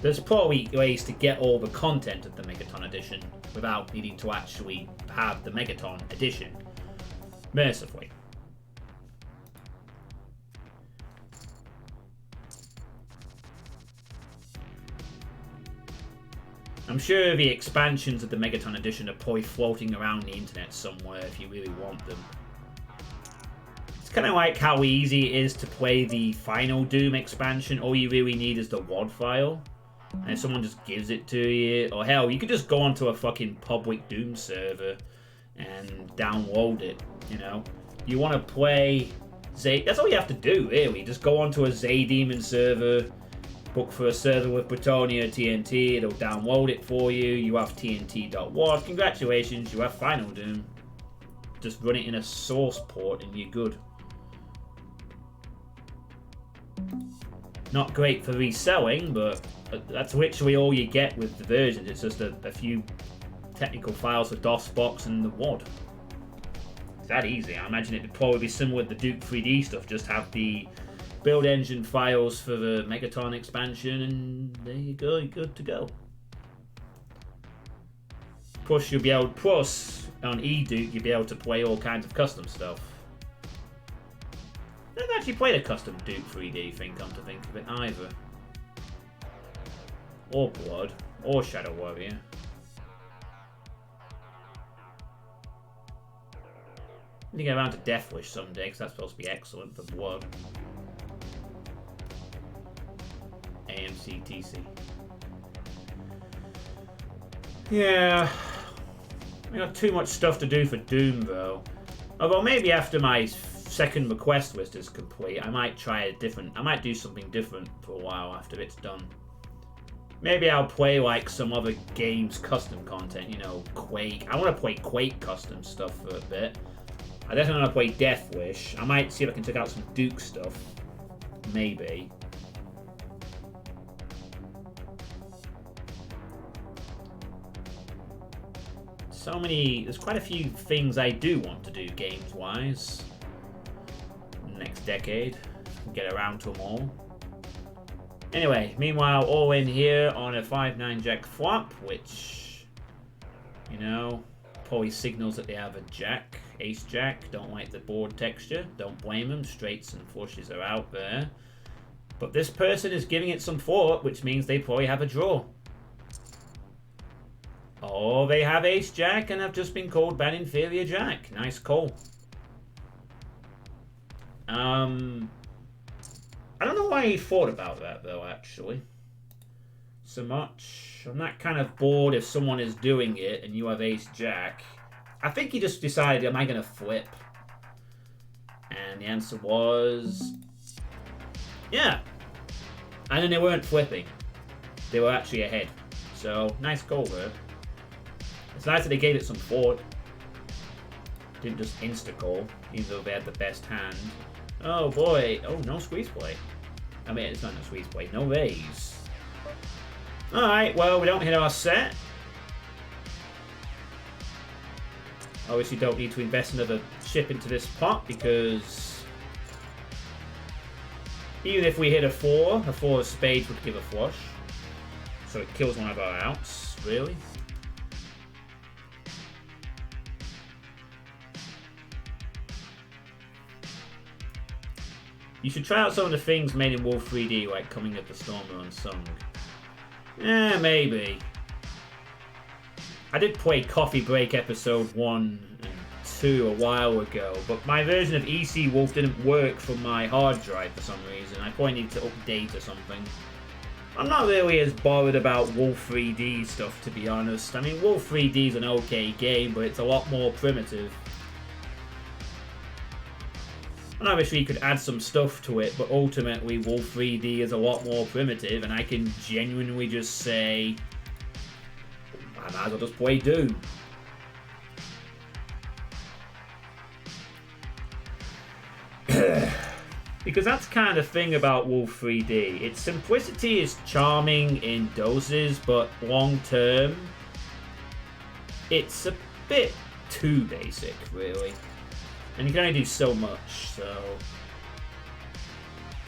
there's probably ways to get all the content of the Megaton edition without needing to actually have the Megaton edition. Mercifully. I'm sure the expansions of the Megaton edition are probably floating around the internet somewhere if you really want them. It's kind of like how easy it is to play the final Doom expansion. All you really need is the WAD file. And if someone just gives it to you, or hell, you could just go onto a fucking public Doom server and download it, you know? You want to play that's all you have to do, really. Just go onto a Zaydemon server, book for a server with Bretonia TNT, it'll download it for you. You have TNT.WAD. Congratulations, you have Final Doom. Just run it in a source port and you're good. Not great for reselling, but that's literally all you get with the versions. It's just a few technical files for DOSBox and the WAD. It's that easy. I imagine it'd probably be similar with the Duke 3D stuff, just have the build engine files for the Megaton expansion, and there you go, you're good to go. Plus, you'll be able, on eDuke, you'll be able to play all kinds of custom stuff. I never actually played a custom Duke 3D thing, come to think of it, either. Or Blood, or Shadow Warrior. I need to get around to Deathwish someday, because that's supposed to be excellent for Blood. AMCTC. Yeah. I got too much stuff to do for Doom, though. Although maybe after my second request list is complete, I might I might do something different for a while after it's done. Maybe I'll play like some other games custom content, you know, Quake. I want to play Quake custom stuff for a bit. I definitely want to play Deathwish. I might see if I can check out some Duke stuff. Maybe. There's quite a few things I do want to do games-wise. Next decade. Get around to them all. Anyway, meanwhile, all in here on a 5-9 jack flop, which, you know, probably signals that they have a jack, ace jack. Don't like the board texture. Don't blame them. Straights and flushes are out there. But this person is giving it some thought, which means they probably have a draw. Oh, they have ace jack and have just been called bad inferior jack. Nice call. I don't know why he thought about that, though, actually. So much. I'm not kind of bored if someone is doing it and you have ace jack. I think he just decided, am I going to flip? And the answer was... yeah. And then they weren't flipping. They were actually ahead. So, nice call there. It's nice that they gave it some thought. Didn't just insta-call, even though they had the best hand. Oh boy. Oh, no squeeze play. I mean, it's not no squeeze play. No raise. Alright, well, we don't hit our set. Obviously don't need to invest another chip into this pot because even if we hit a 4 of spades would give a flush. So it kills one of our outs, really. You should try out some of the things made in Wolf 3D, like Coming Up the Stormer Unsung. Eh, maybe. I did play Coffee Break episode 1 and 2 a while ago, but my version of EC Wolf didn't work from my hard drive for some reason. I probably need to update or something. I'm not really as bothered about Wolf 3D stuff, to be honest. I mean, Wolf 3D is an okay game, but it's a lot more primitive. And obviously you could add some stuff to it, but ultimately Wolf 3D is a lot more primitive, and I can genuinely just say, I might as well just play Doom. Because that's kind of thing about Wolf 3D. Its simplicity is charming in doses, but long term, it's a bit too basic, really. And you can only do so much, so...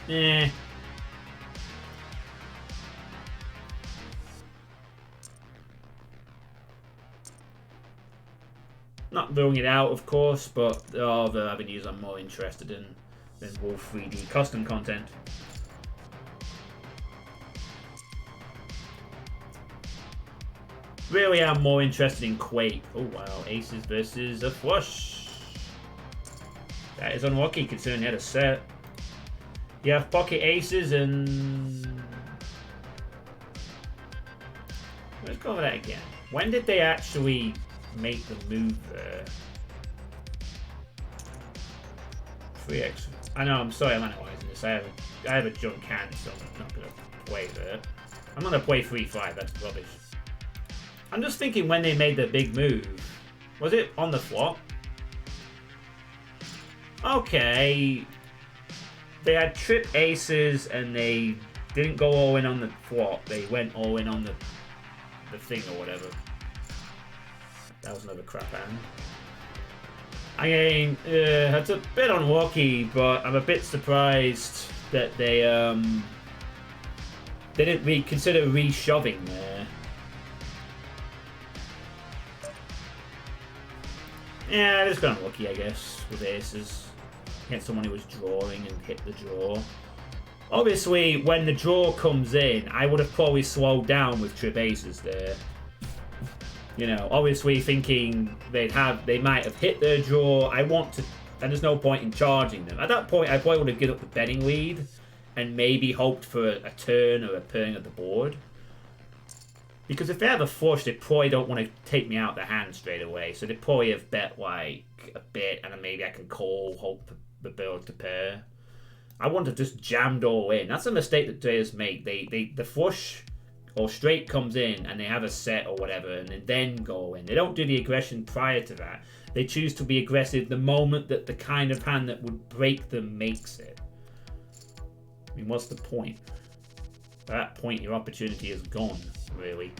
eh. Not throwing it out, of course, but there are other avenues I'm more interested in than Wolf 3D custom content. Really, I'm more interested in Quake. Oh wow, aces versus a flush. That is unlucky considering he had a set. You have pocket aces and... let's go over that again. When did they actually make the move there? 3x. I know, I'm sorry I'm analyzing this. I have a junk hand, so I'm not going to play there. I'm going to play 3-5, that's rubbish. I'm just thinking when they made the big move. Was it on the flop? Okay. They had trip aces and they didn't go all in on the flop. They went all in on the thing or whatever. That was another crap hand. I mean, it's a bit unlucky, but I'm a bit surprised that they didn't consider re-shoving there. Yeah, it's been unlucky, I guess, with aces. Against someone who was drawing and hit the draw. Obviously, when the draw comes in, I would have probably slowed down with trip aces there. You know, obviously thinking they might have hit their draw. And there's no point in charging them. At that point, I probably would have given up the betting lead and maybe hoped for a turn or a pairing at the board. Because if they have a flush, they probably don't want to take me out the hand straight away. So they probably have bet like a bit, and then maybe I can call, hope the build to pair. I wouldn't have just jammed all in. That's a mistake that players make. The flush or straight comes in and they have a set or whatever and then go in. They don't do the aggression prior to that. They choose to be aggressive the moment that the kind of hand that would break them makes it. I mean, what's the point? At that point, your opportunity is gone, really.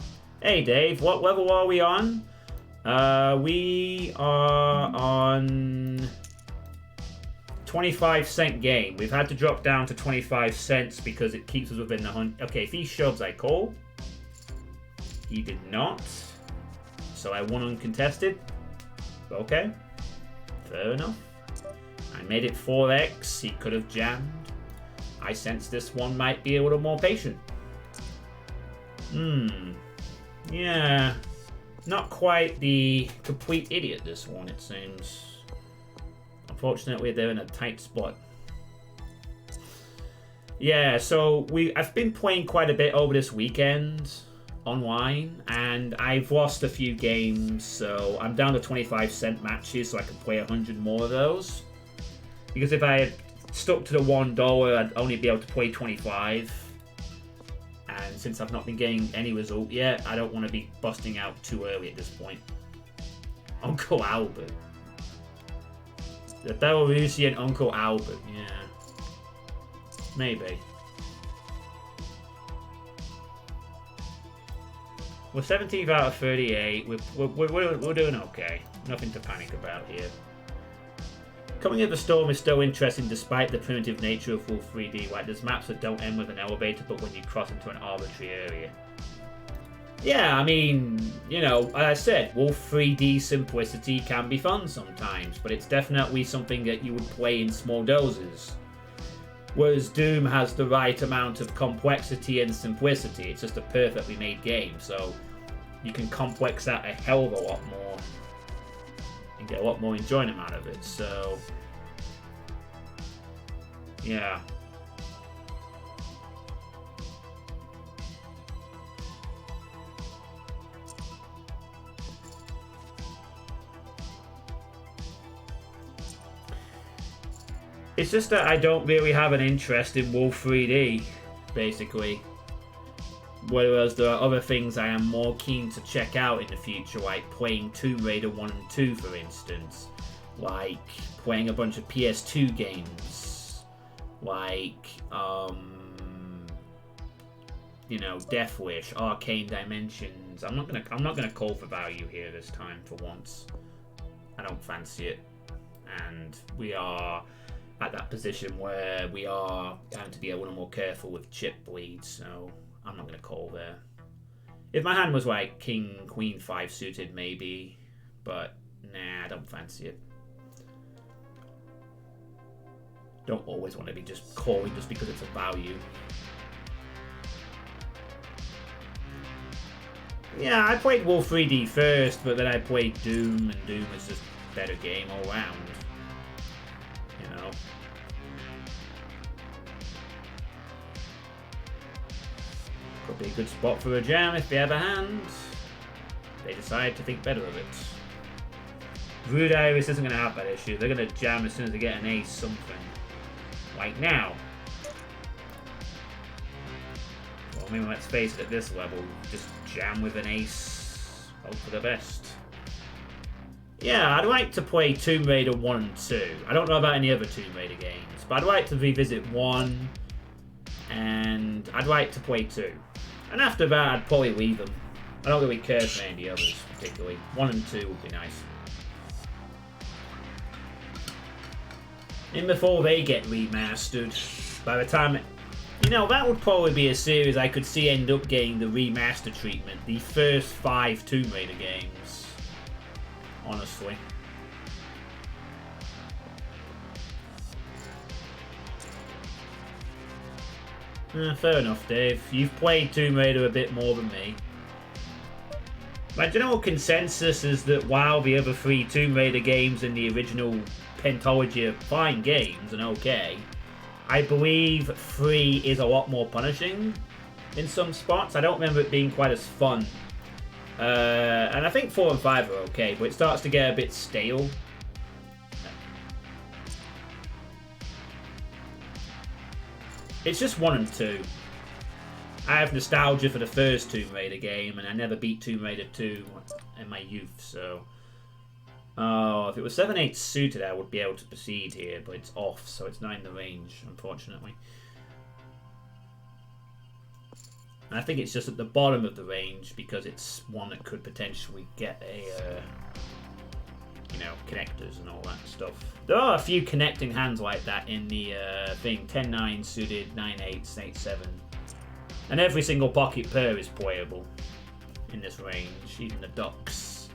Hey, Dave, what level are we on? We are on 25-cent game. We've had to drop down to 25 cents because it keeps us within the 100. Okay, if he shoves, I call. He did not. So I won uncontested. Okay. Fair enough. I made it 4x. He could have jammed. I sense this one might be a little more patient. Yeah. Not quite the complete idiot, this one, it seems. Unfortunately, they're in a tight spot. Yeah, so I've been playing quite a bit over this weekend online, and I've lost a few games, so I'm down to 25-cent matches, so I can play 100 more of those. Because if I had stuck to the $1, I'd only be able to play 25. And since I've not been getting any result yet, I don't want to be busting out too early at this point. Uncle Albert. The Belarusian Uncle Albert, yeah. Maybe. We're 17th out of 38. We're doing okay. Nothing to panic about here. Coming at the Storm is still interesting despite the primitive nature of full 3D. Like, there's maps that don't end with an elevator, but when you cross into an arbitrary area. Yeah, I mean, you know, as I said, Wolf 3D simplicity can be fun sometimes, but it's definitely something that you would play in small doses. Whereas Doom has the right amount of complexity and simplicity. It's just a perfectly made game, so you can complex that a hell of a lot more and get a lot more enjoyment out of it, so yeah. It's just that I don't really have an interest in Wolf 3D, basically. Whereas there are other things I am more keen to check out in the future, like playing Tomb Raider 1 and 2, for instance. Like playing a bunch of PS2 games. Like, you know, Death Wish, Arcane Dimensions. I'm not gonna call for value here this time for once. I don't fancy it. And we are at that position where we are having to be a little more careful with chip bleeds, so I'm not going to call there. If my hand was like King, Queen 5 suited, maybe, but nah, I don't fancy it. Don't always want to be just calling just because it's a value. Yeah, I played Wolf 3D first, but then I played Doom, and Doom is just a better game all round. You know. Could be a good spot for a jam if they have a hand. They decide to think better of it. Rude Iris isn't going to have that issue. They're going to jam as soon as they get an ace something. Like now. Well, I mean, let's face it, at this level, just jam with an ace. Hope for the best. Yeah, I'd like to play Tomb Raider 1 and 2. I don't know about any other Tomb Raider games, but I'd like to revisit 1, and I'd like to play 2. And after that, I'd probably leave them. I don't really care for any of the others, particularly. 1 and 2 would be nice. And before they get remastered, by the time... You know, that would probably be a series I could see end up getting the remaster treatment. The first 5 Tomb Raider games. Honestly. Fair enough, Dave. You've played Tomb Raider a bit more than me. My general consensus is that while the other 3 Tomb Raider games in the original pentology are fine games and okay, I believe 3 is a lot more punishing in some spots. I don't remember it being quite as fun. And I think 4 and 5 are okay, but it starts to get a bit stale. It's just 1 and 2. I have nostalgia for the first Tomb Raider game, and I never beat Tomb Raider 2 in my youth, so... Oh, if it was 7/8 suited, I would be able to proceed here, but it's off, so it's not in the range, unfortunately. And I think it's just at the bottom of the range, because it's one that could potentially get a... you know, connectors and all that stuff. There are a few connecting hands like that in the thing. 10-9 suited, 9/8, 8/7. And every single pocket pair is playable in this range, even the ducks.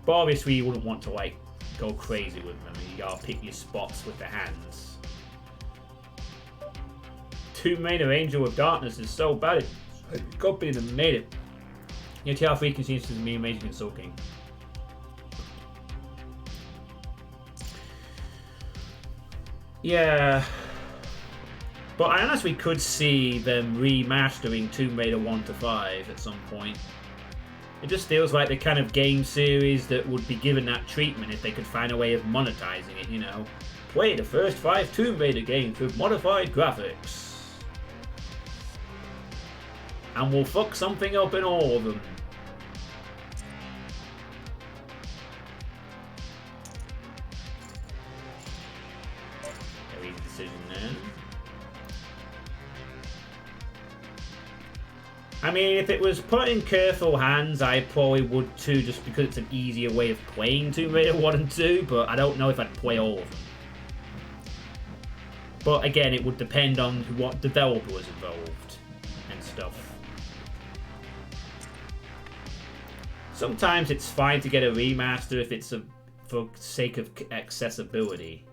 But obviously you wouldn't want to like go crazy with them. You gotta pick your spots with the hands. Tomb Raider Angel of Darkness is so bad. It's a company that made it. Your TR3 continues to be amazing in Soul King. Yeah. But I honestly could see them remastering Tomb Raider 1 to 5 at some point. It just feels like the kind of game series that would be given that treatment if they could find a way of monetizing it, you know. Play the first 5 Tomb Raider games with modified graphics. And we'll fuck something up in all of them. Very easy decision there. I mean, if it was put in careful hands, I probably would too, just because it's an easier way of playing Tomb Raider 1 and 2, but I don't know if I'd play all of them. But again, it would depend on what developer was involved and stuff. Sometimes it's fine to get a remaster if it's for sake of accessibility.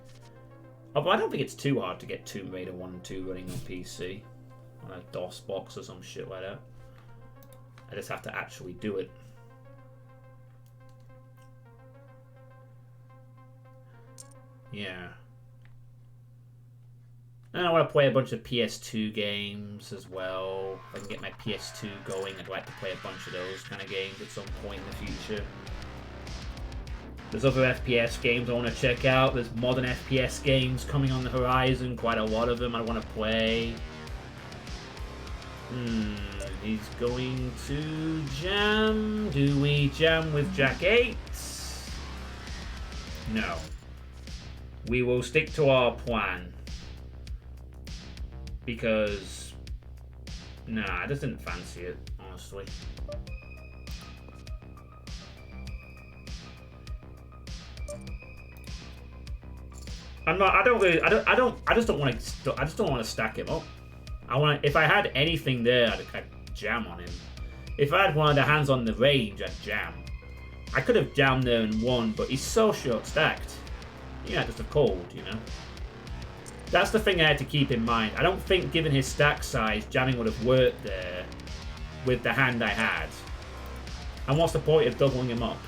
Although I don't think it's too hard to get Tomb Raider 1 and 2 running on PC. On a DOS box or some shit like that. I just have to actually do it. Yeah. And I want to play a bunch of PS2 games as well. If I can get my PS2 going, I'd like to play a bunch of those kind of games at some point in the future. There's other FPS games I want to check out. There's modern FPS games coming on the horizon. Quite a lot of them I want to play. He's going to jam. Do we jam with Jack 8? No. We will stick to our plan. Because... nah, I just didn't fancy it, honestly. I just don't want to stack him up. If I had anything there, I'd jam on him. If I had one of the hands on the range, I'd jam. I could have jammed there and won, but he's so short stacked. Yeah, just a cold, you know. That's the thing I had to keep in mind. I don't think, given his stack size, jamming would have worked there with the hand I had. And what's the point of doubling him up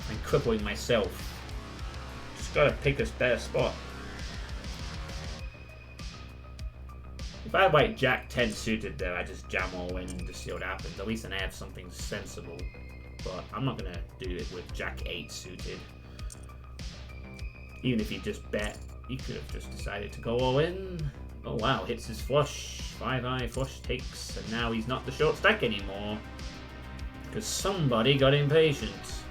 and crippling myself? Just gotta pick a better spot. If I had like Jack 10 suited there, I just jam all in and just see what happens. At least then I have something sensible. But I'm not gonna do it with Jack 8 suited. Even if he just bet, he could have just decided to go all in. Oh wow, hits his flush. 5-eye flush takes, and now he's not the short stack anymore. Because somebody got impatient.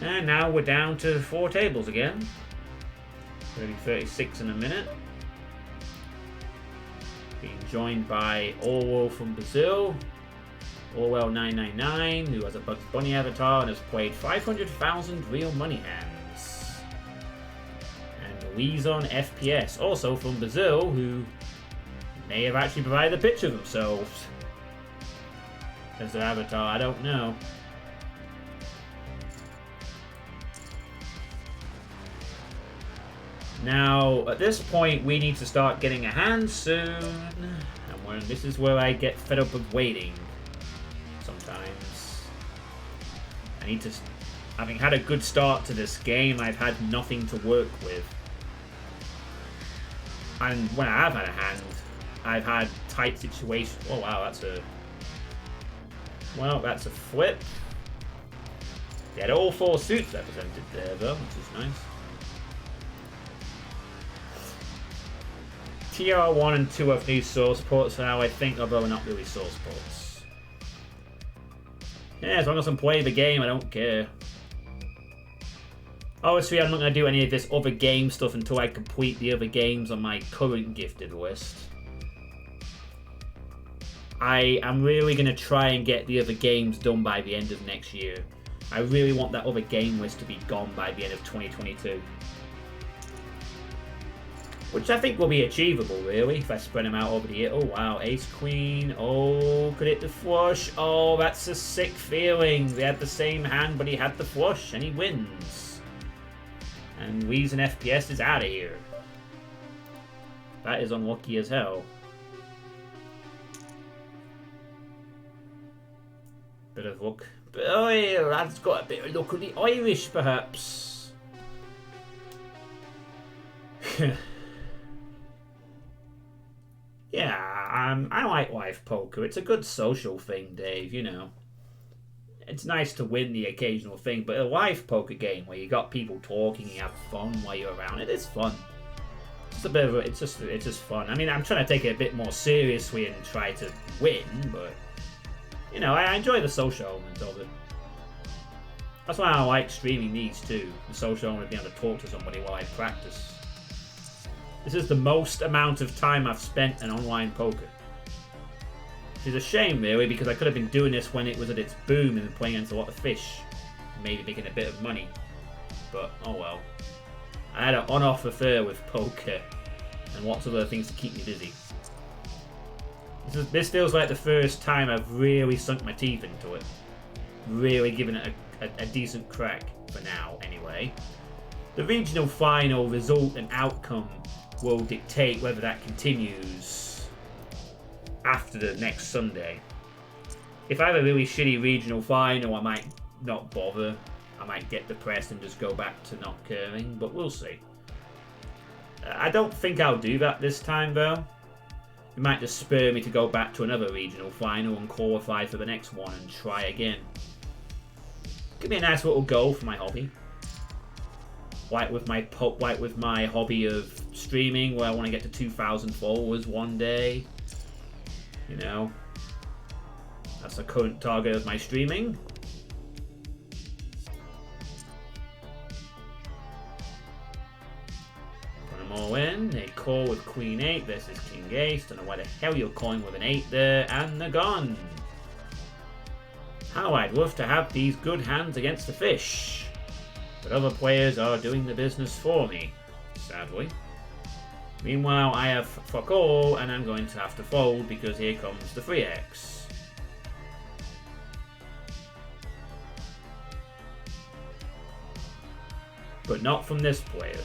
And now we're down to 4 tables again. 36 in a minute. Being joined by Orwell from Brazil. Orwell999, who has a Bugs Bunny avatar and has played 500,000 real money hands. Liaison FPS, also from Brazil, who may have actually provided a picture of themselves as their avatar, I don't know. Now, at this point, we need to start getting a hand soon. And this is where I get fed up with waiting. Sometimes. I need to... Having had a good start to this game, I've had nothing to work with. And when I have had a hand, I've had tight situations. Oh wow, that's a... Well, that's a flip. They had all 4 suits represented there, though, which is nice. TR1 and 2 have new source ports for now, I think, although not really source ports. Yeah, as long as I'm playing the game, I don't care. Obviously, I'm not going to do any of this other game stuff until I complete the other games on my current gifted list. I am really going to try and get the other games done by the end of next year. I really want that other game list to be gone by the end of 2022. Which I think will be achievable, really, if I spread them out over the year. Oh, wow. Ace, Queen. Oh, could hit the flush. Oh, that's a sick feeling. They had the same hand, but he had the flush, and he wins. And Liaison FPS is out of here. That is unlucky as hell. Bit of luck. But, oh, yeah, that's got a bit of luck on the Irish, perhaps. Yeah, I like live poker. It's a good social thing, Dave, you know. It's nice to win the occasional thing, but a live poker game where you got people talking, you have fun while you're around, it is fun. It's a bit of a, it's just fun. I mean, I'm trying to take it a bit more seriously and try to win, but you know, I enjoy the social element of it. That's why I like streaming these too. The social element of being able to talk to somebody while I practice. This is the most amount of time I've spent in online poker. Which is a shame, really, because I could have been doing this when it was at its boom and playing against a lot of fish. Maybe making a bit of money. But, oh well. I had an on-off affair with poker. And lots of other things to keep me busy. This feels like the first time I've really sunk my teeth into it. Really given it a decent crack, for now, anyway. The regional final result and outcome will dictate whether that continues after the next Sunday. If I have a really shitty regional final, I might not bother. I might get depressed and just go back to not caring, but we'll see. I don't think I'll do that this time, though. It might just spur me to go back to another regional final and qualify for the next one and try again. Could be a nice little goal for my hobby. Like with my hobby of streaming, where I want to get to 2,000 followers one day. You know, that's the current target of my streaming. Put them all in. They call with Queen 8 versus King Ace. Don't know why the hell you're calling with an 8 there, and they're gone. How I'd love to have these good hands against the fish. But other players are doing the business for me, sadly. Meanwhile, I have fuck all, and I'm going to have to fold because here comes the 3x. But not from this player.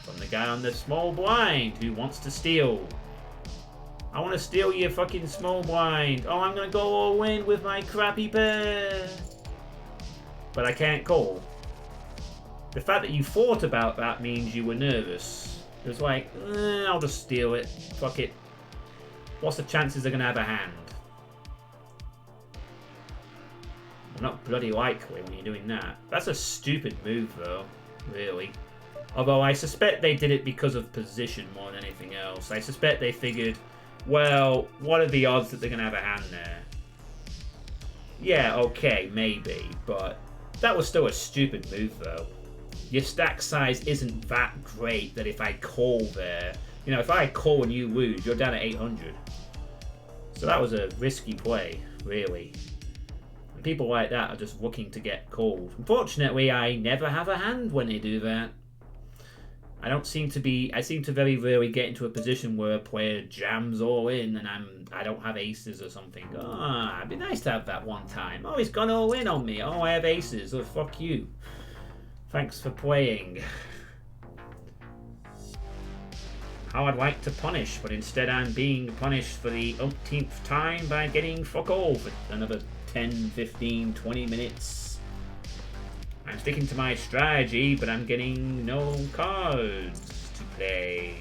From the guy on the small blind who wants to steal. I want to steal your fucking small blind. Oh, I'm going to go all in with my crappy pair. But I can't call. The fact that you thought about that means you were nervous. It was like, I'll just steal it. Fuck it. What's the chances they're going to have a hand? I'm not bloody likely when you're doing that. That's a stupid move, though. Really. Although I suspect they did it because of position more than anything else. I suspect they figured, well, what are the odds that they're going to have a hand there? Yeah, okay, maybe. But that was still a stupid move, though. Your stack size isn't that great that if I call there, you know, if I call and you lose, you're down at 800. So that was a risky play, really. And people like that are just looking to get called. Unfortunately, I never have a hand when they do that. I seem to very rarely get into a position where a player jams all in and I don't have aces or something. Ah, it'd be nice to have that one time. Oh, he's gone all in on me. Oh, I have aces. Oh, fuck you. Thanks for playing. How I'd like to punish, but instead I'm being punished for the umpteenth time by getting fuck all for another 10, 15, 20 minutes. I'm sticking to my strategy, but I'm getting no cards to play.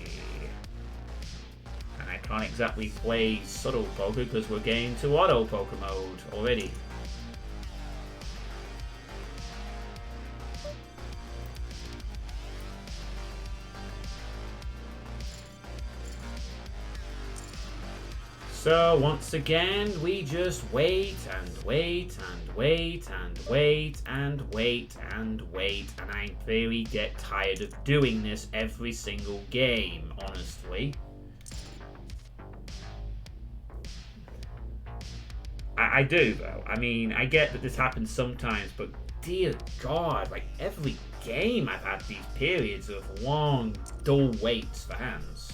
And I can't exactly play subtle poker because we're getting to auto poker mode already. So once again, we just wait and wait and wait and wait and wait and wait, and I really get tired of doing this every single game, honestly. I do, though. I mean, I get that this happens sometimes, but dear God, like every game I've had these periods of long, dull waits for hands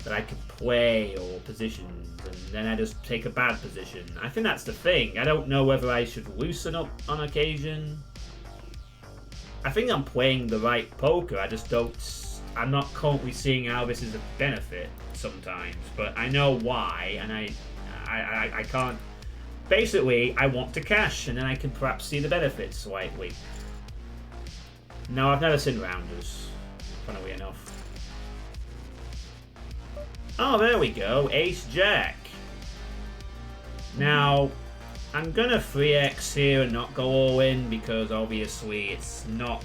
that I could play or positions, and then I just take a bad position. I think that's the thing. I don't know whether I should loosen up on occasion. I think I'm playing the right poker. I just don't. I'm not currently seeing how this is a benefit sometimes, but I know why, and I can't. Basically, I want to cash, and then I can perhaps see the benefits slightly. No, I've never seen rounders, funnily enough. Oh, there we go. Ace-Jack. Now, I'm going to 3x here and not go all in because obviously it's not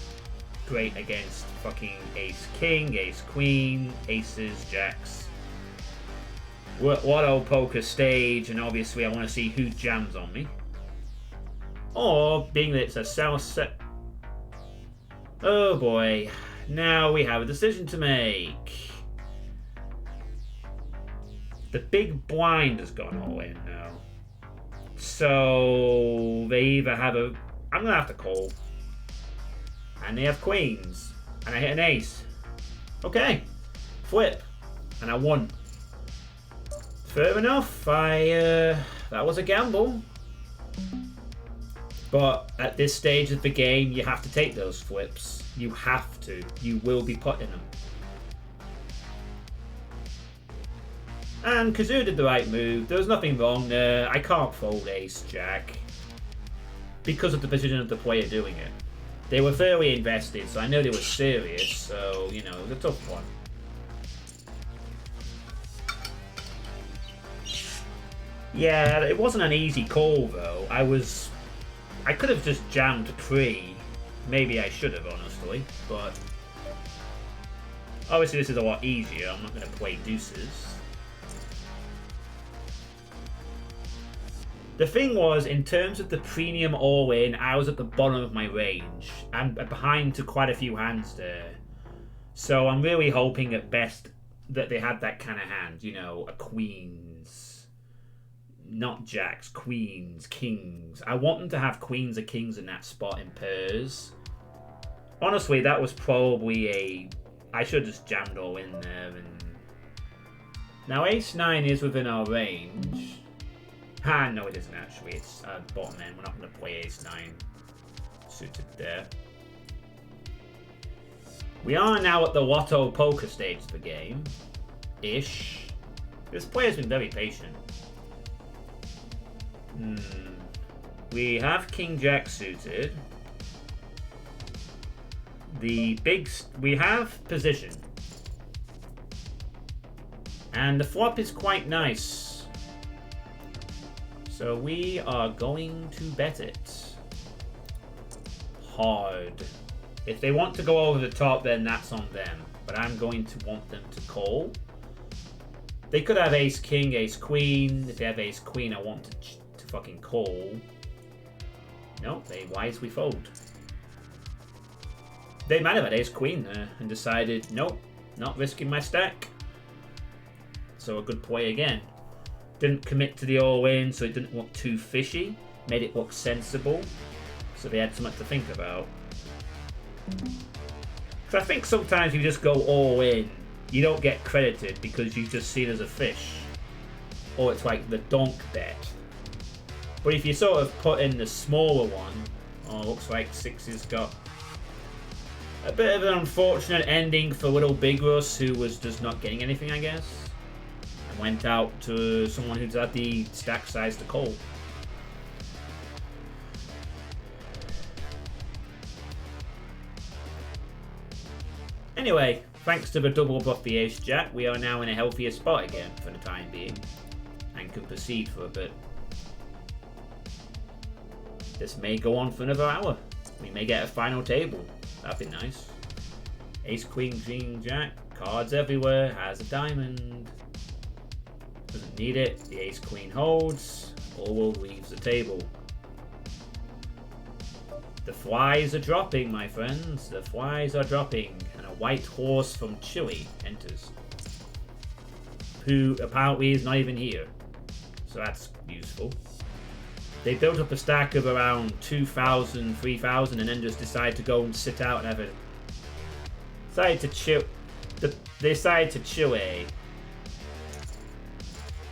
great against fucking Ace-King, Ace-Queen, Aces, Jacks. We're at Auto Poker stage, and obviously I want to see who jams on me. Or, being that it's a south set... Oh boy. Now we have a decision to make. The big blind has gone all in now. So they either have a... I'm going to have to call. And they have queens. And I hit an ace. Okay. Flip. And I won. Fair enough. That was a gamble. But at this stage of the game, you have to take those flips. You have to. You will be putting them. And Kazoo did the right move. There was nothing wrong there. I can't fold Ace-Jack because of the position of the player doing it. They were fairly invested, so I know they were serious, so, you know, it was a tough one. Yeah, it wasn't an easy call, though. I could have just jammed pre. Maybe I should have, honestly, but... Obviously, this is a lot easier. I'm not going to play deuces. The thing was, in terms of the premium all-in, I was at the bottom of my range. I'm behind to quite a few hands there. So I'm really hoping at best that they had that kind of hand. You know, a queens. Not jacks, queens, kings. I want them to have queens or kings in that spot in pairs. Honestly, that was probably I should have just jammed all in there. And now ace-9 is within our range. Ah, no it isn't actually, it's bottom end, we're not going to play ace-9 suited there. We are now at the Lotto Poker stage of the game. Ish. This player's been very patient. We have King-Jack suited. We have position. And the flop is quite nice. So we are going to bet it hard. If they want to go over the top, then that's on them. But I'm going to want them to call. They could have ace-king, ace-queen. If they have ace-queen, I want to fucking call. No, they wisely fold. They might have had ace-queen there and decided, nope, not risking my stack. So a good play again. Didn't commit to the all-in, so it didn't look too fishy. Made it look sensible. So they had something to think about. So I think sometimes you just go all in, you don't get credited because you just see it as a fish. Or it's like the donk bet. But if you sort of put in the smaller one, oh, looks like Six's got a bit of an unfortunate ending for little Big Russ, who was just not getting anything, I guess. And went out to someone who's had the stack size to call. Anyway, thanks to the double bluff the Ace Jack, we are now in a healthier spot again for the time being. And can proceed for a bit. This may go on for another hour. We may get a final table. That'd be nice. Ace, Queen, King, Jack. Cards everywhere. Has a diamond. Doesn't need it. The Ace, Queen holds. Orwell leaves the table. The flies are dropping, my friends. The flies are dropping. And a white horse from Chile enters. Who apparently is not even here. So that's useful. They built up a stack of around 2,000, 3,000 and then just decided to go and sit out and have a... They decided to chill A.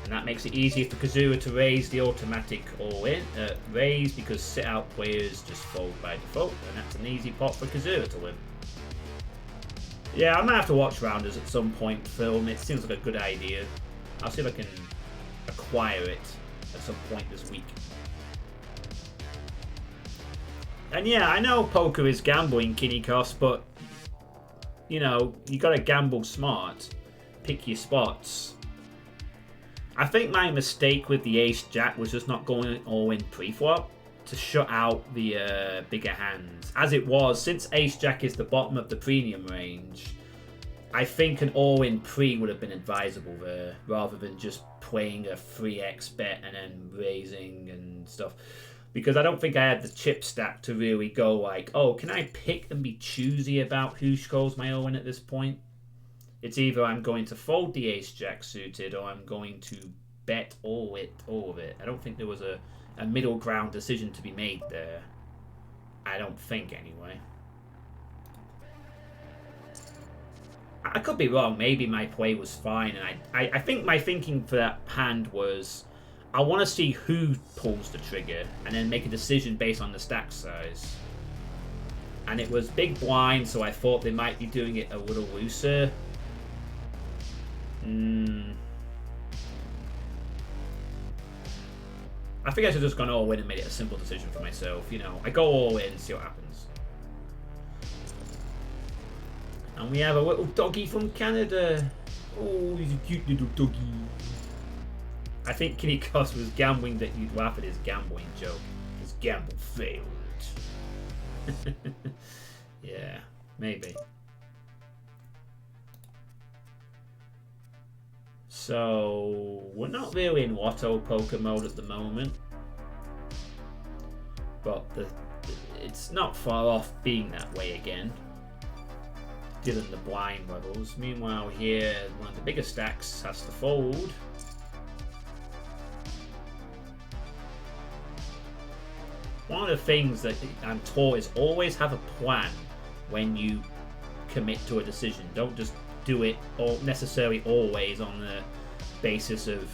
And that makes it easier for Kazura to raise the automatic all-in. Raise because sit-out players just fold by default. And that's an easy pot for Kazura to win. Yeah, I might have to watch Rounders at some point film. It seems like a good idea. I'll see if I can acquire it at some point this week. And yeah, I know poker is gambling, Kinikos, but you know, you gotta gamble smart. Pick your spots. I think my mistake with the Ace Jack was just not going all in pre-flop to shut out the bigger hands. As it was, since Ace Jack is the bottom of the premium range, I think an all-in pre would have been advisable there, rather than just playing a 3x bet and then raising and stuff. Because I don't think I had the chip stack to really go like, oh, can I pick and be choosy about who calls my all-in at this point? It's either I'm going to fold the Ace Jack suited or I'm going to bet all of it. I don't think there was a middle ground decision to be made there. I don't think, anyway. I could be wrong. Maybe my play was fine. And I think my thinking for that hand was, I want to see who pulls the trigger and then make a decision based on the stack size. And it was big blind, so I thought they might be doing it a little looser. I think I should have just gone all in and made it a simple decision for myself. You know, I go all in, see what happens. And we have a little doggy from Canada. Oh, he's a cute little doggy. I think Kinikos was gambling that you'd laugh at his gambling joke. His gamble failed. Yeah, maybe. So, we're not really in Lotto poker mode at the moment. But it's not far off being that way again, given the blind levels. Meanwhile here, one of the bigger stacks has to fold. One of the things that I'm taught is always have a plan when you commit to a decision. Don't just do it necessarily always on the basis of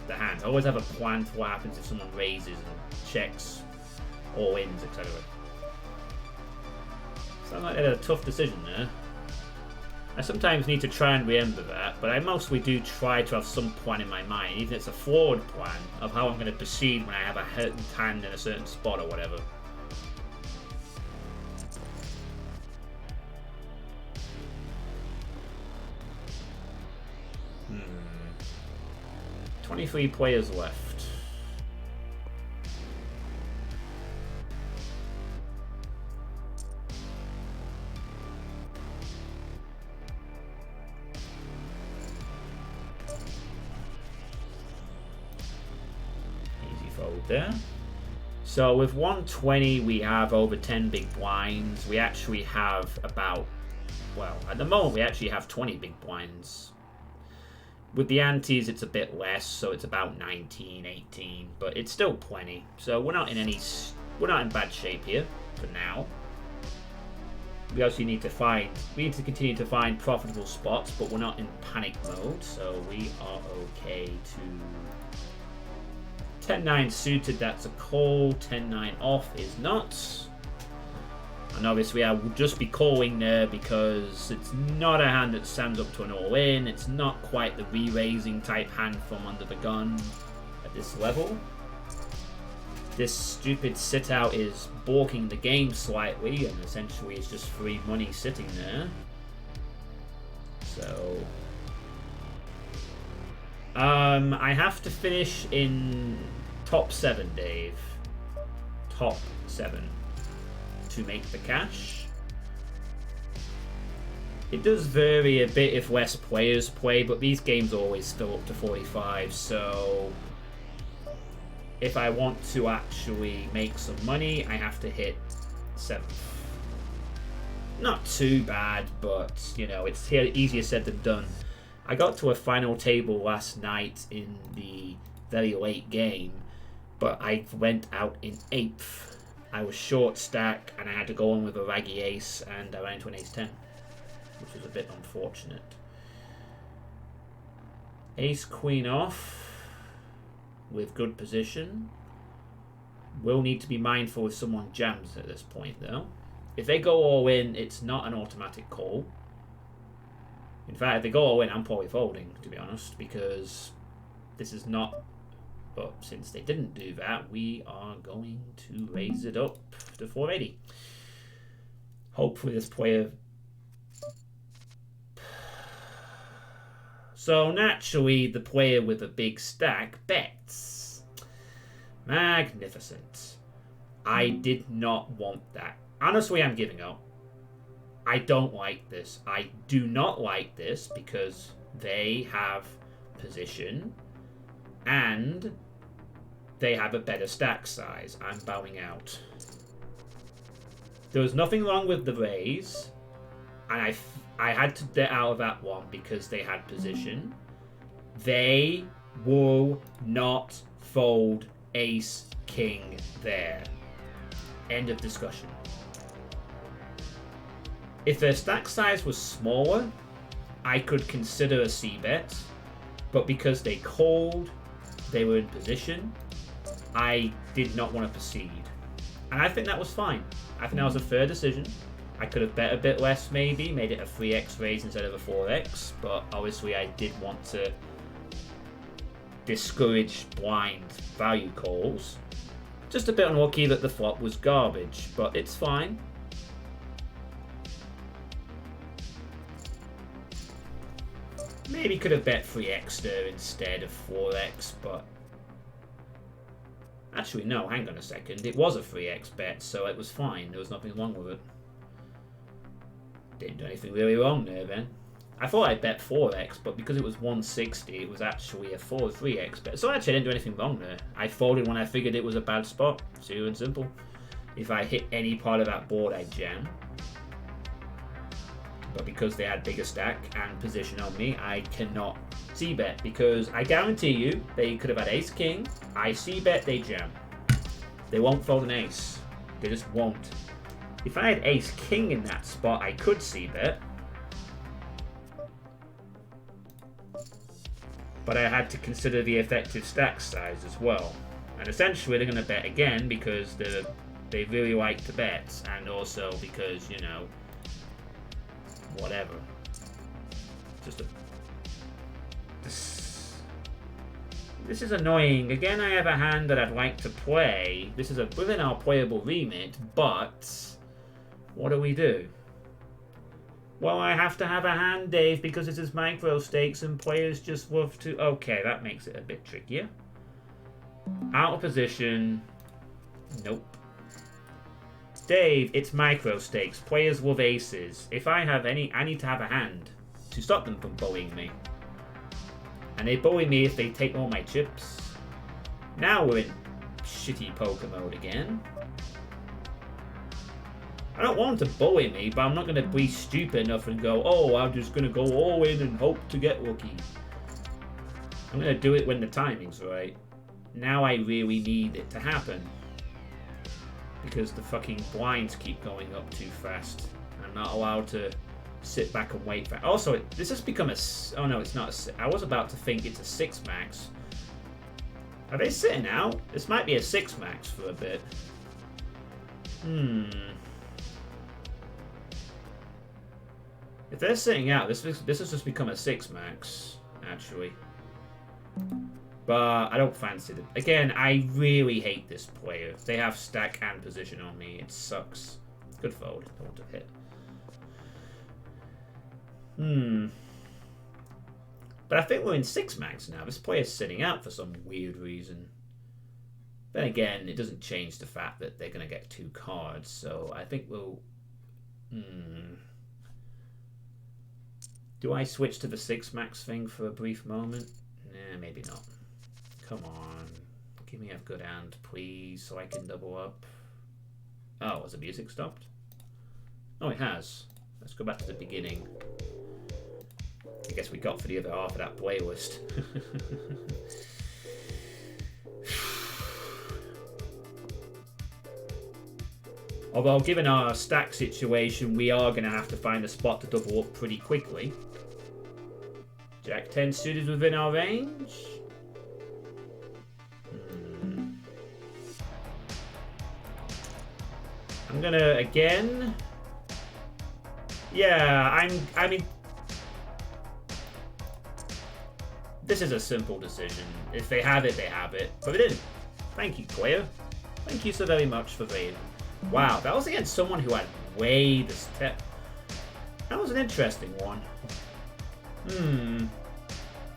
the hand. Always have a plan for what happens if someone raises and checks, all ins, etc. Sounds like they had a tough decision there. I sometimes need to try and remember that, but I mostly do try to have some plan in my mind, even if it's a flawed plan of how I'm going to proceed when I have a hand in a certain spot or whatever. 23 players left. Easy fold there. So with 120 we have over 10 big blinds. We actually have about, well, at the moment we actually have 20 big blinds. With the antes, it's a bit less, so it's about 19, 18, but it's still plenty. So we're not in bad shape here for now. we obviously need to continue to find profitable spots, but we're not in panic mode, so we are okay to 10-9 suited, that's a call. 10-9 off is not. And obviously I will just be calling there because it's not a hand that stands up to an all-in. It's not quite the re-raising type hand from under the gun at this level. This stupid sit-out is balking the game slightly, and essentially it's just free money sitting there. So I have to finish in top 7, Dave. Top 7 to make the cash. It does vary a bit if less players play, but these games always fill up to 45, so if I want to actually make some money, I have to hit 7th. Not too bad, but, you know, it's easier said than done. I got to a final table last night in the very late game, but I went out in 8th. I was short stack, and I had to go on with a raggy ace, and I ran into an ace-10, which was a bit unfortunate. Ace-queen off with good position. We'll need to be mindful if someone jams at this point, though. If they go all in, it's not an automatic call. In fact, if they go all in, I'm probably folding, to be honest, because this is not... But since they didn't do that, we are going to raise it up to 480. Hopefully this player... So naturally, the player with a big stack bets. Magnificent. I did not want that. Honestly, I'm giving up. I don't like this. I do not like this because they have position and they have a better stack size. I'm bowing out. There was nothing wrong with the raise, and I had to get out of that one because they had position. They will not fold ace king there. End of discussion. If their stack size was smaller, I could consider a c-bet, but because they called, they were in position, I did not want to proceed. And I think that was fine. I think that was a fair decision. I could have bet a bit less maybe, made it a 3x raise instead of a 4x, but obviously I did want to discourage blind value calls. Just a bit unlucky that the flop was garbage, but it's fine. Maybe could have bet 3x there instead of 4x, but... Actually, no, hang on a second. It was a 3x bet, so it was fine. There was nothing wrong with it. Didn't do anything really wrong there, then. I thought I bet 4x, but because it was 160, it was actually a 3x bet. So actually, I didn't do anything wrong there. I folded when I figured it was a bad spot. Pure and simple. If I hit any part of that board, I jam. But because they had bigger stack and position on me, I cannot c-bet. Because I guarantee you, they could have had ace-king. I c-bet, they jam. They won't fold an ace. They just won't. If I had ace-king in that spot, I could c-bet. But I had to consider the effective stack size as well. And essentially, they're going to bet again because they really like to bet. And also because, you know, whatever. Just a... This is annoying. Again, I have a hand that I'd like to play. This is within our playable remit, but... What do we do? Well, I have to have a hand, Dave, because this is micro stakes and players just love to... Okay, that makes it a bit trickier. Out of position. Nope. Dave, it's micro stakes. Players love aces. If I have any... I need to have a hand to stop them from bullying me. And they bully me if they take all my chips. Now we're in shitty poker mode again. I don't want them to bully me, but I'm not going to be stupid enough and go, oh, I'm just going to go all in and hope to get lucky. I'm going to do it when the timing's right. Now I really need it to happen. Because the fucking blinds keep going up too fast. I'm not allowed to sit back and wait for it. Also, this has become a... Oh, no, it's not a... I was about to think it's a 6 max. Are they sitting out? This might be a 6 max for a bit. If they're sitting out, this has just become a 6 max, actually. But I don't fancy it. Again, I really hate this player. They have stack and position on me. It sucks. Good fold. Don't want to hit. But I think we're in 6 max now. This player's sitting out for some weird reason. Then again, it doesn't change the fact that they're going to get 2 cards. So I think we'll... Do I switch to the 6 max thing for a brief moment? Nah, maybe not. Come on. Give me a good hand, please, so I can double up. Oh, has the music stopped? Oh, it has. Let's go back to the beginning. I guess we got for the other half of that playlist. Although, given our stack situation, we are going to have to find a spot to double up pretty quickly. Jack 10 suited within our range. I'm gonna, again... Yeah, I mean... This is a simple decision. If they have it, they have it. But they didn't. Thank you, player. Thank you so very much for raiding. Wow, that was against someone who had way the step. That was an interesting one.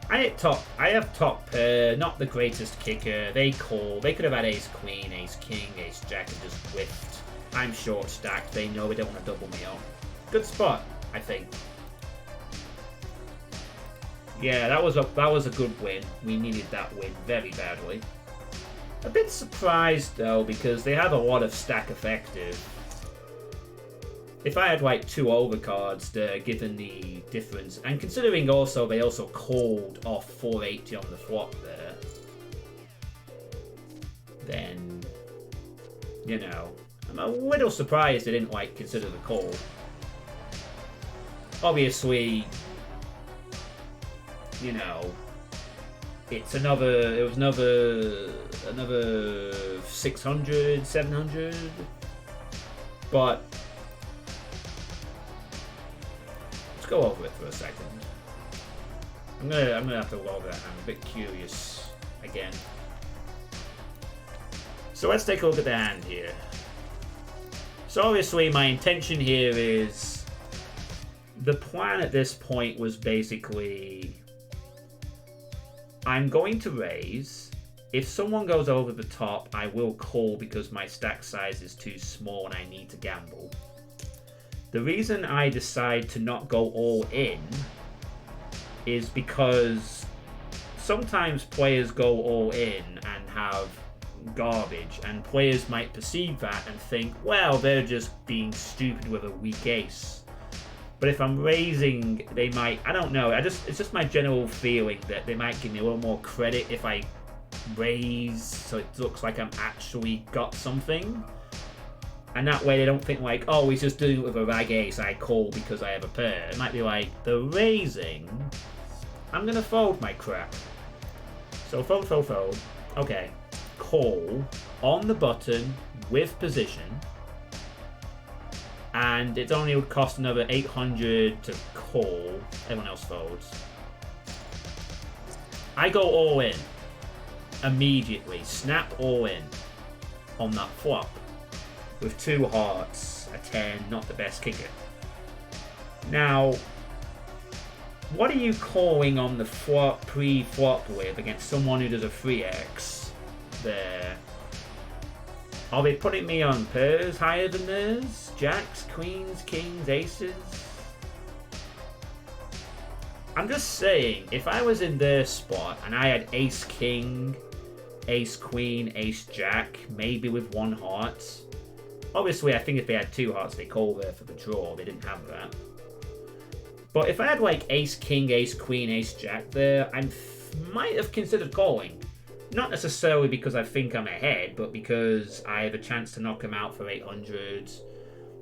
I have top pair, not the greatest kicker. They call. They could have had ace queen, ace king, ace jack, and just whiffed. I'm short stacked. They know they don't want to double me up. Good spot, I think. Yeah, that was a good win. We needed that win very badly. A bit surprised though, because they have a lot of stack effective. If I had like 2 overcards there, given the difference, and considering also they also called off 480 on the flop there, then, you know, I'm a little surprised they didn't like consider the call. Obviously, you know, it was another 600, 700, but let's go over it for a second. I'm gonna have to log that. I'm a bit curious again. So let's take a look at the hand here. So obviously my intention here is, the plan at this point was basically, I'm going to raise. If someone goes over the top, I will call because my stack size is too small and I need to gamble. The reason I decide to not go all in is because sometimes players go all in and have garbage, and players might perceive that and think, well, they're just being stupid with a weak ace. But if I'm raising, they might, I don't know, it's just my general feeling that they might give me a little more credit if I raise, so it looks like I'm actually got something. And that way they don't think like, oh, he's just doing it with a rag ace, I call because I have a pair. It might be like, the raising, I'm gonna fold my crap. So fold, fold, fold. Okay. Call on the button with position. And it only would cost another 800 to call. Everyone else folds. I go all in. Immediately. Snap all in. On that flop. With 2 hearts. A 10. Not the best kicker. Now, what are you calling on the flop, pre-flop with against someone who does a 3x there? Are they putting me on pairs higher than theirs? Jacks, queens, kings, aces? I'm just saying, if I was in their spot and I had ace king, ace queen, ace jack, maybe with 1 heart. Obviously, I think if they had 2 hearts, they call there for the draw. They didn't have that. But if I had like ace king, ace queen, ace jack there, I might have considered calling. Not necessarily because I think I'm ahead, but because I have a chance to knock him out for 800.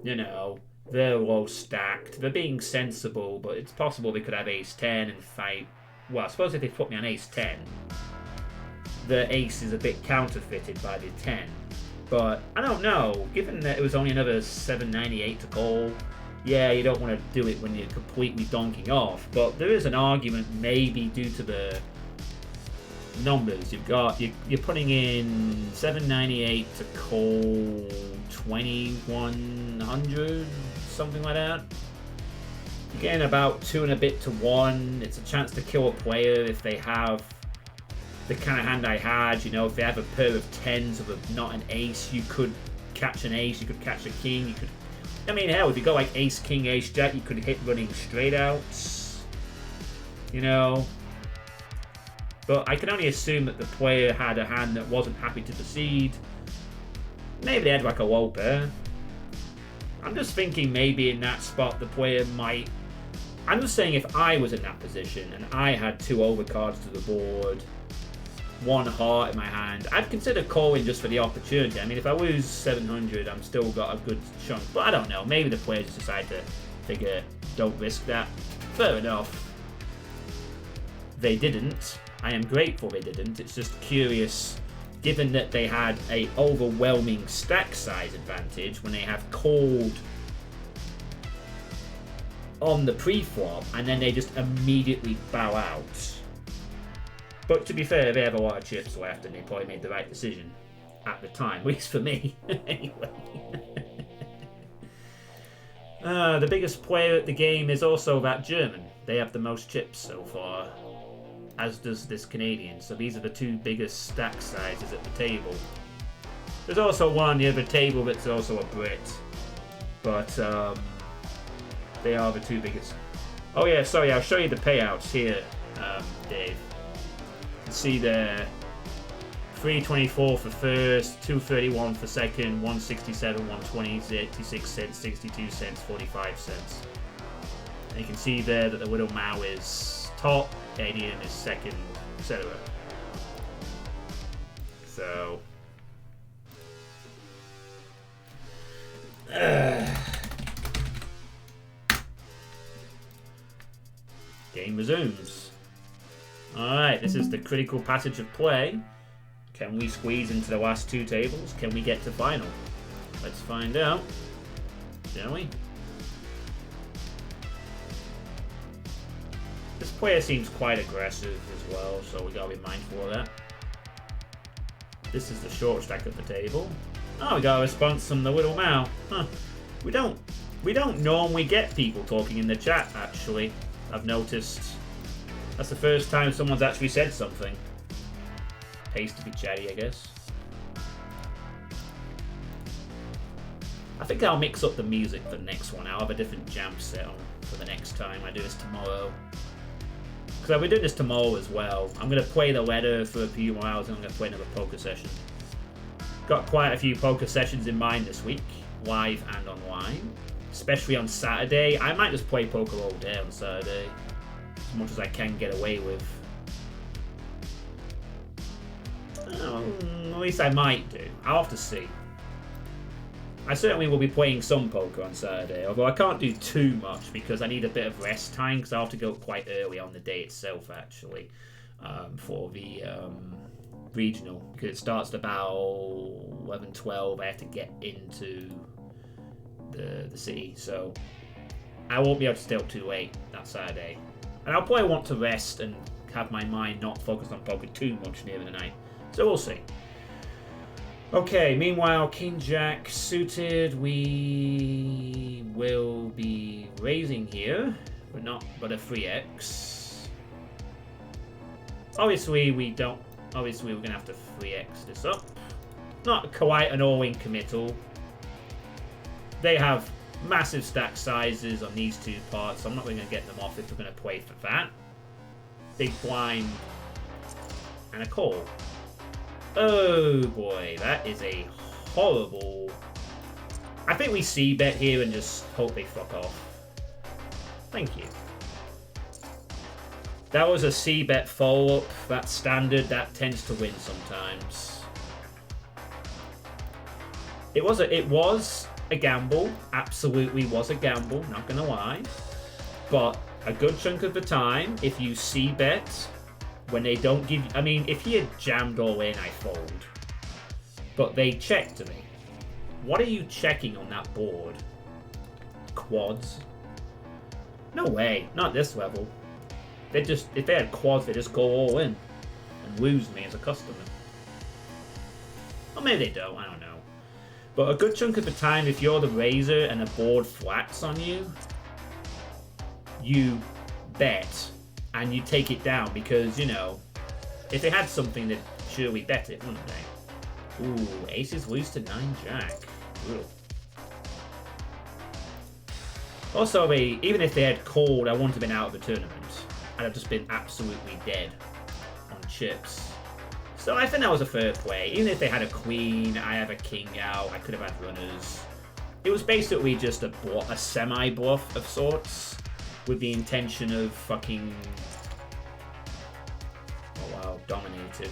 You know, They're low stacked. They're being sensible, but it's possible they could have ace-10 and fight. Well, I suppose if they put me on ace-10, the ace is a bit counterfeited by the 10. But I don't know. Given that it was only another 798 to call, yeah, you don't want to do it when you're completely donking off. But there is an argument, maybe due to the numbers you've got. You're putting in 798 to call 2100, something like that. You're getting about 2 and a bit to 1. It's a chance to kill a player if they have the kind of hand I had. You know, if they have a pair of 10s of not an ace, you could catch an ace, you could catch a king, you could. I mean, hell, if you go like ace, king, ace, jack, you could hit running straight outs. You know. But I can only assume that the player had a hand that wasn't happy to proceed. Maybe they had like a low pair. I'm just thinking maybe in that spot the player might. I'm just saying if I was in that position and I had 2 overcards to the board, 1 heart in my hand, I'd consider calling just for the opportunity. I mean, if I lose 700, I'm still got a good chunk. But I don't know. Maybe the players just decide to figure, don't risk that. Fair enough. They didn't. I am grateful they didn't. It's just curious, given that they had a overwhelming stack size advantage when they have called on the pre-flop and then they just immediately bow out. But to be fair, they have a lot of chips left and they probably made the right decision at the time, at least for me. Anyway. The biggest player at the game is also that German. They have the most chips so far, as does this Canadian. So these are the 2 biggest stack sizes at the table. There's also one on the other table that's also a Brit. But they are the 2 biggest. Oh yeah, sorry, I'll show you the payouts here, Dave. You can see there, 324 for first, 231 for second, 167, 120, 86 cents, 62 cents, 45 cents. And you can see there that the Little Mao is top, Canadian is second, etc. So game resumes. Alright, this is the critical passage of play. Can we squeeze into the last 2 tables? Can we get to final? Let's find out, shall we? This player seems quite aggressive as well, so we gotta be mindful of that. This is the short stack of the table. Oh, we got a response from the Little Mao. Huh. We don't normally get people talking in the chat, actually. I've noticed. That's the first time someone's actually said something. Pays to be chatty, I guess. I think I'll mix up the music for the next one. I'll have a different jam set on for the next time I do this tomorrow. Because I'll be doing this tomorrow as well. I'm going to play the letter for a few more hours and I'm going to play another poker session. Got quite a few poker sessions in mind this week, live and online. Especially on Saturday. I might just play poker all day on Saturday. As much as I can get away with. At least I might do. I'll have to see. I certainly will be playing some poker on Saturday, although I can't do too much because I need a bit of rest time because I'll have to go quite early on the day itself, actually, for the regional. Because it starts at about 11, 12. I have to get into the city, so I won't be able to stay up too late that Saturday. And I'll probably want to rest and have my mind not focused on poker too much near the night. So we'll see. Okay, meanwhile, King Jack suited. We will be raising here, but a 3x. Obviously, we're gonna have to 3x this up. Not quite an all-in committal. They have massive stack sizes on these 2 parts, so I'm not really gonna get them off if we're gonna play for that. Big blind and a call. Oh boy, that is a horrible. I think we c-bet here and just hope they fuck off. Thank you. That was a c-bet follow-up. That's standard. That tends to win sometimes. It was a gamble. Absolutely was a gamble, not gonna lie. But a good chunk of the time, if you c-bet, when they don't give you... I mean, if he had jammed all in, I fold. But they checked me. What are you checking on that board? Quads? No way, not this level. They just, if they had quads, they just go all in and lose me as a customer. Or maybe they don't, I don't know. But a good chunk of the time, if you're the raiser and a board flats on you, you bet and you take it down because, you know, if they had something, they'd surely bet it, wouldn't they? Ooh, aces lose to 9-jack. Brutal. Also, even if they had called, I wouldn't have been out of the tournament. I'd have just been absolutely dead on chips. So I think that was a fair play. Even if they had a queen, I have a king out, I could have had runners. It was basically just a semi-bluff of sorts, with the intention of fucking... Oh wow, dominated.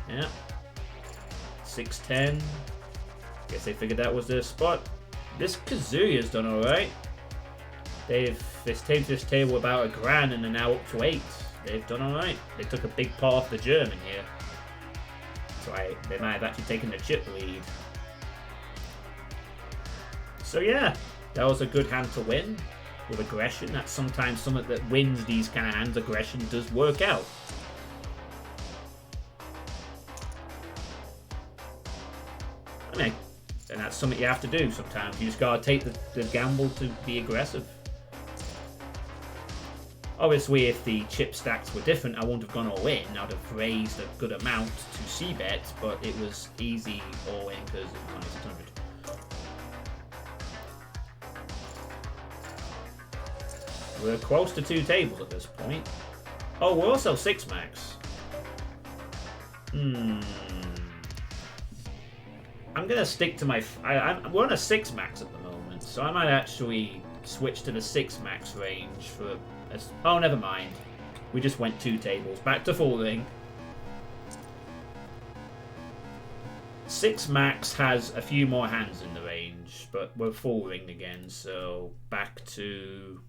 Yeah. 6-10. Guess they figured that was their spot. This Kazuya's done alright. They've taken this table about $1,000 and they're now up to 8. They've done alright. They took a big part off the German here. So they might have actually taken the chip lead. So yeah, that was a good hand to win with aggression. That's sometimes something that wins these kind of hands. Aggression does work out. I mean, and that's something you have to do sometimes. You just gotta take the gamble to be aggressive. Obviously, if the chip stacks were different, I wouldn't have gone all in. I'd have raised a good amount to c-bet, but it was easy all in because of -600. We're close to 2 tables at this point. Oh, we're also 6 max. I'm gonna stick to my... we're on a 6 max at the moment, so I might actually switch to the 6 max range for... Oh, never mind. We just went 2 tables. Back to folding. 6 max has a few more hands in the range, but we're folding again, so back to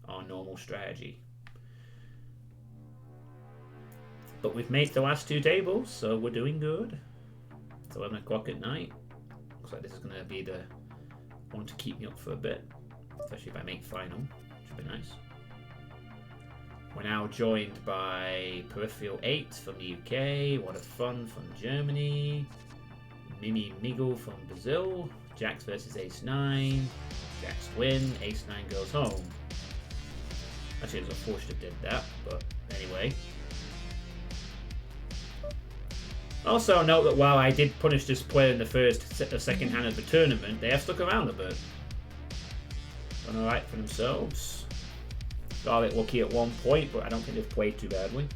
our normal strategy. But we've made the last 2 tables, so we're doing good. It's 11 o'clock at night. Looks like this is going to be the one to keep me up for a bit, especially if I make final, which would be nice. We're now joined by Peripheral 8 from the UK, What a Fun from Germany, Mimi Miggle from Brazil, Jacks versus Ace-9, Jacks win, Ace-9 goes home. Actually, it was unfortunate did that, but anyway. Also note that while I did punish this player in the second hand of the tournament, they have stuck around a bit. Done alright for themselves. Got a bit lucky at one point, but I don't think they've played too badly.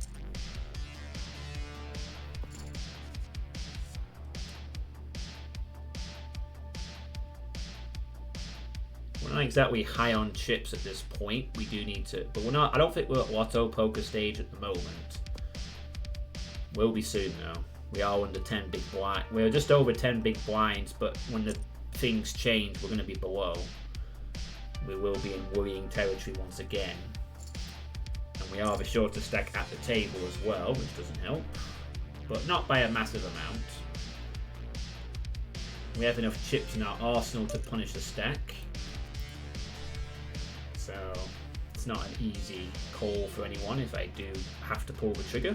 We're not exactly high on chips at this point. We do need to, but we're not. I don't think we're at Lotto poker stage at the moment. We'll be soon though. We are under 10 big blinds. We're just over 10 big blinds, but when the things change, we're going to be below. We will be in worrying territory once again. And we are the shortest stack at the table as well, which doesn't help. But not by a massive amount. We have enough chips in our arsenal to punish the stack. So it's not an easy call for anyone if I do have to pull the trigger.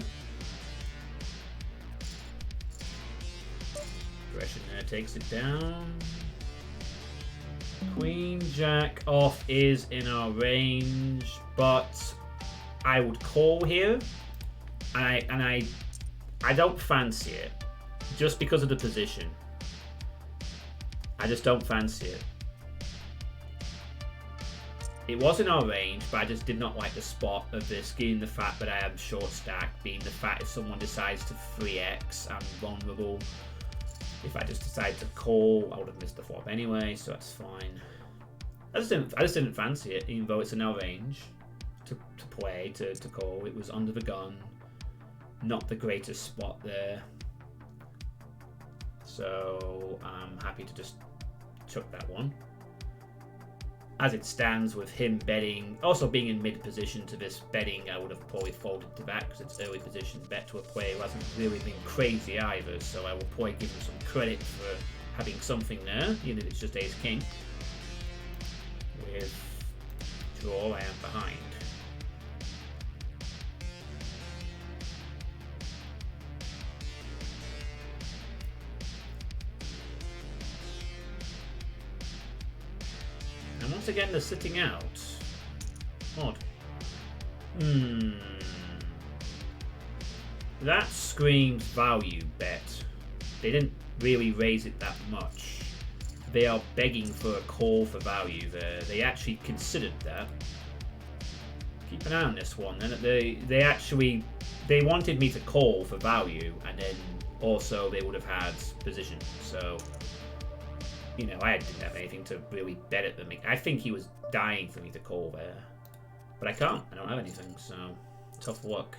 Aggression there takes it down. Queen Jack off is in our range, but I would call here, and I don't fancy it just because of the position. I just don't fancy it. It was in our range, but I just did not like the spot of this, given the fact that I am short stack, being the fact if someone decides to 3x, I'm vulnerable. If I just decide to call, I would have missed the flop anyway, so that's fine. I just didn't fancy it, even though it's in our range to play, to call. It was under the gun. not the greatest spot there. So I'm happy to just chuck that one. As it stands, with him betting, also being in mid position to this betting, I would have probably folded to that because it's early position bet to a player who hasn't really been crazy either. So I will probably give him some credit for having something there, even if it's just ace king. With draw, I am behind. And once again, they're sitting out. Odd. That screams value bet. They didn't really raise it that much. They are begging for a call for value there. They actually considered that. Keep an eye on this one. Then they wanted me to call for value, and then also they would have had position. So, you know, I didn't have anything to really bet at them. I think he was dying for me to call there. But I can't. I don't have anything, so tough luck.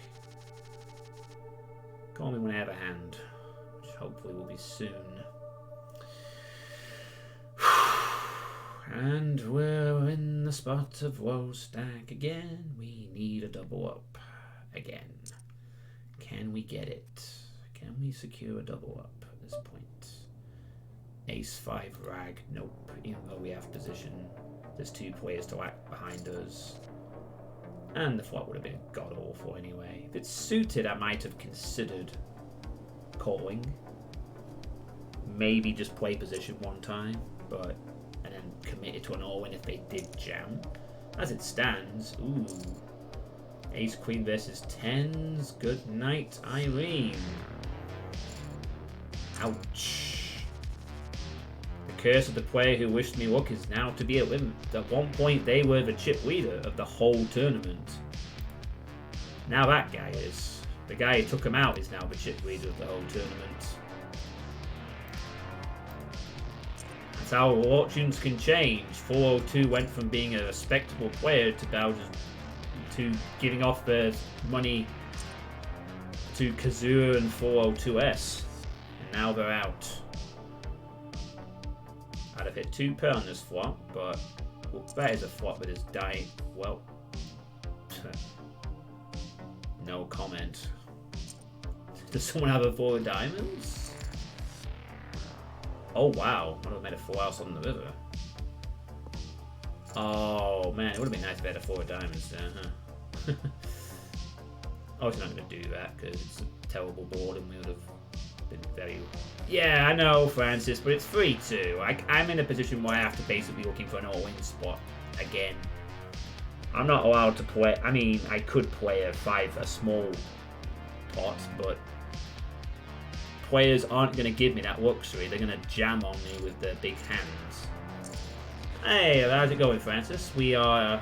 Call me when I have a hand, which hopefully will be soon. And we're in the spot of woe stack again. We need a double up again. Can we get it? Can we secure a double up at this point? Ace 5 rag. Nope. Even though we have position, there's two players to act behind us. And the flop would have been god awful anyway. If it's suited, I might have considered calling. Maybe just play position one time, but and then committed to an all-in if they did jam. As it stands, ooh. Ace Queen versus tens. Good night, Irene. Ouch. The curse of the player who wished me luck is now to be at limit. At one point, they were the chip leader of the whole tournament. Now that guy is. The guy who took him out is now the chip leader of the whole tournament. That's how fortunes can change. 402 went from being a respectable player to Bowser's, to giving off their money to Kazura and 402S. And now they're out. I'd have hit 2 per on this flop, but that is a flop that is dying. Well, no comment. Does someone have a 4 diamonds? Oh wow, I would have made a full house on the river. Oh man, it would have been nice if I had a 4 diamonds there, huh? Obviously not going to do that because it's a terrible board and we would have been very... Yeah, I know, Francis, but it's 3-2. I'm in a position where I have to basically be looking for an all-in spot again. I'm not allowed to play... I mean, I could play a small pot, but players aren't going to give me that luxury. They're going to jam on me with their big hands. Hey, how's it going, Francis? We're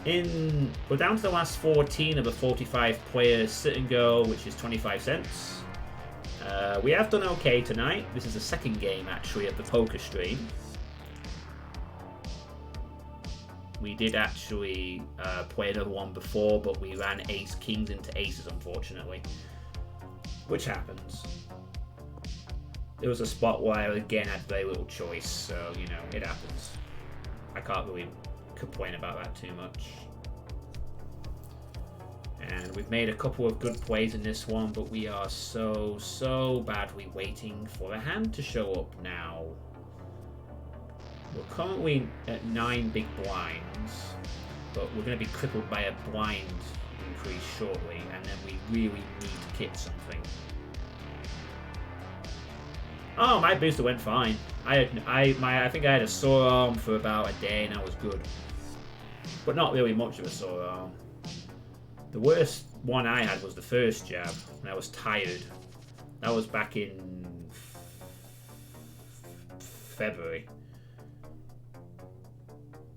down to the last 14 of a 45 player sit and go, which is 25 cents. We have done okay tonight. This is the second game, actually, of the poker stream. We did actually play another one before, but we ran ace kings into aces, unfortunately. Which happens. There was a spot where I, again, had very little choice, so, you know, it happens. I can't really complain about that too much. And we've made a couple of good plays in this one, but we are so badly waiting for a hand to show up now. We're currently at 9 big blinds, but we're going to be crippled by a blind increase shortly, and then we really need to kit something. Oh, my booster went fine. I think I had a sore arm for about a day, and I was good. But not really much of a sore arm. The worst one I had was the first jab, and I was tired. That was back in February.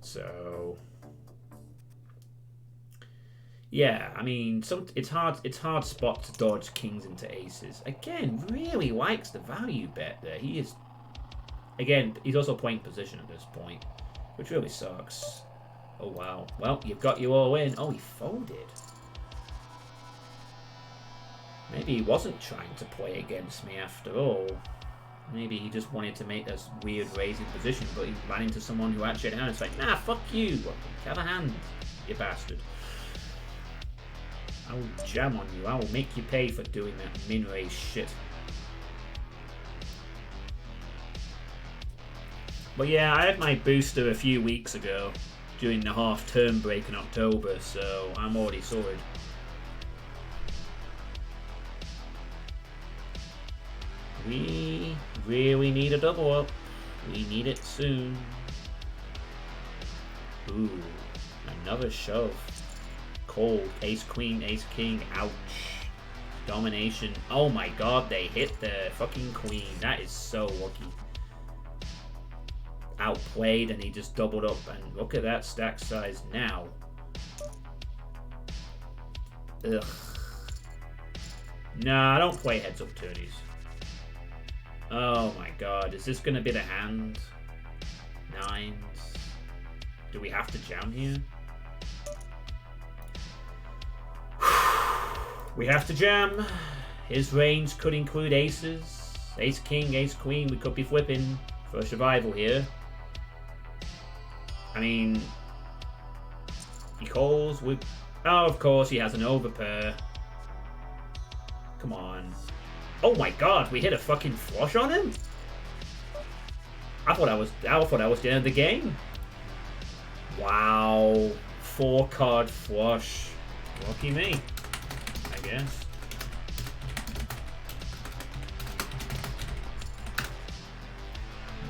So yeah, I mean, it's hard spot to dodge kings into aces. Again, really likes the value bet there. He is, again, he's also playing position at this point, which really sucks. Oh wow. Well, you've got you all in. Oh, he folded. Maybe he wasn't trying to play against me after all. Maybe he just wanted to make this weird raising position, but he ran into someone who actually had a hand. It's like, nah, fuck you. Have a hand, you bastard. I will jam on you. I will make you pay for doing that min-raise shit. But yeah, I had my booster a few weeks ago during the half-term break in October, so I'm already sorted. We really need a double up. We need it soon. Ooh, another shove. Cold. Ace queen, ace king. Ouch. Domination. Oh my god, they hit the fucking queen. That is so lucky. Outplayed and he just doubled up. And look at that stack size now. Ugh. Nah, I don't play heads up tourneys. Oh my god, is this gonna be the hand? Nines. Do we have to jam here? We have to jam. His range could include aces. Ace king, ace queen, we could be flipping for survival here. I mean, he calls with... Oh, of course, he has an overpair. Come on. Oh my god, we hit a fucking flush on him? I thought I was the end of the game. Wow. 4-card flush. Lucky me, I guess.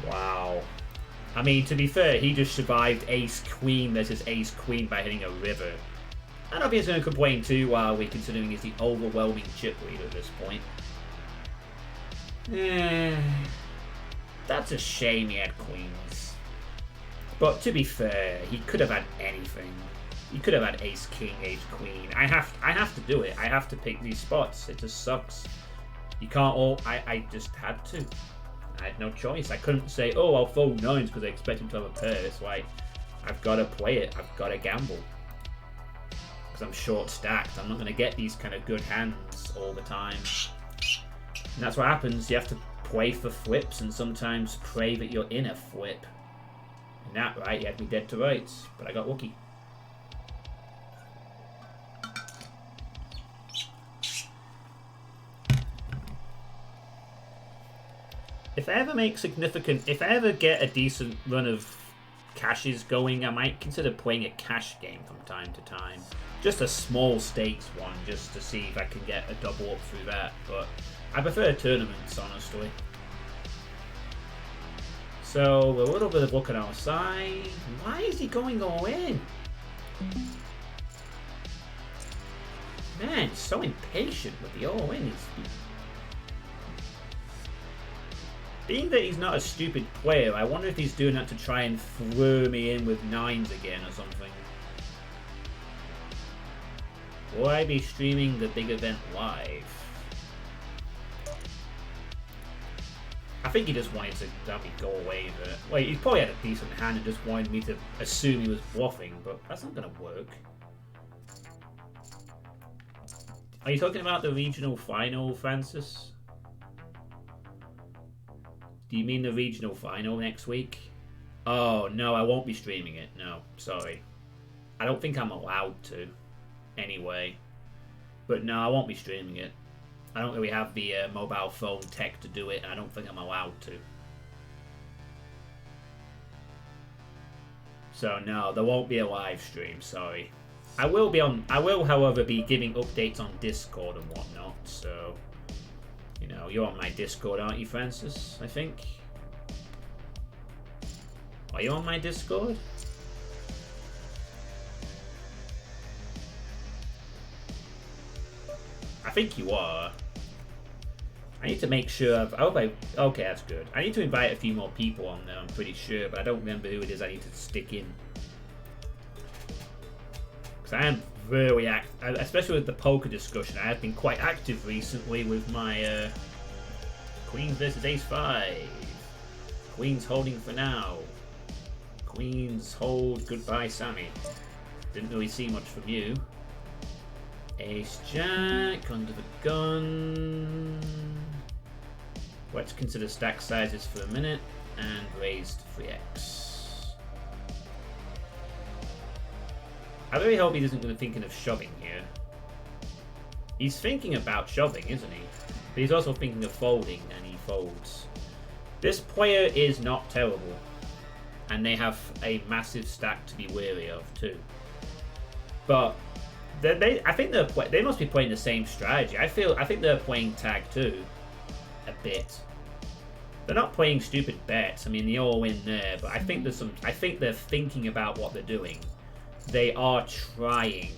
Wow. I mean, to be fair, he just survived ace-queen versus ace-queen by hitting a river. I don't think he's going to complain too wildly, considering he's the overwhelming chip leader at this point. That's a shame he had queens. But to be fair, he could have had anything. He could have had ace king, ace queen. I have to do it. I have to pick these spots. It just sucks. You can't all... I just had to. I had no choice. I couldn't say, oh, I'll fold nines because I expect him to have a pair. It's like, I've got to play it. I've got to gamble. Because I'm short stacked. I'm not going to get these kind of good hands all the time. And that's what happens. You have to play for flips and sometimes pray that you're in a flip. And that, right, you had me dead to rights. But I got lucky. If I ever get a decent run of cashes going, I might consider playing a cash game from time to time. Just a small stakes one, just to see if I can get a double up through that. But I prefer tournaments, honestly. So, a little bit of luck on our side. Why is he going all in? Man, so impatient with the all in. Being that he's not a stupid player, I wonder if he's doing that to try and throw me in with nines again or something. Will I be streaming the big event live? I think he just wanted to have me go away with it. Wait, he probably had a decent hand and just wanted me to assume he was bluffing, but that's not going to work. Are you talking about the regional final, Francis? Do you mean the regional final next week? Oh, no, I won't be streaming it. No, sorry. I don't think I'm allowed to, anyway. But no, I won't be streaming it. I don't really have the mobile phone tech to do it, and I don't think I'm allowed to. So no, there won't be a live stream, sorry. I will, however, be giving updates on Discord and whatnot, so... You know, you're on my Discord, aren't you, Francis? I think. Are you on my Discord? I think you are. I need to make sure okay, that's good. I need to invite a few more people on there, I'm pretty sure, but I don't remember who it is I need to stick in. Because I am very active, especially with the poker discussion. I have been quite active recently with my Queens versus Ace-5. Queens holding for now. Queens hold, goodbye Sammy. Didn't really see much from you. Ace Jack under the gun. Let's consider stack sizes for a minute and raise to 3x. I really hope he isn't going to thinking of shoving here. He's thinking about shoving, isn't he? But he's also thinking of folding, and he folds. This player is not terrible, and they have a massive stack to be wary of too. But I think they must be playing the same strategy. I think they're playing tag too, a bit. They're not playing stupid bets. I mean, they all win there, but I think there's some. I think they're thinking about what they're doing. They are trying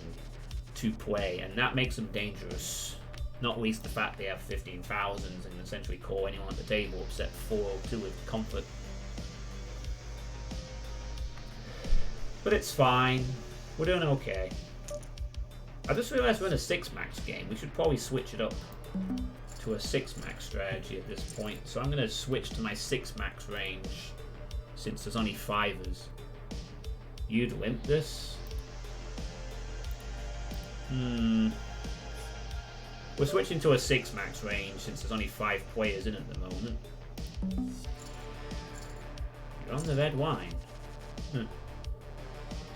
to play, and that makes them dangerous. Not least the fact they have 15,000s and can essentially call anyone at the table except 402 with comfort. But it's fine. We're doing okay. I just realised we're in a 6-max game. We should probably switch it up to a 6-max strategy at this point. So I'm going to switch to my 6-max range since there's only 5ers. You'd limp this? We're switching to a 6-max range since there's only 5 players in at the moment. You're on the red wine.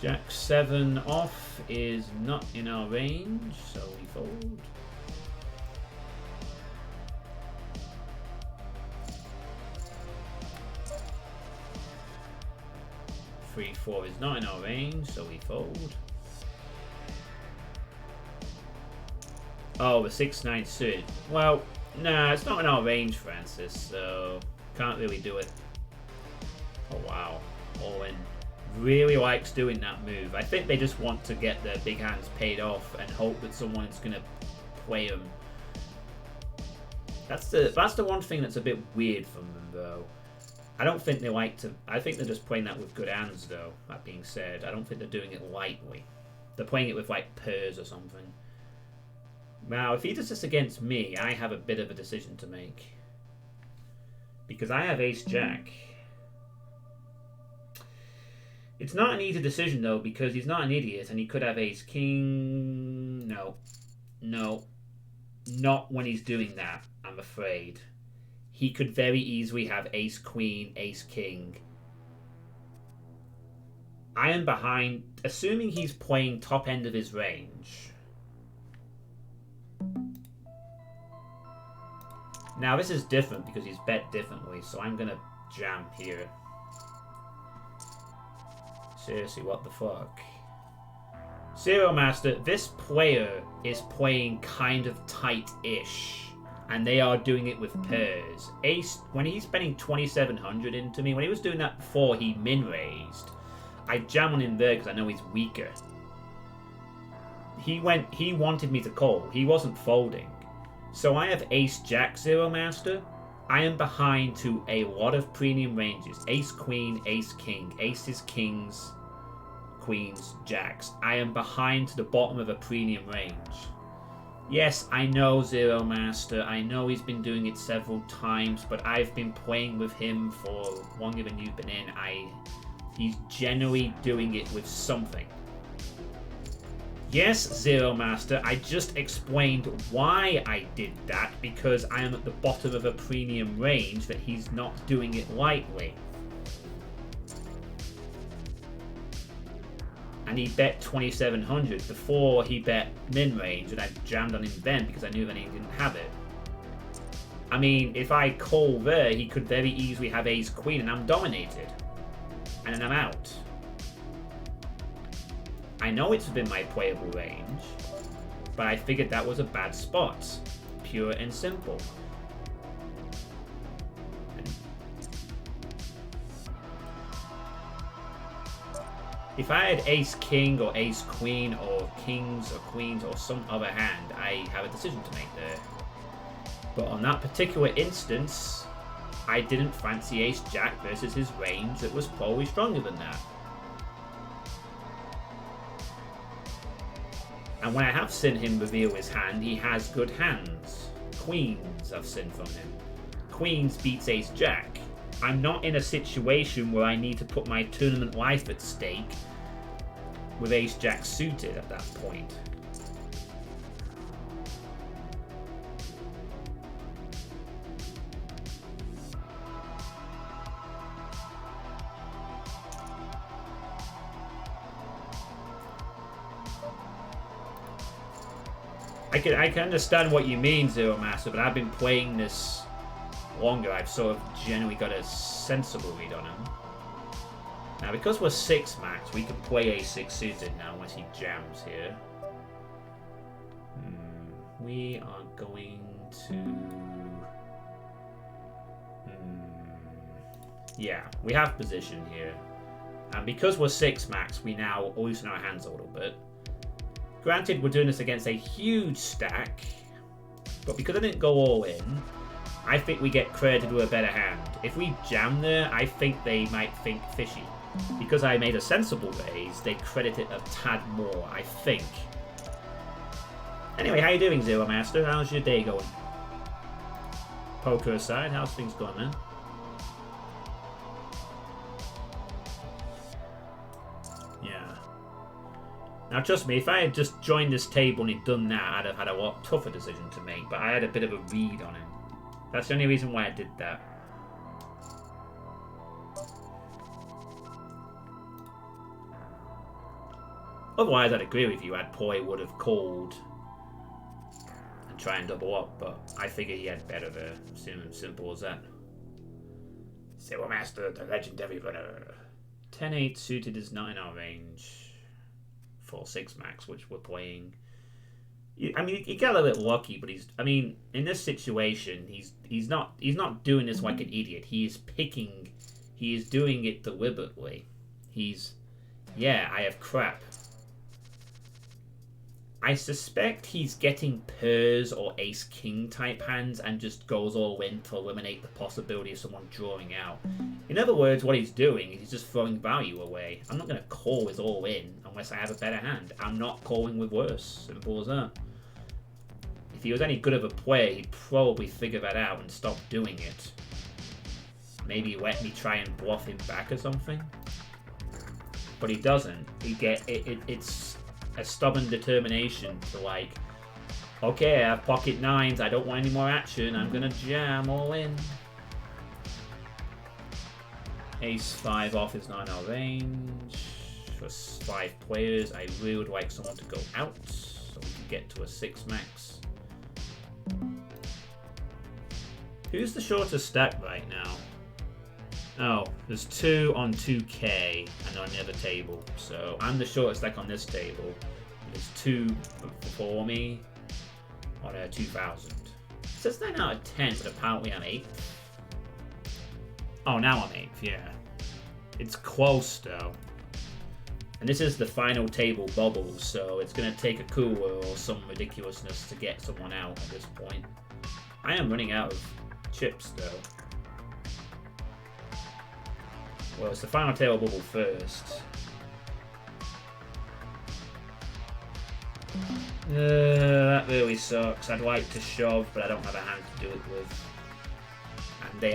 Jack 7 off is not in our range, so we fold. Three, 4 is not in our range, so we fold. Oh, the 6-9 suited. Well, nah, it's not in our range, Francis, so can't really do it. Oh wow, all in. Really likes doing that move. I think they just want to get their big hands paid off and hope that someone's gonna play them. That's the one thing that's a bit weird from them, though. I don't think they like to. I think they're just playing that with good hands, though. That being said, I don't think they're doing it lightly. They're playing it with like pairs or something. Now, if he does this against me, I have a bit of a decision to make. Because I have Ace-Jack. It's not an easy decision, though, because he's not an idiot, and he could have Ace-King... No. No. Not when he's doing that, I'm afraid. He could very easily have Ace-Queen, Ace-King. I am behind... Assuming he's playing top end of his range... Now this is different because he's bet differently, so I'm gonna jam here. Seriously, what the fuck? Zero Master, this player is playing kind of tight-ish, and they are doing it with pairs. Ace, when he's spending 2,700 into me, when he was doing that before he min-raised, I jam on him there because I know he's weaker. He wanted me to call. He wasn't folding. So I have Ace-Jack, Zero Master. I am behind to a lot of premium ranges. Ace-Queen, Ace-King, Aces, Kings, Queens, Jacks. I am behind to the bottom of a premium range. Yes, I know Zero Master. I know he's been doing it several times, but I've been playing with him for longer than you've been in. He's generally doing it with something. Yes, Zero Master, I just explained why I did that, because I am at the bottom of a premium range that he's not doing it lightly. And he bet 2,700 before he bet min range, and I jammed on him then because I knew that he didn't have it. I mean, if I call there, he could very easily have Ace-Queen and I'm dominated. And then I'm out. I know it's within my playable range, but I figured that was a bad spot. Pure and simple. If I had Ace-King or Ace-Queen or Kings or Queens or some other hand, I have a decision to make there. But on that particular instance, I didn't fancy Ace-Jack versus his range that was probably stronger than that. And when I have seen him reveal his hand, he has good hands. Queens I've seen from him. Queens beats Ace-Jack. I'm not in a situation where I need to put my tournament life at stake with Ace-Jack suited at that point. I can understand what you mean, Zero Master, but I've been playing this longer. I've sort of generally got a sensible read on him. Now, because we're 6 max, we can play A6 suited now unless he jams here. We are going to... Yeah, we have position here. And because we're 6 max, we now loosen our hands a little bit. Granted, we're doing this against a huge stack, but because I didn't go all in, I think we get credited with a better hand. If we jam there, I think they might think fishy. Because I made a sensible raise, they credit it a tad more, I think. Anyway, how you doing, Zero Master? How's your day going? Poker aside, how's things going, man? Yeah. Now, trust me, if I had just joined this table and he'd done that, I'd have had a lot tougher decision to make, but I had a bit of a read on him. That's the only reason why I did that. Otherwise, I'd agree with you. I'd probably would have called and try and double up, but I figured he had better there. Simple as that. Zero Master, the legendary runner. 10-8 suited is not in our range. 4-6 max, which we're playing. I mean, he got a little lucky, but he's. I mean, in this situation, he's not doing this like an idiot. He is picking. He is doing it deliberately. Yeah, I have crap. I suspect he's getting pairs or ace-king type hands and just goes all in to eliminate the possibility of someone drawing out. In other words, what he's doing is he's just throwing value away. I'm not going to call with all in unless I have a better hand. I'm not calling with worse. Simple as that. If he was any good of a player, he'd probably figure that out and stop doing it. Maybe let me try and bluff him back or something. But he doesn't. It's a stubborn determination to like, okay, I have pocket nines, I don't want any more action, I'm gonna jam all in. Ace 5 off is not in our range. For 5 players, I really would like someone to go out so we can get to a 6 max. Who's the shortest stack right now? Oh, there's 2 on 2K and on the other table. So I'm the shortest stack on this table. There's 2 before me on a 2000. It says 9 out of 10, but apparently I'm 8th. Oh, now I'm 8th, yeah. It's close though. And this is the final table bubble, so it's going to take a coup or some ridiculousness to get someone out at this point. I am running out of chips though. Well, it's the final table bubble first. That really sucks. I'd like to shove, but I don't have a hand to do it with. And they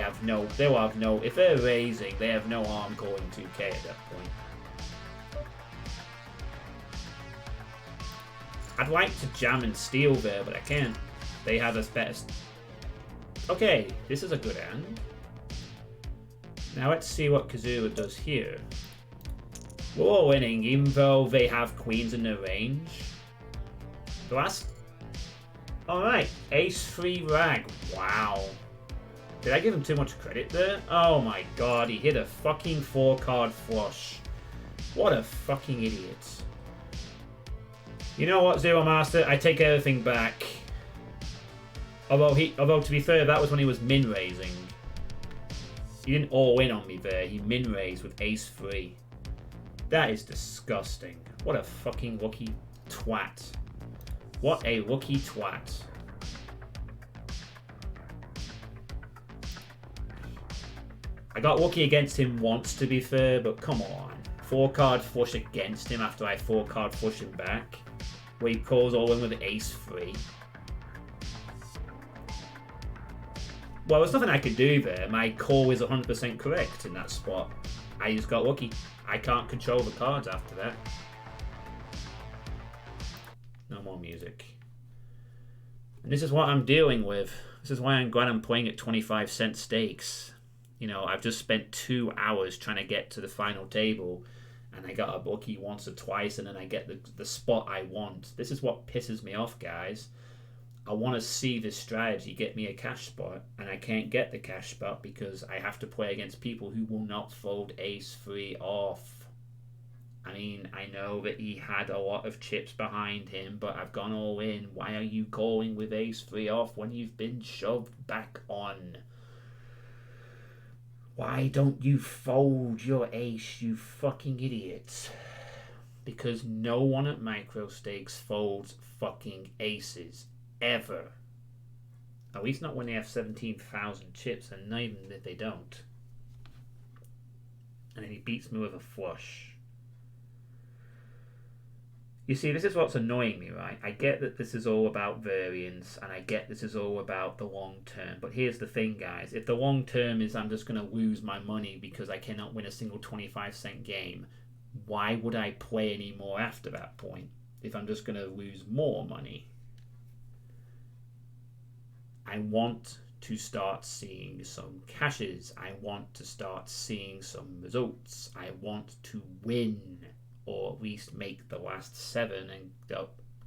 will have no, if they're raising, they have no arm calling 2K at that point. I'd like to jam and steal there, but I can't. They have us better. Okay, this is a good hand. Now let's see what Kazura does here. We're all winning, even though they have queens in their range. The last... Alright, ace-3 rag. Wow. Did I give him too much credit there? Oh my god, he hit a fucking 4-card flush. What a fucking idiot. You know what, Zero Master? I take everything back. Although to be fair, that was when he was min-raising. He didn't all-in on me there. He min-raised with ace-3. That is disgusting. What a fucking lucky twat. What a lucky twat. I got lucky against him once, to be fair, but come on. 4-card flush against him after I 4-card flush him back. Where he calls all-in with ace-3. Well, there's nothing I could do there. My call is 100% correct in that spot. I just got lucky. I can't control the cards after that. No more music. And this is what I'm dealing with. This is why I'm glad I'm playing at 25-cent stakes. You know, I've just spent 2 hours trying to get to the final table, and I got a bookie once or twice, and then I get the spot I want. This is what pisses me off, guys. I want to see this strategy get me a cash spot, and I can't get the cash spot because I have to play against people who will not fold ace-3 off. I mean, I know that he had a lot of chips behind him, but I've gone all in. Why are you going with ace-3 off when you've been shoved back on? Why don't you fold your ace, you fucking idiots? Because no one at micro stakes folds fucking aces. Ever. At least not when they have 17,000 chips, and not even if they don't. And then he beats me with a flush. You see, this is what's annoying me, right? I get that this is all about variance, and I get this is all about the long term. But here's the thing, guys. If the long term is I'm just going to lose my money because I cannot win a single 25-cent game, why would I play anymore after that point if I'm just going to lose more money? I want to start seeing some cashes. I want to start seeing some results. I want to win, or at least make the last 7 and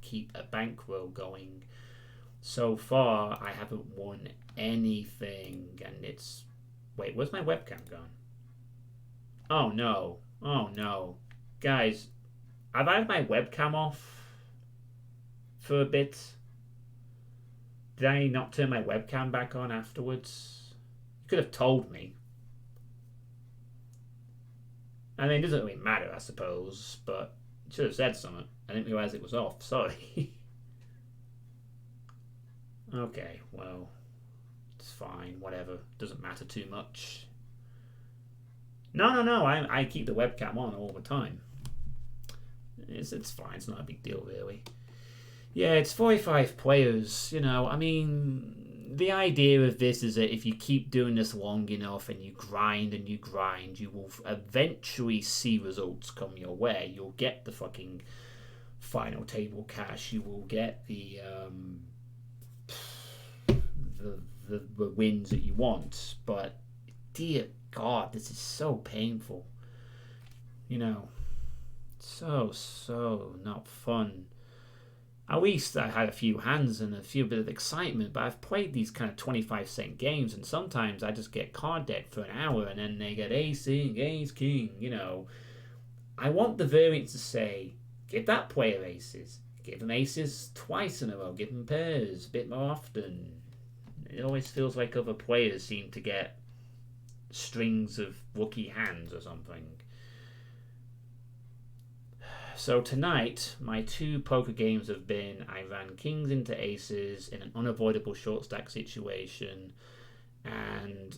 keep a bankroll going. So far, I haven't won anything, and it's... Wait, where's my webcam gone? Oh no. Oh no. Guys, have I had my webcam off for a bit? Did I not turn my webcam back on afterwards? You could have told me. I mean, it doesn't really matter, I suppose, but you should have said something. I didn't realise it was off. Sorry. Okay, well, it's fine. Whatever. Doesn't matter too much. No. I keep the webcam on all the time. It's fine. It's not a big deal, really. Yeah, it's 45 players, you know. I mean, the idea of this is that if you keep doing this long enough and you grind, you will eventually see results come your way. You'll get the fucking final table cash. You will get the wins that you want. But, dear God, this is so painful. You know, so not fun. At least I had a few hands and a few bit of excitement, but I've played these kind of 25-cent games, and sometimes I just get card dead for an hour, and then they get ace-king, ace-king, you know. I want the variant to say, give that player aces. Give them aces twice in a row. Give them pairs a bit more often. It always feels like other players seem to get strings of rookie hands or something. So tonight, my 2 poker games have been, I ran kings into aces in an unavoidable short stack situation, and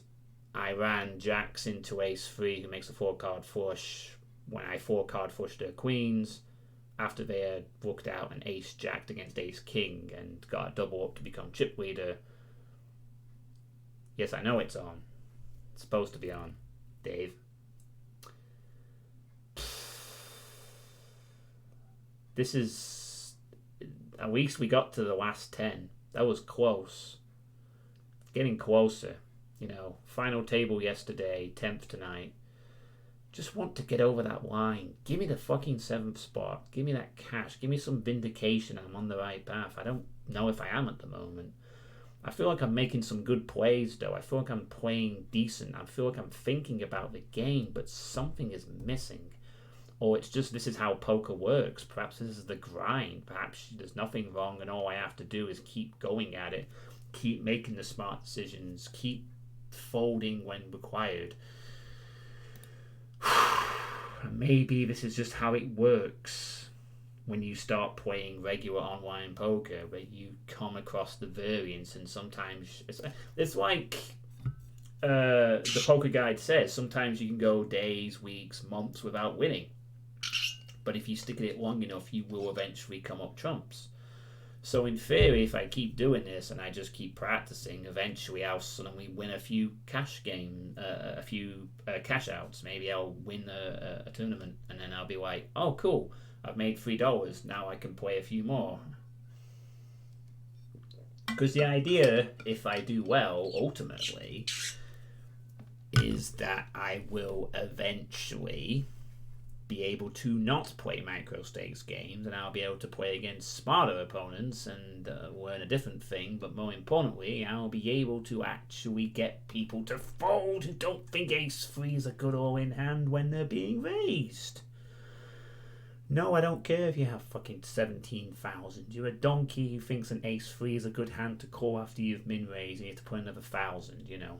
I ran jacks into ace-3 who makes a 4-card flush when I 4-card flushed their queens after they had rooked out an ace-jacked against ace-king and got a double up to become chip leader. Yes, I know it's on. It's supposed to be on, Dave. This is... At least we got to the last 10. That was close. Getting closer. You know, final table yesterday, 10th tonight. Just want to get over that line. Give me the fucking 7th spot. Give me that cash. Give me some vindication I'm on the right path. I don't know if I am at the moment. I feel like I'm making some good plays, though. I feel like I'm playing decent. I feel like I'm thinking about the game, but something is missing. Or it's just this is how poker works. Perhaps this is the grind. Perhaps there's nothing wrong and all I have to do is keep going at it. Keep making the smart decisions. Keep folding when required. Maybe this is just how it works when you start playing regular online poker, where you come across the variance, and sometimes it's like the poker guide says, sometimes you can go days, weeks, months without winning. But if you stick at it long enough, you will eventually come up trumps. So in theory, if I keep doing this and I just keep practicing, eventually I'll suddenly win a few cash cash outs. Maybe I'll win a tournament, and then I'll be like, oh cool, I've made $3. Now I can play a few more. Because the idea, if I do well, ultimately, is that I will eventually be able to not play micro stakes games, and I'll be able to play against smarter opponents and learn a different thing. But more importantly, I'll be able to actually get people to fold who don't think ace-3 is a good all-in hand when they're being raised. No, I don't care if you have fucking 17,000. You're a donkey who thinks an ace-3 is a good hand to call after you've min-raised and you have to put another 1,000, you know.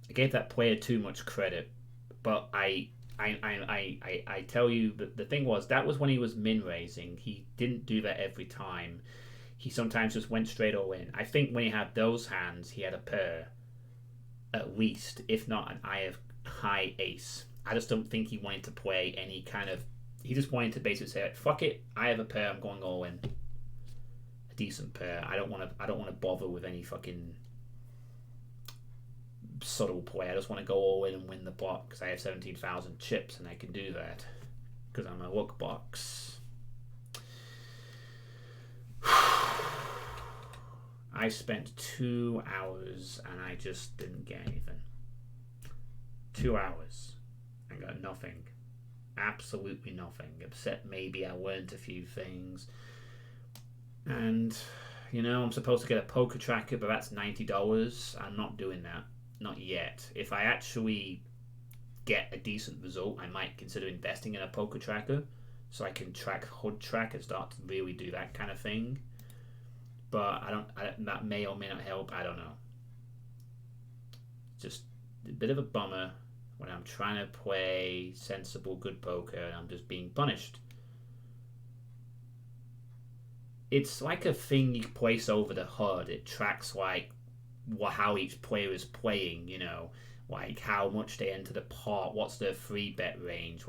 I gave that player too much credit, but I tell you that the thing was, that was when he was min-raising. He didn't do that every time. He sometimes just went straight all in. I think when he had those hands, he had a pair, at least, if not an high ace. I just don't think he wanted to play any kind of... He just wanted to basically say, like, fuck it, I have a pair, I'm going all in. A decent pair. I don't want to bother with any fucking subtle play. I just want to go all in and win the block because I have 17,000 chips and I can do that because I'm a luck box. I spent 2 hours and I just didn't get anything. 2 hours and got nothing. Absolutely nothing. Except maybe I learned a few things. And, you know, I'm supposed to get a poker tracker, but that's $90. I'm not doing that. Not yet. If I actually get a decent result, I might consider investing in a poker tracker so I can track HUD track and start to really do that kind of thing. But that may or may not help. I don't know. Just a bit of a bummer when I'm trying to play sensible, good poker and I'm just being punished. It's like a thing you place over the HUD. It tracks like how each player is playing, you know, like how much they enter the pot, what's their free bet range,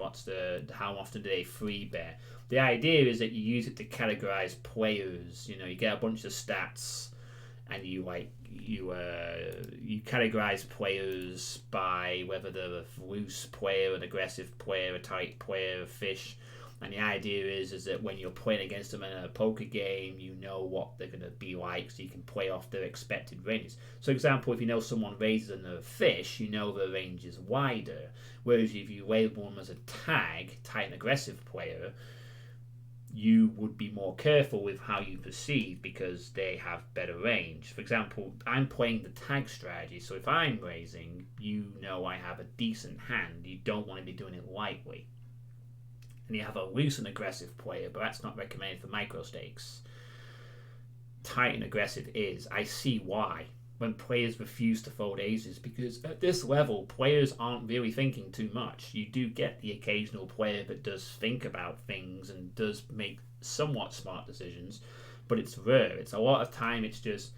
how often do they free bet. The idea is that you use it to categorize players. You know, you get a bunch of stats and you categorize players by whether they're a loose player, an aggressive player, a tight player, a fish. And the idea is that when you're playing against them in a poker game, you know what they're going to be like, so you can play off their expected ranges. So, for example, if you know someone raises and they're a fish, you know their range is wider. Whereas if you label them as a tight and aggressive player, you would be more careful with how you perceive because they have better range. For example, I'm playing the tag strategy, so if I'm raising, you know I have a decent hand. You don't want to be doing it lightly. And you have a loose and aggressive player, but that's not recommended for micro stakes. Tight and aggressive is. I see why. When players refuse to fold aces, because at this level, players aren't really thinking too much. You do get the occasional player that does think about things and does make somewhat smart decisions, but it's rare. It's a lot of time it's just,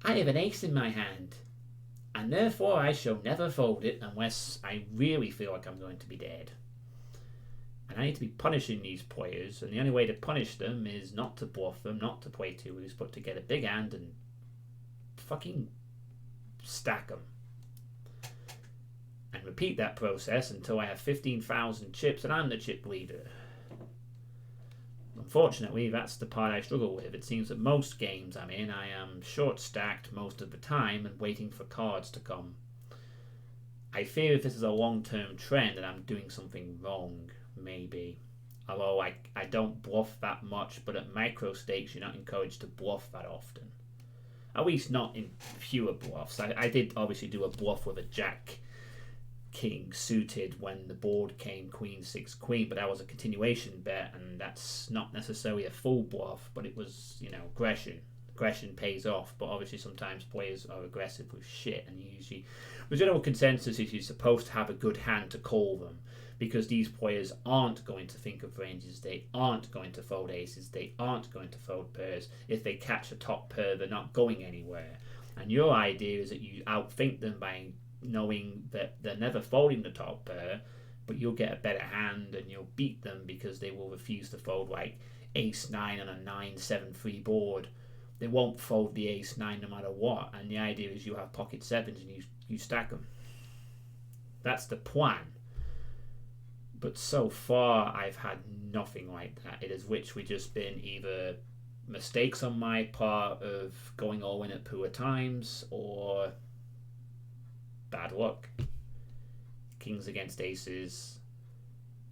I have an ace in my hand, and therefore I shall never fold it unless I really feel like I'm going to be dead. And I need to be punishing these players, and the only way to punish them is not to bluff them, not to play too loose, but to get a big hand and fucking stack them. And repeat that process until I have 15,000 chips and I'm the chip leader. Unfortunately, that's the part I struggle with. It seems that most games I'm in, I am short-stacked most of the time and waiting for cards to come. I fear if this is a long-term trend and I'm doing something wrong. Maybe. Although I don't bluff that much, but at micro stakes you're not encouraged to bluff that often. At least not in fewer bluffs. I did obviously do a bluff with a Jack King suited when the board came Queen 6 Queen, but that was a continuation bet and that's not necessarily a full bluff, but it was, you know, aggression. Aggression pays off, but obviously sometimes players are aggressive with shit, and usually the general consensus is you're supposed to have a good hand to call them. Because these players aren't going to think of ranges, they aren't going to fold aces, they aren't going to fold pairs. If they catch a top pair, they're not going anywhere. And your idea is that you outthink them by knowing that they're never folding the top pair, but you'll get a better hand and you'll beat them because they will refuse to fold like ace-9 on a 9-7-3 board. They won't fold the ace-9 no matter what. And the idea is you have pocket sevens and you stack them. That's the plan. But so far, I've had nothing like that. It has literally just been either mistakes on my part of going all in at poor times or bad luck. kings against aces,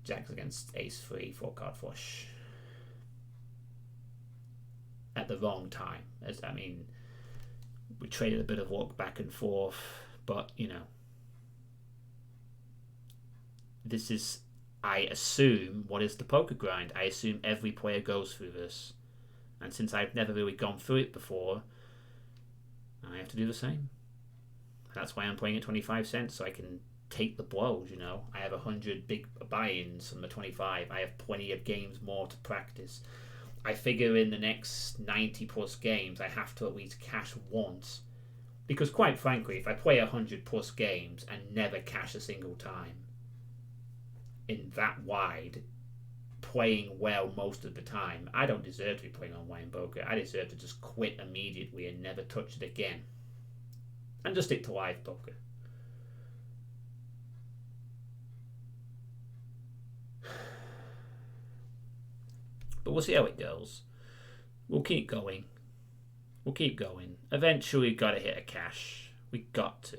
jacks against ace 3, 4-card flush. At the wrong time. I mean, we traded a bit of luck back and forth, but, you know, this is, I assume, what is the poker grind? I assume every player goes through this. And since I've never really gone through it before, I have to do the same. That's why I'm playing at 25 cents, so I can take the blows, you know. I have 100 big buy-ins from the 25. I have plenty of games more to practice. I figure in the next 90 plus games, I have to at least cash once. Because quite frankly, if I play 100 plus games and never cash a single time, in that wide, playing well most of the time, I don't deserve to be playing online poker. I deserve to just quit immediately and never touch it again. And just stick to live poker. But we'll see how it goes. We'll keep going. We'll keep going. Eventually, we've got to hit a cash. We've got to.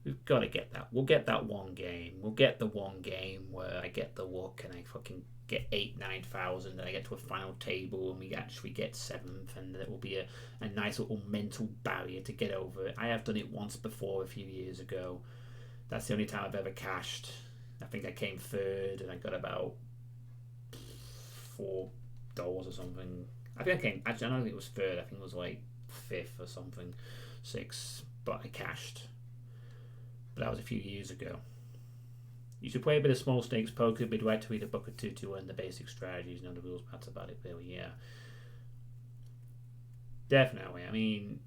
We've got to get that. We'll get that one game. We'll get the one game where I get the luck and I fucking get 8,000-9,000 and I get to a final table and we actually get 7th, and it will be a nice little mental barrier to get over it. I have done it once before a few years ago. That's the only time I've ever cashed. I think I came 3rd and I got about $4 or something. I think I came, actually I don't think it was 3rd, I think it was like 5th or something, 6th, but I cashed. But that was a few years ago. You should play a bit of small stakes poker, but right to read a book or two to learn the basic strategies, know the rules, that's about it really, yeah. Definitely, I mean,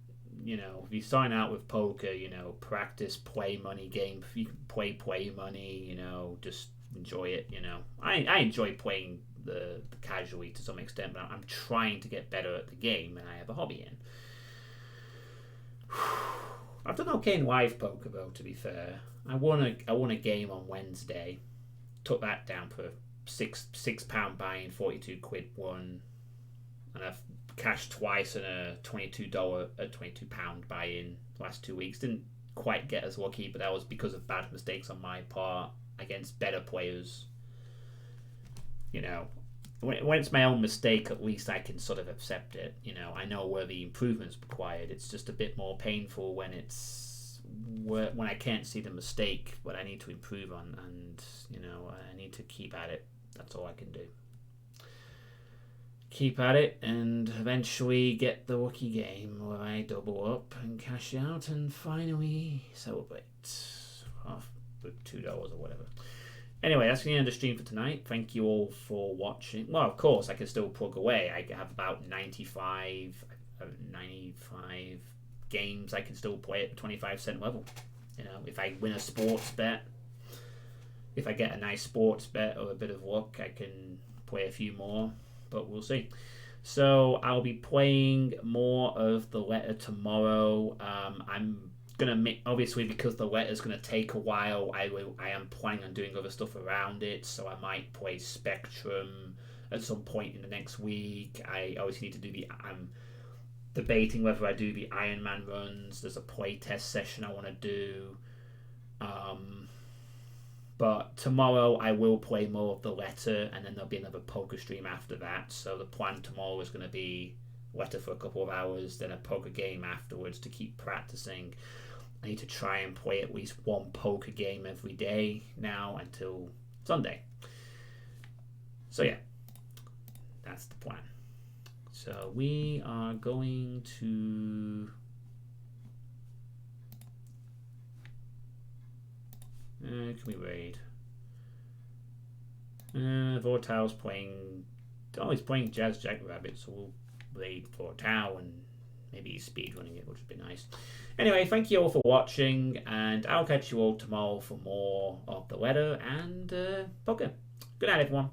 you know, if you sign out with poker, you know, practice, play money game, you can play money, you know, just enjoy it, you know. I enjoy playing the casually to some extent, but I'm trying to get better at the game, and I have a hobby in. I've done okay in live poker though, to be fair. I won a game on Wednesday. Took that down for £6 buy-in, 42 quid won. And I've cashed twice in a £22 buy-in last 2 weeks. Didn't quite get as lucky, but that was because of bad mistakes on my part against better players. You know, when it's my own mistake, at least I can sort of accept it. You know, I know where the improvement's required. It's just a bit more painful when when I can't see the mistake, what I need to improve on, and you know, I need to keep at it. That's all I can do. Keep at it, and eventually get the lucky game where I double up and cash out, and finally celebrate with $2 or whatever. Anyway, that's the end of the stream for tonight. Thank you all for watching. Well, of course, I can still plug away. I have about 95 games I can still play at the 25 cent level. You know, if I win a sports bet, if I get a nice sports bet or a bit of luck, I can play a few more, but we'll see. So I'll be playing more of the letter tomorrow. I'm gonna obviously, because the letter's gonna take a while, I am planning on doing other stuff around it, so I might play Spectrum at some point in the next week. I obviously need to do I'm debating whether I do the Iron Man runs. There's a play test session I want to do, but tomorrow I will play more of the letter, and then there'll be another poker stream after that. So the plan tomorrow is going to be letter for a couple of hours, then a poker game afterwards to keep practicing. I need to try and play at least one poker game every day now until Sunday. So yeah, that's the plan. So we are going to can we raid? Vortal's playing. Oh, he's playing Jazz Jackrabbit, so we'll raid Vortal and maybe he's speedrunning it, which would be nice. Anyway, thank you all for watching, and I'll catch you all tomorrow for more of the letter and poker. Good night, everyone.